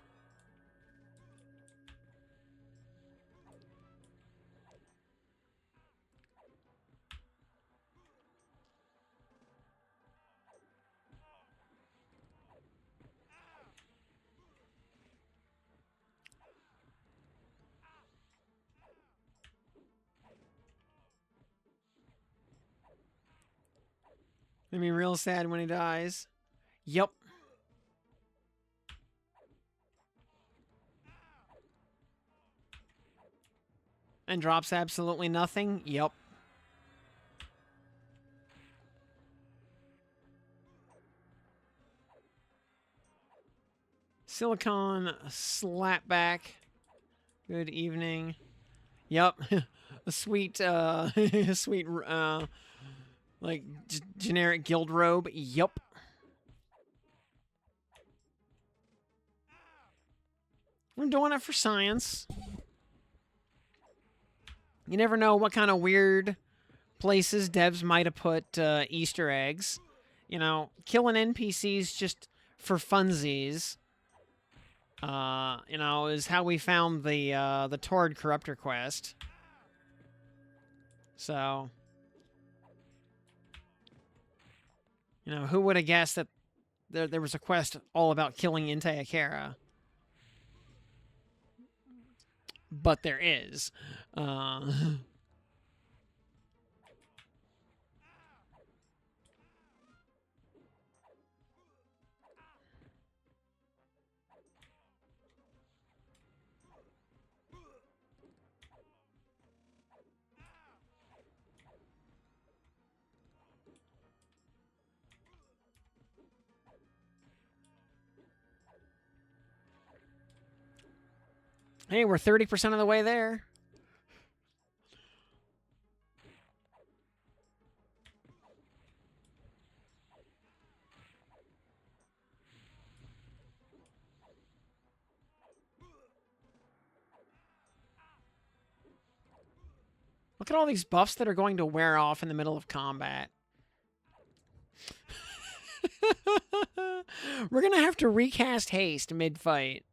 Gonna be real sad when he dies. Yep. And drops absolutely nothing. Yep. Silicon slapback. Good evening. Yep. A sweet, sweet, like, generic guild robe. Yep. We're doing it for science. You never know what kind of weird places devs might have put Easter eggs. You know, killing NPCs just for funsies. You know, is how we found the Tord Corruptor quest. So, you know, who would have guessed that there was a quest all about killing Intaakera? But there is. Hey, we're 30% of the way there. Look at all these buffs that are going to wear off in the middle of combat. We're gonna have to recast haste mid-fight.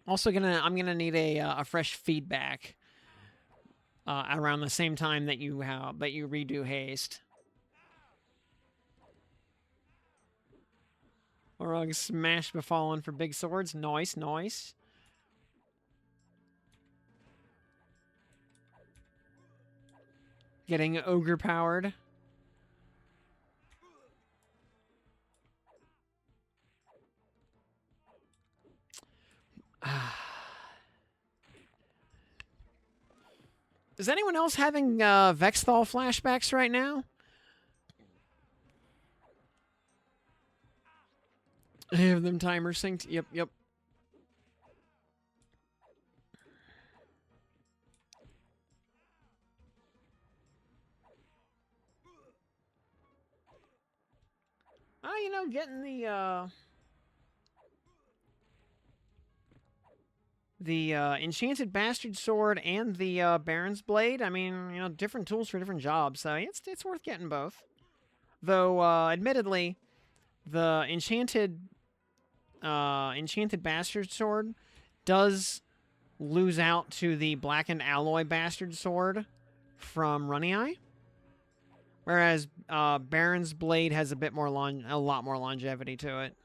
Also I'm gonna need a fresh feedback around the same time that you redo haste. Orug smash befallen for big swords. Nice, nice. Getting ogre powered. Is anyone else having Vexthal flashbacks right now? I have them timer synced. Yep, yep. Oh, you know, getting the Enchanted Bastard Sword and the Baron's Blade. I mean, you know, different tools for different jobs, so it's worth getting both. Though, admittedly, the Enchanted Bastard Sword does lose out to the Blackened Alloy Bastard Sword from Runny Eye, whereas Baron's Blade has a lot more longevity to it.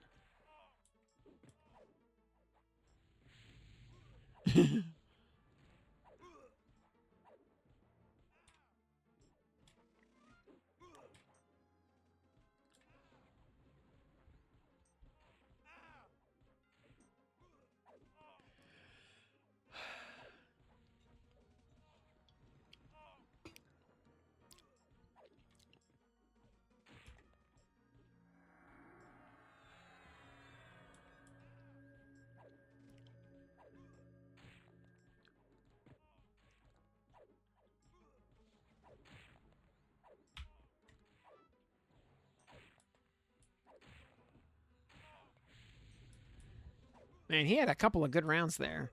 Man, he had a couple of good rounds there.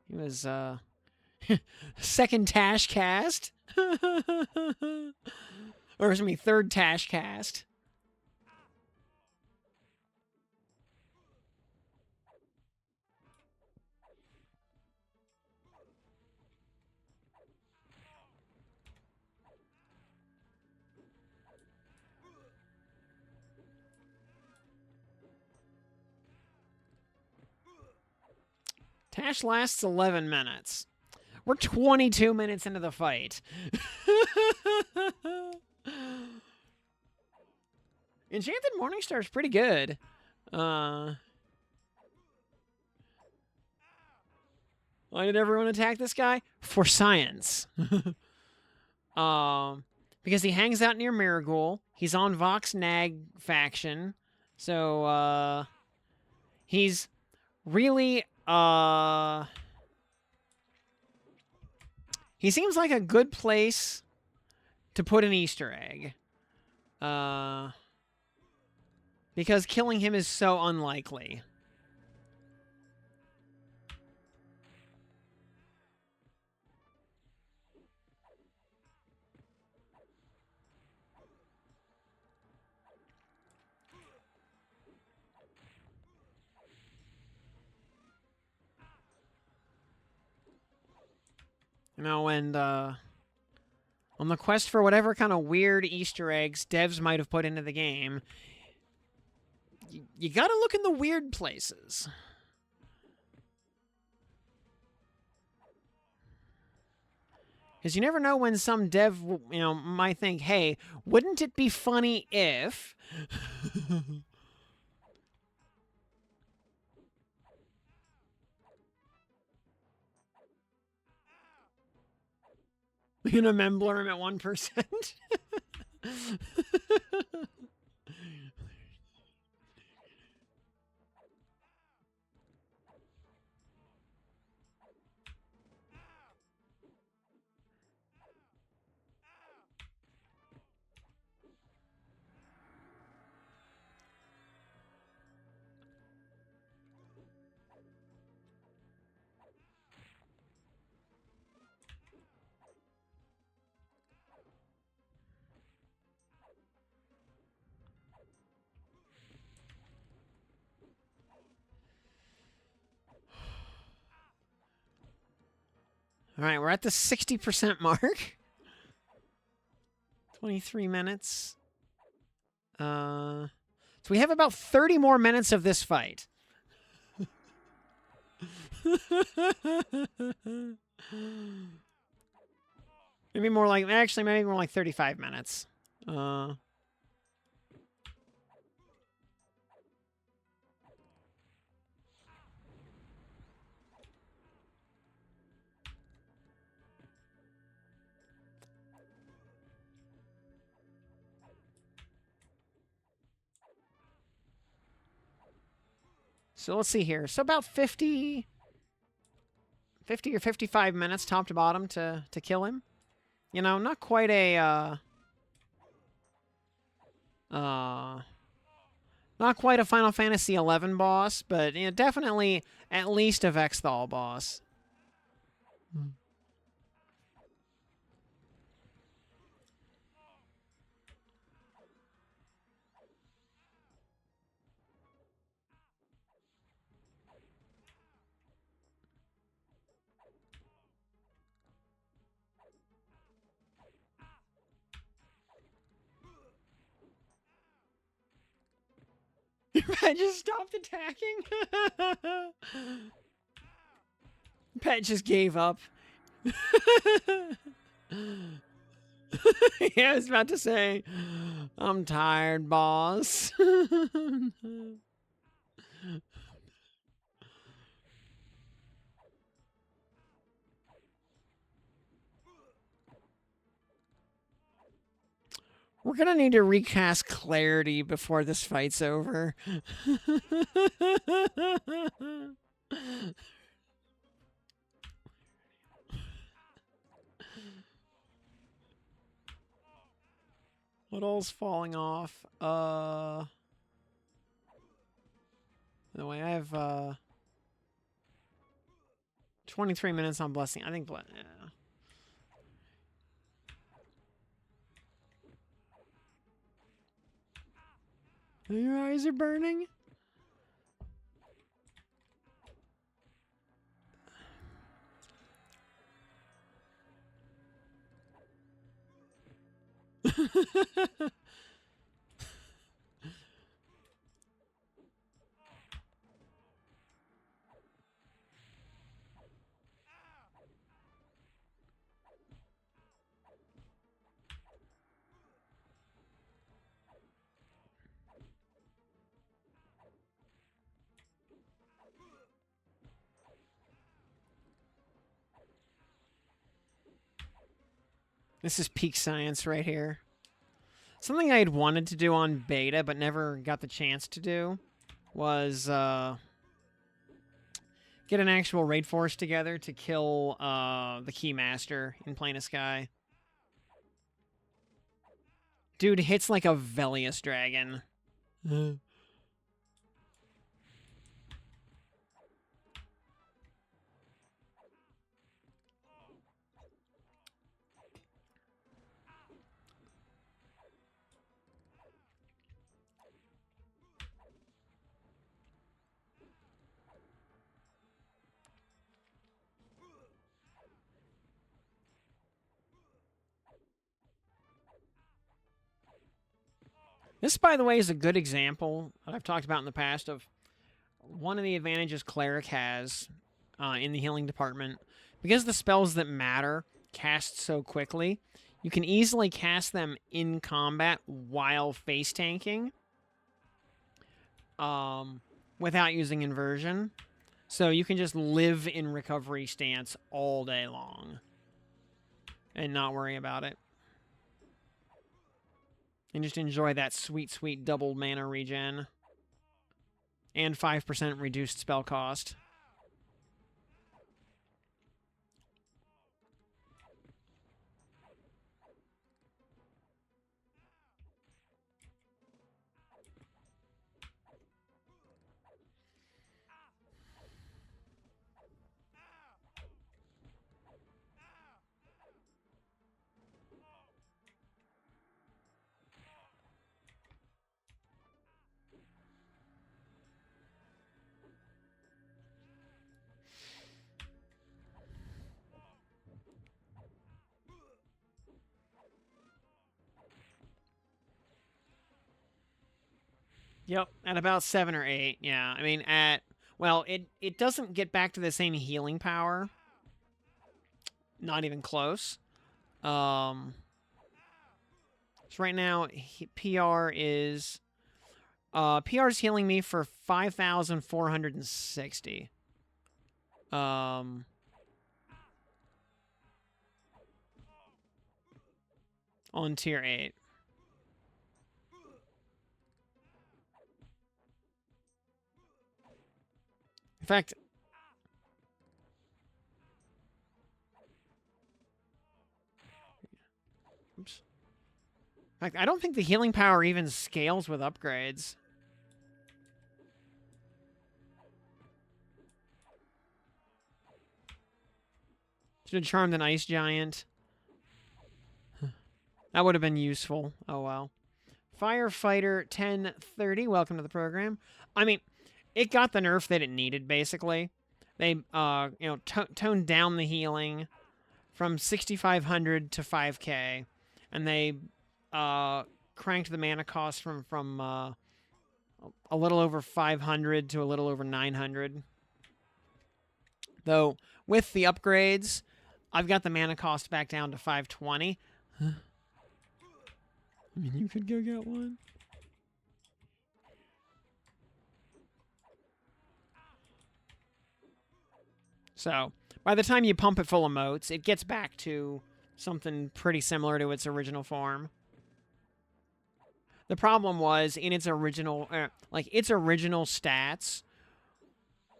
He was, second Tash cast. Or, excuse me, third Tash cast. Tash lasts 11 minutes. We're 22 minutes into the fight. Enchanted Morningstar is pretty good. Why did everyone attack this guy? For science. Because he hangs out near Miragul. He's on Vox Nag faction. So, he's really, he seems like a good place to put an Easter egg. Because killing him is so unlikely. You know, and on the quest for whatever kind of weird Easter eggs devs might have put into the game, you gotta look in the weird places. Because you never know when some dev, you know, might think, hey, wouldn't it be funny if... We're gonna memblur him at 1%. All right, we're at the 60% mark. 23 minutes. So we have about 30 more minutes of this fight. Maybe more like, actually, maybe more like 35 minutes. So let's see here. So about 50 or 55 minutes top to bottom to kill him. You know, not quite a not quite a Final Fantasy XI boss, but you know, definitely at least a Vexthal boss. Pet just stopped attacking. Pet just gave up. Yeah, I was about to say, I'm tired, boss. We're gonna need to recast Clarity before this fight's over. What all's falling off? The way I have 23 minutes on Blessing. I think yeah. Your eyes are burning? This is peak science right here. Something I had wanted to do on beta but never got the chance to do was get an actual raid force together to kill the Keymaster in Plane of Sky. Dude hits like a Velious dragon. This, by the way, is a good example that I've talked about in the past of one of the advantages Cleric has in the healing department. Because the spells that matter cast so quickly, you can easily cast them in combat while face tanking without using inversion. So you can just live in recovery stance all day long. and not worry about it. And just enjoy that sweet, sweet double mana regen. And 5% reduced spell cost. Yep, at about 7 or 8. Yeah, I mean, well, it doesn't get back to the same healing power. Not even close. So right now, PR is healing me for 5,460. On tier 8. In fact, oops. In fact, I don't think the healing power even scales with upgrades. Should have charmed an ice giant. That would have been useful. Oh well. Firefighter 1030, welcome to the program. I mean, it got the nerf that it needed, basically. They, toned down the healing from 6,500 to 5k, and they cranked the mana cost from a little over 500 to a little over 900. Though, with the upgrades, I've got the mana cost back down to 520. I mean, you could go get one. So, by the time you pump it full of motes, it gets back to something pretty similar to its original form. The problem was, in its original, its original stats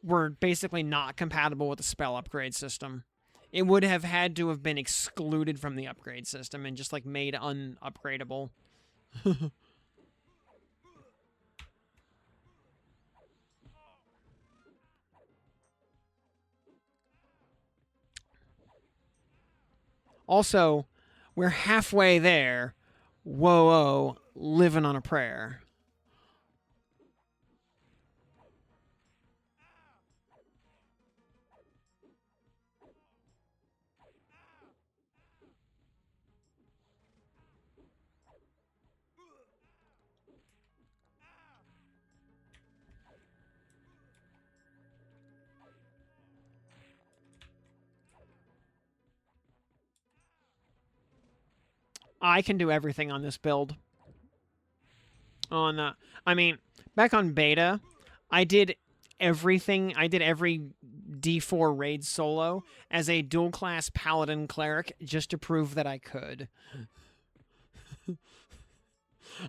were basically not compatible with the spell upgrade system. It would have had to have been excluded from the upgrade system and just, made unupgradable. Also, we're halfway there. Whoa, living on a prayer. I can do everything on this build. I mean, back on beta, I did everything. I did every D4 raid solo as a dual class paladin cleric just to prove that I could.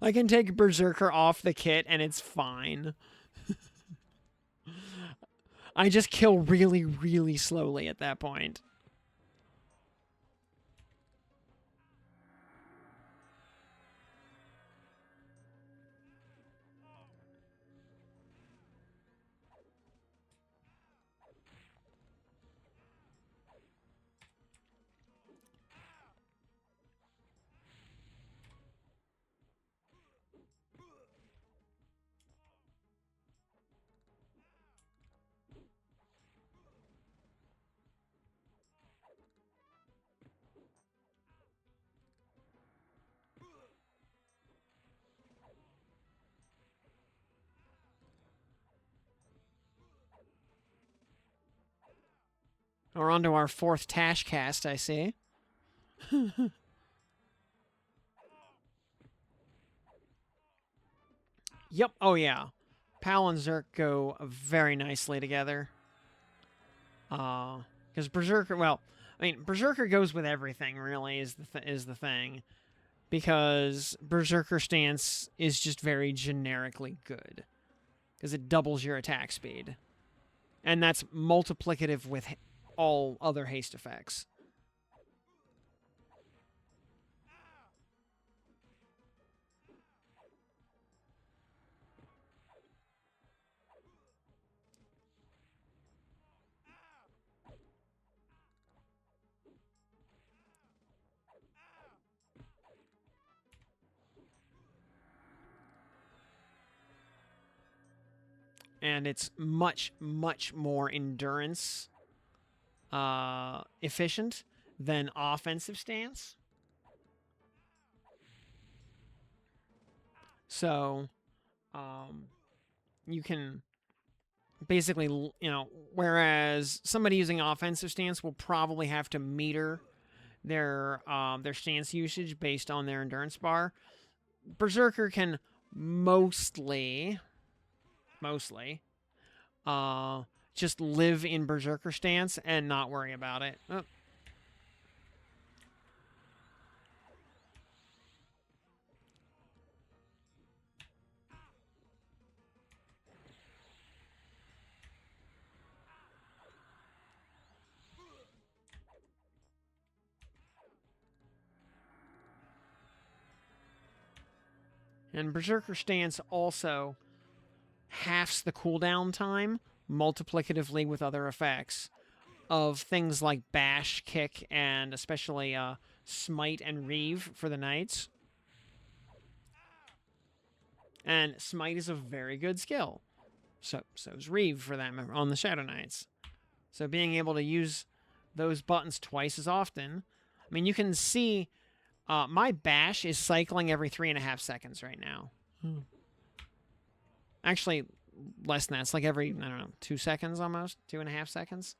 I can take Berserker off the kit and it's fine. I just kill really, really slowly at that point. We're on to our 4th Tash cast, I see. Yep, oh yeah. Pal and Zerk go very nicely together. Because Berserker, well, I mean, Berserker goes with everything, really, is the thing. Because Berserker Stance is just very generically good. Because it doubles your attack speed. And that's multiplicative with all other haste effects. And it's much, much more endurance efficient than offensive stance. So, you can basically, you know, whereas somebody using offensive stance will probably have to meter their stance usage based on their endurance bar. Berserker can mostly just live in Berserker stance and not worry about it. Oh. And Berserker stance also halves the cooldown time multiplicatively with other effects of things like Bash, Kick, and especially Smite and Reave for the Knights. And Smite is a very good skill. So's Reave for them on the Shadow Knights. So being able to use those buttons twice as often. I mean, you can see my Bash is cycling every 3.5 seconds right now. Actually, less than that. It's like every, I don't know, 2 seconds almost. 2.5 seconds.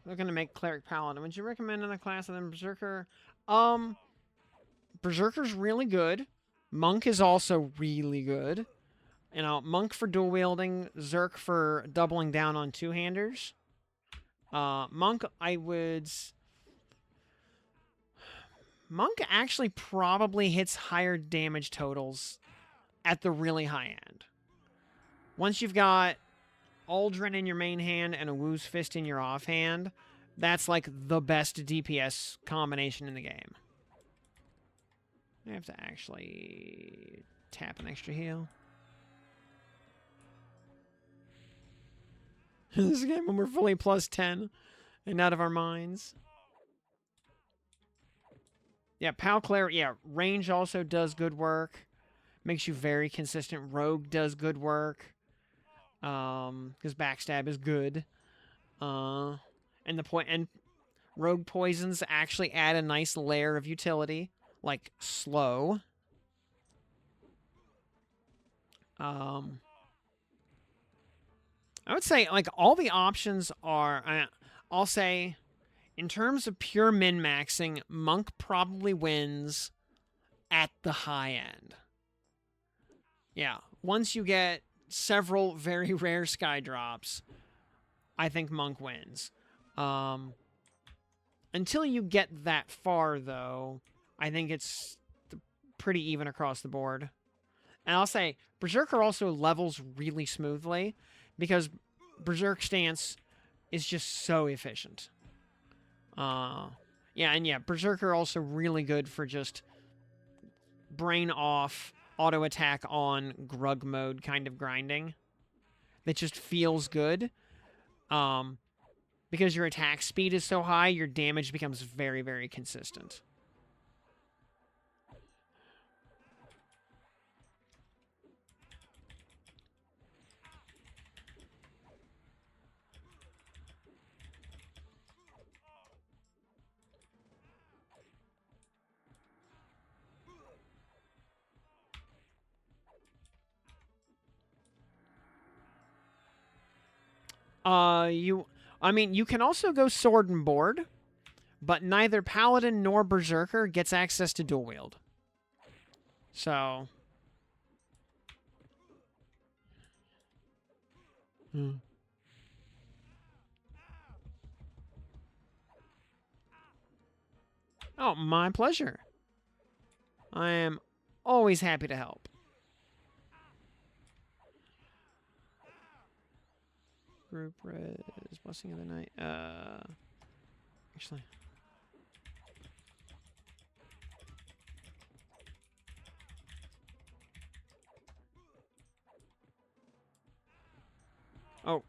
Looking to make Cleric Paladin. Would you recommend another class other than Berserker? Berserker's really good. Monk is also really good. You know, Monk for dual wielding, Zerk for doubling down on two-handers. Monk, Monk actually probably hits higher damage totals at the really high end. Once you've got Aldrin in your main hand and a Woo's Fist in your offhand, that's like the best DPS combination in the game. I have to actually tap an extra heal. This is a game when we're fully plus 10 and out of our minds. Yeah, Pal Cleric, yeah, range also does good work. Makes you very consistent. Rogue does good work. Because backstab is good. And rogue poisons actually add a nice layer of utility, like slow. I would say, like, all the options are... I'll say, in terms of pure min-maxing, Monk probably wins at the high end. Yeah, once you get several very rare sky drops, I think Monk wins. Until you get that far, though, I think it's pretty even across the board. And I'll say, Berserker also levels really smoothly, because Berserk Stance is just so efficient. Yeah, Berserker also really good for just brain off, auto attack on, grug mode kind of grinding. That just feels good. Because your attack speed is so high, your damage becomes very, very consistent. You can also go sword and board, but neither Paladin nor Berserker gets access to dual wield. So... Oh, my pleasure. I am always happy to help. Group res, Blessing of the Night. Actually... Oh.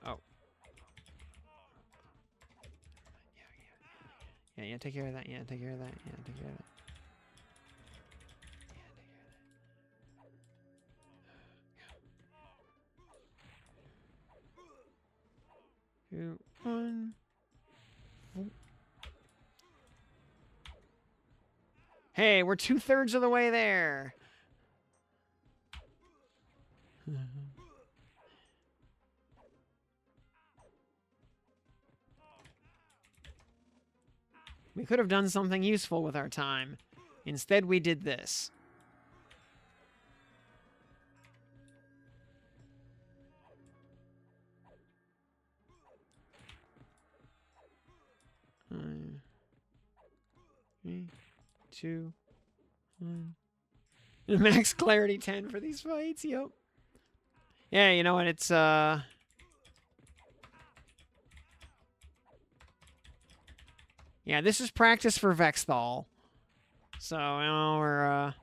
Oh. Yeah, take care of that. Yeah, take care of that. Yeah, take care of that. Two, one. Hey, we're 2/3 of the way there. We could have done something useful with our time. Instead, we did this. Three, two, one. Max clarity 10 for these fights. Yep. Yeah, you know what? It's yeah, this is practice for Vexthal. So, you know, we're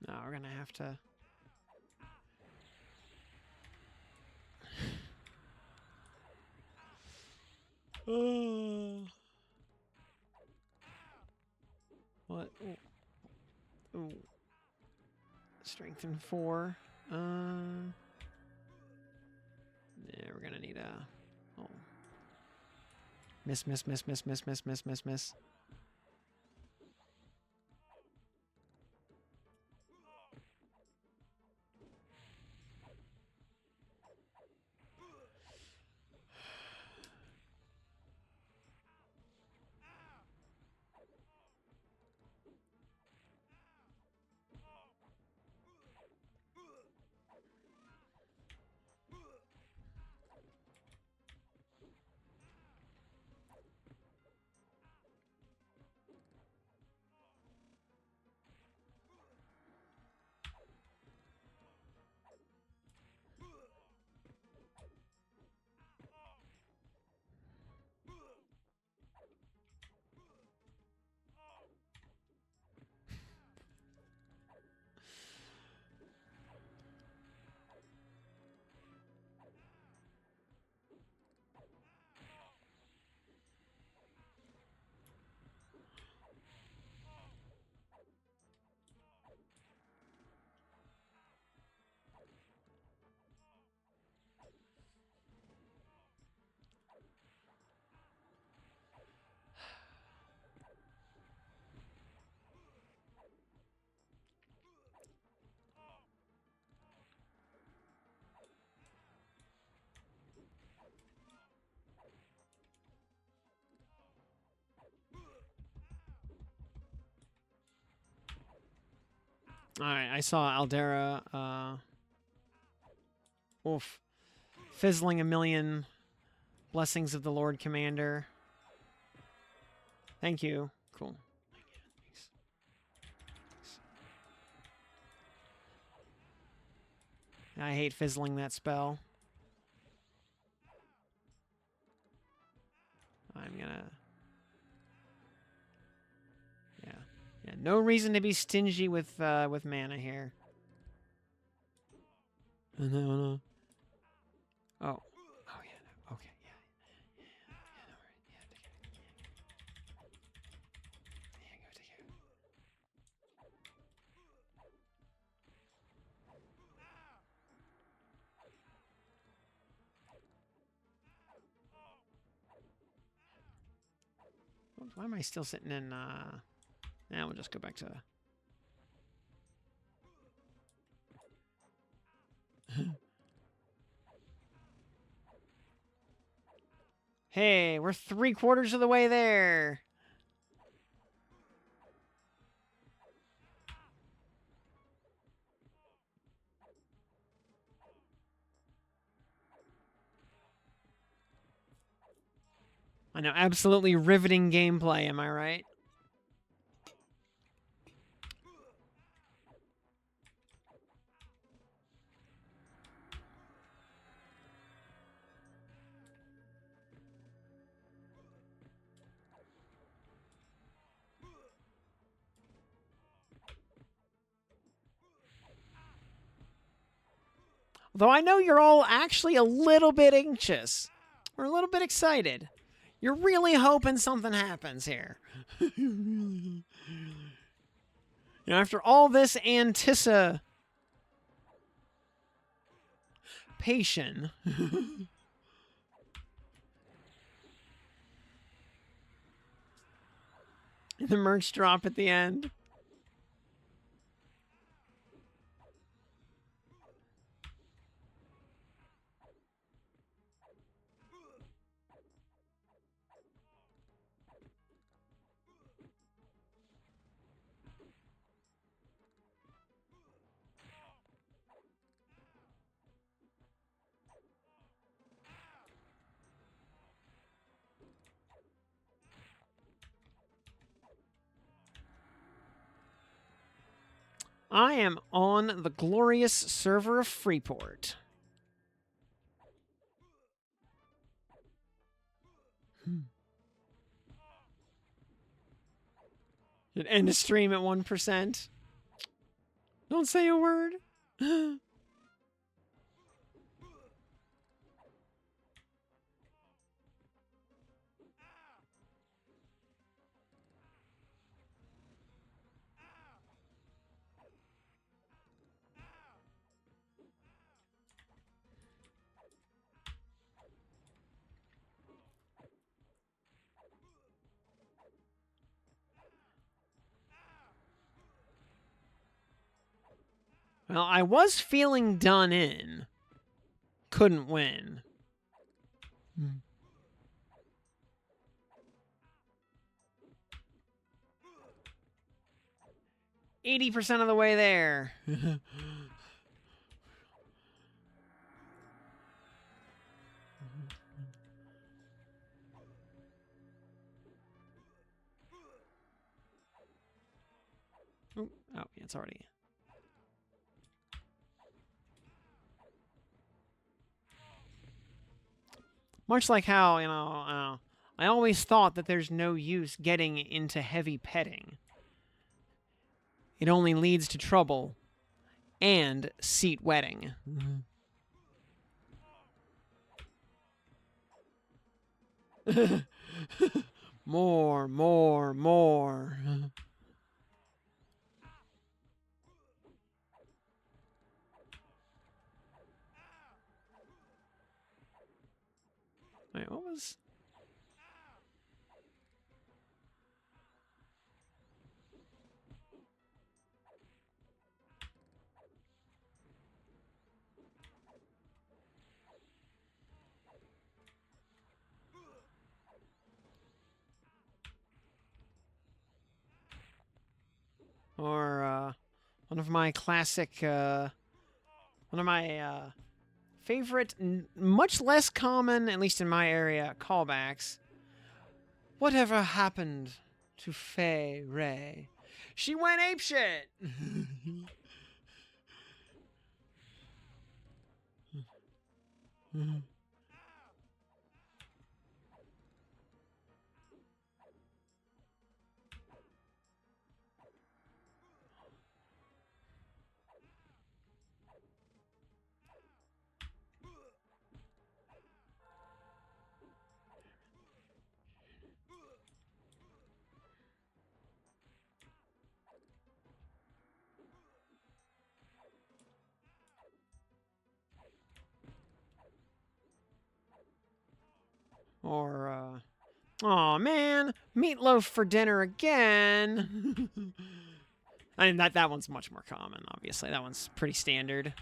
no, we're gonna have to. Strengthen 4. Yeah, we're gonna need a... Oh. Miss, miss, miss, miss, miss, miss, miss, miss, miss. Alright, I saw Aldera, oof. Fizzling a million blessings of the Lord Commander. Thank you. Cool. I hate fizzling that spell. I'm gonna... Yeah, no reason to be stingy with mana here. No. Oh. Oh, yeah, no. Okay, yeah. Yeah, no worries. Yeah, take it. Yeah, go take it. Why am I still sitting in, Now we'll just go back to... Hey, we're 3/4 of the way there. I know, absolutely riveting gameplay, am I right? Though I know you're all actually a little bit anxious. Or a little bit excited. You're really hoping something happens here. You know, after all this anticipation. The merch drop at the end. I am on the glorious server of Freeport. Should end a stream at 1%. Don't say a word. Well, I was feeling done in. Couldn't win. 80% of the way there. Oh, yeah, it's already. Much like how, I always thought that there's no use getting into heavy petting. It only leads to trouble and seat wetting. More. Wait, what was... Or, one of my classic, one of my, favorite, much less common, at least in my area, callbacks. Whatever happened to Fay Ray? She went apeshit! Or, aw, man, meatloaf for dinner again. I mean, that one's much more common, obviously. That one's pretty standard.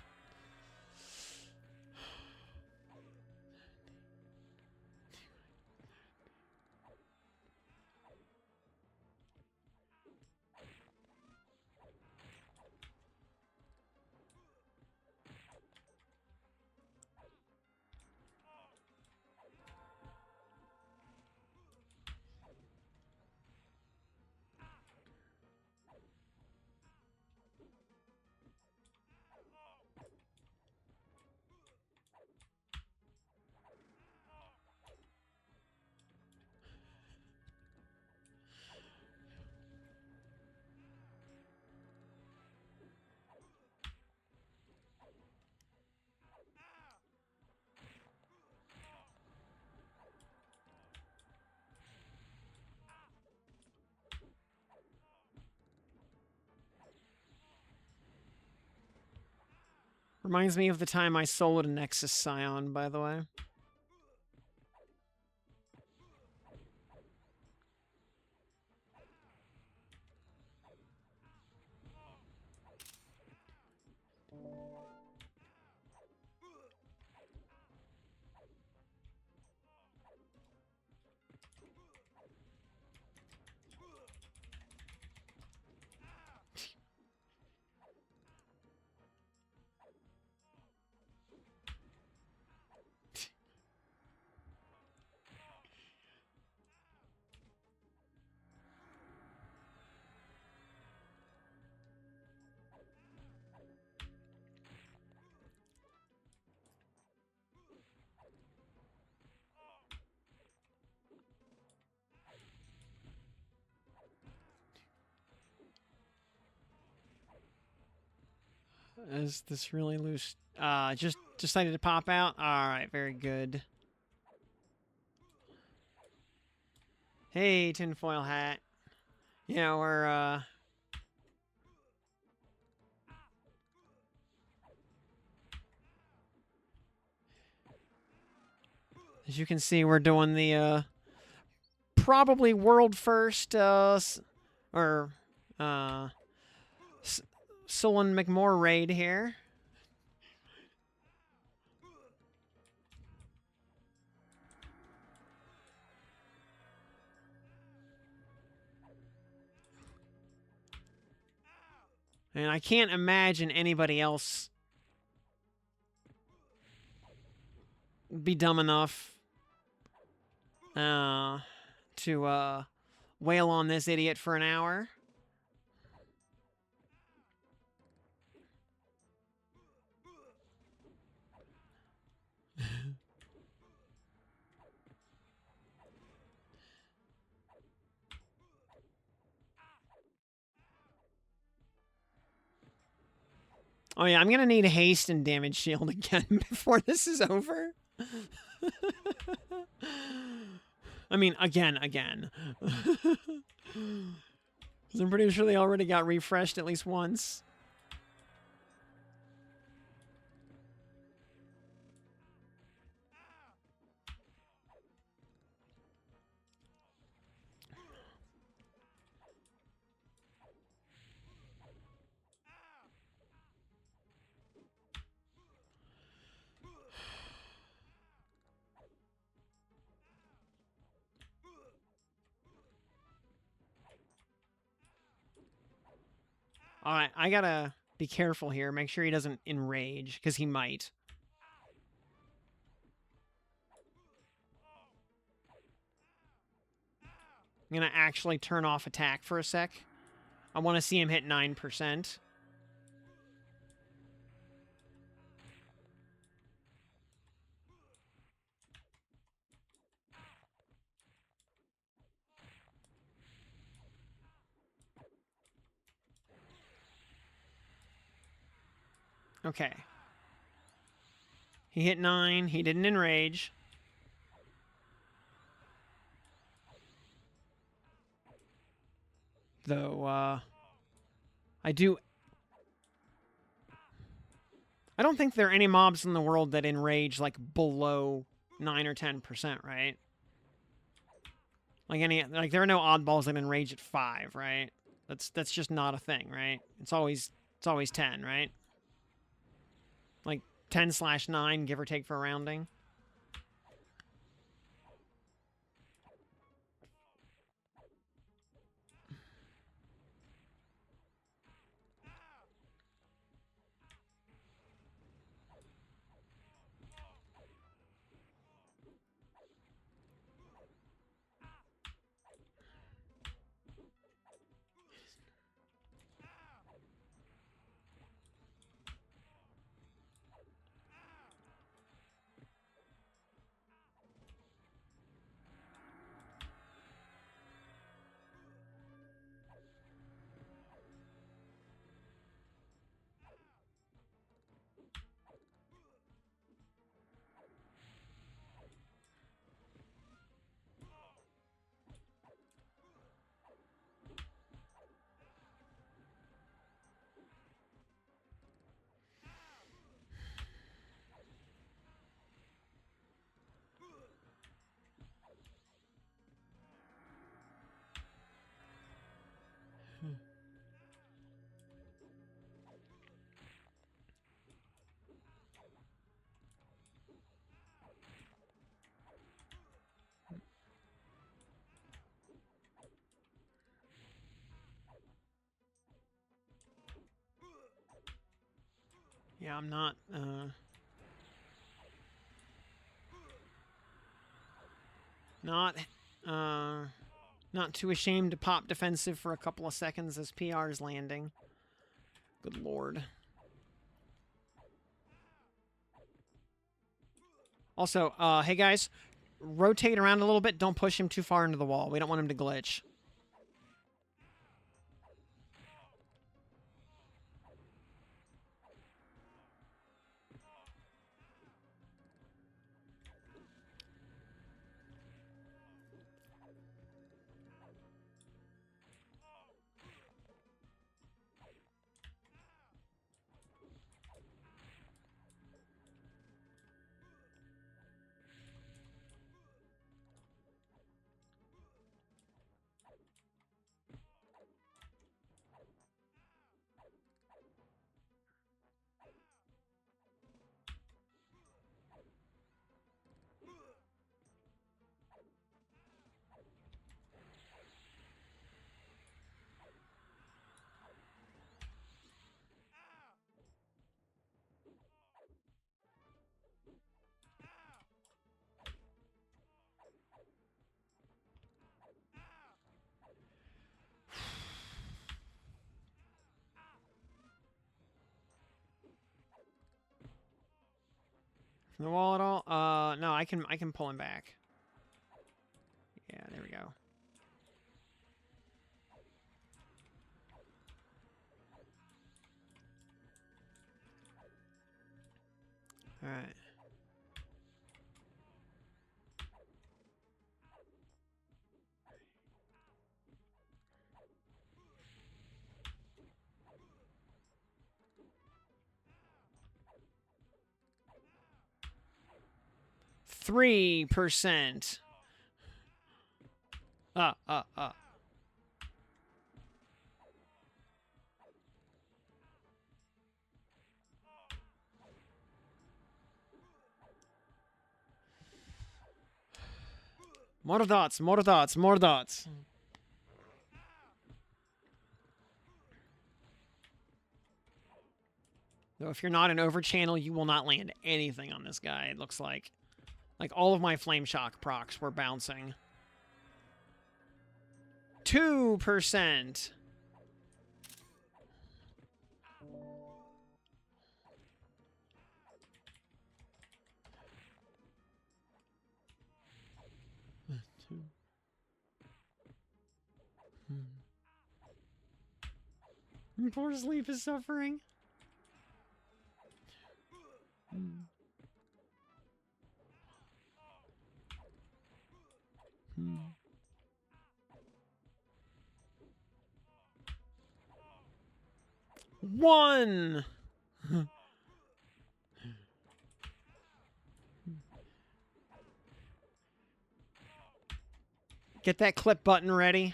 Reminds me of the time I soloed a Nexus Scion, by the way. Is this really loose? Just decided to pop out? Alright, very good. Hey, tinfoil hat. Yeah, we're, as you can see, we're doing the, probably world first, Sullen McMore raid here. And I can't imagine anybody else be dumb enough to wail on this idiot for an hour. Oh yeah, I'm gonna need a haste and damage shield again before this is over. I mean, again. Because I'm pretty sure they already got refreshed at least once. Alright, I gotta be careful here. Make sure he doesn't enrage, because he might. I'm gonna actually turn off attack for a sec. I want to see him hit 9%. Okay. He hit 9. He didn't enrage. Though, I don't think there are any mobs in the world that enrage, like, below 9 or 10%, right? Like, there are no oddballs that enrage at 5, right? That's just not a thing, right? It's always 10, right? Like, 10/9, give or take for rounding. Yeah, I'm not too ashamed to pop defensive for a couple of seconds as PR is landing. Good lord. Also, hey guys, rotate around a little bit. Don't push him too far into the wall. We don't want him to glitch. From the wall at all? No, I can pull him back. Yeah, there we go. All right. %. Uh. More dots, more dots, more dots. Though if you're not an overchannel, you will not land anything on this guy, it looks like. Like, all of my Flame Shock procs were bouncing. 2%. Poor Sleep is suffering. One. Get that clip button ready.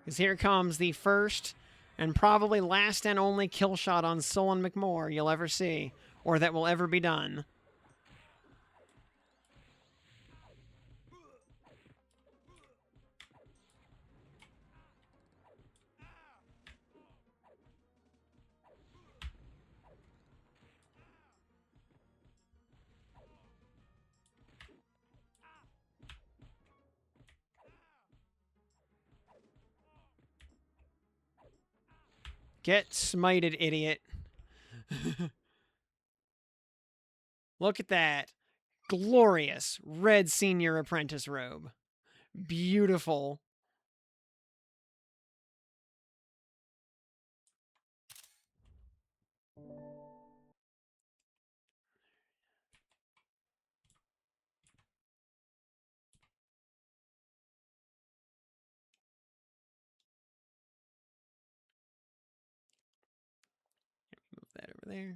Because here comes the first and probably last and only kill shot on Solon McMore you'll ever see, or that will ever be done. Get smited, idiot. Look at that. Glorious red senior apprentice robe. Beautiful. Move that over there.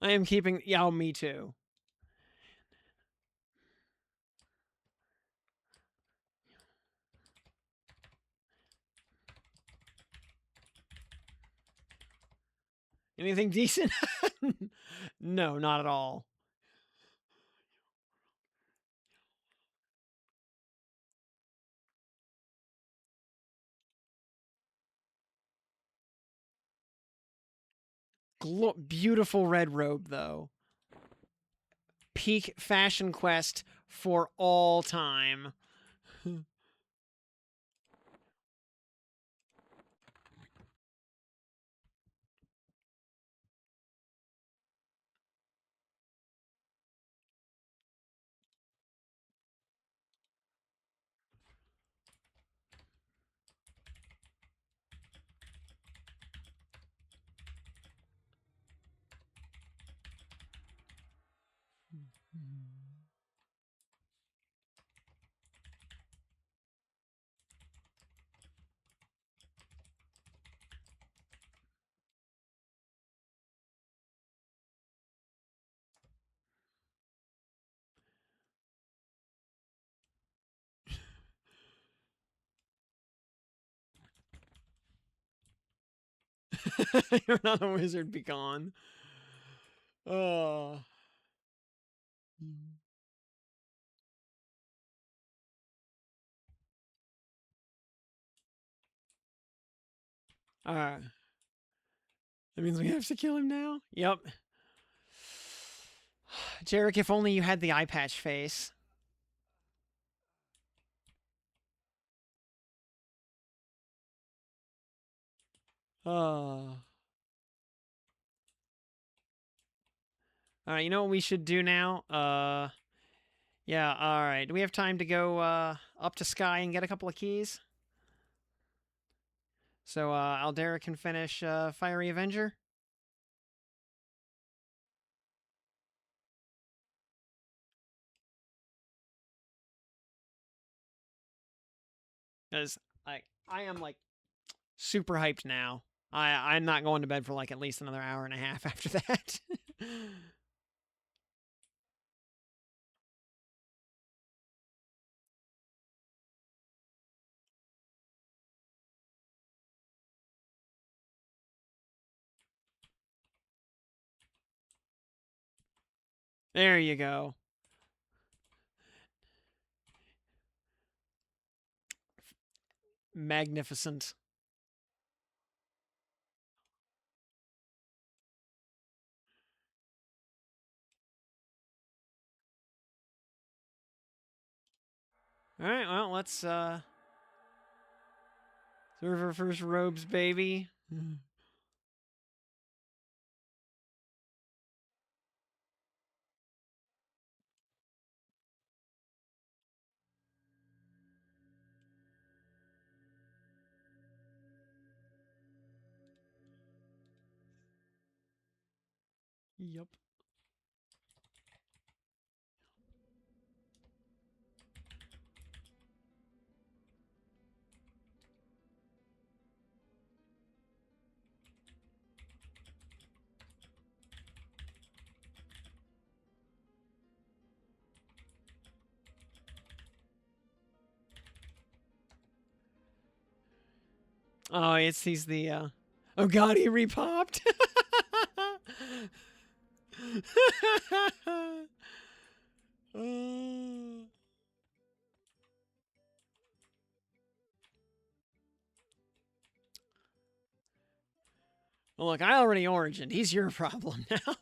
I am keeping... Yeah, oh, me too. Anything decent? No, not at all. Beautiful red robe, though. Peak fashion quest for all time. You're not a wizard, be gone. Oh. Alright. That means we have to kill him now? Yep. Jarek, if only you had the eye patch face. All right, you know what we should do now? Yeah, all right. Do we have time to go up to Sky and get a couple of keys? So Aldera can finish Fiery Avenger? Because I am like super hyped now. I'm not going to bed for like at least another hour and a half after that. There you go. Magnificent. All right, well, let's serve our first robes, baby. Yup. Oh, he's the oh god, he repopped. Uh, well, look, I already origined. He's your problem now.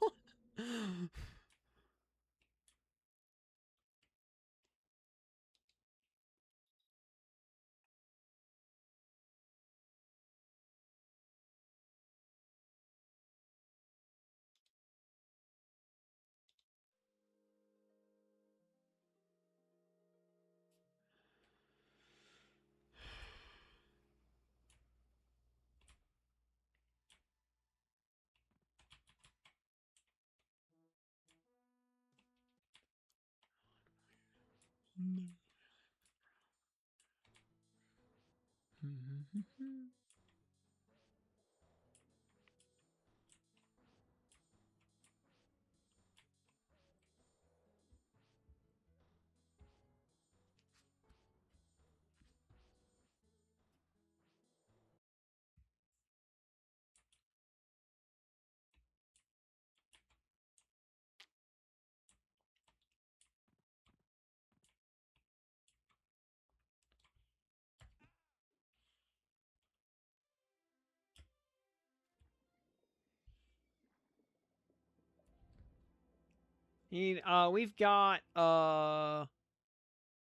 We've got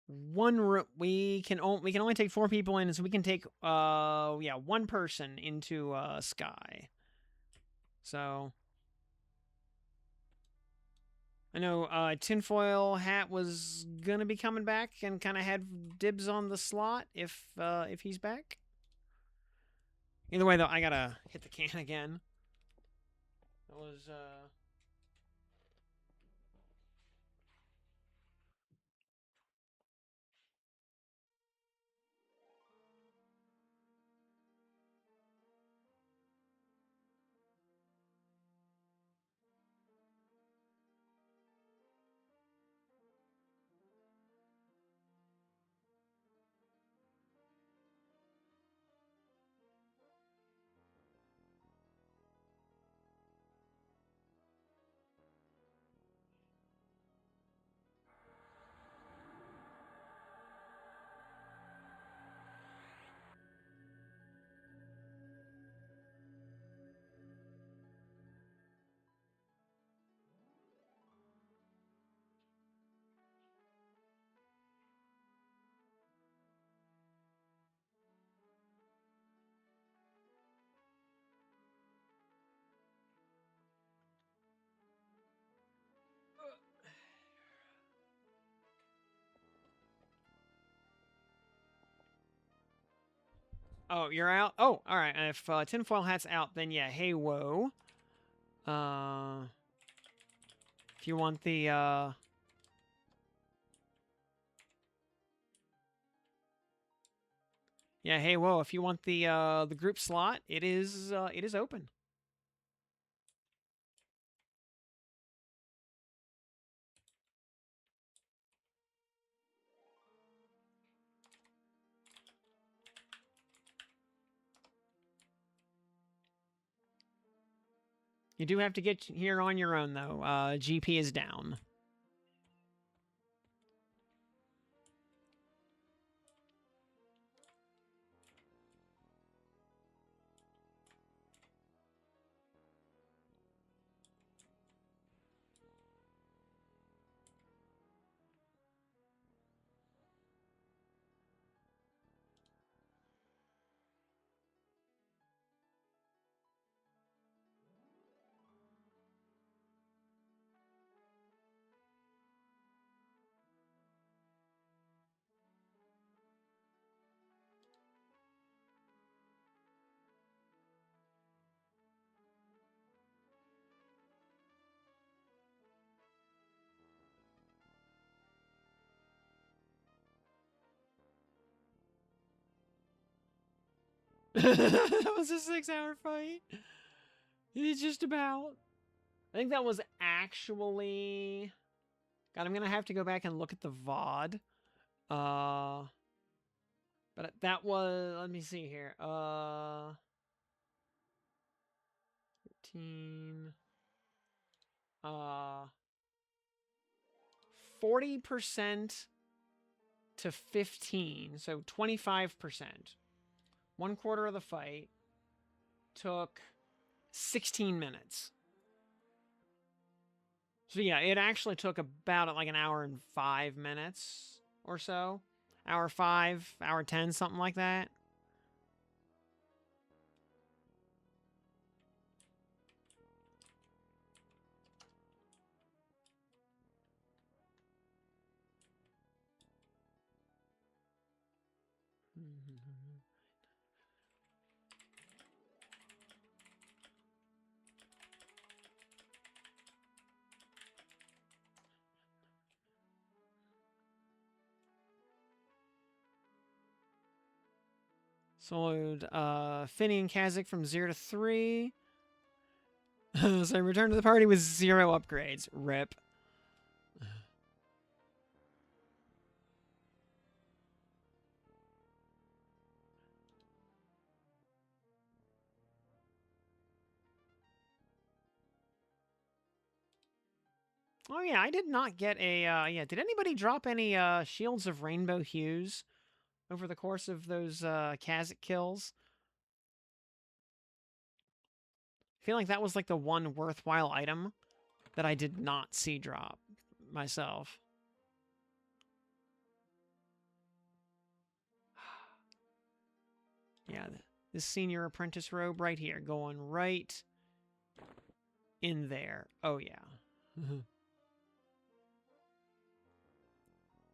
one room. We can only take 4 people in, so we can take yeah, one person into Sky. So I know Tinfoil Hat was gonna be coming back and kind of had dibs on the slot if he's back. Either way, though, I gotta hit the can again. That was Oh, you're out? Oh, alright. If tinfoil hat's out, then yeah, hey, whoa. If you want the, yeah, hey, whoa, if you want the group slot, it is open. You do have to get here on your own, though. GP is down. That was a 6-hour fight. It's just about. I think that was actually. God, I'm gonna have to go back and look at the VOD. But that was. Let me see here. 13. 40% to 15, so 25%. 1/4 of the fight took 16 minutes. So yeah, it actually took about like an hour and 5 minutes or so. Hour 5, hour 10, something like that. Soloed Finney and Kazik from 0 to 3. So I returned to the party with 0 upgrades. Rip. Oh yeah, I did not get a, yeah, did anybody drop any, Shields of Rainbow Hues over the course of those, Kazik kills? I feel like that was like the one worthwhile item that I did not see drop myself. Yeah, this senior apprentice robe right here, going right in there. Oh yeah.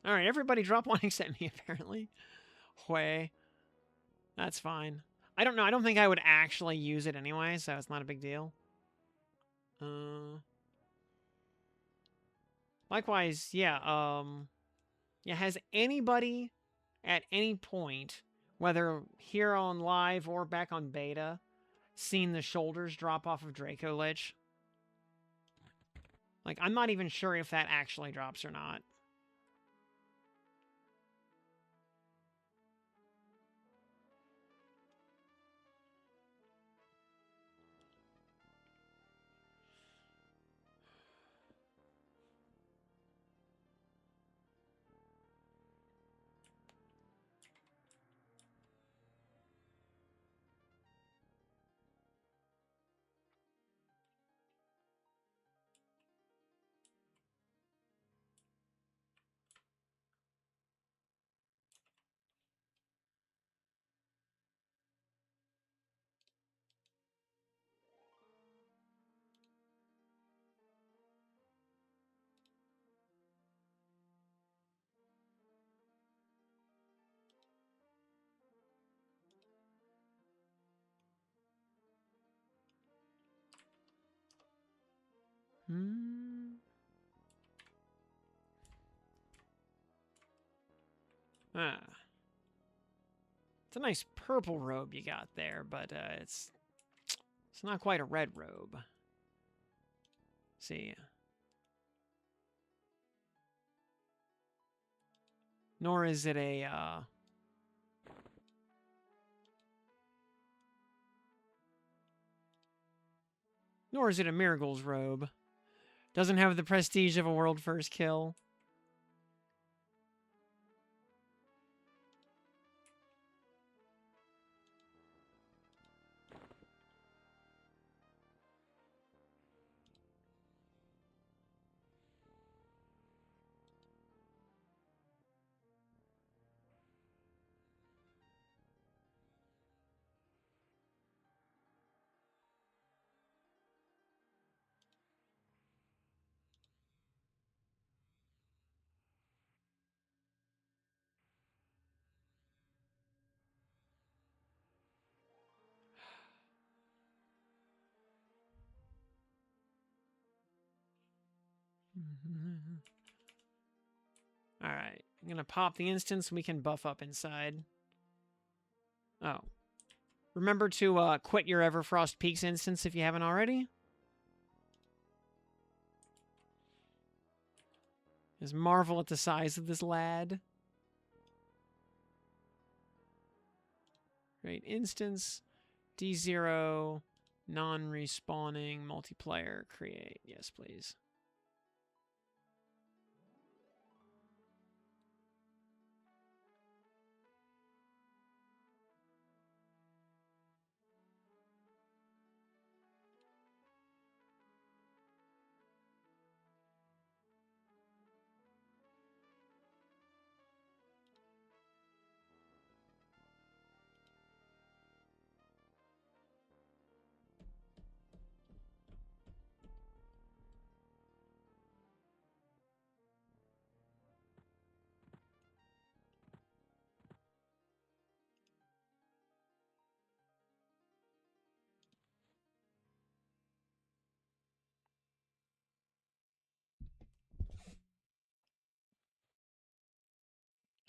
All right, everybody drop one except me apparently. Hui. That's fine. I don't know. I don't think I would actually use it anyway, so it's not a big deal. Likewise, yeah, yeah, has anybody at any point, whether here on live or back on beta, seen the shoulders drop off of Draco Lich? Like, I'm not even sure if that actually drops or not. Hmm. Ah. It's a nice purple robe you got there, but it's not quite a red robe. See. Nor is it a nor is it a Miracle's robe. Doesn't have the prestige of a world first kill. Alright. I'm gonna pop the instance and we can buff up inside. Oh. Remember to quit your Everfrost Peaks instance if you haven't already. Just marvel at the size of this lad. Great instance. D0. Non-respawning. Multiplayer. Create. Yes, please.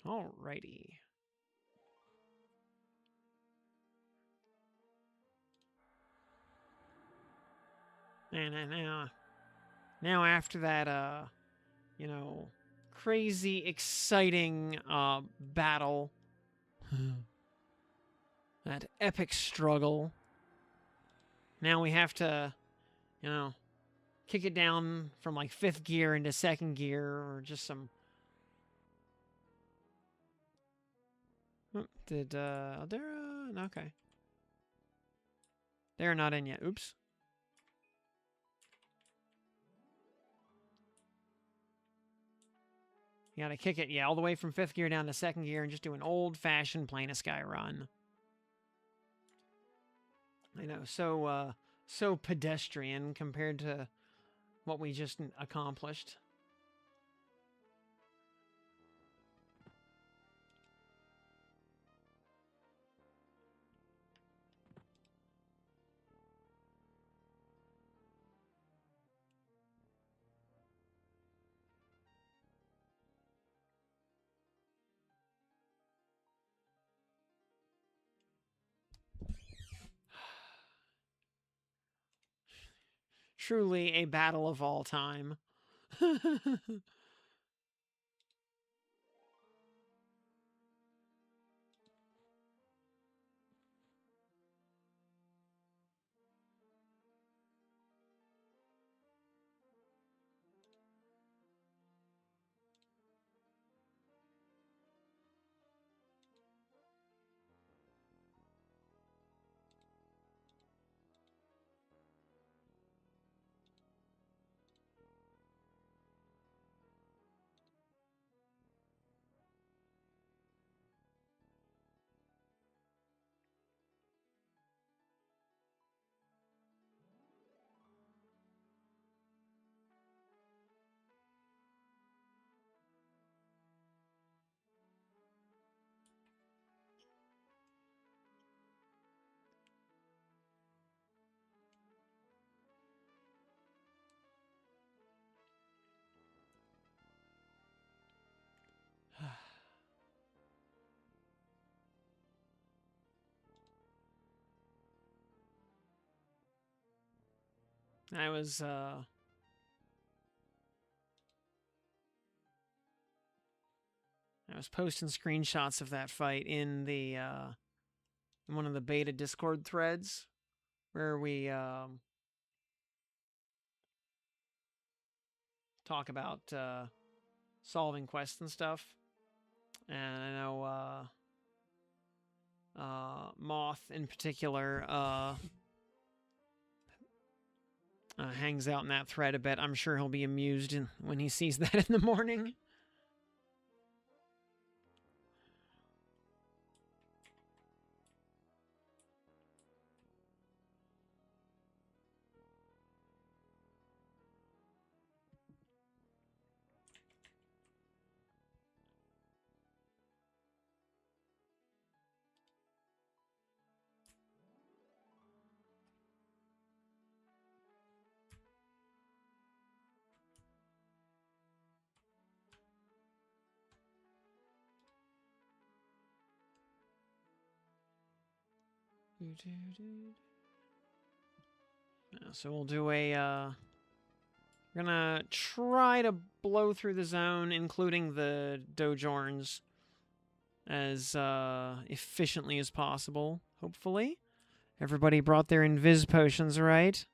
Alrighty. And now after that, you know, crazy exciting battle, that epic struggle, now we have to, you know, kick it down from like 5th gear into 2nd gear, or just some... Did Aldera? Okay. They're not in yet. Oops. You gotta kick it, yeah, all the way from 5th gear down to 2nd gear and just do an old-fashioned Plane of Sky run. I know, so pedestrian compared to what we just accomplished. Truly a battle of all time. I was posting screenshots of that fight in the in one of the beta Discord threads where we talk about solving quests and stuff. And I know Moth in particular hangs out in that thread a bit. I'm sure he'll be amused when he sees that in the morning. So we'll do a we're gonna try to blow through the zone, including the Dojorns, as efficiently as possible, hopefully. Everybody brought their invis potions, right?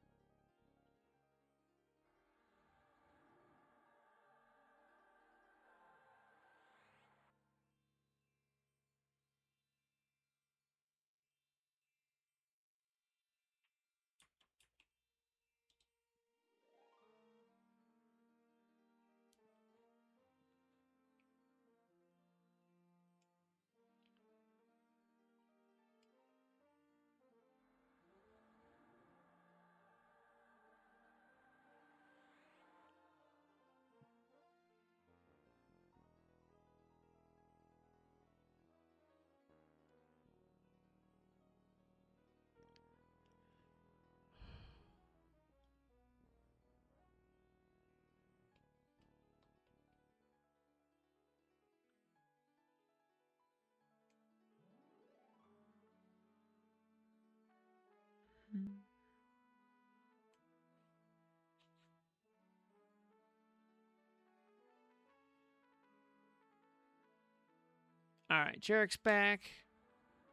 Alright, Jarek's back.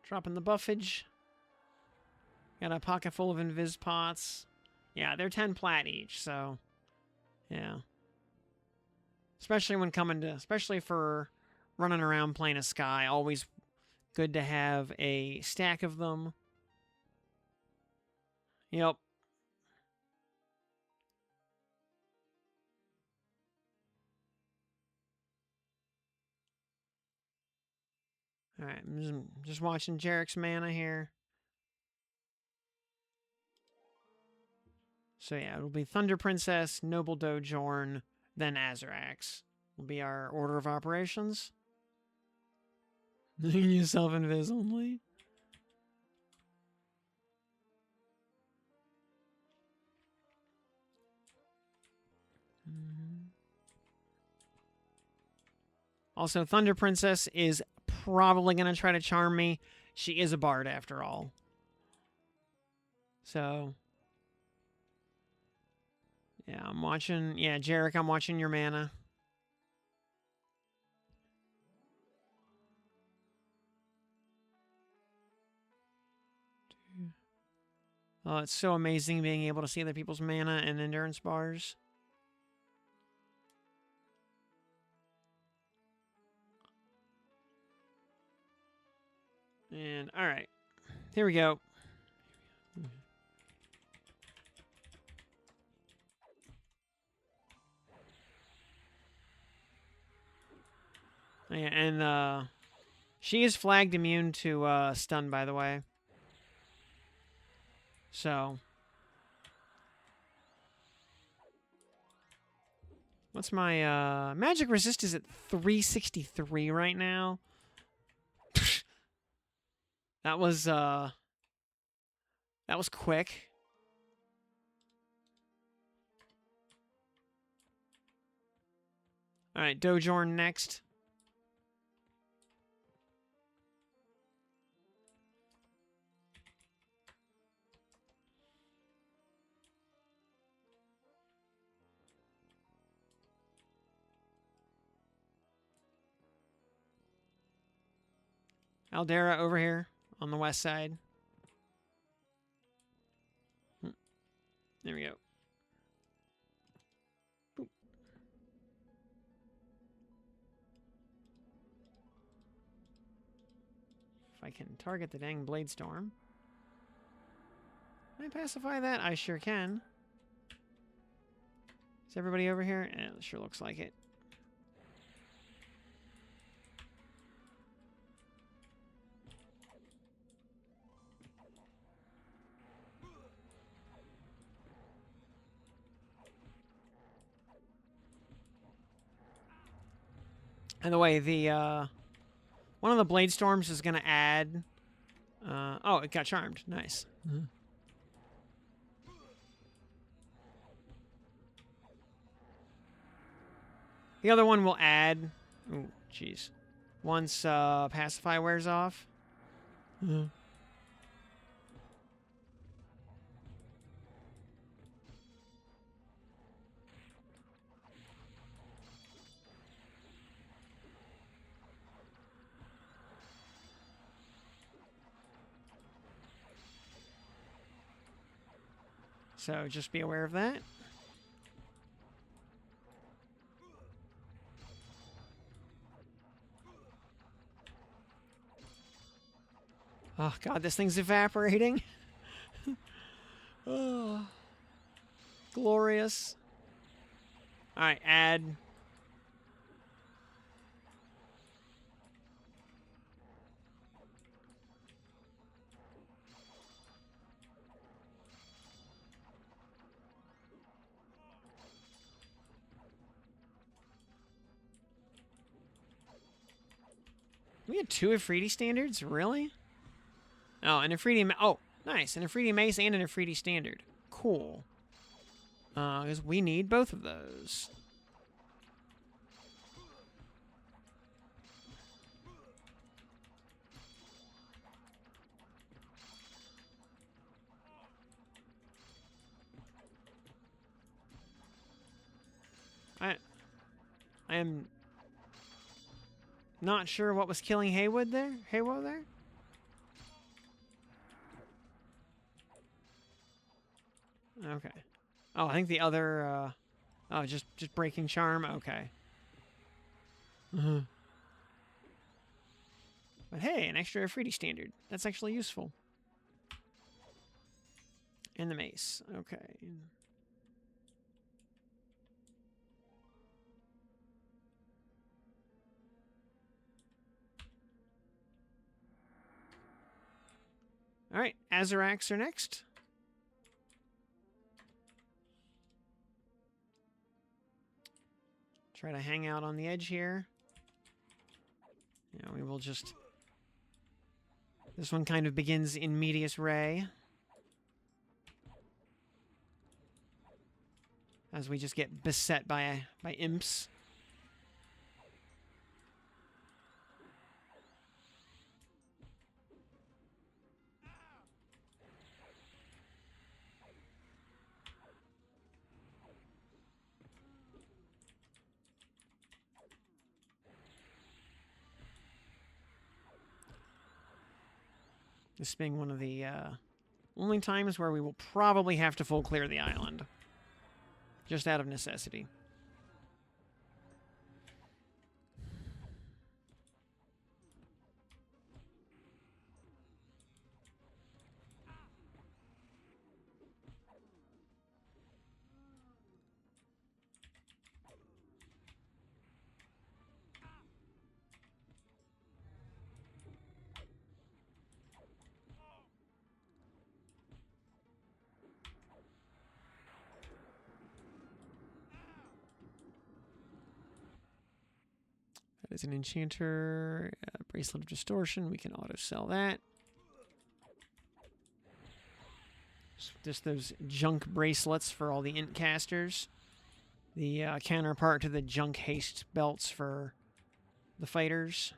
Dropping the buffage. Got a pocket full of invis pots. Yeah, they're 10 plat each, so... Yeah. Especially when coming to... Especially for running around playing a Sky. Always good to have a stack of them. Yep. Alright, I'm just watching Jarek's mana here. So yeah, it'll be Thunder Princess, Noble Dojorn, then Azarax. Will be our order of operations. Use self-invis only. Also, Thunder Princess is probably going to try to charm me. She is a bard after all. So... Yeah, I'm watching... Yeah, Jarek, I'm watching your mana. Oh, it's so amazing being able to see other people's mana and endurance bars. And, alright. Here we go. Yeah, and, she is flagged immune to, stun, by the way. So... What's my, magic resist is at 363 right now. That was quick. Alright, Dojorn next. Aldera over here on the west side. There we go. Boop. If I can target the dang Blade Storm. Can I pacify that? I sure can. Is everybody over here? Eh, it sure looks like it. And the way, the one of the Blade Storms is going to add... oh, it got charmed. Nice. Mm-hmm. The other one will add... Ooh, jeez. Once Pacify wears off. Mm-hmm. So just be aware of that. Oh, God, this thing's evaporating. Oh, glorious. All right, add. We had 2 Ifriti standards? Really? Oh, an Ifriti... Oh, nice. An Ifriti Mace and an Ifriti standard. Cool. Because we need both of those. I am not sure what was killing Haywood there. Haywo there? Okay. Oh, I think the other, oh, just breaking charm? Okay. But hey, an extra Ifriti standard. That's actually useful. And the mace. Okay. Alright, Azaracs are next. Try to hang out on the edge here. Yeah, we will just... This one kind of begins in medias res. As we just get beset by imps. This being one of the only times where we will probably have to full clear the island. Just out of necessity. That is an enchanter. Bracelet of Distortion. We can auto-sell that. Just those junk bracelets for all the int casters. The counterpart to the junk haste belts for the fighters.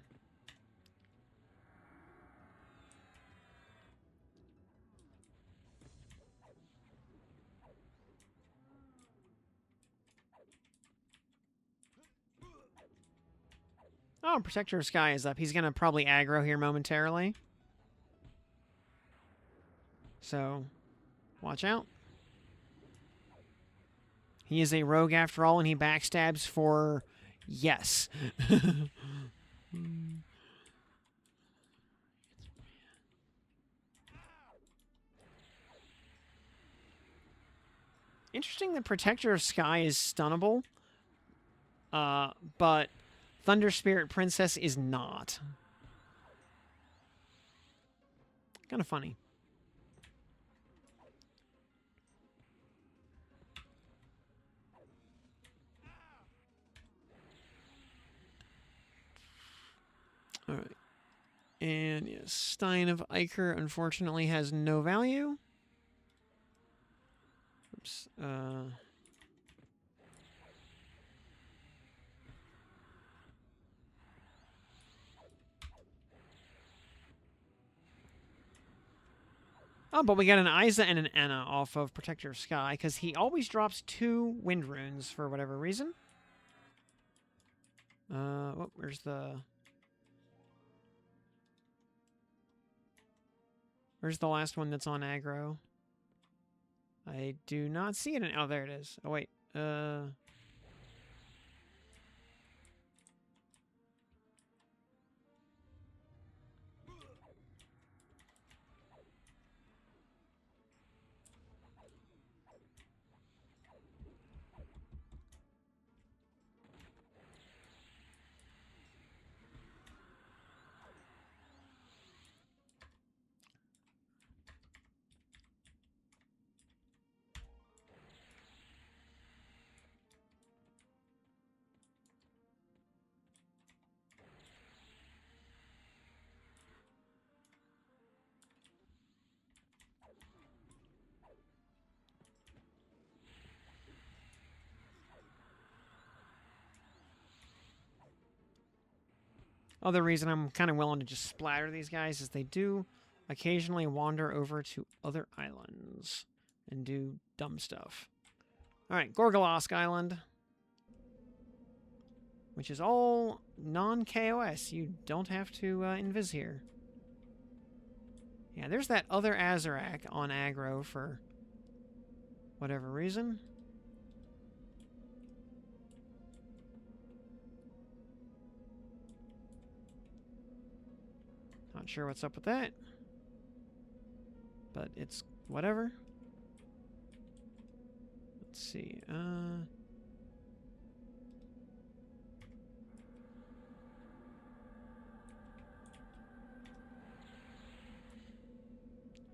Oh, Protector of Sky is up. He's going to probably aggro here momentarily. So, watch out. He is a rogue after all, and he backstabs for yes. Interesting that Protector of Sky is stunnable, but Thunder Spirit Princess is not. Kind of funny. All right. And yes, Stein of Iker unfortunately has no value. Oops. Oh, but we got an Isa and an Anna off of Protector of Sky, because he always drops 2 wind runes for whatever reason. Oh, where's the... Where's the last one that's on aggro? I do not see it. Oh, there it is. Oh, wait. Other reason I'm kind of willing to just splatter these guys is they do occasionally wander over to other islands and do dumb stuff. Alright, Gorgolosk Island. Which is all non-KOS. You don't have to invis here. Yeah, there's that other Azarak on aggro for whatever reason. Not sure what's up with that. But it's whatever. Let's see.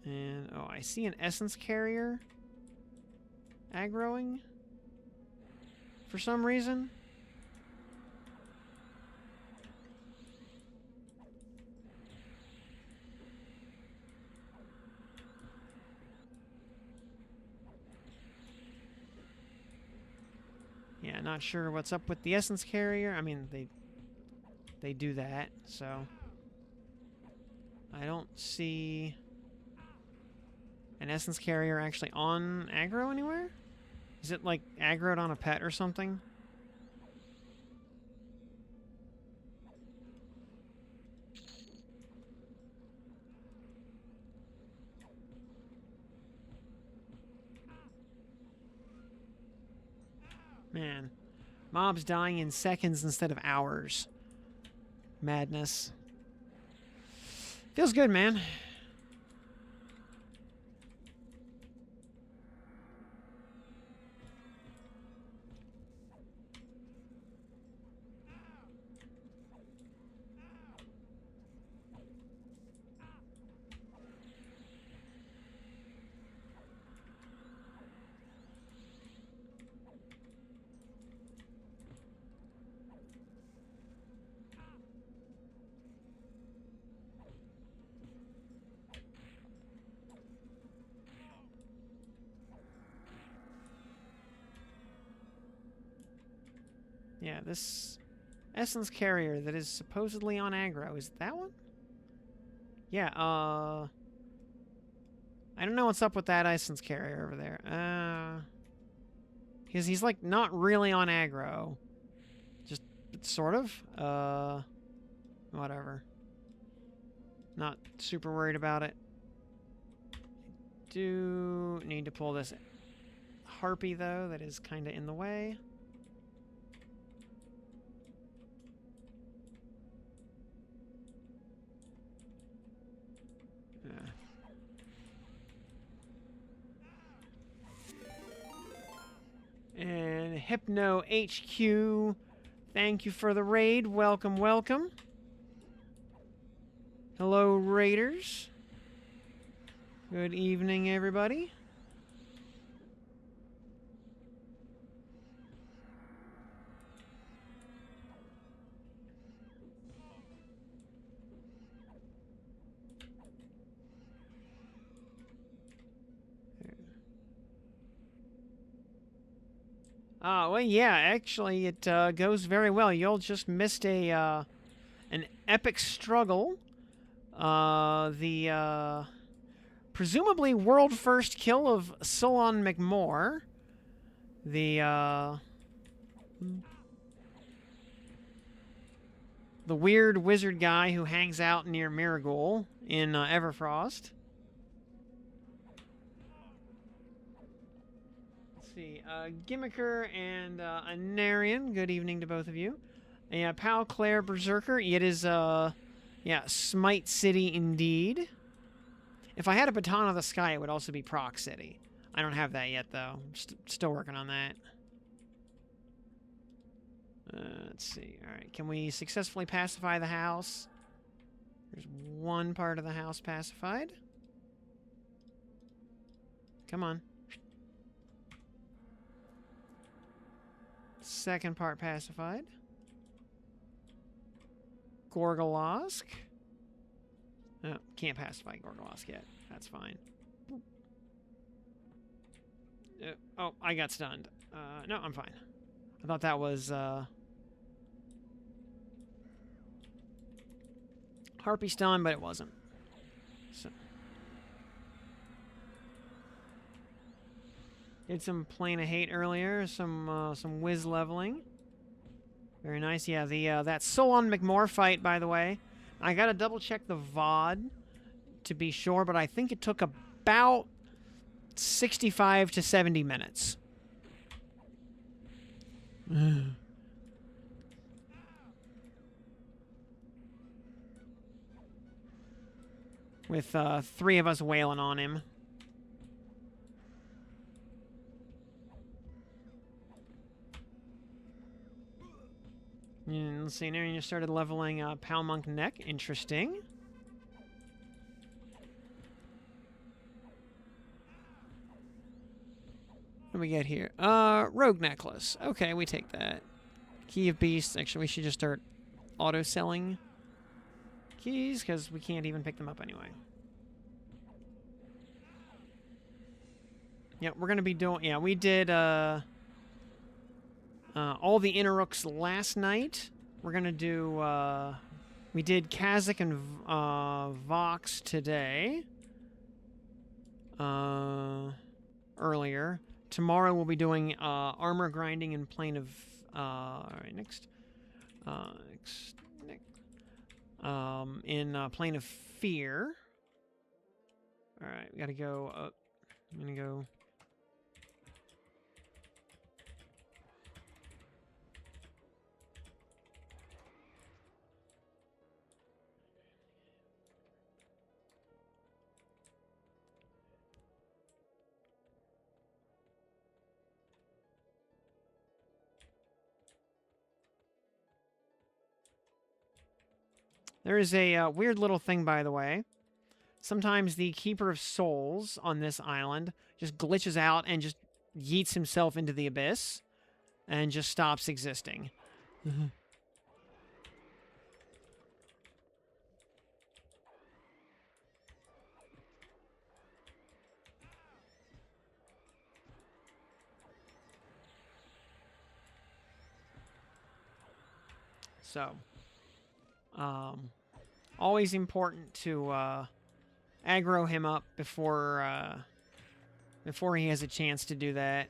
And, oh, I see an Essence Carrier aggroing for some reason. Yeah, not sure what's up with the Essence Carrier. I mean, they do that, so I don't see an Essence Carrier actually on aggro anywhere? Is it like aggroed on a pet or something? Man, mobs dying in seconds instead of hours. Madness. Feels good, man. Yeah, this Essence Carrier that is supposedly on aggro. Is that one? Yeah, I don't know what's up with that Essence Carrier over there. Because he's, like, not really on aggro. Just sort of. whatever. Not super worried about it. Do need to pull this harpy, though. That is kind of in the way. And Hypno HQ, thank you for the raid. Welcome, welcome. Hello, raiders. Good evening, everybody. Well, yeah, actually, it goes very well. You'll just missed an epic struggle. Presumably world first kill of Solon McMore. The weird wizard guy who hangs out near Miragul in Everfrost. Gimmicker and Anarian, good evening to both of you. Yeah, Pal Claire Berserker, it is, yeah, Smite City indeed. If I had a Baton of the Sky, it would also be Proc City. I don't have that yet, though. I'm still working on that. Let's see. Alright, can we successfully pacify the house? There's one part of the house pacified. Come on. Second part pacified. Gorgolosk. Oh, can't pacify Gorgolosk yet. That's fine. Oh, I got stunned. No, I'm fine. I thought that was, Harpy stun, but it wasn't. So. Did some Plane of Hate earlier, some whiz leveling. Very nice. Yeah, that Solon McMore fight, by the way. I gotta double check the VOD to be sure, but I think it took about 65 to 70 minutes. With 3 of us wailing on him. And let's see, now you started leveling Palmonk Neck. Interesting. What do we get here? Rogue Necklace. Okay, we take that. Key of Beasts. Actually, we should just start auto-selling keys, because we can't even pick them up anyway. Yeah, we're going to be doing... Yeah, we did... all the Interrooks last night. We're gonna do, we did Cazic and Vox today. Earlier. Tomorrow we'll be doing armor grinding and Plane of... Alright, next. In Plane of Fear. Alright, we gotta go up. I'm gonna go... There is a weird little thing, by the way. Sometimes the Keeper of Souls on this island just glitches out and just yeets himself into the abyss and just stops existing. So, always important to aggro him up before he has a chance to do that.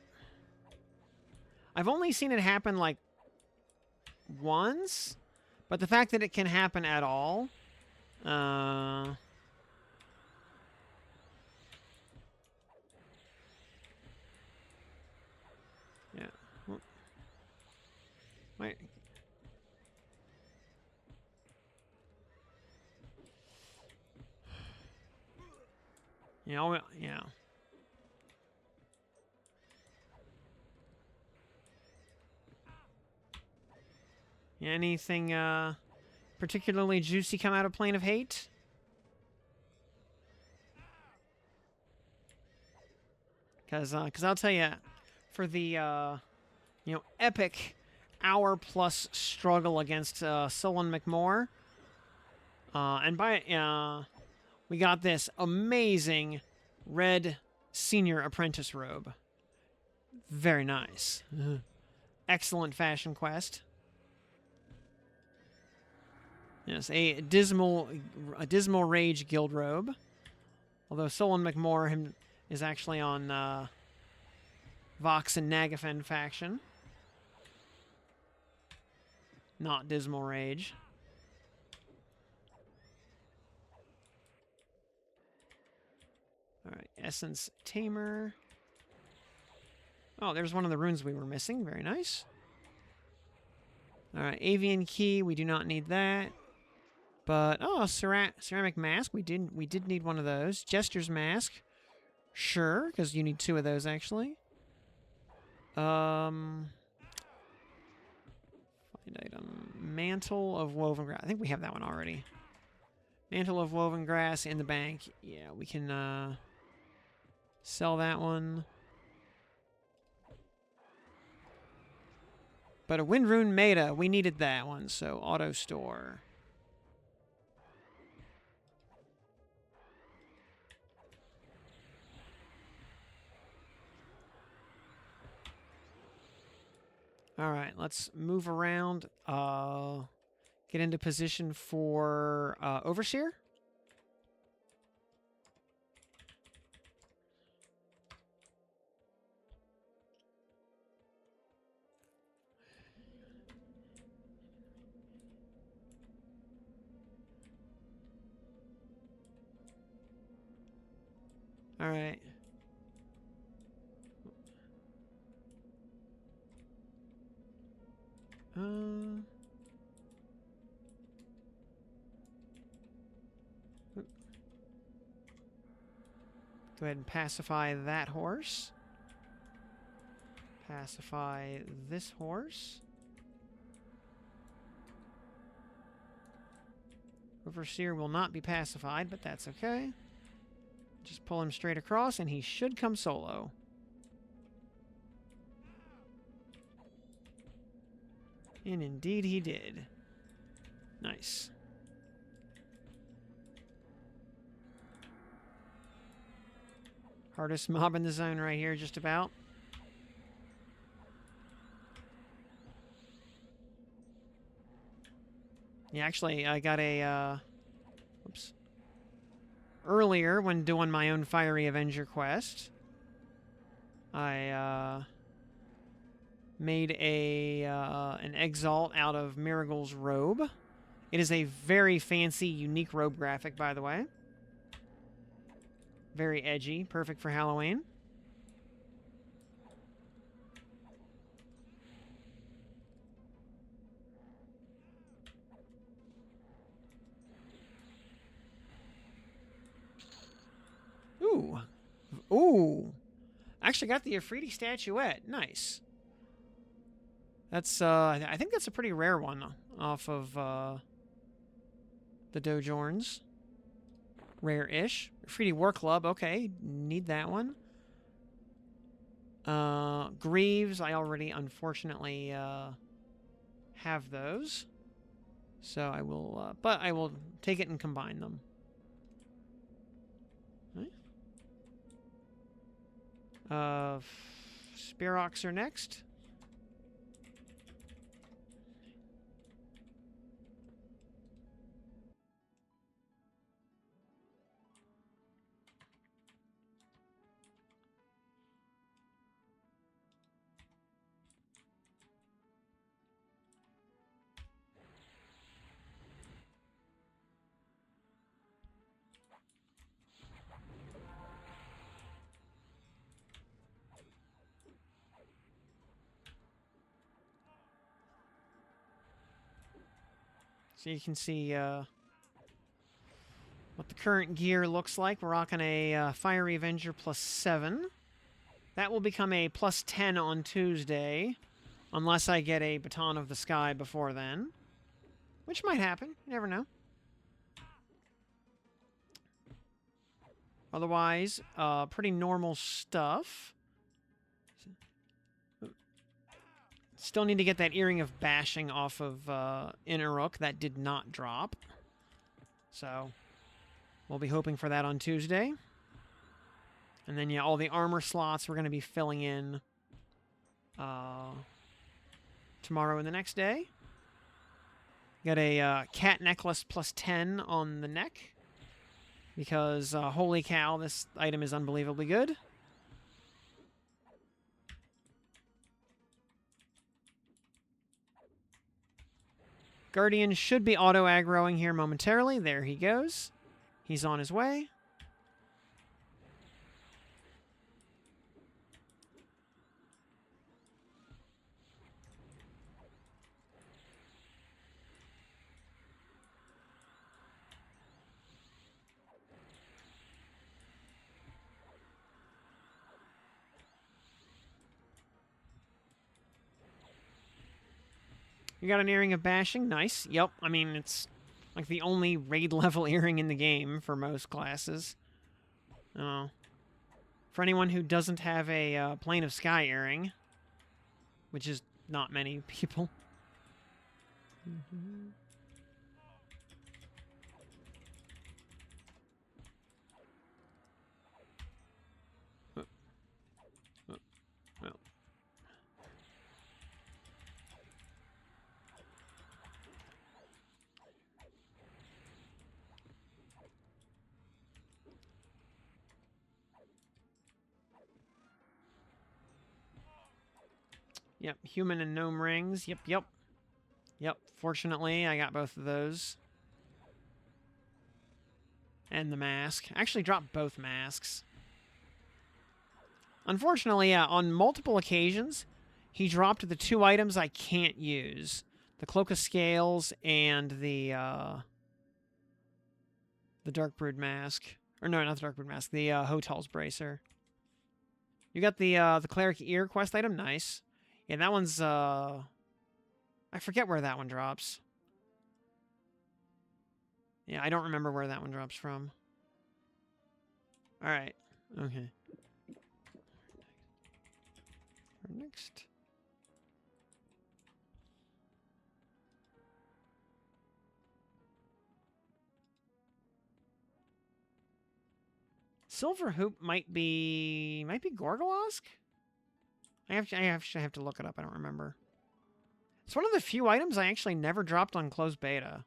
I've only seen it happen like once, But the fact that it can happen at all, yeah. Wait. Yeah. Yeah. Anything particularly juicy come out of Plane of Hate? Because I'll tell you, for the epic hour-plus struggle against Sullen McMore, we got this amazing red senior apprentice robe. Very nice. Excellent fashion quest. Yes, a dismal rage guild robe. Although Sullen McMore is actually on Vox and Cazic faction, not dismal rage. All right, Essence Tamer. Oh, there's one of the runes we were missing. Very nice. All right, Avian Key. We do not need that. But ceramic mask. We did need one of those. Jester's mask. Sure, because you need 2 of those actually. Find item. Mantle of Woven Grass. I think we have that one already. Mantle of Woven Grass in the bank. Yeah, we can sell that one. But a Wind Rune Meta, we needed that one, so auto store. All right, let's move around. Get into position for Overseer. All right. Go ahead and pacify that horse. Pacify this horse. Overseer will not be pacified, but that's okay. Just pull him straight across, and he should come solo. And indeed he did. Nice. Hardest mob in the zone right here, just about. Yeah, actually, I got a, oops. Earlier, when doing my own Fiery Avenger quest, I, made an Exalt out of Marigold's robe. It is a very fancy, unique robe graphic, by the way. Very edgy, perfect for Halloween. Ooh. Ooh. Actually got the Afridi statuette. Nice. That's, I think that's a pretty rare one off of, the Dojorns. Rare-ish. Afridi War Club, okay. Need that one. Greaves, I already, unfortunately, have those. So I will, but I will take it and combine them. Okay. Spearox are next. So you can see what the current gear looks like. We're rocking a Fiery Avenger +7. That will become a +10 on Tuesday, unless I get a Baton of the Sky before then, which might happen. You never know. Otherwise, pretty normal stuff. Still need to get that Earring of Bashing off of Inneruk. That did not drop. So, we'll be hoping for that on Tuesday. And then, yeah, all the armor slots we're going to be filling in tomorrow and the next day. Got a cat necklace +10 on the neck. Because, holy cow, this item is unbelievably good. Guardian should be auto-aggroing here momentarily. There he goes. He's on his way. You got an Earring of Bashing. Nice. Yep. I mean, it's like the only raid level earring in the game for most classes. For anyone who doesn't have a Plane of Sky earring, which is not many people. Yep, human and gnome rings. Yep. Fortunately, I got both of those. And the mask. I actually dropped both masks. Unfortunately, yeah, on multiple occasions, he dropped the 2 items I can't use. The Cloak of Scales and the Darkbrood mask. Or no, not the Darkbrood mask. The Hotel's Bracer. You got the Cleric Ear quest item. Nice. Yeah, that one's, I forget where that one drops. Yeah, I don't remember where that one drops from. Alright. Okay. Next. Silver Hoop might be Gorgolosk? I have to look it up. I don't remember. It's one of the few items I actually never dropped on closed beta.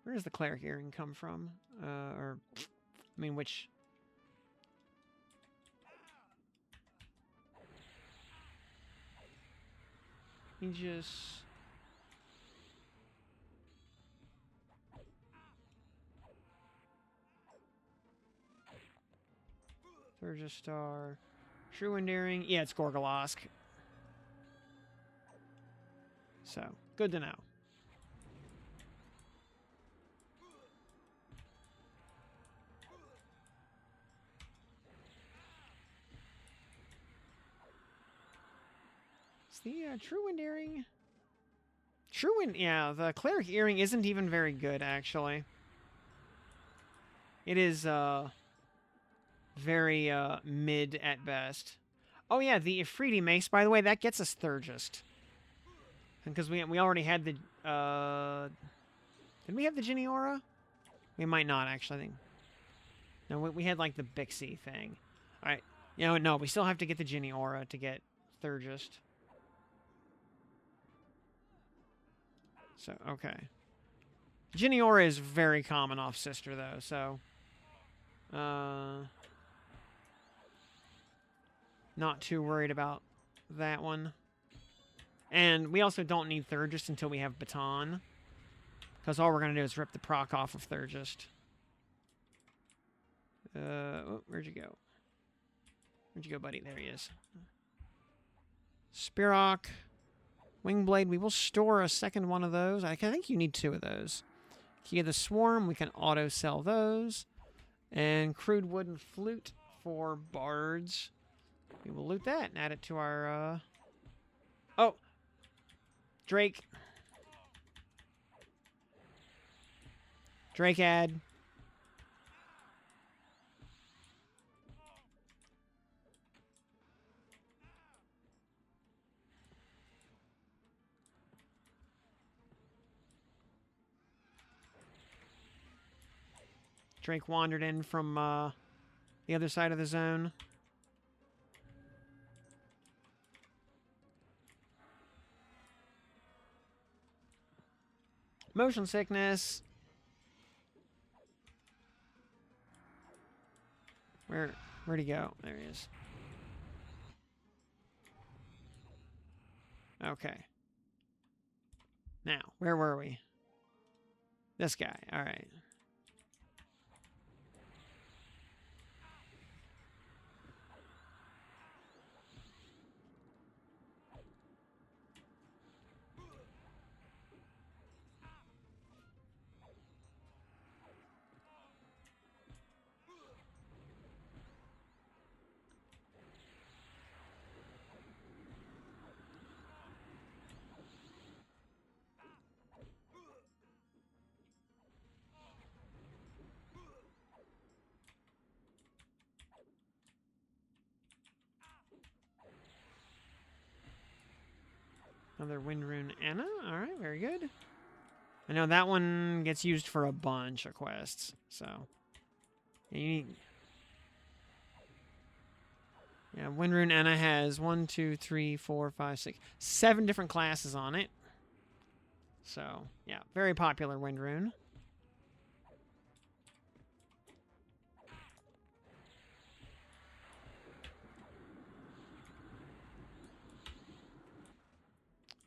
Where does the Cleric Earring come from? I mean, which... He just... Star. True Endearing. Yeah, it's Gorgolosk. So, good to know. It's the True Endearing. Yeah, the Cleric Earring isn't even very good, actually. It is, very mid at best. Oh yeah, the Ifriti Mace, by the way, that gets us Thurgist. Because we already had the... did we have the Ginny Aura? We might not, actually. I think. No, we had, like, the Bixie thing. Alright. You know, no, we still have to get the Ginny Aura to get Thurgist. So, okay. Ginny Aura is very common off Sister, though, so... Not too worried about that one. And we also don't need Thurgist until we have Baton. Because all we're going to do is rip the proc off of Thurgist. Oh, where'd you go? Where'd you go, buddy? There he is. Spearock. Wingblade. We will store a second one of those. I think you need 2 of those. Key of the Swarm. We can auto-sell those. And crude wooden flute for bards. We will loot that and add it to our... Oh! Drake. Drake ad. Drake wandered in from the other side of the zone. Motion sickness. Where'd he go? There he is. Okay. Now, where were we? This guy. All right. Another Wind Rune Anna. All right, very good. I know that one gets used for a bunch of quests, so you need. Yeah, Wind Rune Anna has 1, 2, 3, 4, 5, 6, 7 different classes on it. So yeah, very popular Wind Rune.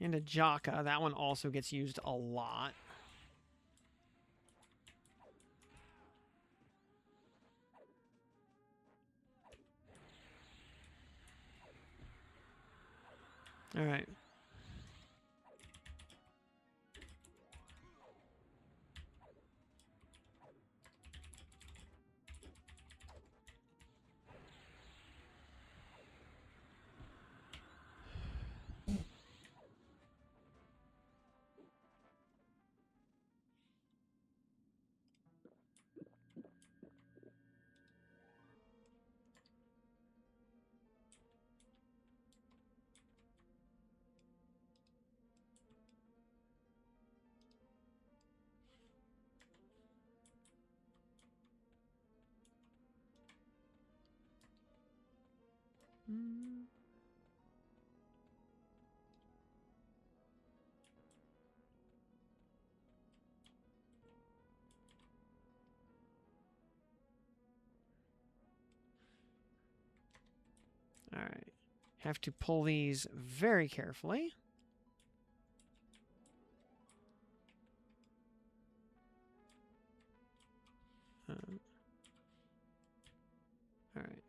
And a Jaka, that one also gets used a lot. All right. All right. Have to pull these very carefully. All right.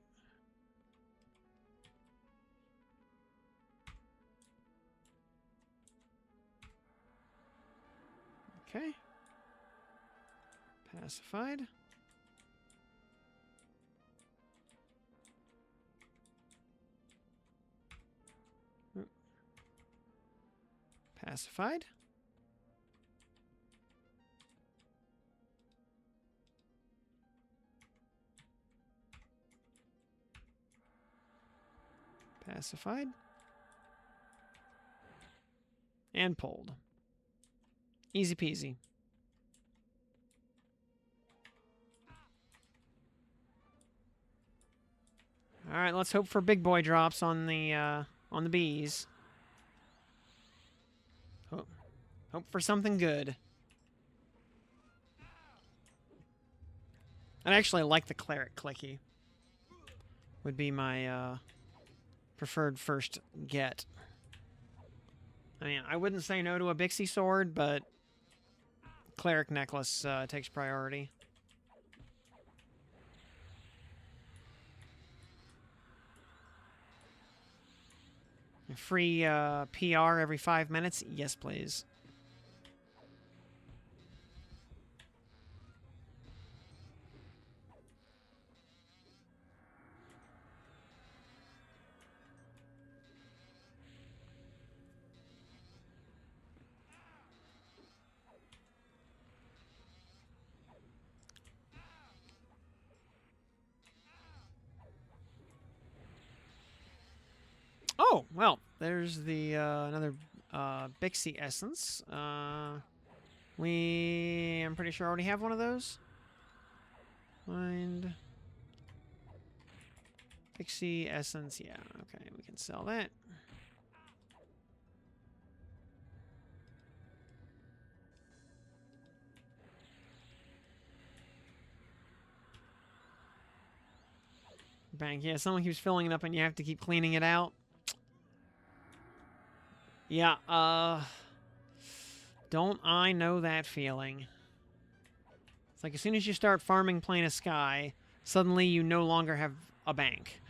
Okay. Pacified. Pacified. Pacified. And pulled. Easy peasy. All right, let's hope for big boy drops on the bees. Hope for something good. I'd actually like the cleric clicky. Would be my preferred first get. I mean, I wouldn't say no to a Bixie sword, but cleric necklace takes priority. Free PR every 5 minutes? Yes, please. Oh, well, there's the another Bixie essence. I'm pretty sure I already have one of those. Find Bixie essence. Yeah, okay, we can sell that. Bank. Yeah, someone keeps filling it up and you have to keep cleaning it out. Yeah, don't I know that feeling? It's like as soon as you start farming Plane of Sky, suddenly you no longer have a bank.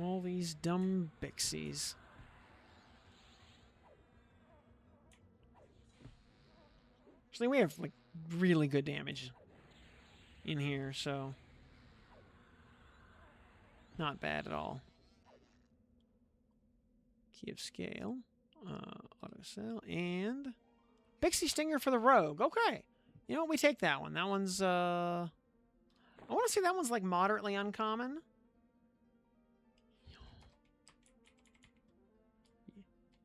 All these dumb Bixies. Actually, we have, like, really good damage in here, so... not bad at all. Key of Scale. Auto sell. And... Bixie Stinger for the Rogue. Okay. You know what? We take that one. That one's, I want to say that one's, like, moderately uncommon.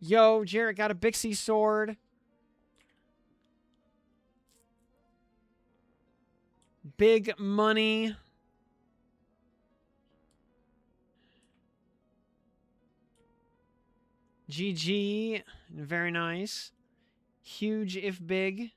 Yo, Jarrett got a Bixie sword. Big money. GG. Very nice. Huge if big.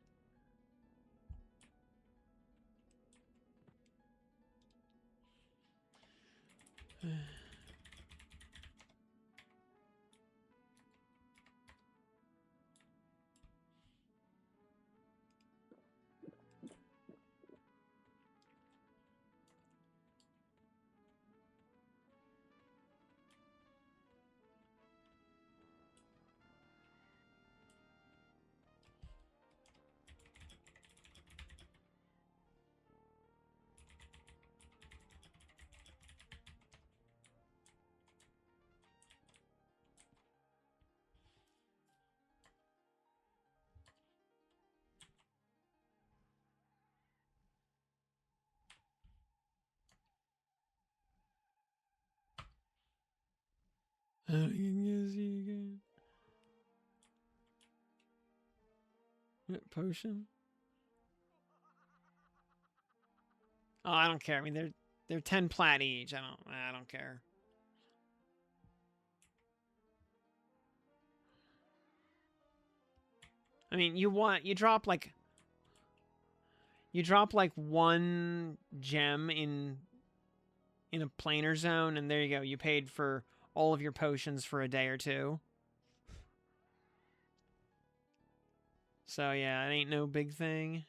Potion. Oh, I don't care. I mean, they're 10 plat each. I don't care. I mean, you drop like one gem in a planar zone, and there you go. You paid for all of your potions for a day or two. So yeah, it ain't no big thing.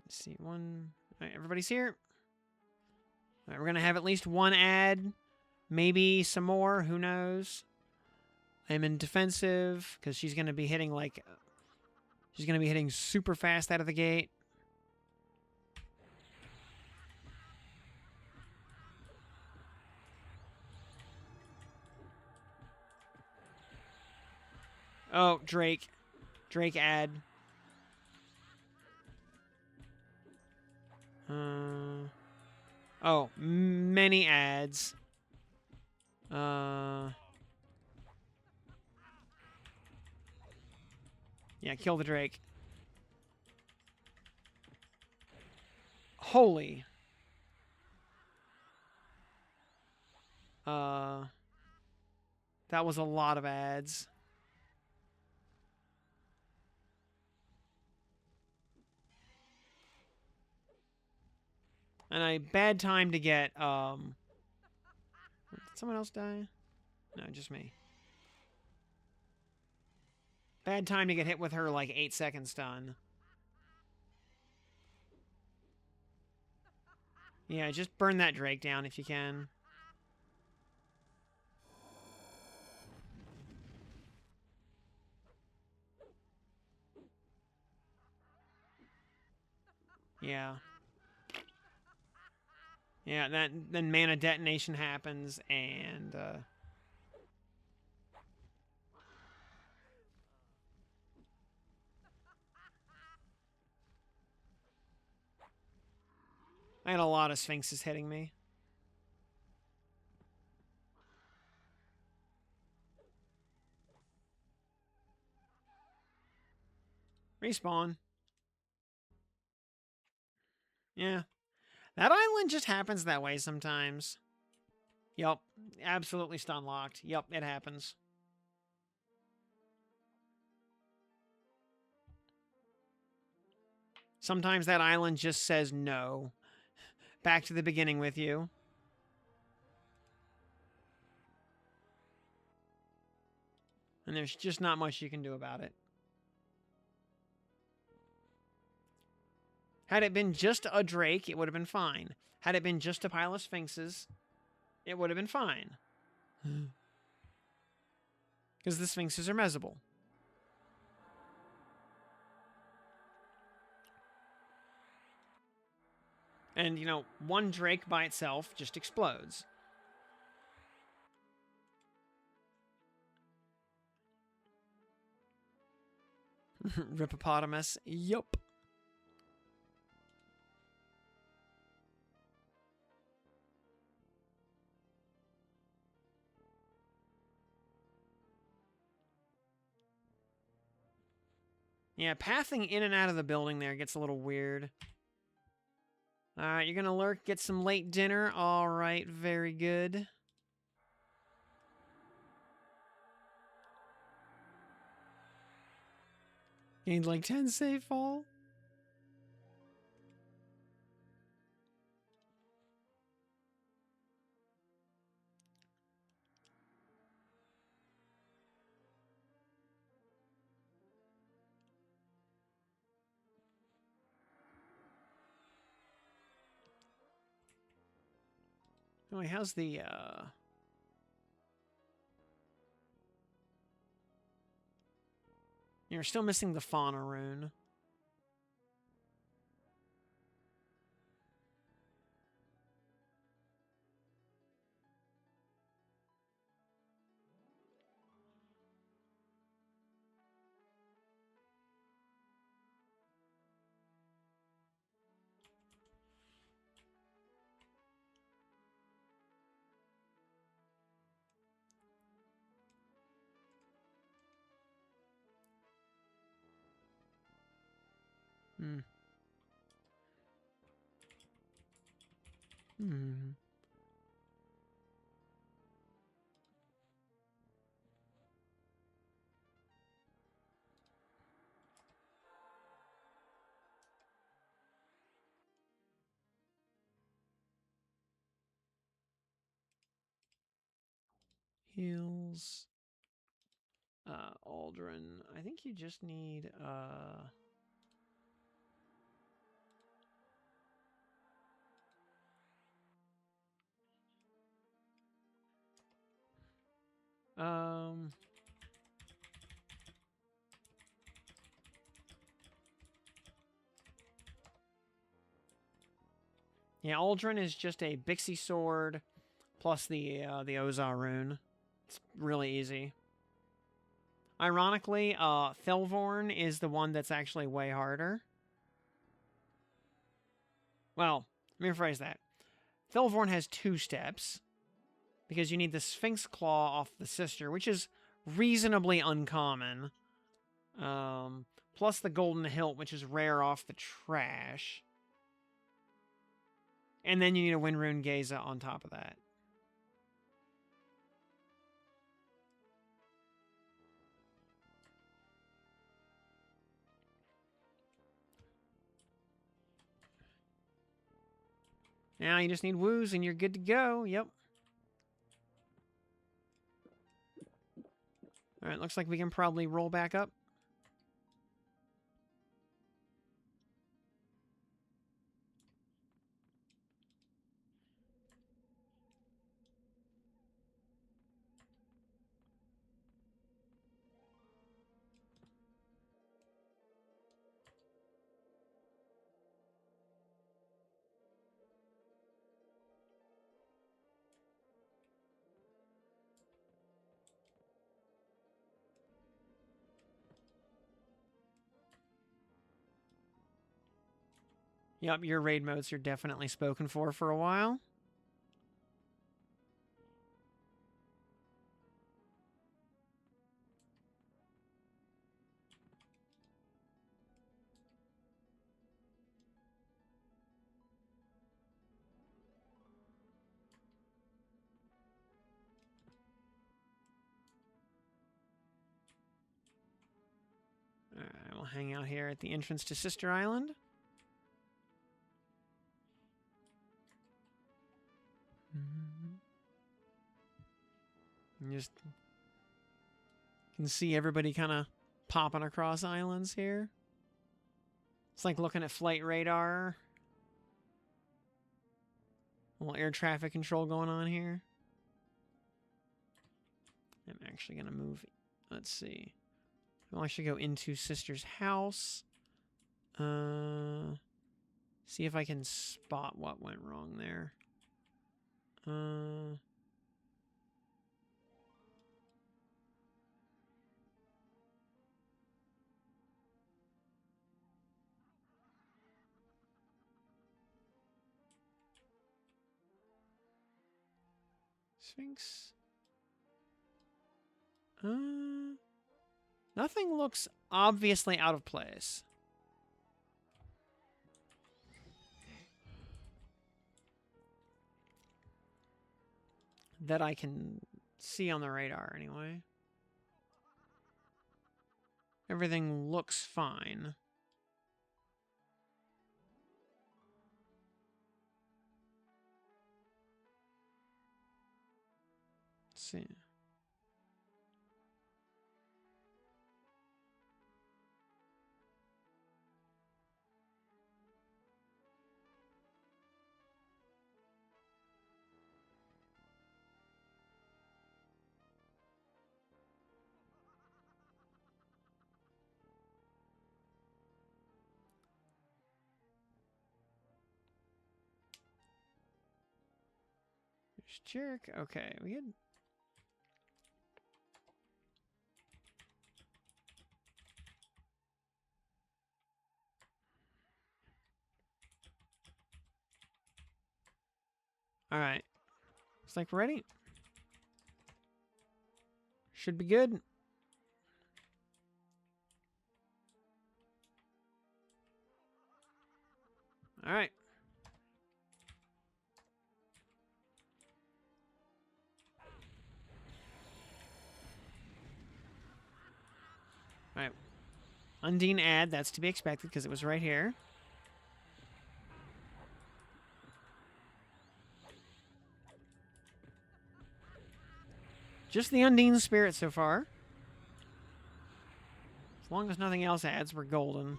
Let's see, one. All right, everybody's here. All right, we're gonna have at least one ad Maybe some more. Who knows? I'm in defensive because she's going to be hitting like... She's going to be hitting super fast out of the gate. Oh, Drake. Drake ad. Oh, many ads. Yeah, kill the Drake. Holy. That was a lot of ads. And a bad time to get, Did someone else die? No, just me. Bad time to get hit with her, like, 8-second stun. Yeah, just burn that Drake down if you can. Yeah. Yeah, then mana detonation happens, and, I had a lot of Sphinxes hitting me. Respawn. Yeah. That island just happens that way sometimes. Yup. Absolutely stun locked. Yup, it happens. Sometimes that island just says no. Back to the beginning with you. And there's just not much you can do about it. Had it been just a Drake, it would have been fine. Had it been just a pile of Sphinxes, it would have been fine. Because the Sphinxes are mesable. And, you know, one Drake by itself just explodes. Rippopotamus. Yup. Yeah, pathing in and out of the building there gets a little weird. Alright, you're gonna lurk, get some late dinner. Alright, very good. Gained like 10 save fall. Oh, wait, how's the, You're still missing the fauna rune. Hmm. Hmm. Heals. Aldrin. I think you just need, Yeah, Aldrin is just a Bixie sword plus the Ozar rune. It's really easy. Ironically, Thelvorn is the one that's actually way harder. Well, let me rephrase that. Thelvorn has 2 steps, because you need the Sphinx Claw off the sister, which is reasonably uncommon. Plus the Golden Hilt, which is rare off the trash. And then you need a Windrune Geza on top of that. Now you just need woos and you're good to go. Yep. Alright, looks like we can probably roll back up. Yep, your raid modes are definitely spoken for a while. Alright, we'll hang out here at the entrance to Sister Island. And just can see everybody kind of popping across islands here. It's like looking at flight radar. A little air traffic control going on here. I'm actually going to move. Let's see. I'll actually go into Sister's house. See if I can spot what went wrong there. Sphinx. Nothing looks obviously out of place. That I can see on the radar, anyway. Everything looks fine. Let's see. There's Jerk. Okay, we had... Alright. It's like ready. Should be good. Alright. Alright. Undine add, that's to be expected because it was right here. Just the Undine spirit so far. As long as nothing else adds, we're golden.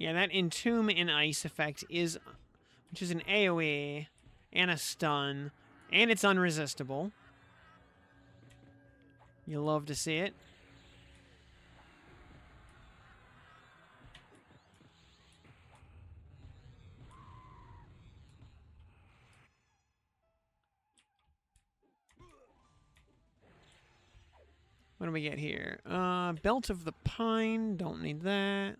Yeah, that Entomb in Ice effect is, which is an AoE and a stun, and it's unresistible. You'll love to see it. What do we get here? Belt of the Pine. Don't need that.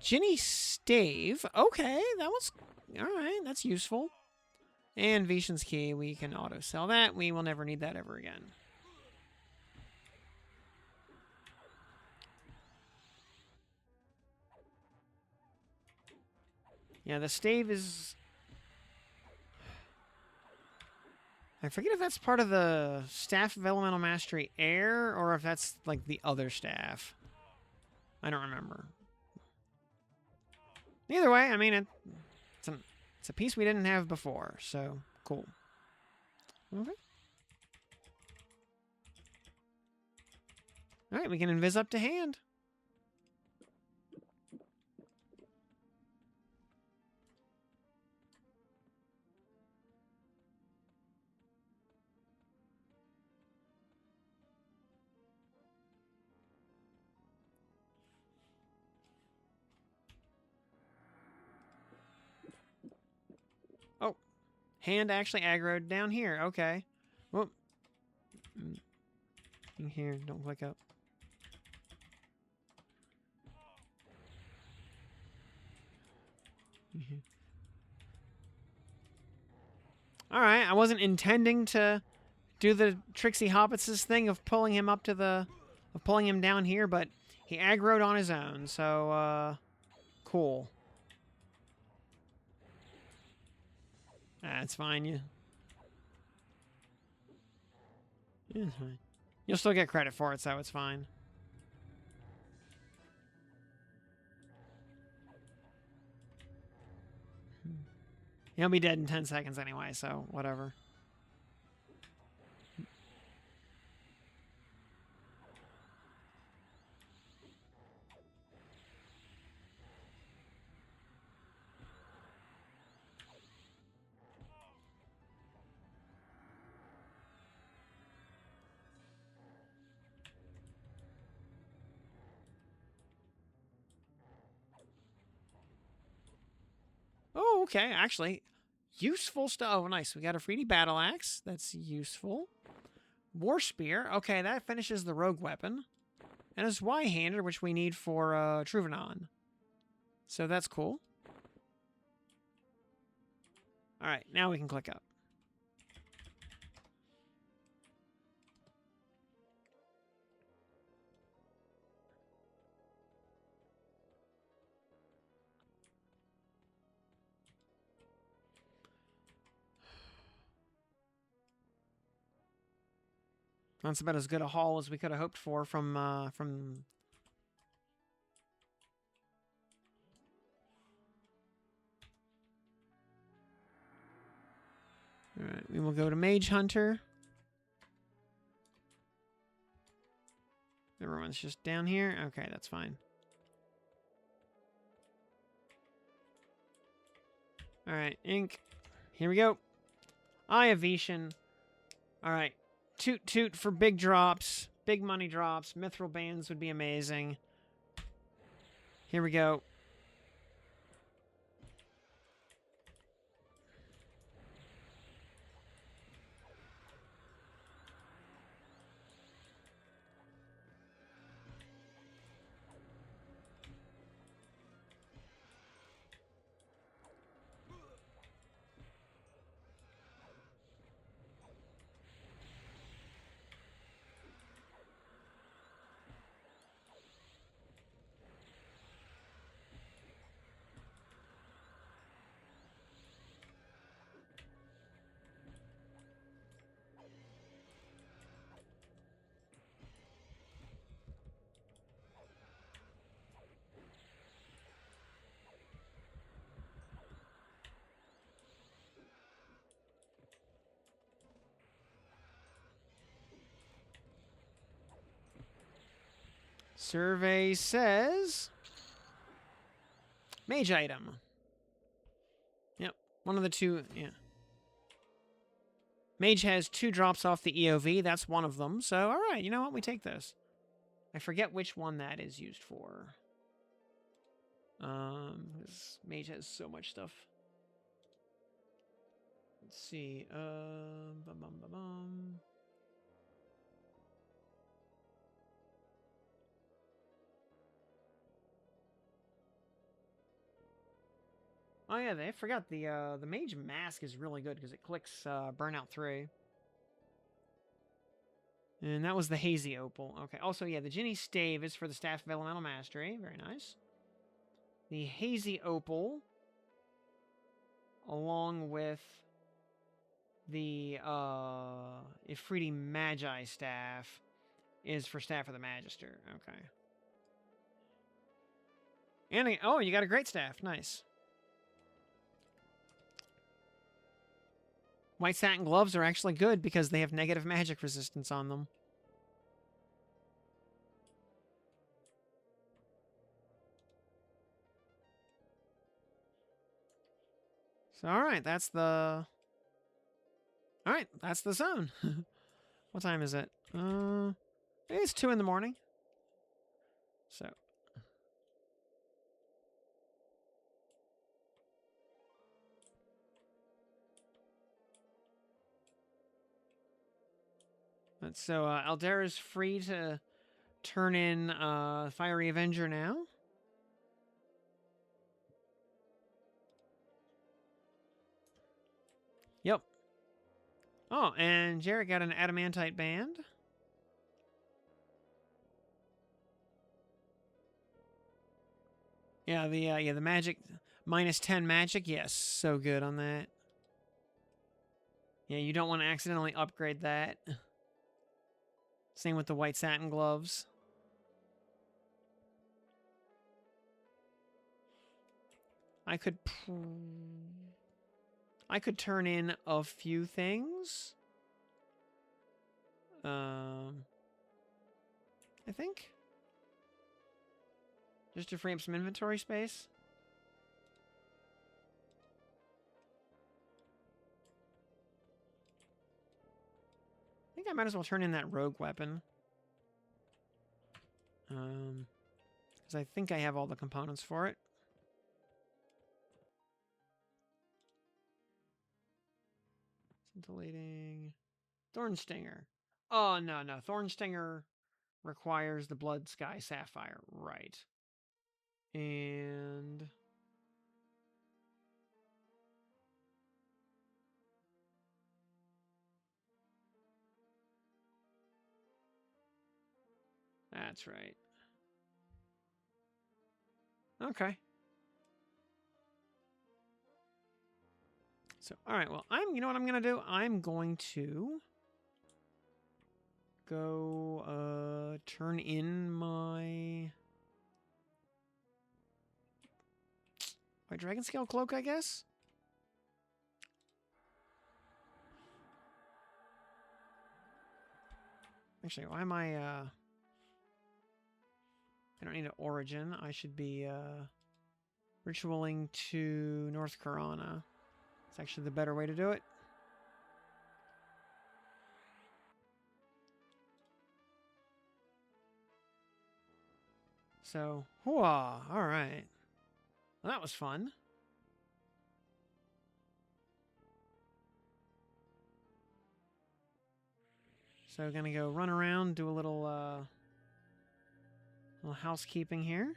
Ginny Stave. Okay, that was... Alright, that's useful. And Vishan's Key. We can auto-sell that. We will never need that ever again. Yeah, the Stave is... I forget if that's part of the Staff of Elemental Mastery Air, or if that's, like, the other staff. I don't remember. Either way, I mean, it's a piece we didn't have before, so cool. Okay. Alright, we can invis up to hand. Oh, hand actually aggroed down here. Okay. Whoop. In here, don't click up. Alright, I wasn't intending to do the Trixie Hoppitz's thing of pulling him up to the... of pulling him down here, but he aggroed on his own, so, cool. That's fine, yeah. Yeah, it's fine. You'll still get credit for it, so it's fine. He'll be dead in 10 seconds anyway, so whatever. Oh, okay, actually, useful stuff. Oh, nice. We got a Freedy Battle Axe. That's useful. War Spear. Okay, that finishes the rogue weapon. And a Zweihander, which we need for Truvanon. So that's cool. Alright, now we can click up. That's about as good a haul as we could have hoped for from... Alright, we will go to Mage Hunter. Everyone's just down here? Okay, that's fine. Alright, ink. Here we go. Eye of Vishan. Alright. Toot toot for big drops. Big money drops. Mithril bands would be amazing. Here we go. Survey says Mage item. Yep. One of the two, yeah. Mage has 2 drops off the EOV. That's one of them. So, alright, you know what? We take this. I forget which one that is used for. This Mage has so much stuff. Let's see. Bum, bum, bum, bum. Oh yeah, they forgot the Mage Mask is really good because it clicks Burnout 3. And that was the Hazy Opal. Okay. Also, yeah, the Ginny Stave is for the Staff of Elemental Mastery. Very nice. The Hazy Opal, along with the Ifriti Magi Staff, is for Staff of the Magister. Okay. And oh, you got a great staff. Nice. White satin gloves are actually good because they have negative magic resistance on them. So, alright, that's the... Alright, that's the zone. What time is it? It's 2 in the morning. So... So, Aldera's free to turn in Fiery Avenger now. Yep. Oh, and Jarrett got an Adamantite Band. Yeah, the magic, -10 magic. Yes, so good on that. Yeah, you don't want to accidentally upgrade that. Same with the white satin gloves. I could turn in a few things. I think. Just to free up some inventory space. I think I might as well turn in that rogue weapon. Because I think I have all the components for it. Scintillating. Thornstinger. Oh, no. Thornstinger requires the Blood Sky Sapphire. Right. And... That's right. Okay. So, alright, well, you know what I'm going to do? I'm going to go, turn in my Dragon Scale Cloak, I guess? Actually, why am I don't need an origin. I should be, ritualing to North Karana. It's actually the better way to do it. So, hooah! Alright. Well, that was fun. So, gonna go run around, do a little housekeeping here.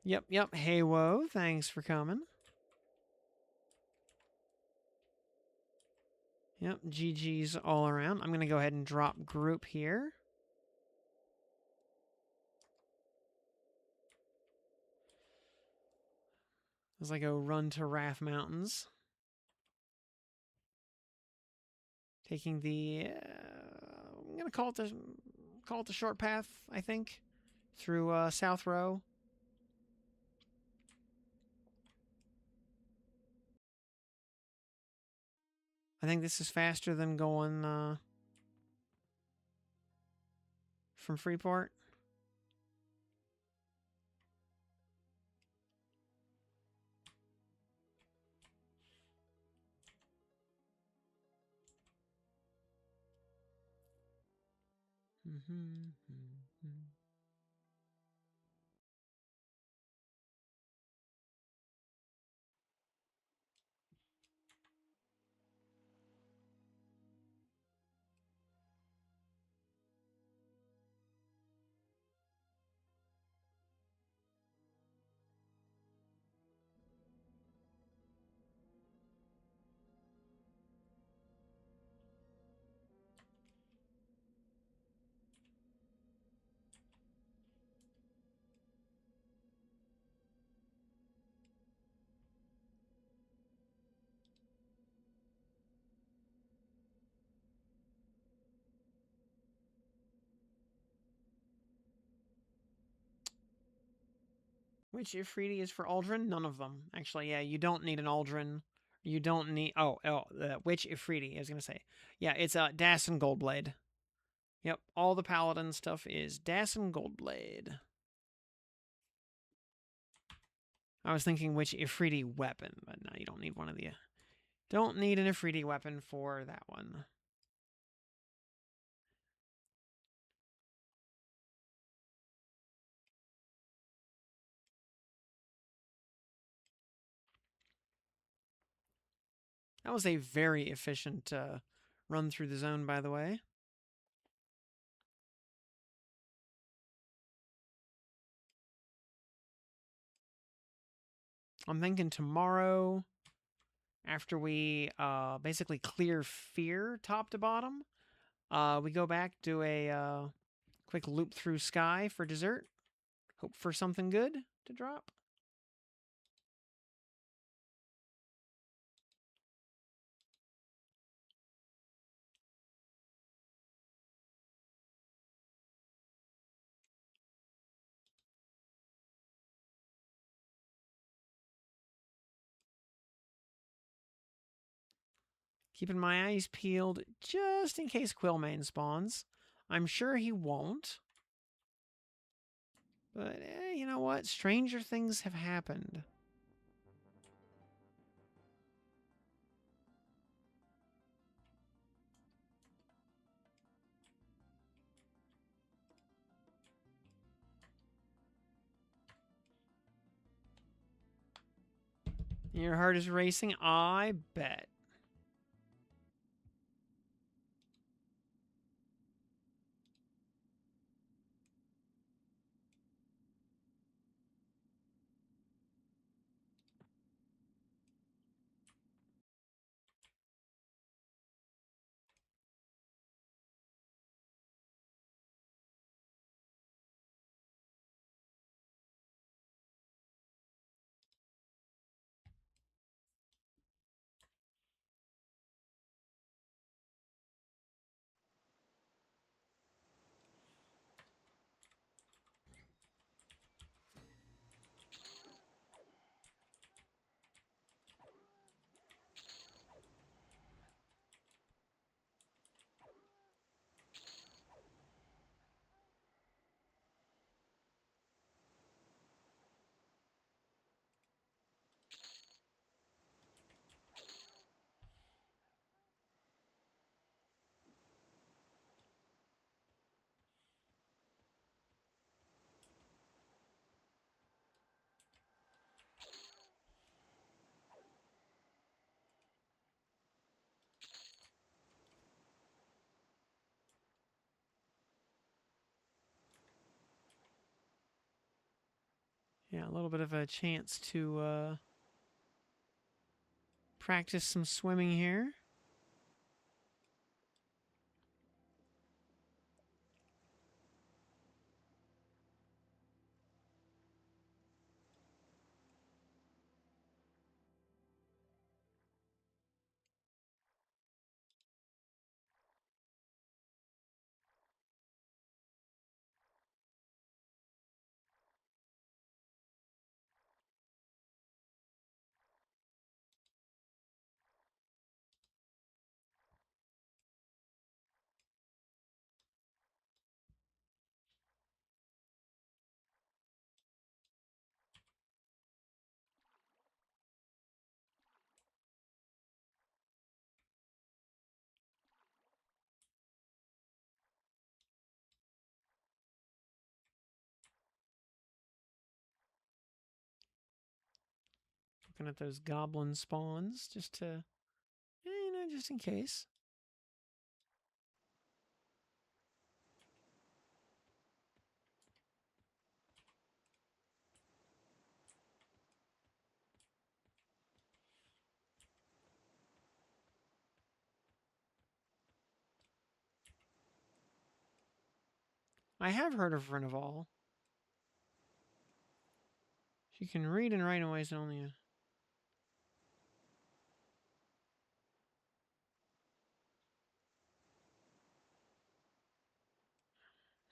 Yep. Hey, whoa. Thanks for coming. Yep, GG's all around. I'm going to go ahead and drop group here. As I go run to Wrath Mountains. Taking the... I'm going to call it the short path, I think. Through South Row. I think this is faster than going from Freeport. Which Ifriti is for Aldrin? None of them. Actually, yeah, you don't need an Aldrin. You don't need... which Ifriti, I was going to say. Yeah, it's Das and Goldblade. Yep, all the Paladin stuff is Das and Goldblade. I was thinking which Ifriti weapon, but no, you don't need one of the... Don't need an Ifriti weapon for that one. That was a very efficient run through the zone, by the way. I'm thinking tomorrow, after we basically clear Fear top to bottom, we go back, do a quick loop through Sky for dessert. Hope for something good to drop. Keeping my eyes peeled just in case Quillmane spawns. I'm sure he won't. But, you know what? Stranger things have happened. Your heart is racing? I bet. Yeah, a little bit of a chance to practice some swimming here. looking at those goblin spawns just to, you know, just in case. I have heard of Renoval. She can read and write in ways that only.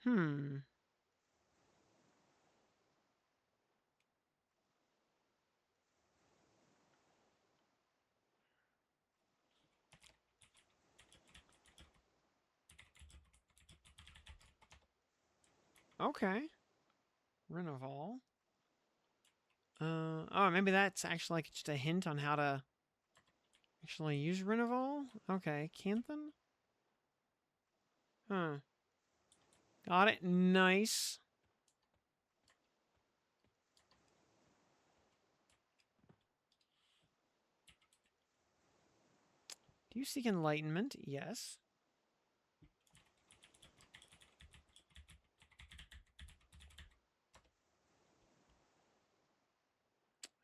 Hmm. Okay. Renoval. Oh, maybe that's actually like just a hint on how to actually use Renoval? Okay. Canthan? Huh. Got it. Nice. Do you seek enlightenment? Yes.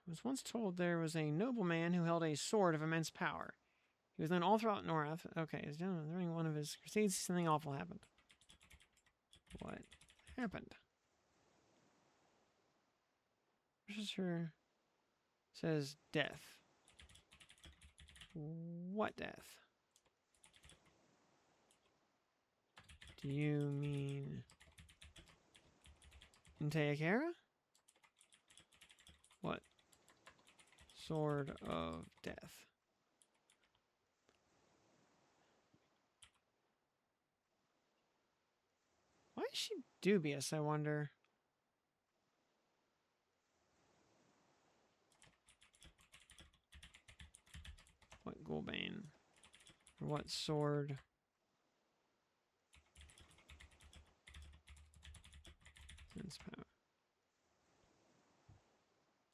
I was once told there was a nobleman who held a sword of immense power. He was known all throughout North. Okay, during one of his crusades, something awful happened. What happened? Register says death. What death? Do you mean Inteakera? What? Sword of Death. Why is she dubious, I wonder? What Gulbane? Or what sword? Sense power.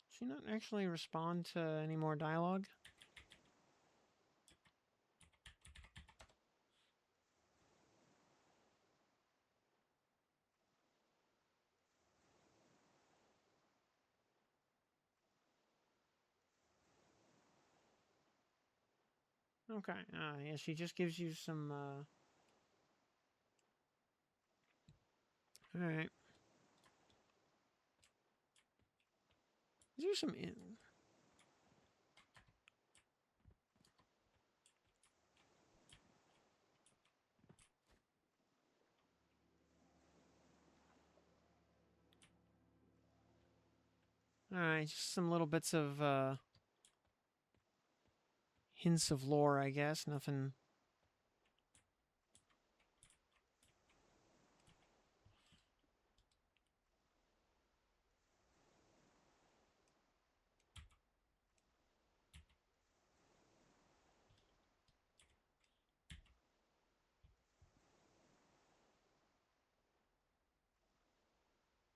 Did she not actually respond to any more dialogue? Okay. Yeah, she just gives you some, Alright. Is there some in? Alright, just some little bits of, hints of lore, I guess. Nothing.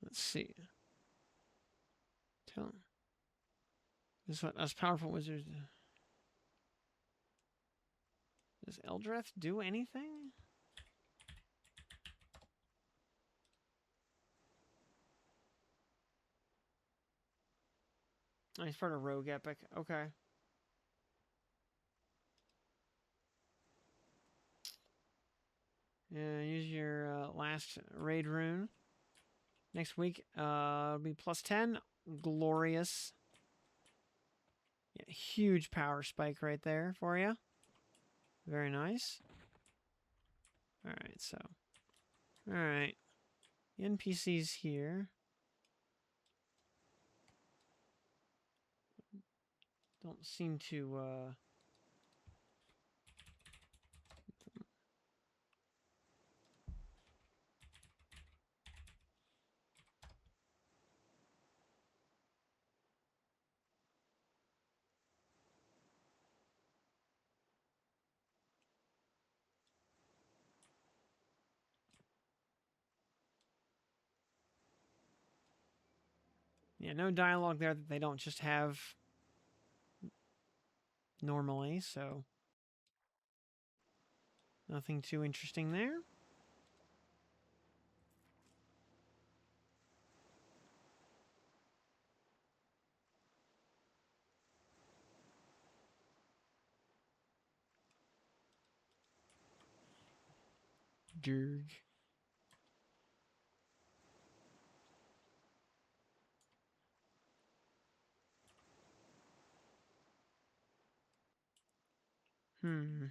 Let's see. Tell. This is what us powerful wizards. Does Eldreth do anything? Oh, he's part of Rogue Epic. Okay. Yeah, use your last raid rune. Next week, it'll be plus 10. Glorious. Yeah, huge power spike right there for you. Very nice. Alright, so. Alright. The NPCs here. Don't seem to, yeah, no dialogue there that they don't just have normally, so nothing too interesting there. Derg. Hmm.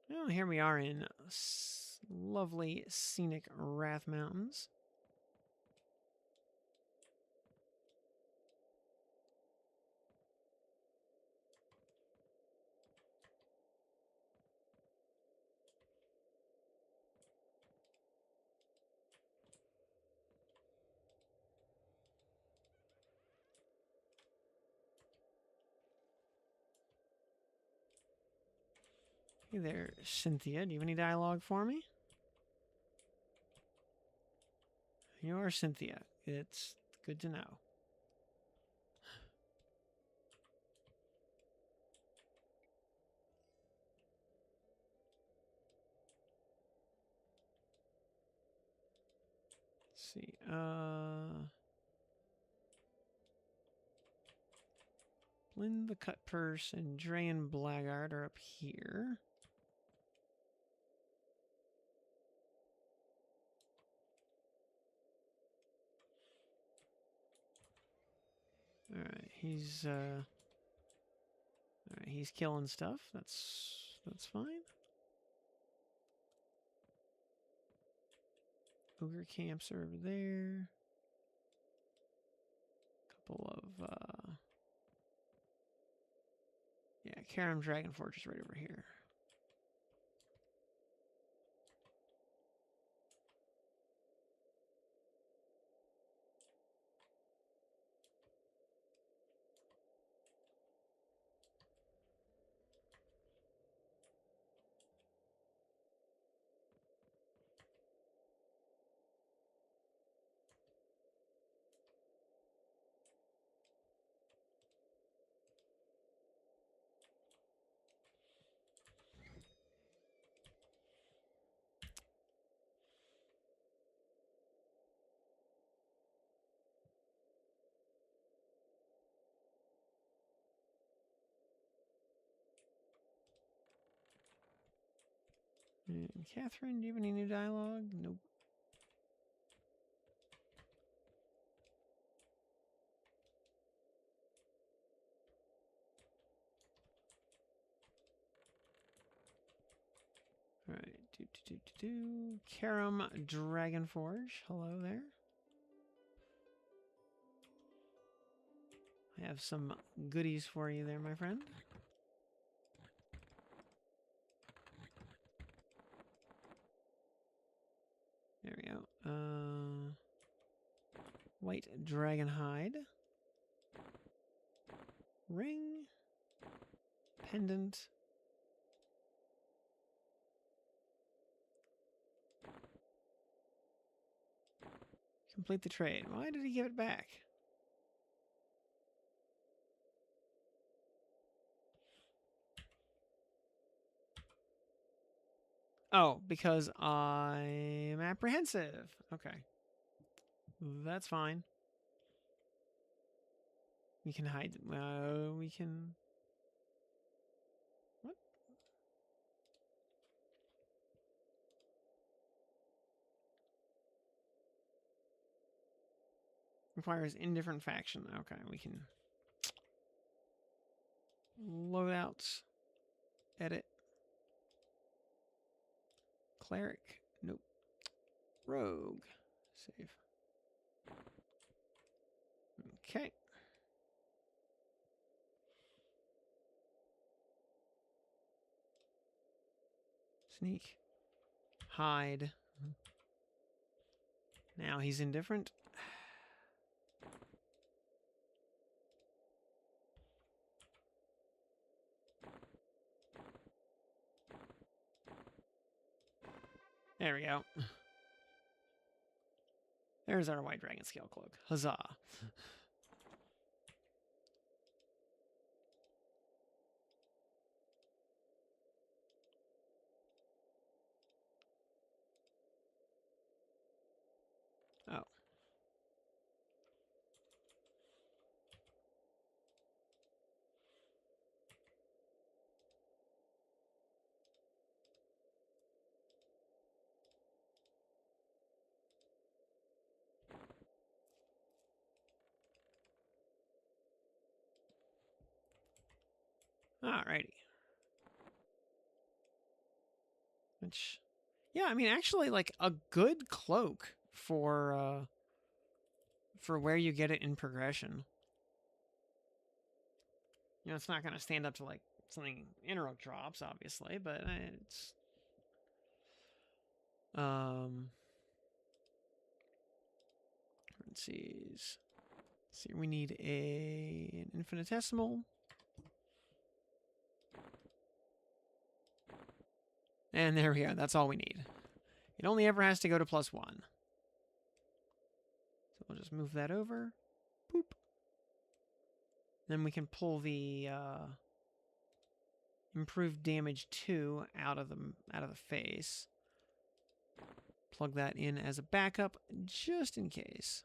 Well, here we are in lovely scenic Wrath Mountains. Hey there, Cynthia. Do you have any dialogue for me? You are Cynthia. It's good to know. Let's see. Blind the Cut Purse and Dre and Blackguard are up here. Alright, he's killing stuff. That's fine. Ogre camps are over there. Couple of yeah, Karam Dragon Forge is right over here. And Catherine, do you have any new dialogue? Nope. Alright, Karam Dragon Forge. Hello there. I have some goodies for you there, my friend. There we go. White Dragon Hide. Ring. Pendant. Complete the trade. Why did he give it back? Oh, because I'm apprehensive. Okay. That's fine. We can hide. We can... What? Requires indifferent faction. Okay, we can... Loadouts. Edit. Cleric. Nope. Rogue. Save. Okay. Sneak. Hide. Now he's indifferent. There we go. There's our White Dragon Scale Cloak. Huzzah. Oh. Alrighty. Which, yeah, I mean, actually, like, a good cloak for where you get it in progression. You know, it's not going to stand up to, like, something Interrock drops, obviously, but it's... Let's see, we need an infinitesimal. And there we go. That's all we need. It only ever has to go to +1. So we'll just move that over. Boop. Then we can pull the improved damage 2 out of the face. Plug that in as a backup, just in case.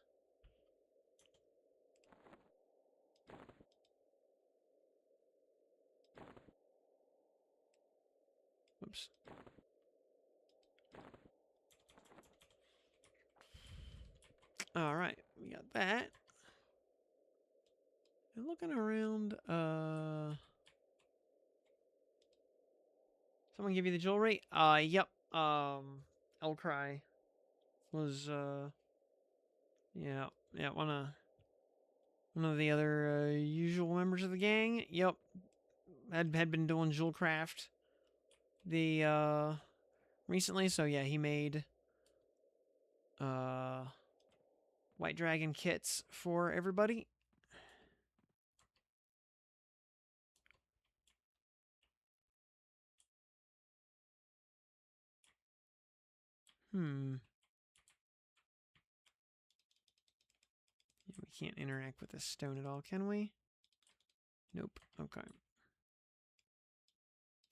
Oops. All right, we got that. And looking around, someone give you the jewelry? Yep. Elcry was, yeah, one of the other usual members of the gang. Yep, had been doing jewel craft recently, so yeah, he made White Dragon kits for everybody. We can't interact with this stone at all, can we? Nope. Okay.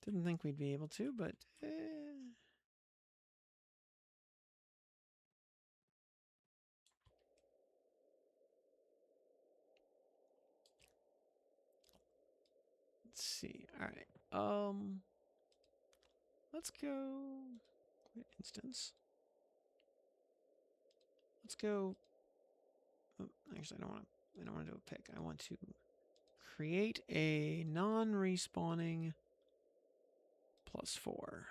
Didn't think we'd be able to, but... Let's see. All right. Let's go... Quit instance. Let's go... Oh, actually, I don't want to do a pick. I want to create a non-respawning +4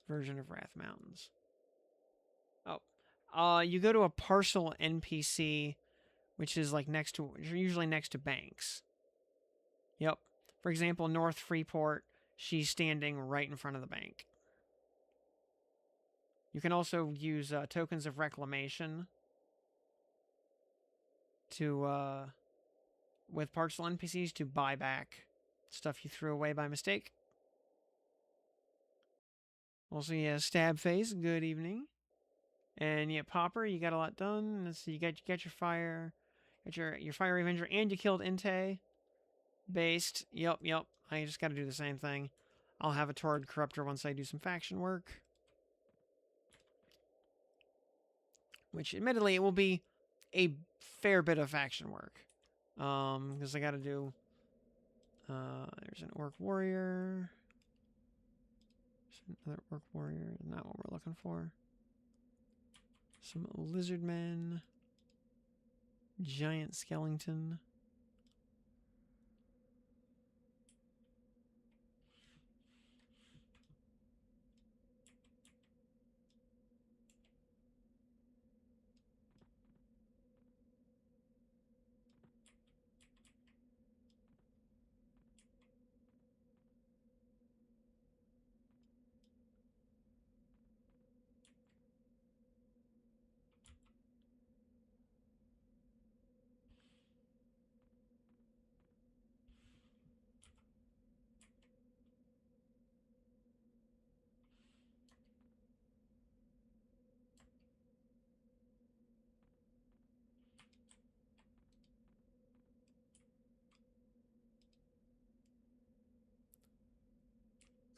version of Wrath Mountains. Oh. You go to a parcel NPC, which is like usually next to banks. Yep. For example, North Freeport, she's standing right in front of the bank. You can also use tokens of reclamation to, with parcel NPCs to buy back stuff you threw away by mistake. Also, yeah, Stab Face, good evening. And yeah, Popper, you got a lot done. Let's see, you got your fire, got your Fire Avenger, and you killed Inte. Based. Yep. I just got to do the same thing. I'll have a Torrid Corruptor once I do some faction work. Which, admittedly, it will be a fair bit of faction work. Because I got to do... there's an Orc Warrior. There's another Orc Warrior. Not what we're looking for. Some Lizard Men. Giant Skeleton.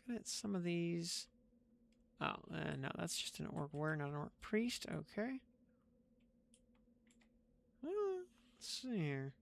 looking at some of these. Oh, no, that's just an orc warrior, not an orc priest. Okay. Let's see here.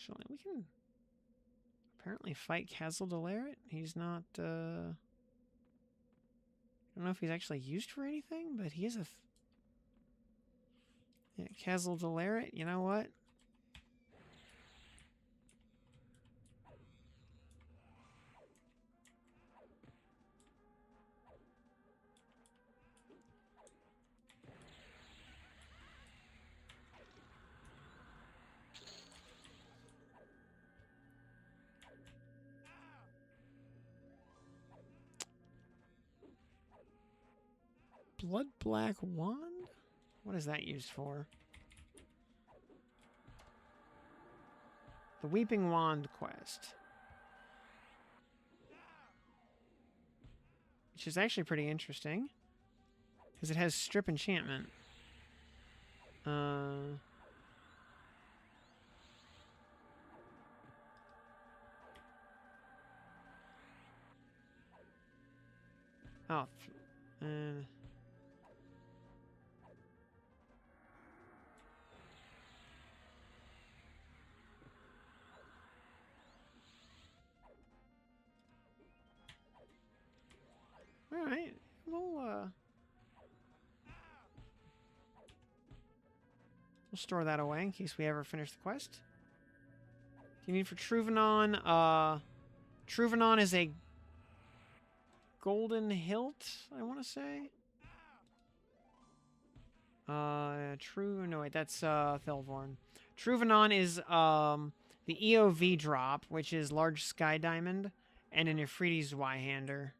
Actually, we can apparently fight Castle Delaret. He's not, I don't know if he's actually used for anything, but he is a... yeah, Castle Delaret, you know what? Blood Black Wand? What is that used for? The Weeping Wand quest. Which is actually pretty interesting. Because it has strip enchantment. Oh. Alright. We'll store that away in case we ever finish the quest. Do you need for Truvanon? Truvanon is a golden hilt, I want to say. No, wait, that's, Thelvorn. Truvanon is, the EOV drop, which is large sky diamond, and an Ifriti Zweihander.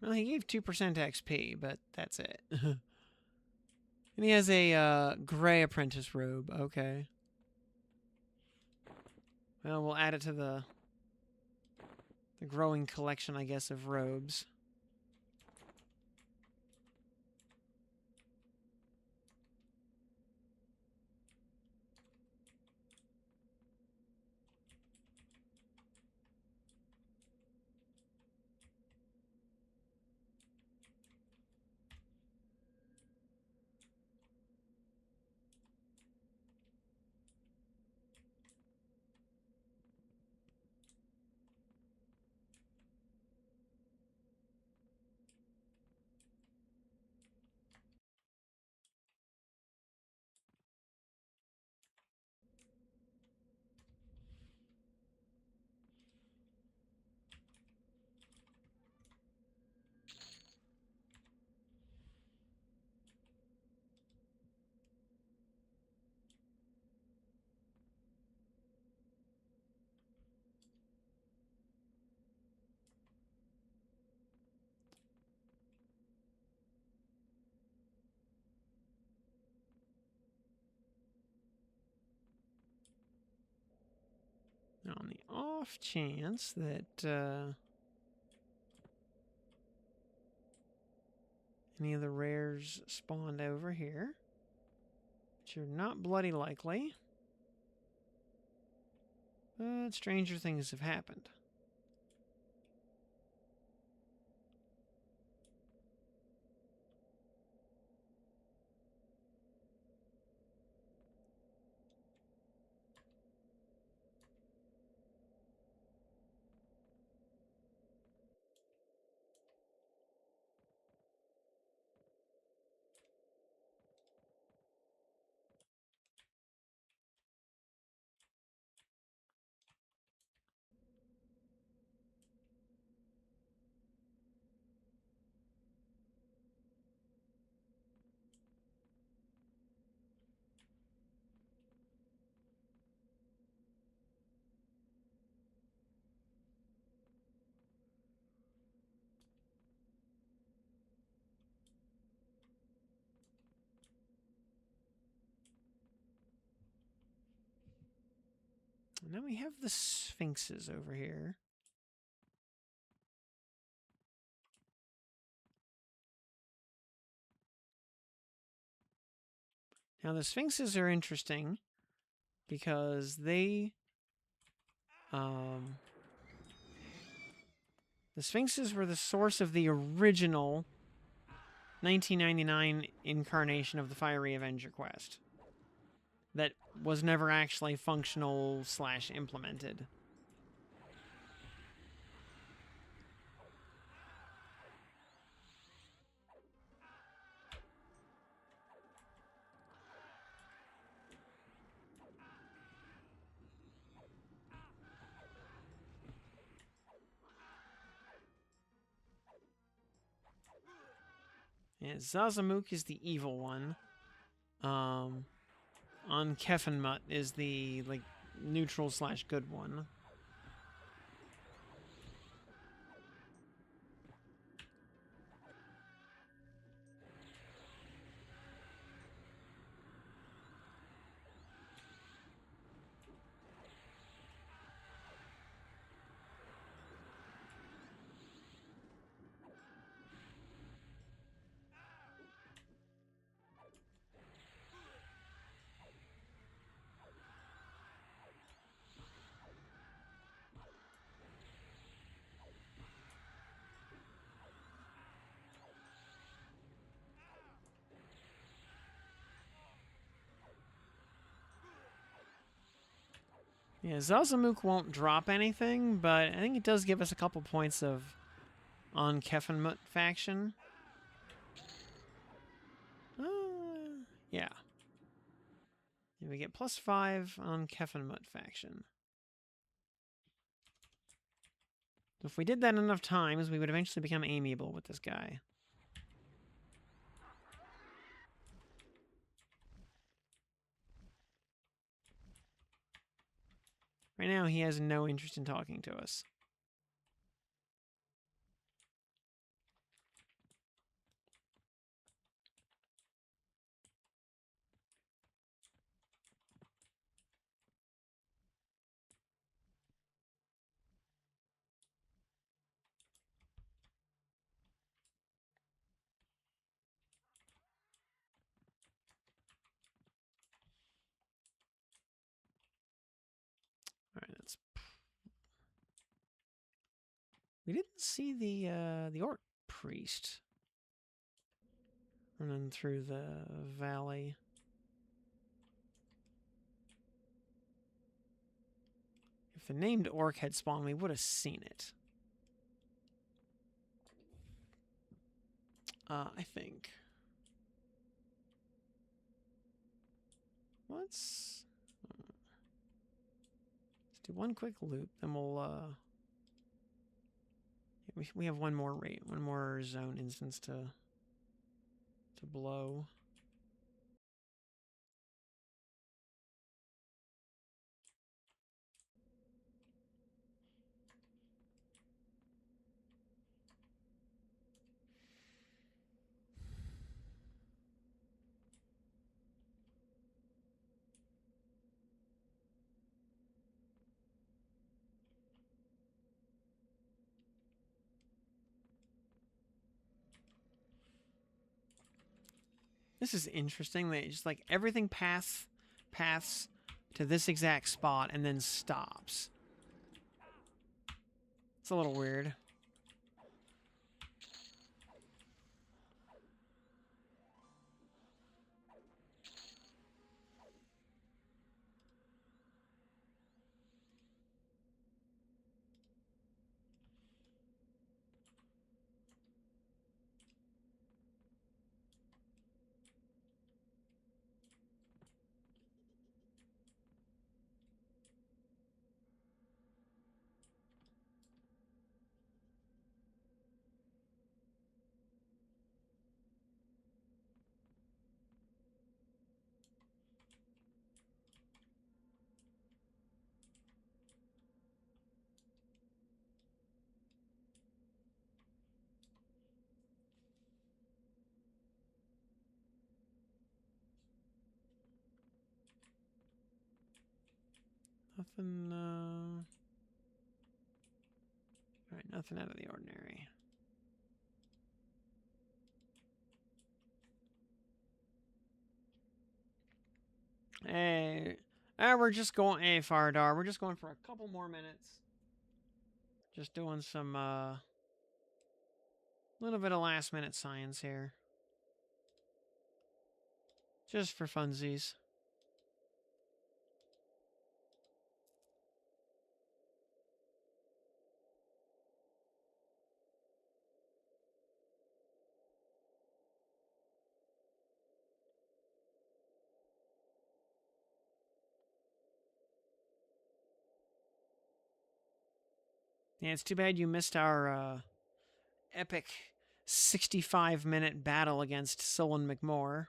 Well, he gave 2% XP, but that's it. And he has a gray apprentice robe. Okay. Well, we'll add it to the growing collection, I guess, of robes. On the off chance that any of the rares spawned over here, which are not bloody likely, but stranger things have happened. And now we have the Sphinxes over here. Now the Sphinxes are interesting because the Sphinxes were the source of the original 1999 incarnation of the Fiery Avenger quest that was never actually functional / implemented. Yeah, Zazamuk is the evil one. On Kefenmut is the neutral / good one. Yeah, Zazamuk won't drop anything, but I think it does give us a couple points of on Kefenmut faction. Yeah. And we get +5 on Kefenmut faction. So if we did that enough times, we would eventually become amiable with this guy. Right now, he has no interest in talking to us. All right, that's. We didn't see the orc priest running through the valley. If the named orc had spawned, we would have seen it. I think. Let's do one quick loop, then we'll we have one more zone instance to blow. This is interesting. They just like everything paths to this exact spot and then stops. It's a little weird. Nothing, Alright, nothing out of the ordinary. Hey, we're just going, hey, Fardar, we're just going for a couple more minutes. Just doing some, little bit of last-minute science here. Just for funsies. Yeah, it's too bad you missed our, epic 65-minute battle against Sullen McMore.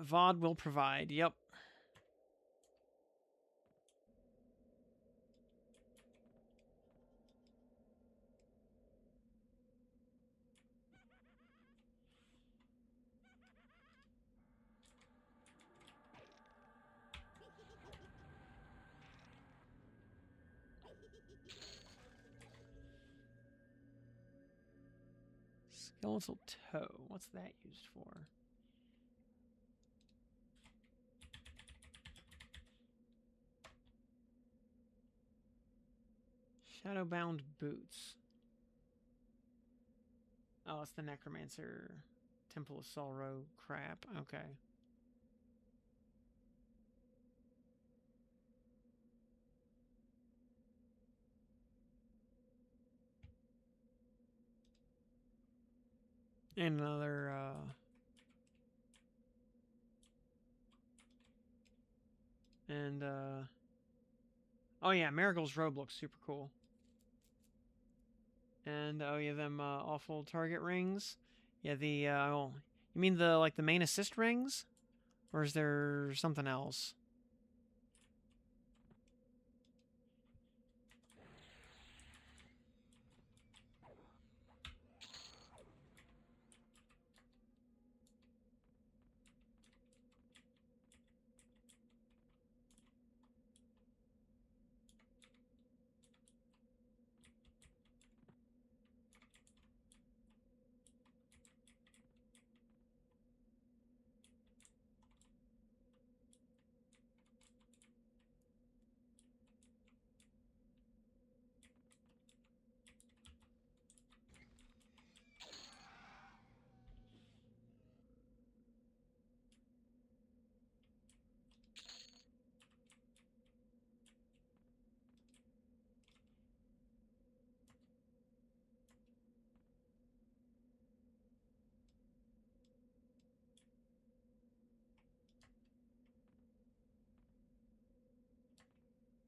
VOD will provide, yep. Skeletal toe, what's that used for? Shadowbound boots. Oh, it's the Necromancer Temple of Sorrow crap. Okay. And another, oh yeah, Marigold's robe looks super cool. And, oh yeah, them, awful target rings. Yeah, the, oh, you mean the, like, the main assist rings? Or is there something else?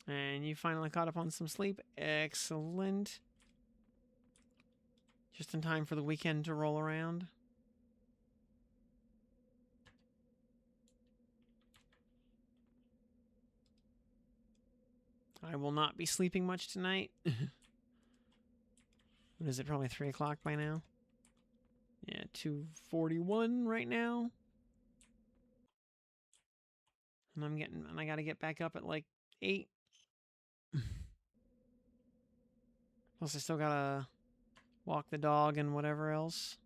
And you finally caught up on some sleep. Excellent. Just in time for the weekend to roll around. I will not be sleeping much tonight. What is it, probably 3 o'clock by now? Yeah, at 241 right now. And I gotta get back up at like 8. Plus I still gotta walk the dog and whatever else.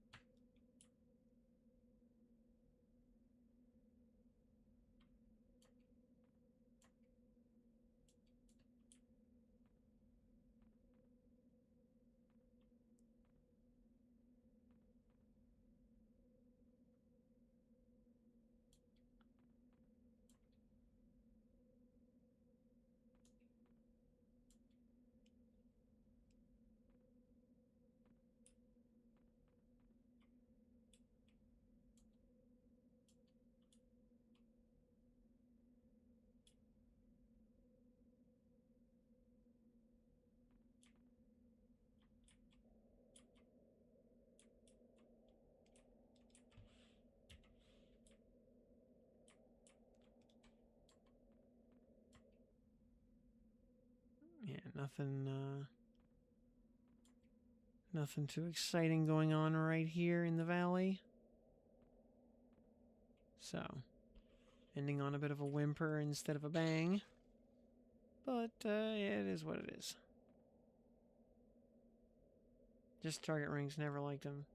Yeah, nothing too exciting going on right here in the valley. So, ending on a bit of a whimper instead of a bang. But, yeah, it is what it is. Just target rings, never liked them.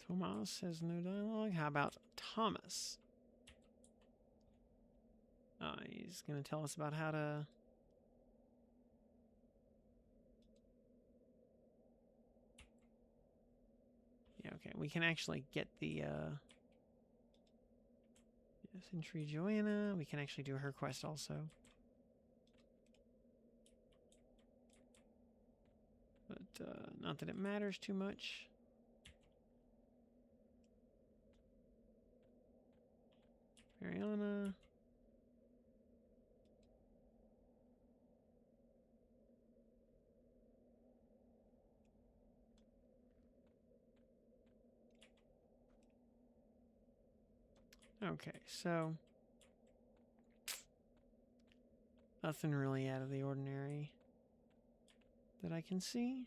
Tomas has no dialogue. How about Thomas? He's going to tell us about how to... Yeah, okay. We can actually get the, Century Joanna. We can actually do her quest also. But, not that it matters too much. Mariana. Okay, so nothing really out of the ordinary that I can see.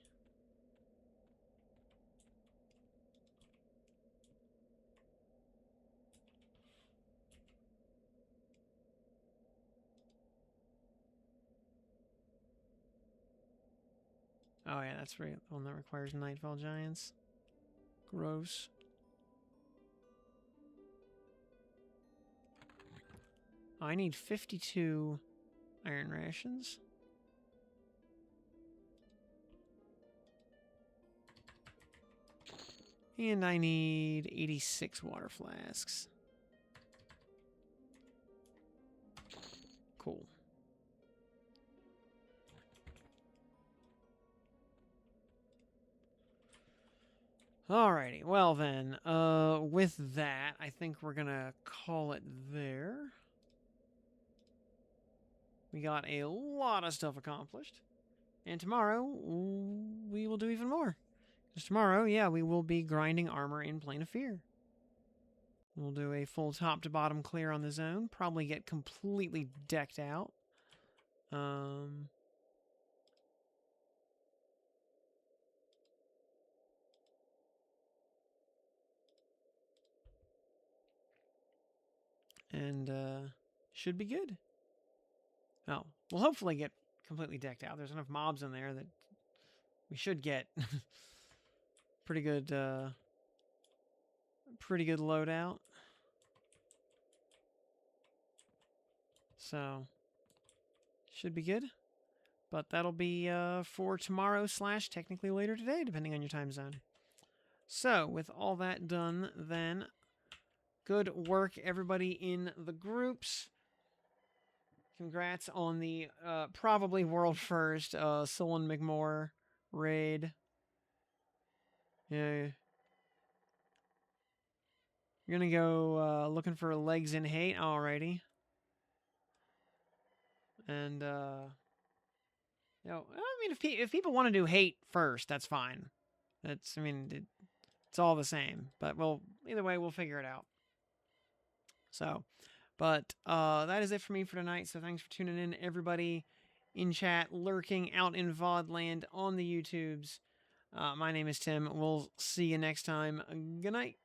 Oh yeah, that's right. The one that requires Nightfall Giants. Gross. I need 52 iron rations. And I need 86 water flasks. Cool. Alrighty, well then, with that, I think we're gonna call it there. We got a lot of stuff accomplished. And tomorrow, we will do even more. Because tomorrow, yeah, we will be grinding armor in Plane of Fear. We'll do a full top to bottom clear on the zone. Probably get completely decked out. And should be good. Oh, we'll hopefully get completely decked out. There's enough mobs in there that we should get pretty good loadout. So should be good. But that'll be for tomorrow / technically later today, depending on your time zone. So with all that done, then good work, everybody in the groups. Congrats on the probably world first Sullen McMore raid. Yeah. You're gonna go looking for legs in hate, alrighty. And you know, I mean, if people want to do hate first, that's fine. I mean, It's all the same. But either way, we'll figure it out. So, but that is it for me for tonight. So thanks for tuning in, everybody in chat, lurking out in VOD land on the YouTubes. My name is Tim. We'll see you next time. Good night.